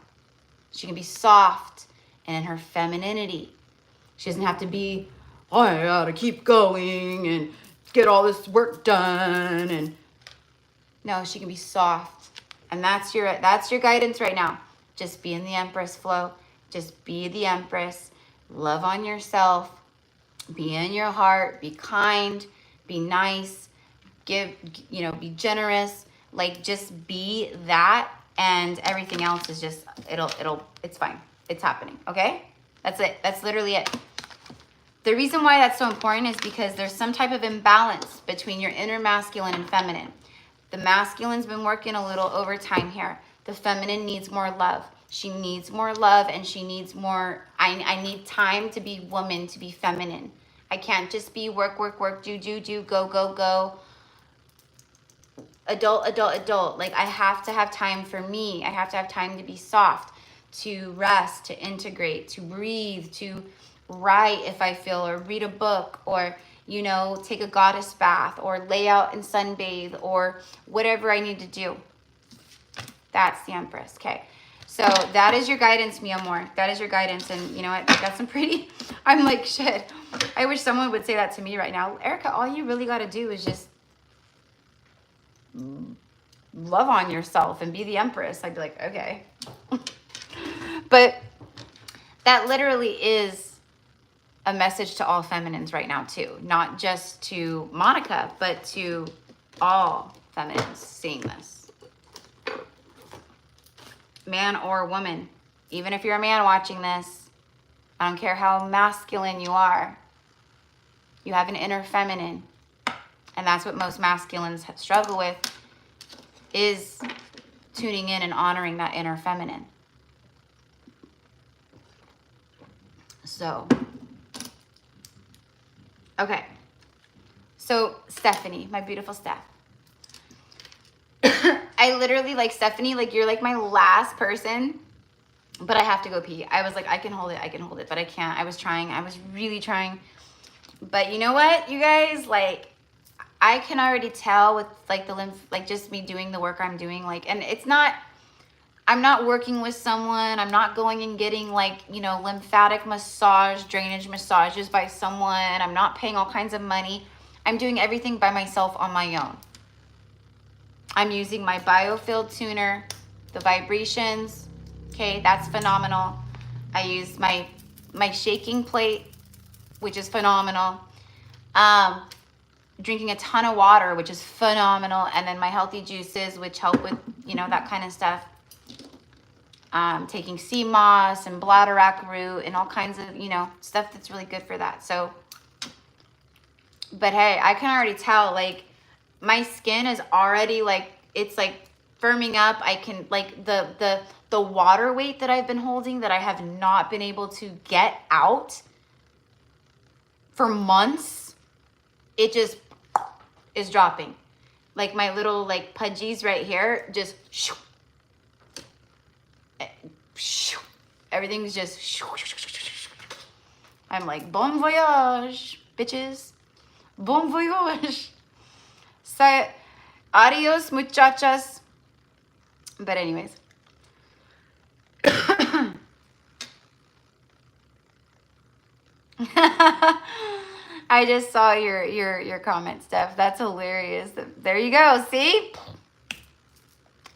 She can be soft and in her femininity. She doesn't have to be, oh, I gotta keep going and get all this work done. And no, she can be soft. And that's your guidance right now. Just be in the Empress flow. Just be the Empress. Love on yourself. Be in your heart. Be kind. Be nice. Give, you know, be generous. Like, just be that, and everything else is just, it's fine. It's happening, okay? That's it. That's literally it. The reason why that's so important is because there's some type of imbalance between your inner masculine and feminine. The masculine's been working a little overtime here. The feminine needs more love. She needs more love, and she needs more, I need time to be woman, to be feminine. I can't just be work, work, work, do, go, go, go. Adult. Like, I have to have time for me. I have to have time to be soft. to rest, to integrate, to breathe, to write if I feel, or read a book, or, you know, take a goddess bath, or lay out and sunbathe, or whatever I need to do. That's the Empress. Okay. So that is your guidance, mi amor. That is your guidance. And you know what? I got some pretty, I'm like, shit. I wish someone would say that to me right now. Erica, all you really got to do is just love on yourself and be the Empress. I'd be like, okay. But that literally is a message to all feminines right now too. Not just to Monica, but to all feminines seeing this. Man or woman. Even if you're a man watching this, I don't care how masculine you are. You have an inner feminine. And that's what most masculines struggle with, is tuning in and honoring that inner feminine. So, okay. So, Stephanie, my beautiful Steph. I literally, like, Stephanie, like, you're like my last person, but I have to go pee. I was like, I can hold it, but I can't. I was really trying. But you know what, you guys, like, I can already tell with, like, the lymph, like, just me doing the work I'm doing, like, and it's not, I'm not working with someone. I'm not going and getting, like, you know, lymphatic massage, drainage massages by someone. I'm not paying all kinds of money. I'm doing everything by myself on my own. I'm using my biofield tuner, the vibrations. Okay, that's phenomenal. I use my shaking plate, which is phenomenal. Drinking a ton of water, which is phenomenal. And then my healthy juices, which help with, you know, that kind of stuff. Taking sea moss and bladderwrack root and all kinds of, you know, stuff that's really good for that. So, but hey, I can already tell, like, my skin is already, like, it's like firming up. I can, like, the water weight that I've been holding that I have not been able to get out for months, it just is dropping. Like, my little, like, pudgies right here, just shoo, shoo, everything's just shoo. I'm like, bon voyage, bitches. Bon voyage. So, adios, muchachas. But anyways. I just saw your comment, Steph. That's hilarious. There you go. See?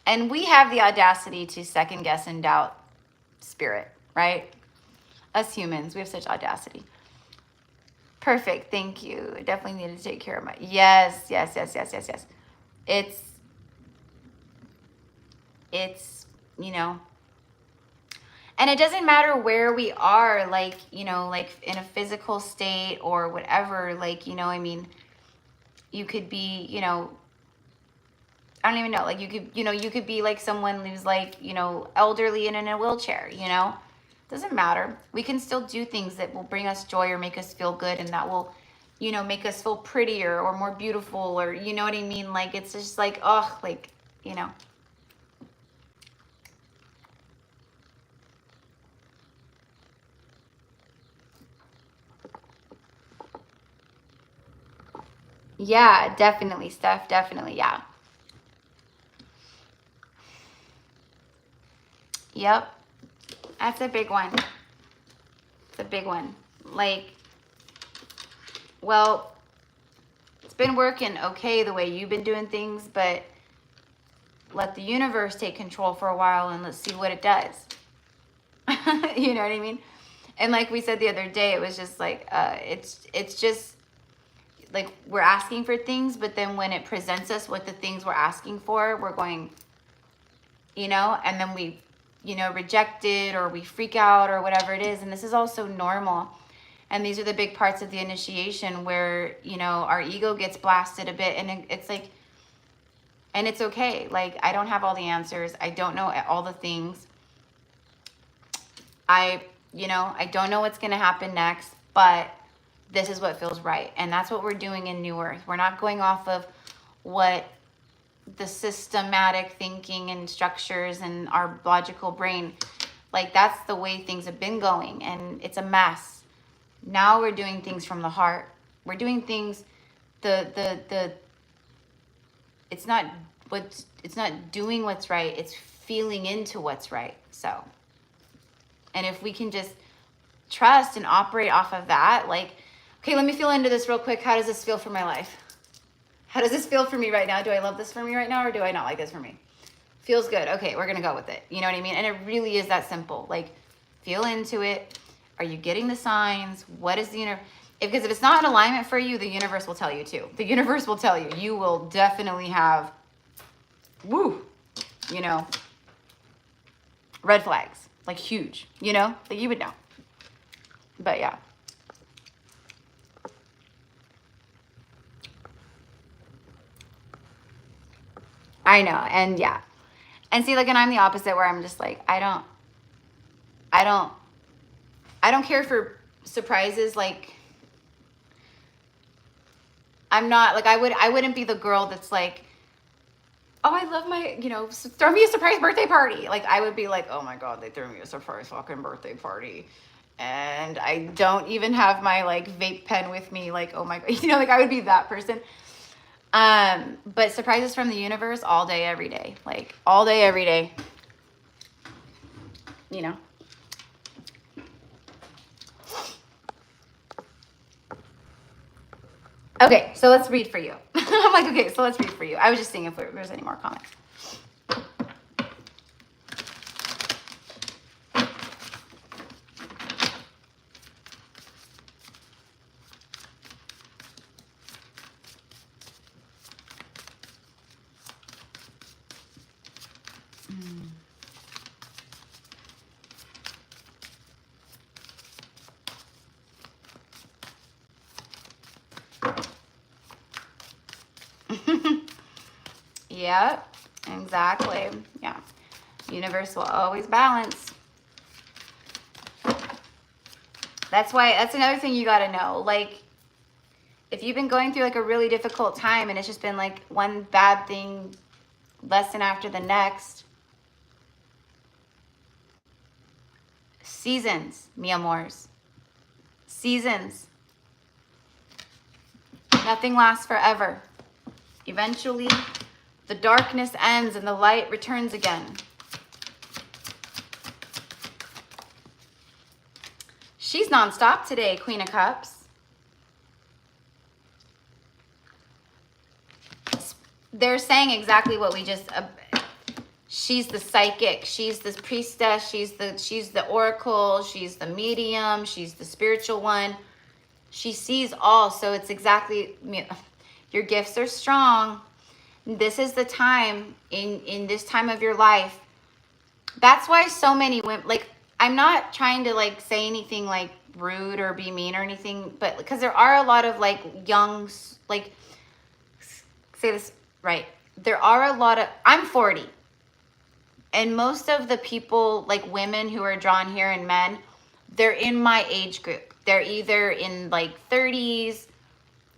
And we have the audacity to second guess and doubt spirit, right? Us humans, we have such audacity. Perfect. Thank you. I definitely need to take care of my... Yes. It's, you know... And it doesn't matter where we are, like, you know, like in a physical state or whatever, like, you know, I mean, you could be, you know, I don't even know, like, you could be like someone who's, like, you know, elderly and in a wheelchair, you know, doesn't matter. We can still do things that will bring us joy or make us feel good, and that will, you know, make us feel prettier or more beautiful, or, you know what I mean? Like, it's just like, oh, like, you know. Yeah, definitely, Steph. Definitely, yeah. Yep. That's a big one. It's a big one. Like, well, it's been working okay the way you've been doing things, but let the universe take control for a while and let's see what it does. You know what I mean? And like we said the other day, it was just like, it's just like we're asking for things, but then when it presents us with the things we're asking for, we're going, you know, and then we, you know, reject it or we freak out or whatever it is. And this is also normal. And these are the big parts of the initiation where, you know, our ego gets blasted a bit, and it's like, and it's okay. Like, I don't have all the answers. I don't know all the things. You know, I don't know what's going to happen next, but this is what feels right. And that's what we're doing in New Earth. We're not going off of what the systematic thinking and structures and our logical brain, Like, that's the way things have been going, and it's a mess. Now we're doing things from the heart. We're doing things, it's not doing what's right, it's feeling into what's right. So, and if we can just trust and operate off of that, like, okay, let me feel into this real quick. How does this feel for my life? How does this feel for me right now? Do I love this for me right now, or do I not like this for me? Feels good. Okay, we're gonna go with it. You know what I mean? And it really is that simple. Like, feel into it. Are you getting the signs? What is the universe? Because if it's not in alignment for you, the universe will tell you too. The universe will tell you. You will definitely have, woo, you know, red flags, like huge, you know, like you would know. But yeah. I know. And yeah. And see, like, and I'm the opposite, where I'm just like, I don't care for surprises. Like, I'm not like, I wouldn't be the girl that's like, oh, I love my, you know, throw me a surprise birthday party. Like, I would be like, oh my God, they threw me a surprise fucking birthday party. And I don't even have my like vape pen with me. Like, oh my God, you know, like I would be that person. But surprises from the universe all day, every day, like all day, every day, you know. Okay, so let's read for you. I'm like, okay, so let's read for you. I was just seeing if there's any more comments. Yep, exactly. Yeah. Universe will always balance. That's why, that's another thing you got to know. Like, if you've been going through like a really difficult time and it's just been like one bad thing, lesson after the next. Seasons, mi amors. Seasons. Nothing lasts forever. Eventually, the darkness ends and the light returns again. She's nonstop today, Queen of Cups. They're saying exactly what we just... she's the psychic. She's the priestess. She's the oracle. She's the medium. She's the spiritual one. She sees all. So it's exactly... Your gifts are strong. This is the time in this time of your life. That's why so many women, like, I'm not trying to like say anything like rude or be mean or anything, but because there are a lot of like young, like, say this right. There are a lot of, I'm 40. And most of the people, like women who are drawn here and men, they're in my age group. They're either in like 30s,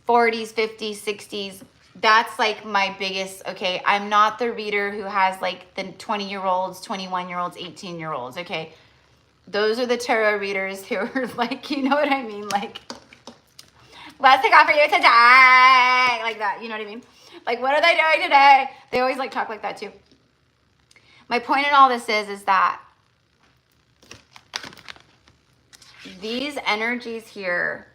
40s, 50s, 60s. That's like my biggest, okay, I'm not the reader who has like the 20-year-olds, 21-year-olds, 18-year-olds, okay? Those are the tarot readers who are like, you know what I mean? Like, let's take off for you today. Like that, you know what I mean? Like, what are they doing today? They always like talk like that too. My point in all this is that these energies here,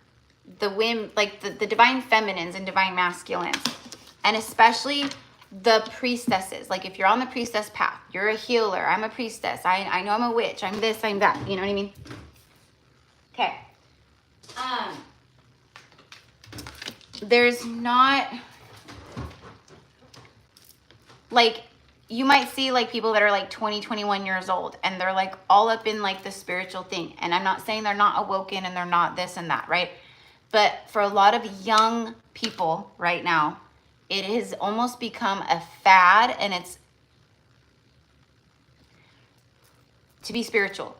the women, like the divine feminines and divine masculines, and especially the priestesses. Like if you're on the priestess path, you're a healer, I'm a priestess, I know I'm a witch, I'm this, I'm that, you know what I mean? Okay. There's not, like, you might see like people that are like 20, 21 years old and they're like all up in like the spiritual thing. And I'm not saying they're not awoken and they're not this and that, right? But for a lot of young people right now, it has almost become a fad, and it's to be spiritual,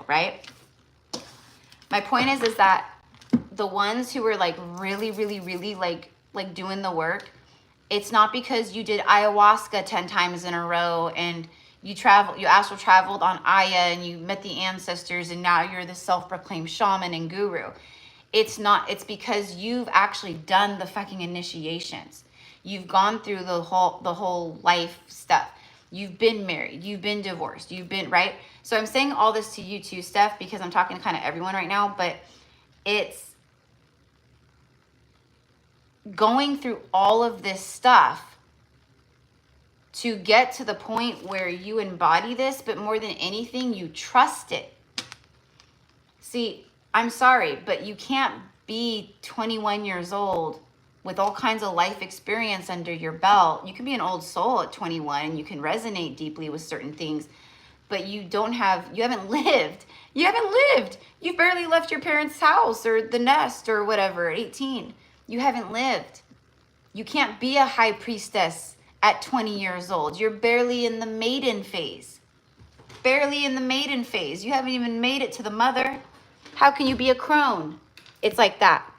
right? My point is that the ones who are like really, really, really like doing the work, it's not because you did ayahuasca 10 times in a row and you astral traveled on Aya and you met the ancestors and now you're the self-proclaimed shaman and guru. It's not, it's because you've actually done the fucking initiations. You've gone through the whole life stuff. You've been married, you've been divorced, you've been, right? So I'm saying all this to you too, Steph, because I'm talking to kind of everyone right now, but it's going through all of this stuff to get to the point where you embody this, but more than anything, you trust it. See, I'm sorry, but you can't be 21 years old with all kinds of life experience under your belt. You can be an old soul at 21 and you can resonate deeply with certain things, but you haven't lived. You haven't lived. You've barely left your parents' house or the nest or whatever at 18. You haven't lived. You can't be a high priestess at 20 years old. You're barely in the maiden phase. Barely in the maiden phase. You haven't even made it to the mother. How can you be a crone? It's like that.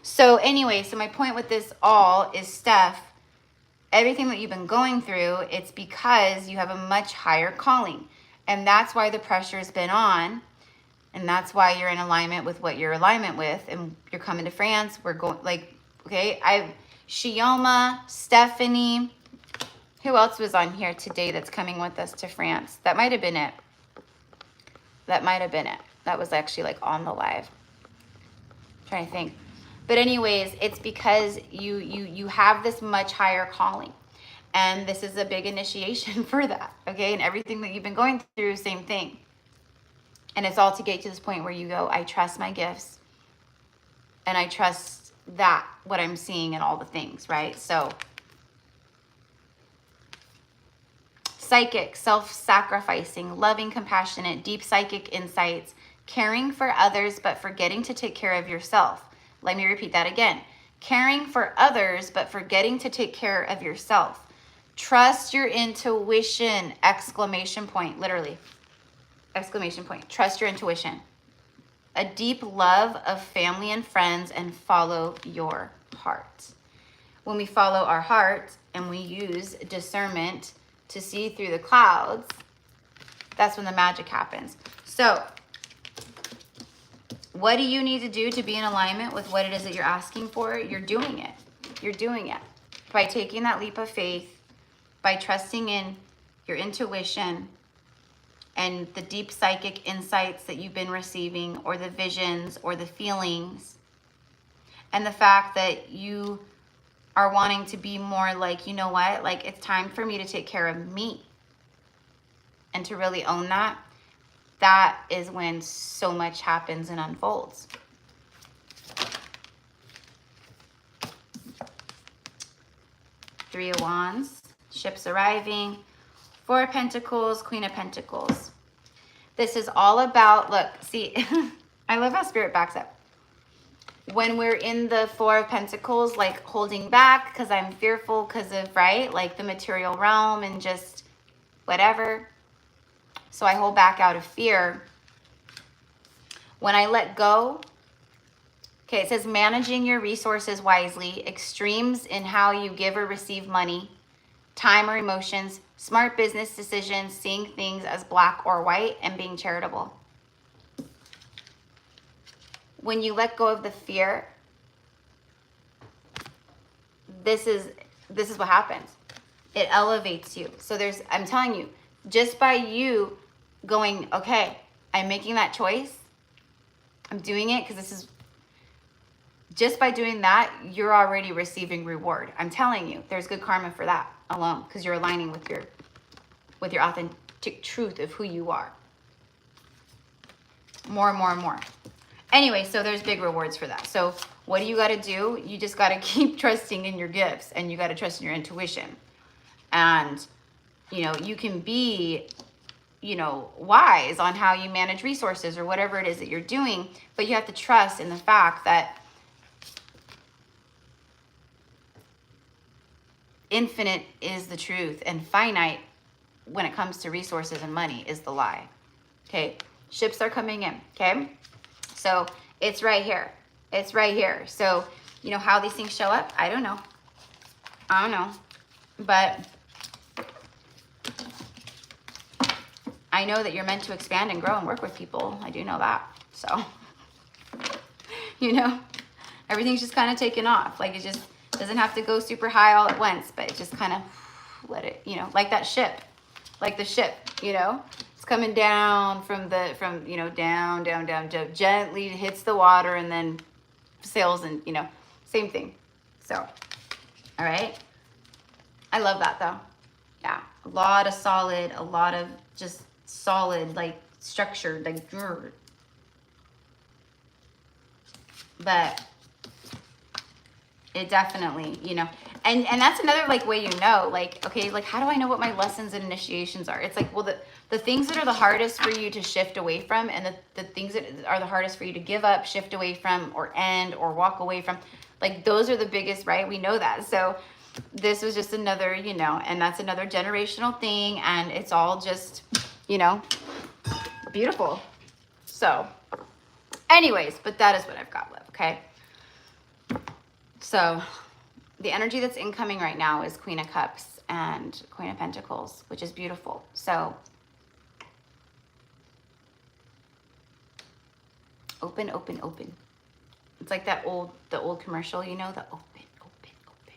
So anyway, so my point with this all is, Steph, everything that you've been going through, it's because you have a much higher calling. And that's why the pressure's been on. And that's why you're in alignment with what you're alignment with. And you're coming to France. We're going, like, okay, Shioma, Stephanie. Who else was on here today that's coming with us to France? That might have been it. That might have been it. That was actually like on the live. I'm trying to think. But anyways, it's because you have this much higher calling. And this is a big initiation for that, okay? And everything that you've been going through, same thing. And it's all to get to this point where you go, I trust my gifts. And I trust that, what I'm seeing and all the things, right? So, psychic, self-sacrificing, loving, compassionate, deep psychic insights, caring for others, but forgetting to take care of yourself. Let me repeat that again. Caring for others, but forgetting to take care of yourself. Trust your intuition, exclamation point, literally. Exclamation point. Trust your intuition. A deep love of family and friends, and follow your heart. When we follow our heart and we use discernment to see through the clouds, that's when the magic happens. So, what do you need to do to be in alignment with what it is that you're asking for? You're doing it. You're doing it. By taking that leap of faith, by trusting in your intuition and the deep psychic insights that you've been receiving, or the visions or the feelings, and the fact that you are wanting to be more like, you know what, like, it's time for me to take care of me, and to really own that. That is when so much happens and unfolds. Three of Wands, ships arriving, Four of Pentacles, Queen of Pentacles. This is all about, look, see, I love how Spirit backs up. When we're in the Four of Pentacles, like holding back because I'm fearful because of, right, like the material realm and just whatever. So I hold back out of fear. When I let go, okay, it says managing your resources wisely, extremes in how you give or receive money, time or emotions, smart business decisions, seeing things as black or white, and being charitable. When you let go of the fear, this is what happens. It elevates you. So I'm telling you, just by you going, okay, I'm making that choice, I'm doing it because this is, just by doing that, you're already receiving reward. I'm telling you, there's good karma for that alone, because you're aligning with your authentic truth of who you are. More and more and more. Anyway, so there's big rewards for that. So what do you got to do? You just got to keep trusting in your gifts, and you got to trust in your intuition. And, you know, you can be, you know, wise on how you manage resources or whatever it is that you're doing, but you have to trust in the fact that infinite is the truth and finite when it comes to resources and money is the lie. Okay, ships are coming in. Okay, so it's right here. It's right here. So, you know how these things show up? I don't know. I don't know. But I know that you're meant to expand and grow and work with people. I do know that. So, you know, everything's just kind of taken off. Like, it just doesn't have to go super high all at once, but it just kind of let it, you know, like that ship, like the ship, you know, it's coming down from, you know, down, gently hits the water and then sails, and, you know, same thing. So, all right. I love that though. Yeah. A lot of solid, a lot of just solid, like structured, like, but it definitely, you know, and that's another like way, you know, like, okay, like, how do I know what my lessons and initiations are? It's like, well, the things that are the hardest for you to shift away from, and the things that are the hardest for you to give up, shift away from, or end, or walk away from, like, those are the biggest, right? We know that. So this was just another, you know, and that's another generational thing, and it's all just, you know, beautiful. So anyways, but that is what I've got left, okay? So the energy that's incoming right now is Queen of Cups and Queen of Pentacles, which is beautiful. So open, open, open. It's like that the old commercial, you know, the open, open, open,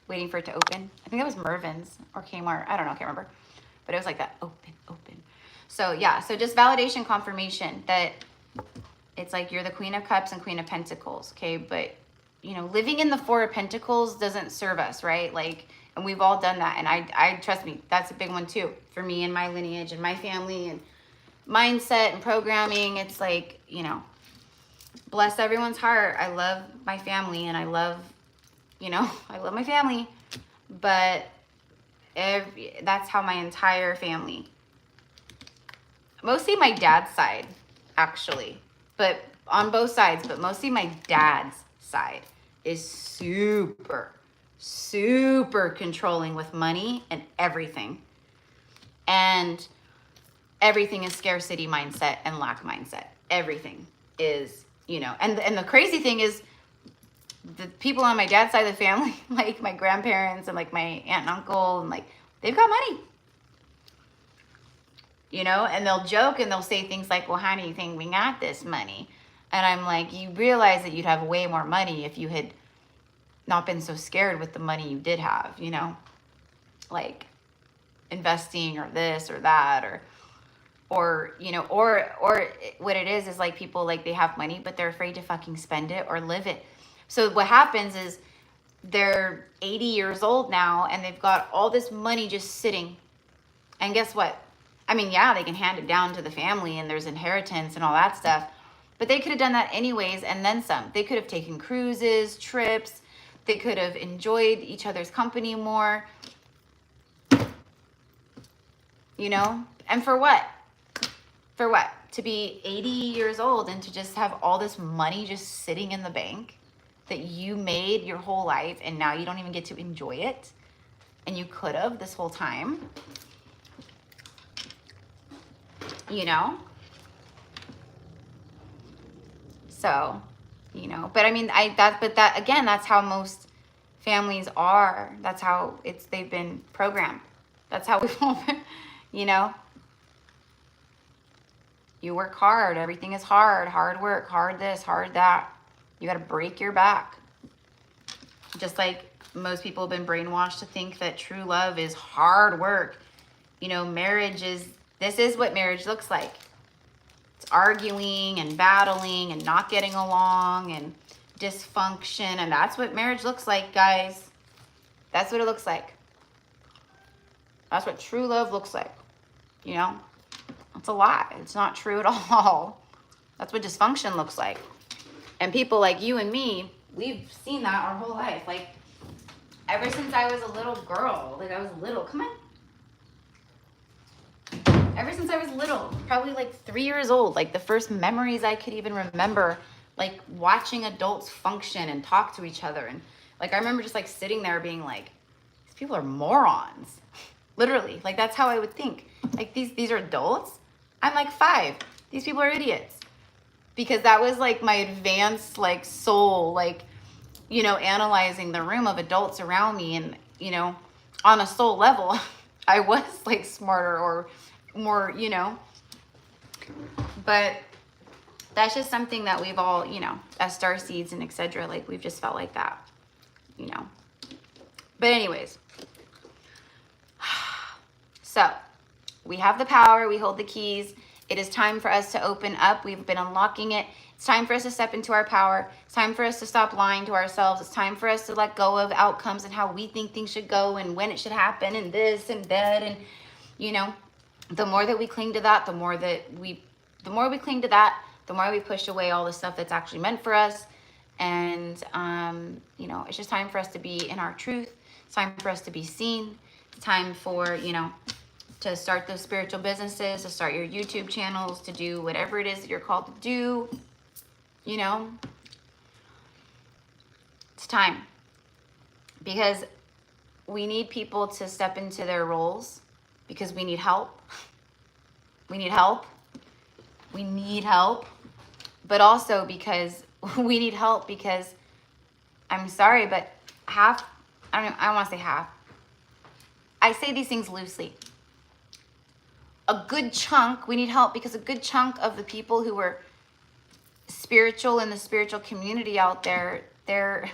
waiting for it to open. I think that was Mervyn's or Kmart. I don't know, I can't remember. But it was like that, open, open. So yeah, so just validation, confirmation that it's like you're the Queen of Cups and Queen of Pentacles, okay? But, you know, living in the Four of Pentacles doesn't serve us, right? Like, and we've all done that. And I trust me, that's a big one too for me and my lineage and my family and mindset and programming. It's like, you know, bless everyone's heart. I love my family, and I love, you know, I love my family, but that's how my entire family, mostly my dad's side, actually, but on both sides, but mostly my dad's side is super, super controlling with money and everything. And everything is scarcity mindset and lack mindset. Everything is, you know, and the crazy thing is the people on my dad's side of the family, like my grandparents and like my aunt and uncle, and like, they've got money, you know, and they'll joke and they'll say things like, well, how do you think we got this money? And I'm like, you realize that you'd have way more money if you had not been so scared with the money you did have, you know, like investing or this or that, or, you know, or what it is like people, like, they have money, but they're afraid to fucking spend it or live it. So what happens is they're 80 years old now and they've got all this money just sitting. And guess what? I mean, yeah, they can hand it down to the family and there's inheritance and all that stuff, but they could have done that anyways and then some. They could have taken cruises, trips. They could have enjoyed each other's company more, you know? And for what? For what? To be 80 years old and to just have all this money just sitting in the bank that you made your whole life, and now you don't even get to enjoy it, and you could have this whole time, you know? So, you know, but I mean, that again, that's how most families are. That's how they've been programmed. That's how we've all been, you know? You work hard. Everything is hard. Hard work. Hard this. Hard that. You got to break your back. Just like most people have been brainwashed to think that true love is hard work. You know, this is what marriage looks like. It's arguing and battling and not getting along and dysfunction. And that's what marriage looks like, guys. That's what it looks like. That's what true love looks like. You know? It's a lie. It's not true at all. That's what dysfunction looks like. And people like you and me, we've seen that our whole life. Like, ever since I was a little girl, like I was little, come on. Ever since I was little, probably like 3 years old, like the first memories I could even remember, like watching adults function and talk to each other. And like, I remember just like sitting there being like, these people are morons. Literally, like that's how I would think. Like these are adults. I'm like 5. These people are idiots. Because that was like my advanced like soul, like, you know, analyzing the room of adults around me. And, you know, on a soul level, I was like smarter or more, you know. But that's just something that we've all, you know, as star seeds and etc. Like we've just felt like that, you know. But anyways, so we have the power, we hold the keys. It is time for us to open up. We've been unlocking it. It's time for us to step into our power. It's time for us to stop lying to ourselves. It's time for us to let go of outcomes and how we think things should go and when it should happen and this and that. And, you know, the more that we cling to that, the more we cling to that, the more we push away all the stuff that's actually meant for us. And, you know, it's just time for us to be in our truth. It's time for us to be seen. It's time for, you know, to start those spiritual businesses, to start your YouTube channels, to do whatever it is that you're called to do. You know, it's time, because we need people to step into their roles, because we need help. We need help. We need help. But also because we need help because, I'm sorry, but half, I don't want to say half. I say these things loosely. A good chunk, we need help because a good chunk of the people who were spiritual in the spiritual community out there, they're,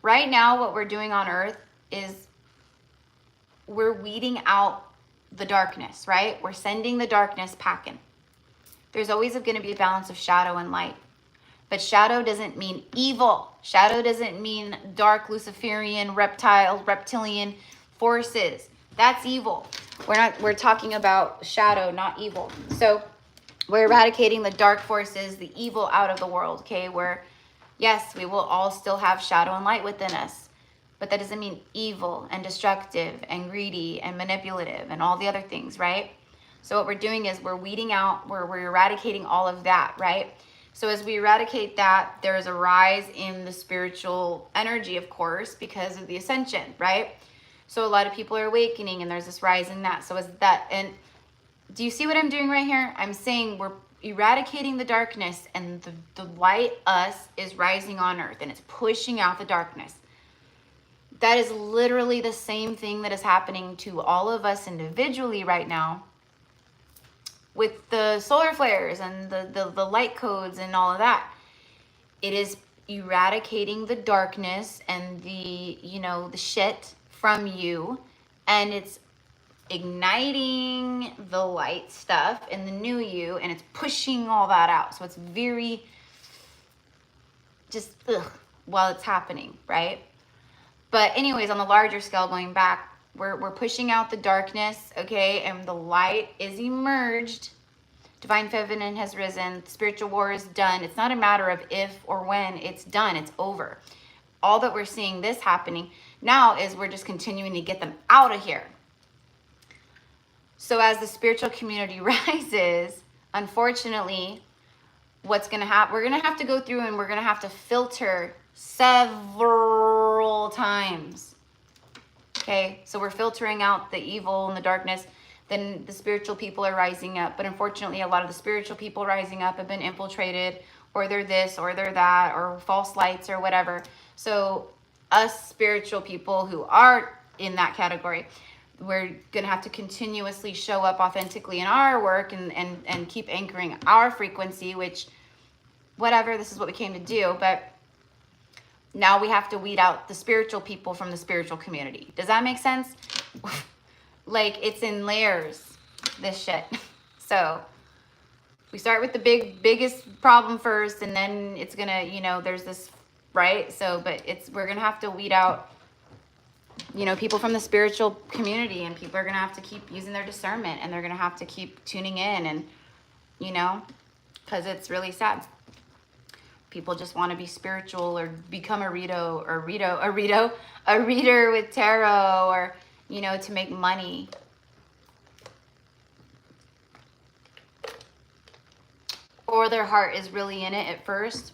right now what we're doing on earth is we're weeding out the darkness, right? We're sending the darkness packing. There's always going to be a balance of shadow and light. But shadow doesn't mean evil. Shadow doesn't mean dark Luciferian, reptilian forces. That's evil. We're talking about shadow, not evil. So we're eradicating the dark forces, the evil out of the world, okay? Where, yes, we will all still have shadow and light within us, but that doesn't mean evil and destructive and greedy and manipulative and all the other things, right? So what we're doing is we're weeding out, we're eradicating all of that, right? So as we eradicate that, there is a rise in the spiritual energy, of course, because of the ascension, right? So a lot of people are awakening and there's this rise in that. So as that, and do you see what I'm doing right here? I'm saying we're eradicating the darkness and the light us is rising on earth and it's pushing out the darkness. That is literally the same thing that is happening to all of us individually right now with the solar flares and the light codes and all of that. It is eradicating the darkness and the, you know, the shit from you, and it's igniting the light stuff and the new you, and it's pushing all that out. So it's very just while it's happening, right? But anyways, on the larger scale, going back, we're pushing out the darkness, okay, and the light is emerged. Divine feminine has risen. The spiritual war is done. It's not a matter of if or when. It's done. It's over. All that we're seeing this happening now is we're just continuing to get them out of here. So as the spiritual community rises, unfortunately, what's going to happen, we're going to have to go through and we're going to have to filter several times. Okay, so we're filtering out the evil and the darkness. Then the spiritual people are rising up. But unfortunately, a lot of the spiritual people rising up have been infiltrated, or they're this, or they're that, or false lights, or whatever. So us spiritual people who are in that category, we're going to have to continuously show up authentically in our work and keep anchoring our frequency, which, whatever, this is what we came to do. But now we have to weed out the spiritual people from the spiritual community. Does that make sense? Like, it's in layers, this shit. So we start with the biggest problem first, and then it's gonna, you know, there's this, right? So, but we're gonna have to weed out, you know, people from the spiritual community, and people are gonna have to keep using their discernment, and they're gonna have to keep tuning in, and, you know, because it's really sad. People just want to be spiritual or become a reader with tarot, or, you know, to make money. Or their heart is really in it at first,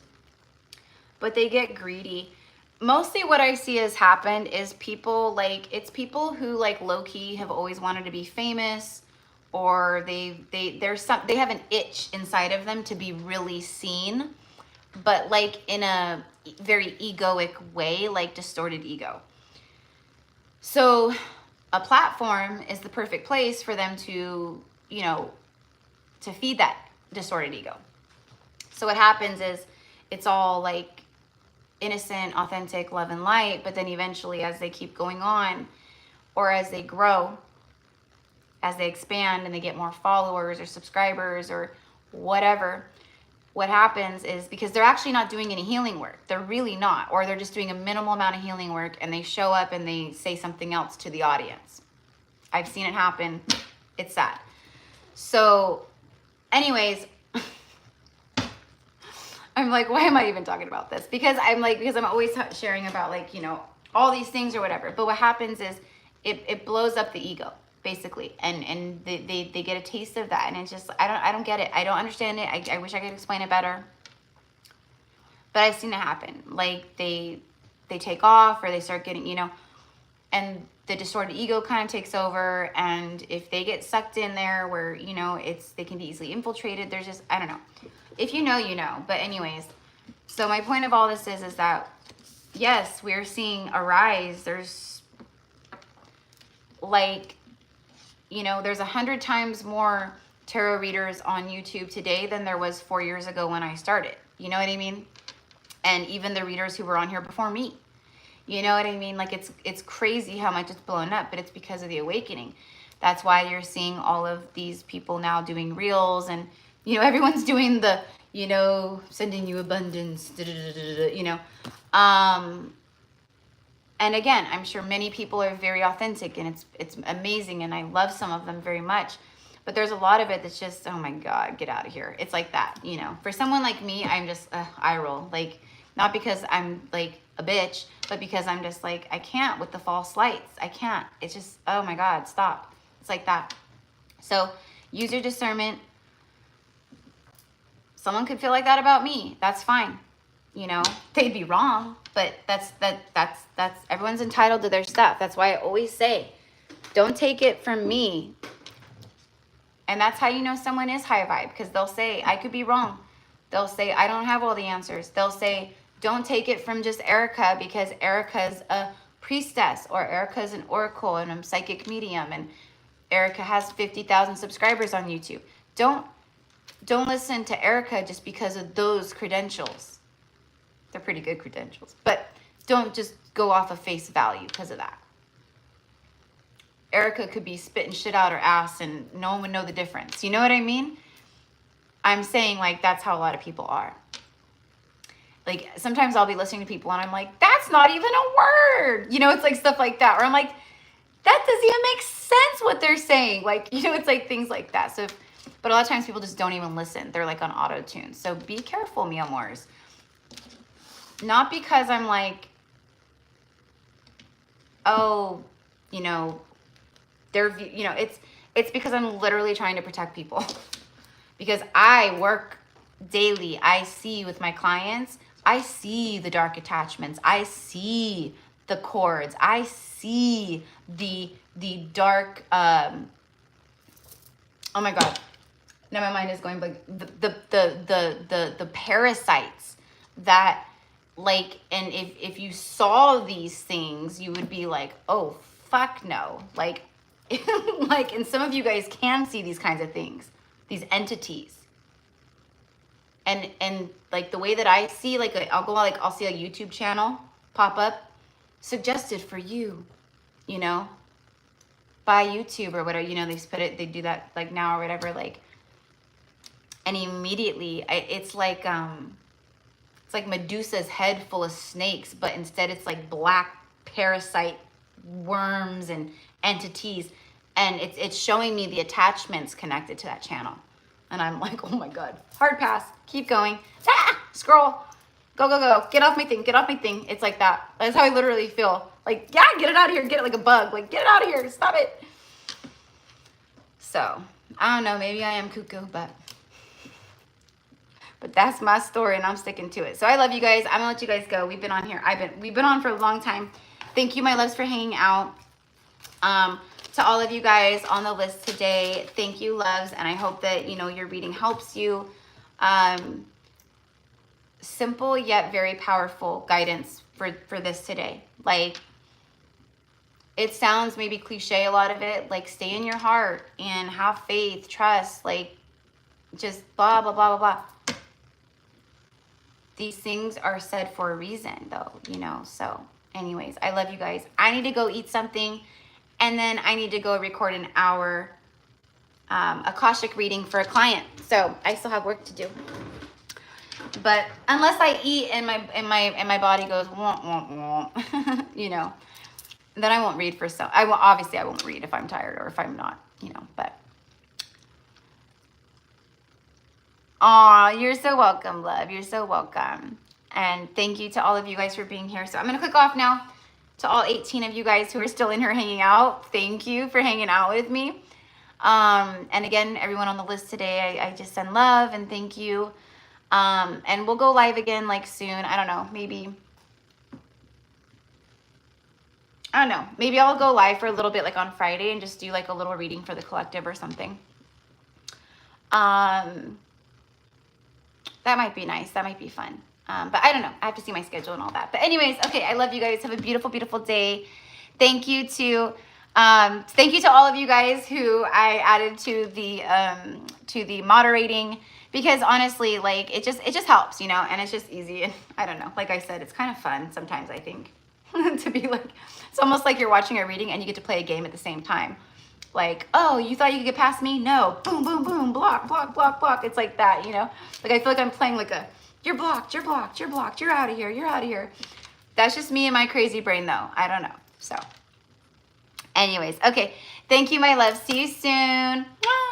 but they get greedy. Mostly what I see has happened is people, like, it's people who, like, low-key have always wanted to be famous, or they have an itch inside of them to be really seen, but like in a very egoic way, like distorted ego. So a platform is the perfect place for them to, you know, to feed that distorted ego. So what happens is it's all like innocent, authentic love and light, but then eventually as they keep going on, or as they grow, as they expand and they get more followers or subscribers or whatever, what happens is, because they're actually not doing any healing work, they're really not, or they're just doing a minimal amount of healing work, and they show up and they say something else to the audience. I've seen it happen. It's sad. So anyways, I'm like, why am I even talking about this? Because I'm always sharing about, like, you know, all these things or whatever. But what happens is it blows up the ego, basically, and they get a taste of that, and it's just, I don't get it. I don't understand it. I wish I could explain it better, but I've seen it happen. Like they take off, or they start getting, you know, and the distorted ego kind of takes over, and if they get sucked in there where, you know, they can be easily infiltrated. There's just, I don't know. If you know, you know. But anyways, so my point of all this is that yes, we're seeing a rise. There's like, you know, there's 100 times more tarot readers on YouTube today than there was 4 years ago when I started. You know what I mean? And even the readers who were on here before me. You know what I mean? Like, it's crazy how much it's blown up, but it's because of the awakening. That's why you're seeing all of these people now doing reels, and, you know, everyone's doing the, you know, sending you abundance, you know. And again, I'm sure many people are very authentic, and it's amazing, and I love some of them very much. But there's a lot of it that's just, oh my God, get out of here. It's like that, you know. For someone like me, I'm just, eye roll. Like, not because I'm like a bitch, but because I'm just like, I can't with the false lights. I can't. It's just, oh my God, stop. It's like that. So use your discernment. Someone could feel like that about me. That's fine. You know, they'd be wrong, but that's everyone's entitled to their stuff. That's why I always say, don't take it from me. And that's how you know someone is high vibe, because they'll say, I could be wrong. They'll say, I don't have all the answers. They'll say, don't take it from just Erica, because Erica's a priestess, or Erica's an oracle, and I'm a psychic medium, and Erica has 50,000 subscribers on YouTube. Don't listen to Erica just because of those credentials. They're pretty good credentials, but don't just go off of face value because of that. Erica could be spitting shit out her ass and no one would know the difference. You know what I mean? I'm saying, like, that's how a lot of people are. Like, sometimes I'll be listening to people and I'm like, that's not even a word. You know, it's like stuff like that. Or I'm like, that doesn't even make sense what they're saying. Like, you know, it's like things like that. So, but a lot of times people just don't even listen. They're like on auto tune. So be careful, mi amors. Not because I'm like, oh, you know, you know, it's because I'm literally trying to protect people. Because I work daily. I see with my clients, I see the dark attachments. I see the cords. I see the dark, oh my God. Now my mind is going, like, the parasites that, like, and if you saw these things, you would be like, oh, fuck no. Like, like, and some of you guys can see these kinds of things, these entities. And like the way that I see, like, I'll see a YouTube channel pop up, suggested for you, you know, by YouTube or whatever, you know, they do that like now or whatever, like, and immediately it's like Medusa's head full of snakes, but instead it's like black parasite worms and entities, and it's showing me the attachments connected to that channel, and I'm like, oh my God, hard pass, keep going, scroll, go, get off my thing. It's like that. That's how I literally feel. Like, yeah, get it out of here, get it, like a bug, like, get it out of here, stop it. So I don't know, maybe I am cuckoo, but that's my story, and I'm sticking to it. So I love you guys. I'm gonna let you guys go. We've been on here. We've been on for a long time. Thank you, my loves, for hanging out. To all of you guys on the list today, thank you, loves, and I hope that, you know, your reading helps you. Simple yet very powerful guidance for this today. Like, it sounds maybe cliche, a lot of it, like stay in your heart and have faith, trust, like just blah, blah, blah, blah, blah. These things are said for a reason though, you know? So anyways, I love you guys. I need to go eat something, and then I need to go record an hour Akashic reading for a client. So I still have work to do. But unless I eat and my body goes womp womp womp, you know, then I won't read for some. Obviously I won't read if I'm tired or if I'm not, you know. But aw, you're so welcome, love. You're so welcome. And thank you to all of you guys for being here. So I'm gonna click off now. To all 18 of you guys who are still in here hanging out, thank you for hanging out with me. And again, everyone on the list today, I just send love and thank you. And we'll go live again like soon. I don't know, maybe I'll go live for a little bit like on Friday and just do like a little reading for the collective or something. That might be nice. That might be fun. But I don't know. I have to see my schedule and all that. But anyways, okay, I love you guys. Have a beautiful, beautiful day. Thank you to all of you guys who I added to the moderating, because honestly, like it just helps, you know, and it's just easy. And I don't know, like I said, it's kind of fun sometimes, I think, to be like, it's almost like you're watching a reading and you get to play a game at the same time. Like, oh, you thought you could get past me? No. Boom, boom, boom, block, block, block, block. It's like that, you know? Like I feel like I'm playing like a, you're blocked, you're blocked, you're blocked, you're out of here, you're out of here. That's just me and my crazy brain though. I don't know. So anyways, okay. Thank you, my love. See you soon. Bye.